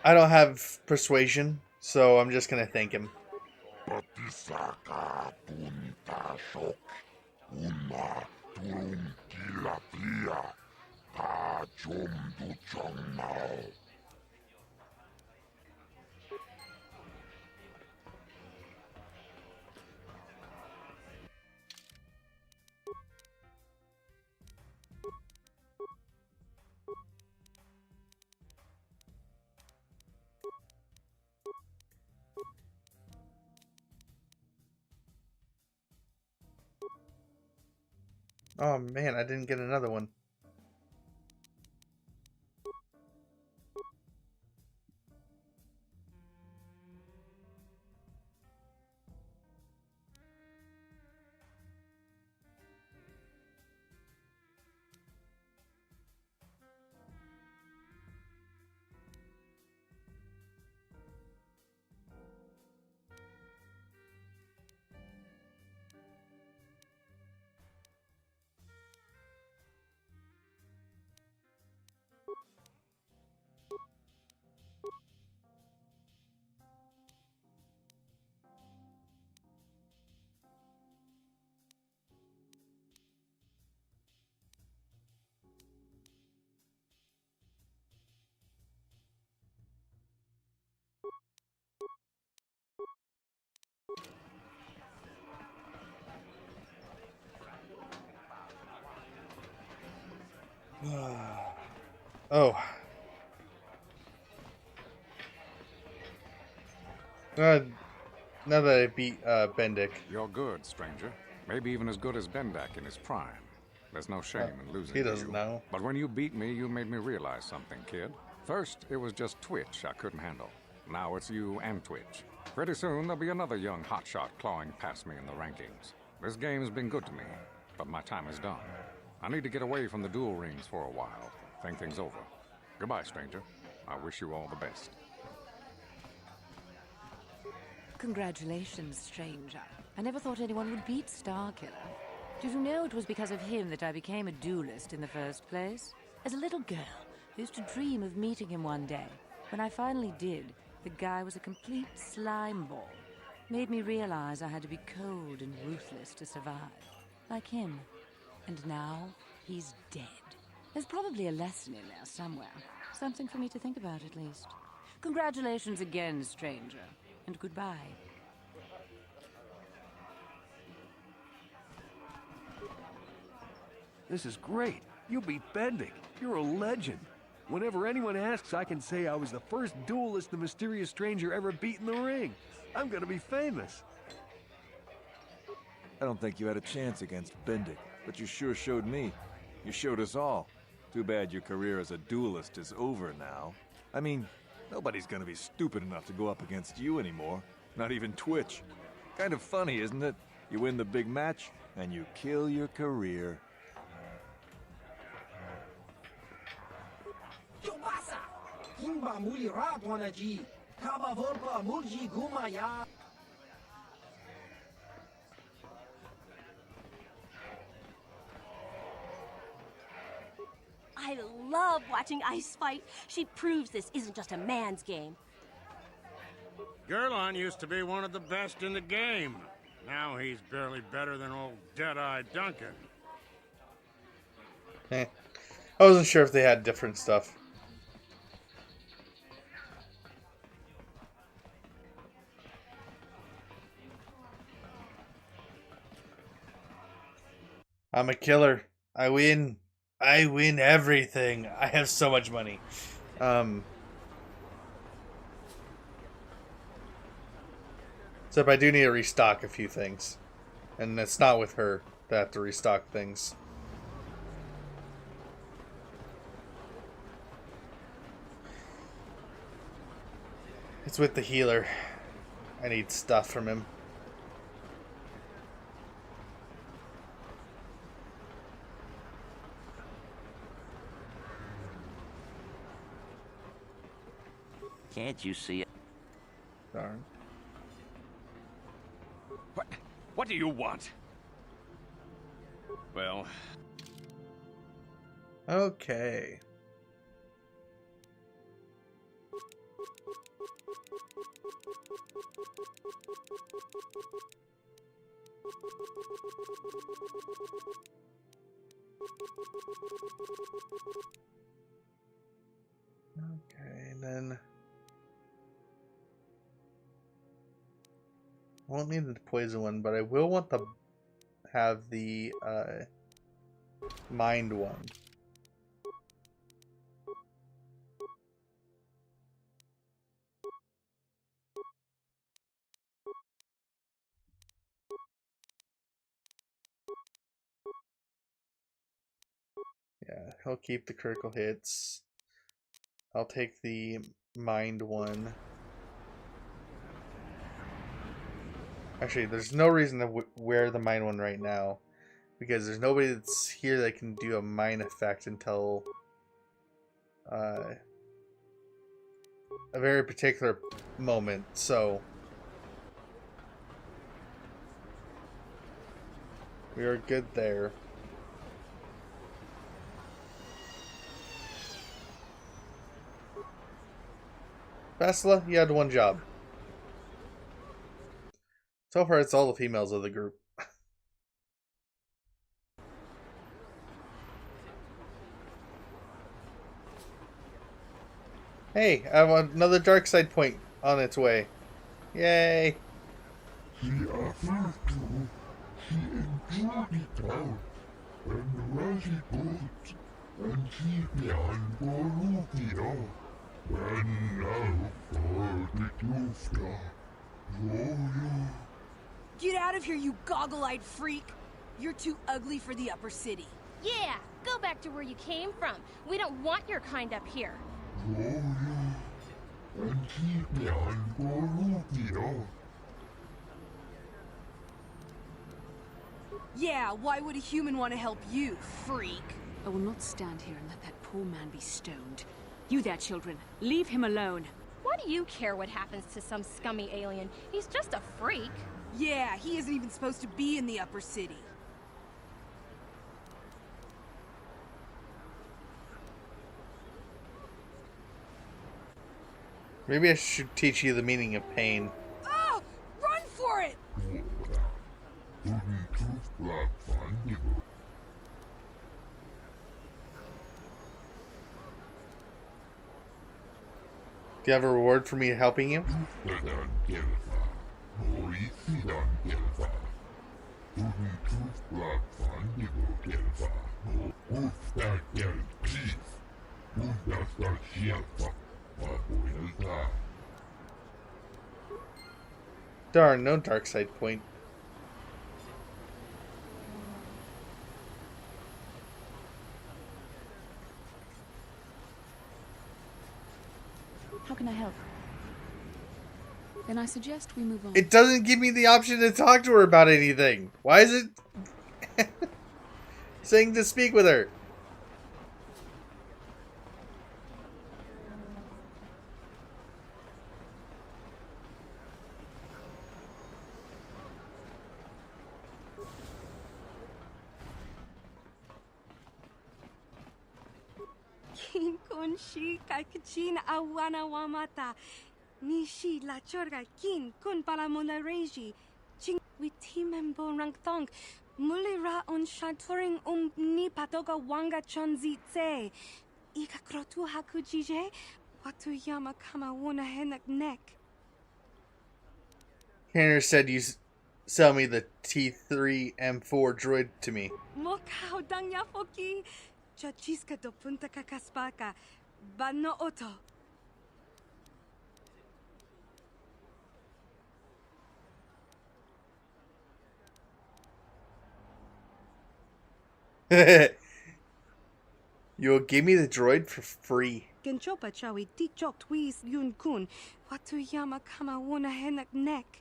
I don't have persuasion, so I'm just gonna thank him. Oh man, I didn't get another one. Oh. Now that I beat Bendik. You're good, stranger. Maybe even as good as Bendak in his prime. There's no shame in losing He to doesn't you. know. But when you beat me, you made me realize something, kid. First, it was just Twitch I couldn't handle. Now it's you and Twitch. Pretty soon, there'll be another young hotshot clawing past me in the rankings. This game's been good to me, but my time is done. I need to get away from the duel rings for a while. Think things over. Goodbye, stranger. I wish you all the best. Congratulations, stranger. I never thought anyone would beat Starkiller. Did you know it was because of him that I became a duelist in the first place? As a little girl, I used to dream of meeting him one day. When I finally did, the guy was a complete slime ball. Made me realize I had to be cold and ruthless to survive. Like him. And now, he's dead. There's probably a lesson in there somewhere. Something for me to think about, at least. Congratulations again, stranger. And goodbye. This is great. You beat Bendik. You're a legend. Whenever anyone asks, I can say I was the first duelist the mysterious stranger ever beat in the ring. I'm gonna be famous. I don't think you had a chance against Bendik, but you sure showed me. You showed us all. Too bad your career as a duelist is over now. I mean, nobody's gonna be stupid enough to go up against you anymore. Not even Twitch. Kind of funny, isn't it? You win the big match, and you kill your career. I love watching Ice fight. She proves this isn't just a man's game. Gerlon used to be one of the best in the game. Now he's barely better than old Jedi Duncan. I wasn't sure if they had different stuff. I'm a killer. I win. I win everything. I have so much money. Except I do need to restock a few things. And it's not with her that I have to restock things. It's with the healer. I need stuff from him. Can't you see it? Darn. What do you want? Well... Okay. Okay, and then... I won't need the poison one, but I will want to have the mind one. Yeah, he'll keep the critical hits. I'll take the mind one. Actually, there's no reason to wear the mind one right now, because there's nobody that's here that can do a mind effect until a very particular moment, so we are good there. Vesla, you had one job. So far, it's all the females of the group. Hey, I have another dark side point on its way. Yay! He offered to. He enjoyed it out. And Raji put. And he began Borukio. And now for the Klufta. Get out of here, you goggle-eyed freak! You're too ugly for the upper city. Yeah, go back to where you came from. We don't want your kind up here. And he began Borukio. Yeah, why would a human want to help you, freak? I will not stand here and let that poor man be stoned. You there, children. Leave him alone. Why do you care what happens to some scummy alien? He's just a freak. Yeah, he isn't even supposed to be in the upper city. Maybe I should teach you the meaning of pain. Oh! Run for it! Do you have a reward for me helping you? Darn, no dark side point. How can I help? Then I suggest we move on. It doesn't give me the option to talk to her about anything. Why is it saying to speak with her? Kin shi kakachin awana wamata. Nishi la chorga kin kun palamona reji. Ching witimembo rangthong. Mulira on shaturing ni patoga wanga chonzitse. Ika krotu hakujije. Watu yama kama wona henak nek. Tanner said you sell me the T3 M4 droid to me. Mokao danya foki. Chachiska do punta kakaspaka. Bano oto. You'll give me the droid for free. Genchopa chawi tikchok twis yun kun. Watu yama kama wona henak nek.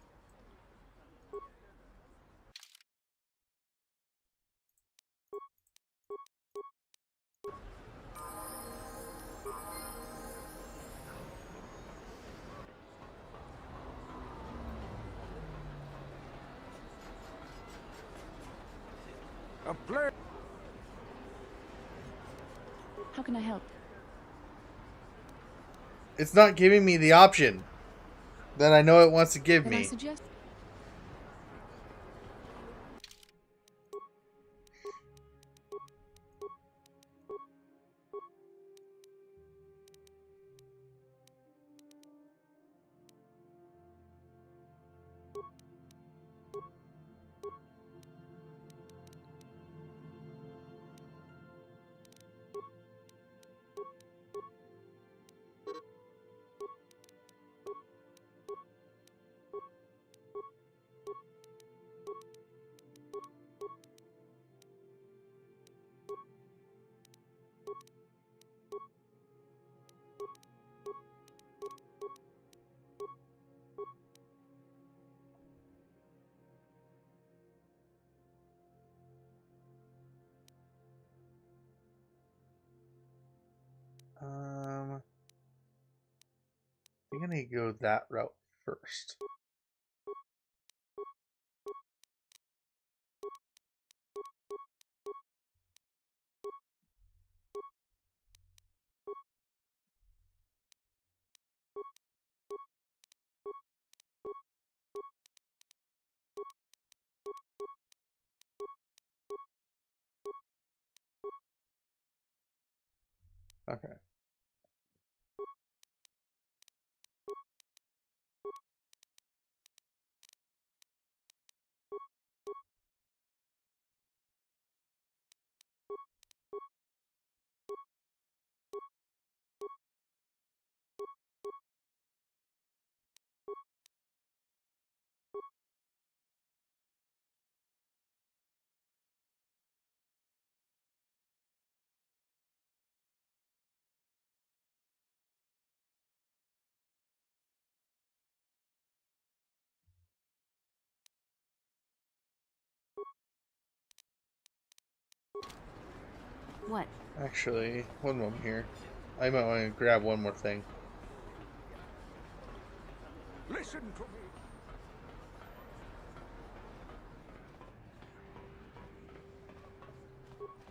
A play. How can I help? It's not giving me the option that I know it wants to give Then I me. suggest need to go that route first. Okay. What? Actually, one moment here. I might want to grab one more thing. Listen to me.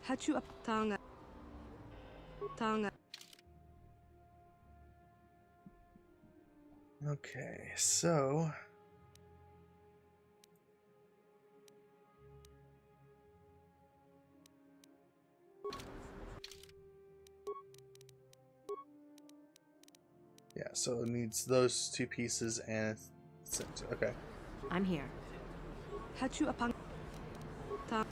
Hachu up tanga. Tanga. Okay, so yeah, so it needs those two pieces and okay. I'm here. Hachu upang. Ta.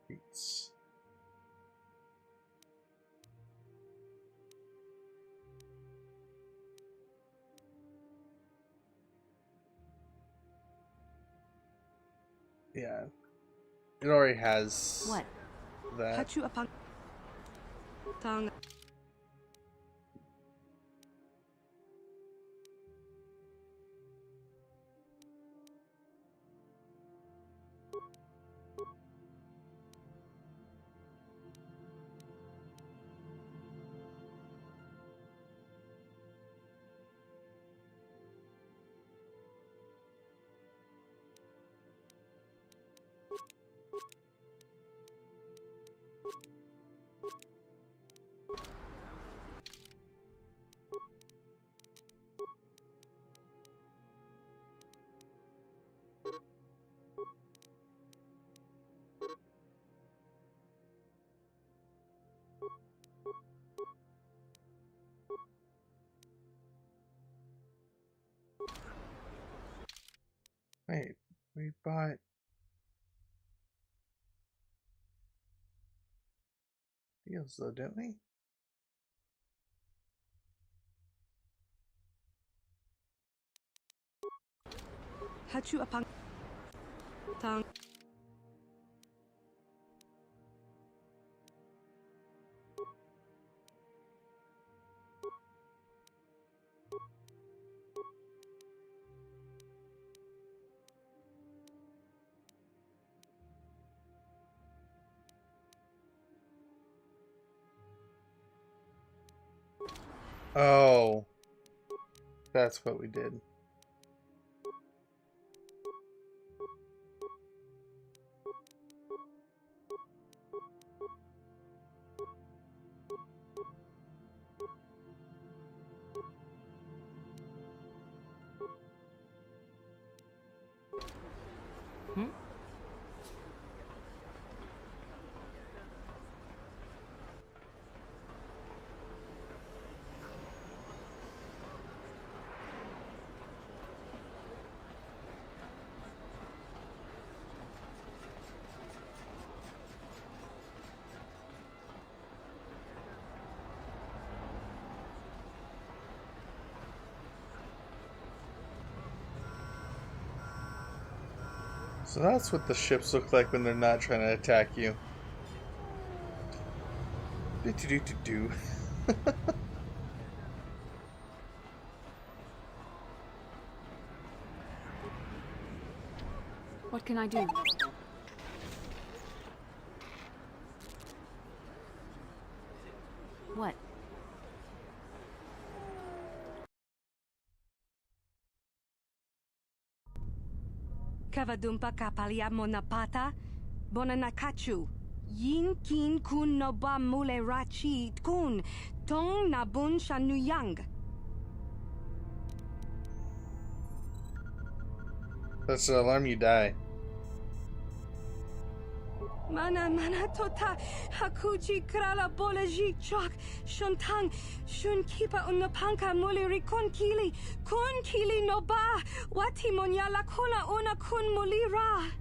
Beats. Yeah, it already has what? That. Hachu upang. Tanga. Wait, we bought deals though, didn't we? Hachu upang. Tang. Oh, that's what we did. So that's what the ships look like when they're not trying to attack you. Do. What can I do? What? Kavadumpa kapalia monapata, bonanakachu. Yin kin kun noba mule rachi kun, tong nabun shanuyang. That's an alarm you die. Mana tota hakuji krala bolaji chok shuntang shun kipa unapanka muleri kun kili no ba wati monya la kuna una kun mulira.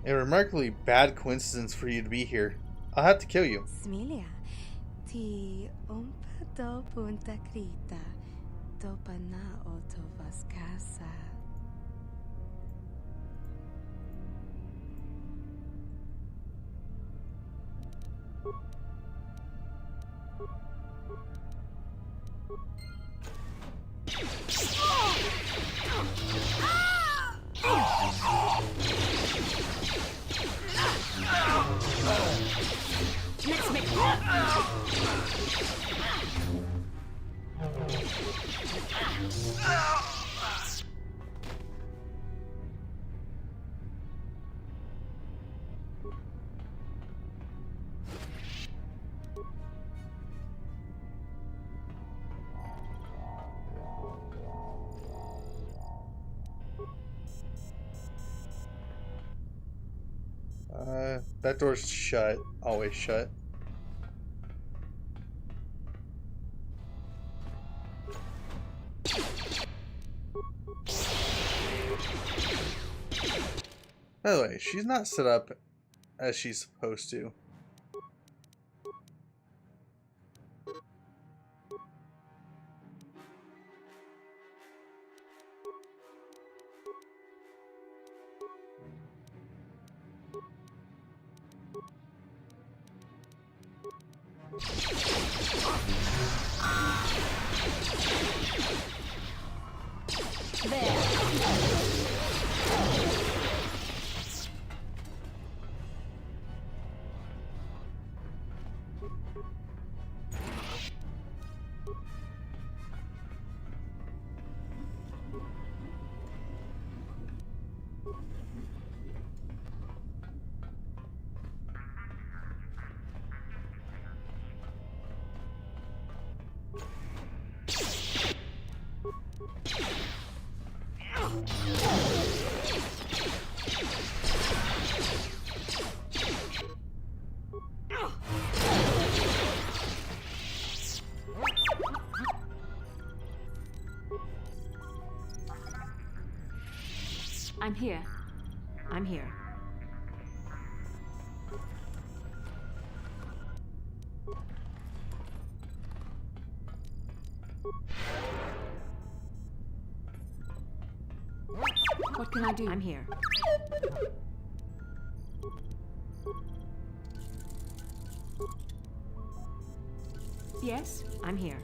A remarkably bad coincidence for you to be here. I'll have to kill you. Smilia, ti umpa do punta krita. Dopana oto vaskasa. Let's make That door's shut. Always shut. By the way, she's not set up as she's supposed to. I'm here. I'm here. What can I do? I'm here. Yes? I'm here.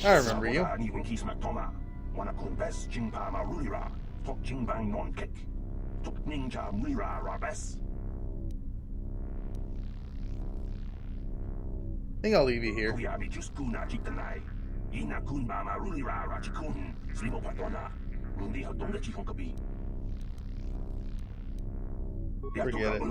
I remember you. I think I'll leave you here. Forget it.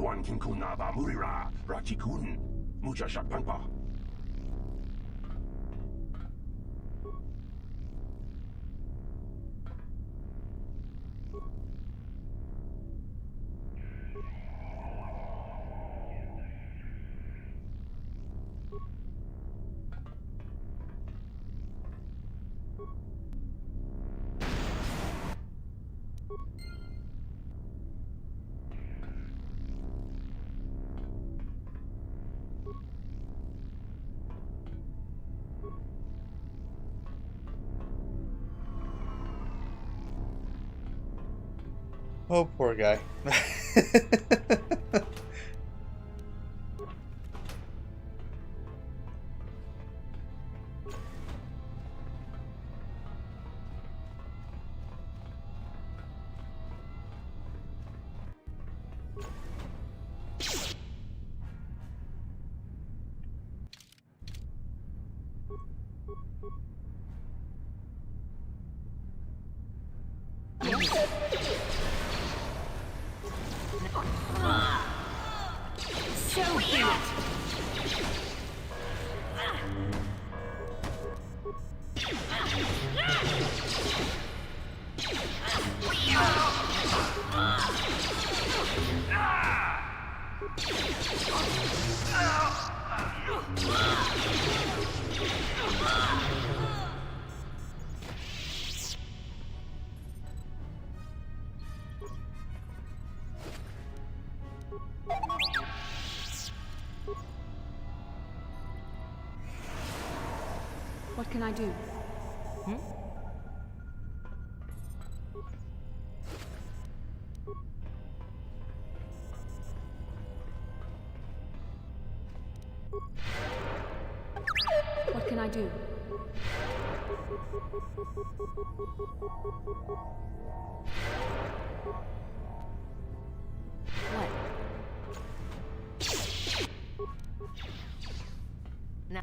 Oh, poor guy. So be it. What can I do? What can I do? What? No.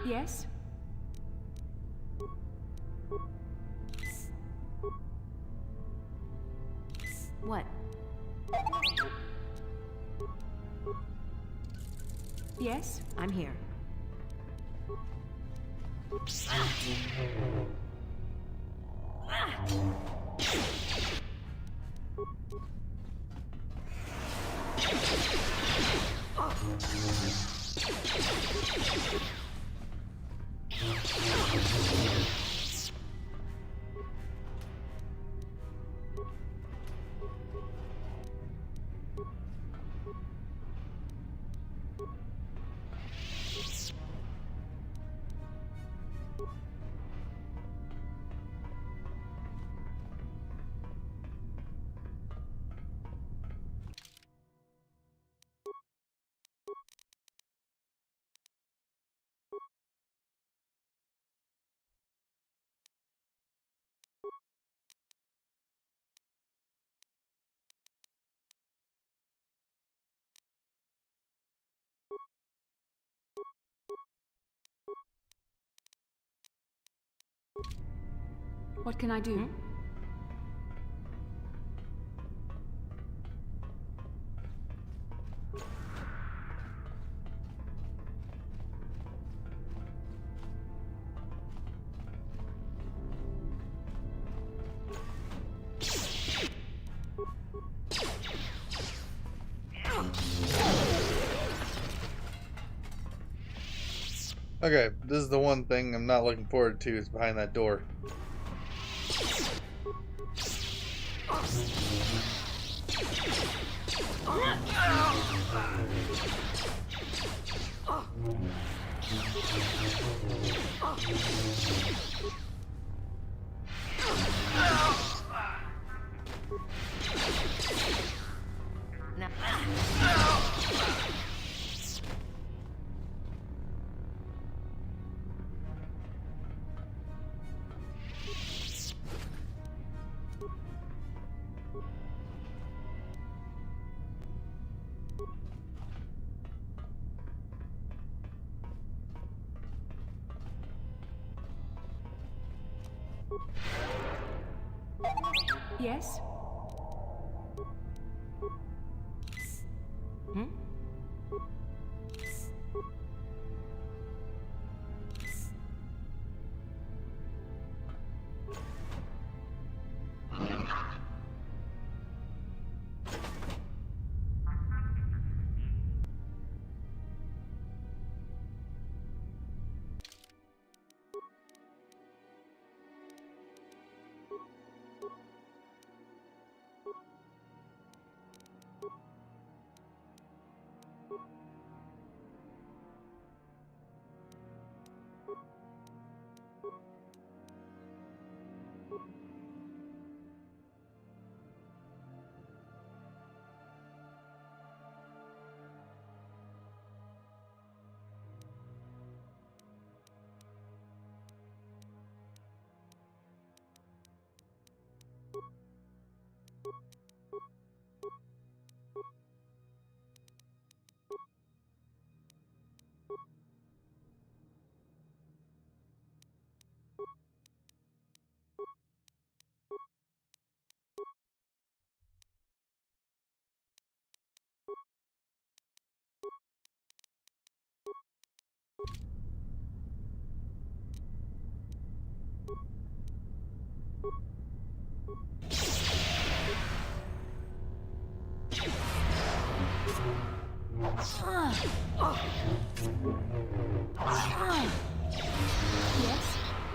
Yes? What? Yes? I'm here. What can I do? Okay, this is the one thing I'm not looking forward to is behind that door. Yes? Hmm? Yes?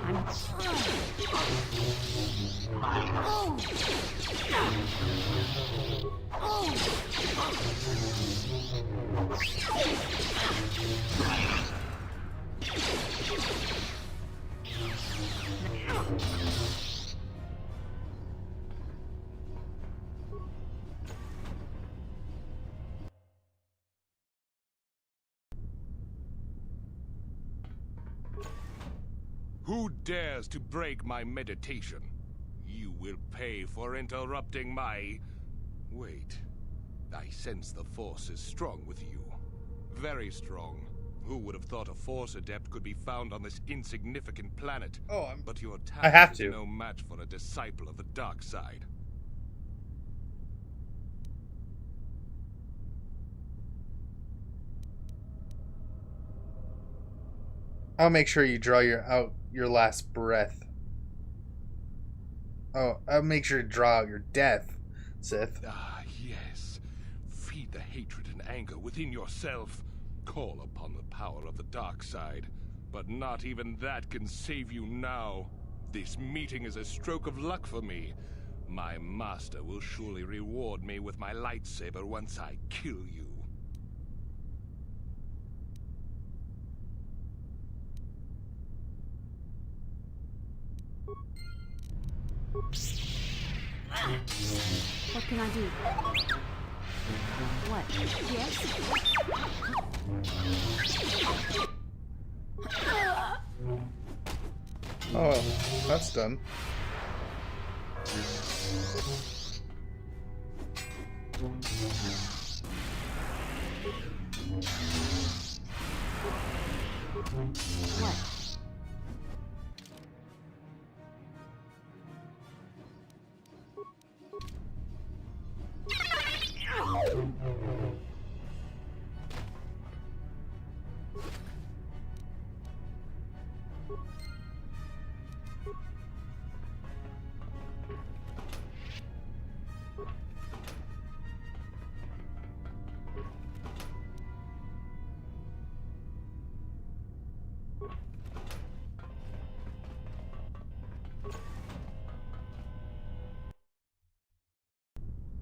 I'm... Who dares to break my meditation? You will pay for interrupting my... Wait. I sense the Force is strong with you. Very strong. Who would have thought a Force adept could be found on this insignificant planet? But your I have task to. is no match for a disciple of the dark side. I'll make sure you draw your last breath. Oh, I'll make sure to draw out your death, Sith. Ah, yes. Feed the hatred and anger within yourself. Call upon the power of the dark side. But not even that can save you now. This meeting is a stroke of luck for me. My master will surely reward me with my lightsaber once I kill you. What can I do? What? Yes? Oh, that's done. What?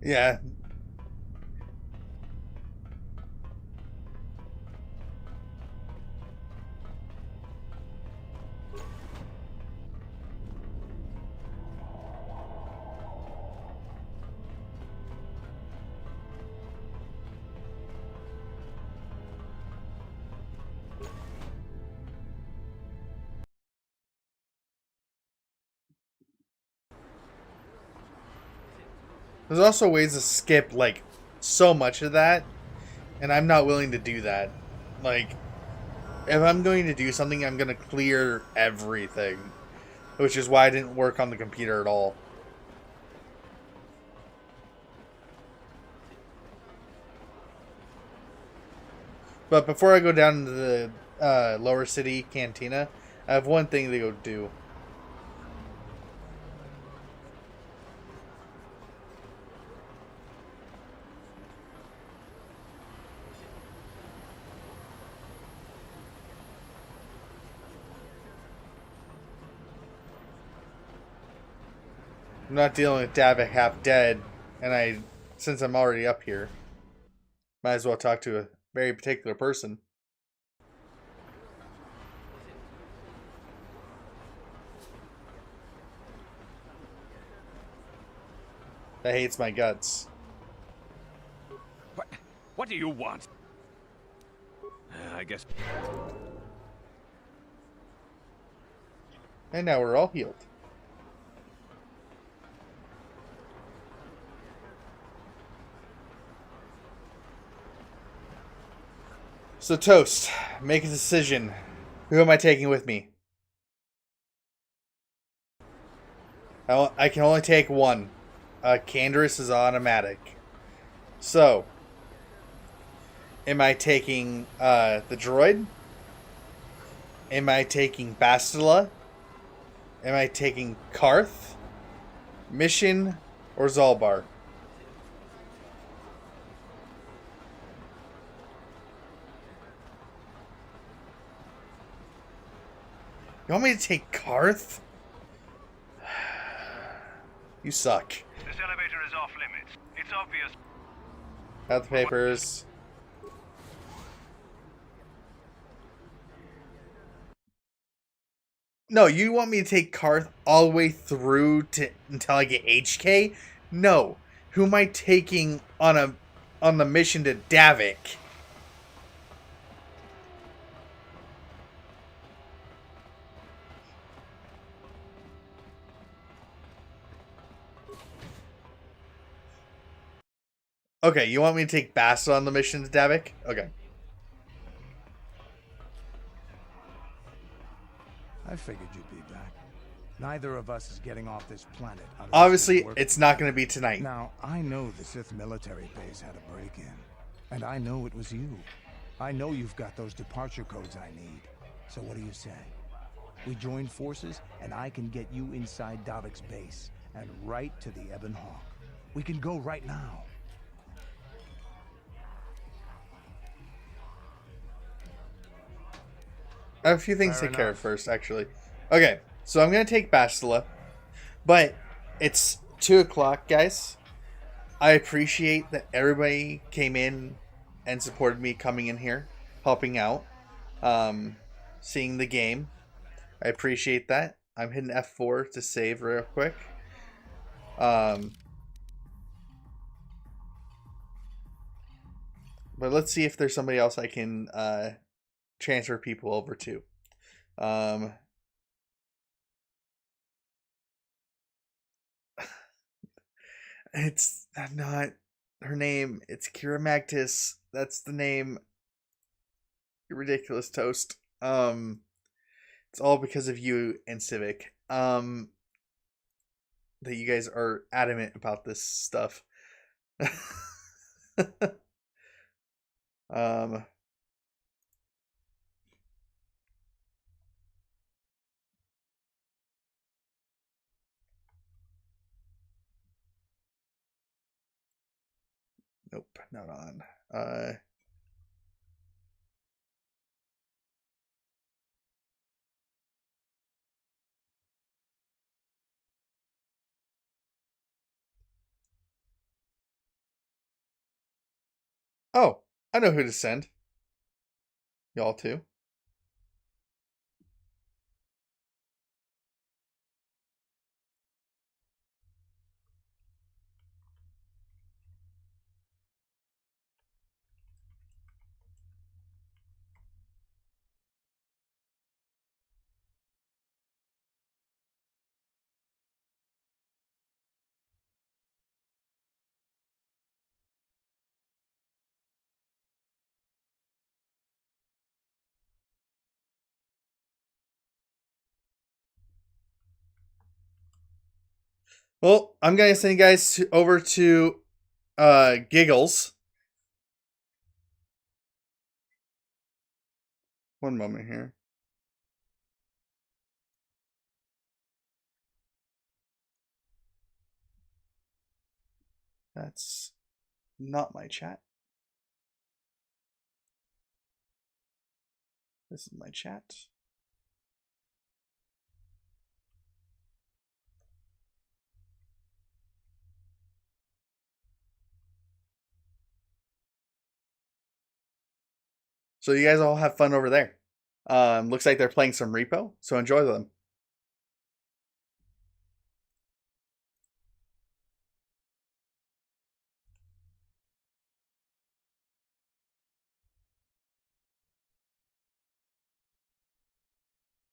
Yeah. There's also ways to skip, like, so much of that, and I'm not willing to do that. Like, if I'm going to do something, I'm going to clear everything, which is why I didn't work on the computer at all. But before I go down to the lower city cantina, I have one thing to go do. I'm not dealing with Davik half dead, and since I'm already up here, might as well talk to a very particular person. That hates my guts. What do you want? I guess. And now we're all healed. So, Toast, make a decision. Who am I taking with me? I can only take one. Canderous is automatic. So, am I taking the droid? Am I taking Bastila? Am I taking Karth, Mission, or Zalbar? You want me to take Karth? You suck. This elevator is off limits. It's obvious. Got the papers. No, you want me to take Karth all the way through until I get HK? No. Who am I taking on the mission to Davik? Okay, you want me to take Basta on the mission to Davik? Okay. I figured you'd be back. Neither of us is getting off this planet. Obviously, it's not going to be tonight. Now, I know the Sith military base had a break-in. And I know it was you. I know you've got those departure codes I need. So what do you say? We join forces, and I can get you inside Davik's base, and right to the Ebon Hawk. We can go right now. I have a few things to take care of first, actually. Okay, so I'm going to take Bastila. But it's 2 o'clock, guys. I appreciate that everybody came in and supported me coming in here, helping out, seeing the game. I appreciate that. I'm hitting F4 to save real quick. But let's see if there's somebody else I can transfer people over to. It's not her name. It's Kira Magtis. That's the name. You're ridiculous, Toast. It's all because of you and Civic. That you guys are adamant about this stuff. Nope, not on. Oh, I know who to send. Y'all too. Well, I'm gonna send you guys over to Giggles. One moment here. That's not my chat. This is my chat. So you guys all have fun over there. Looks like they're playing some repo, so enjoy them.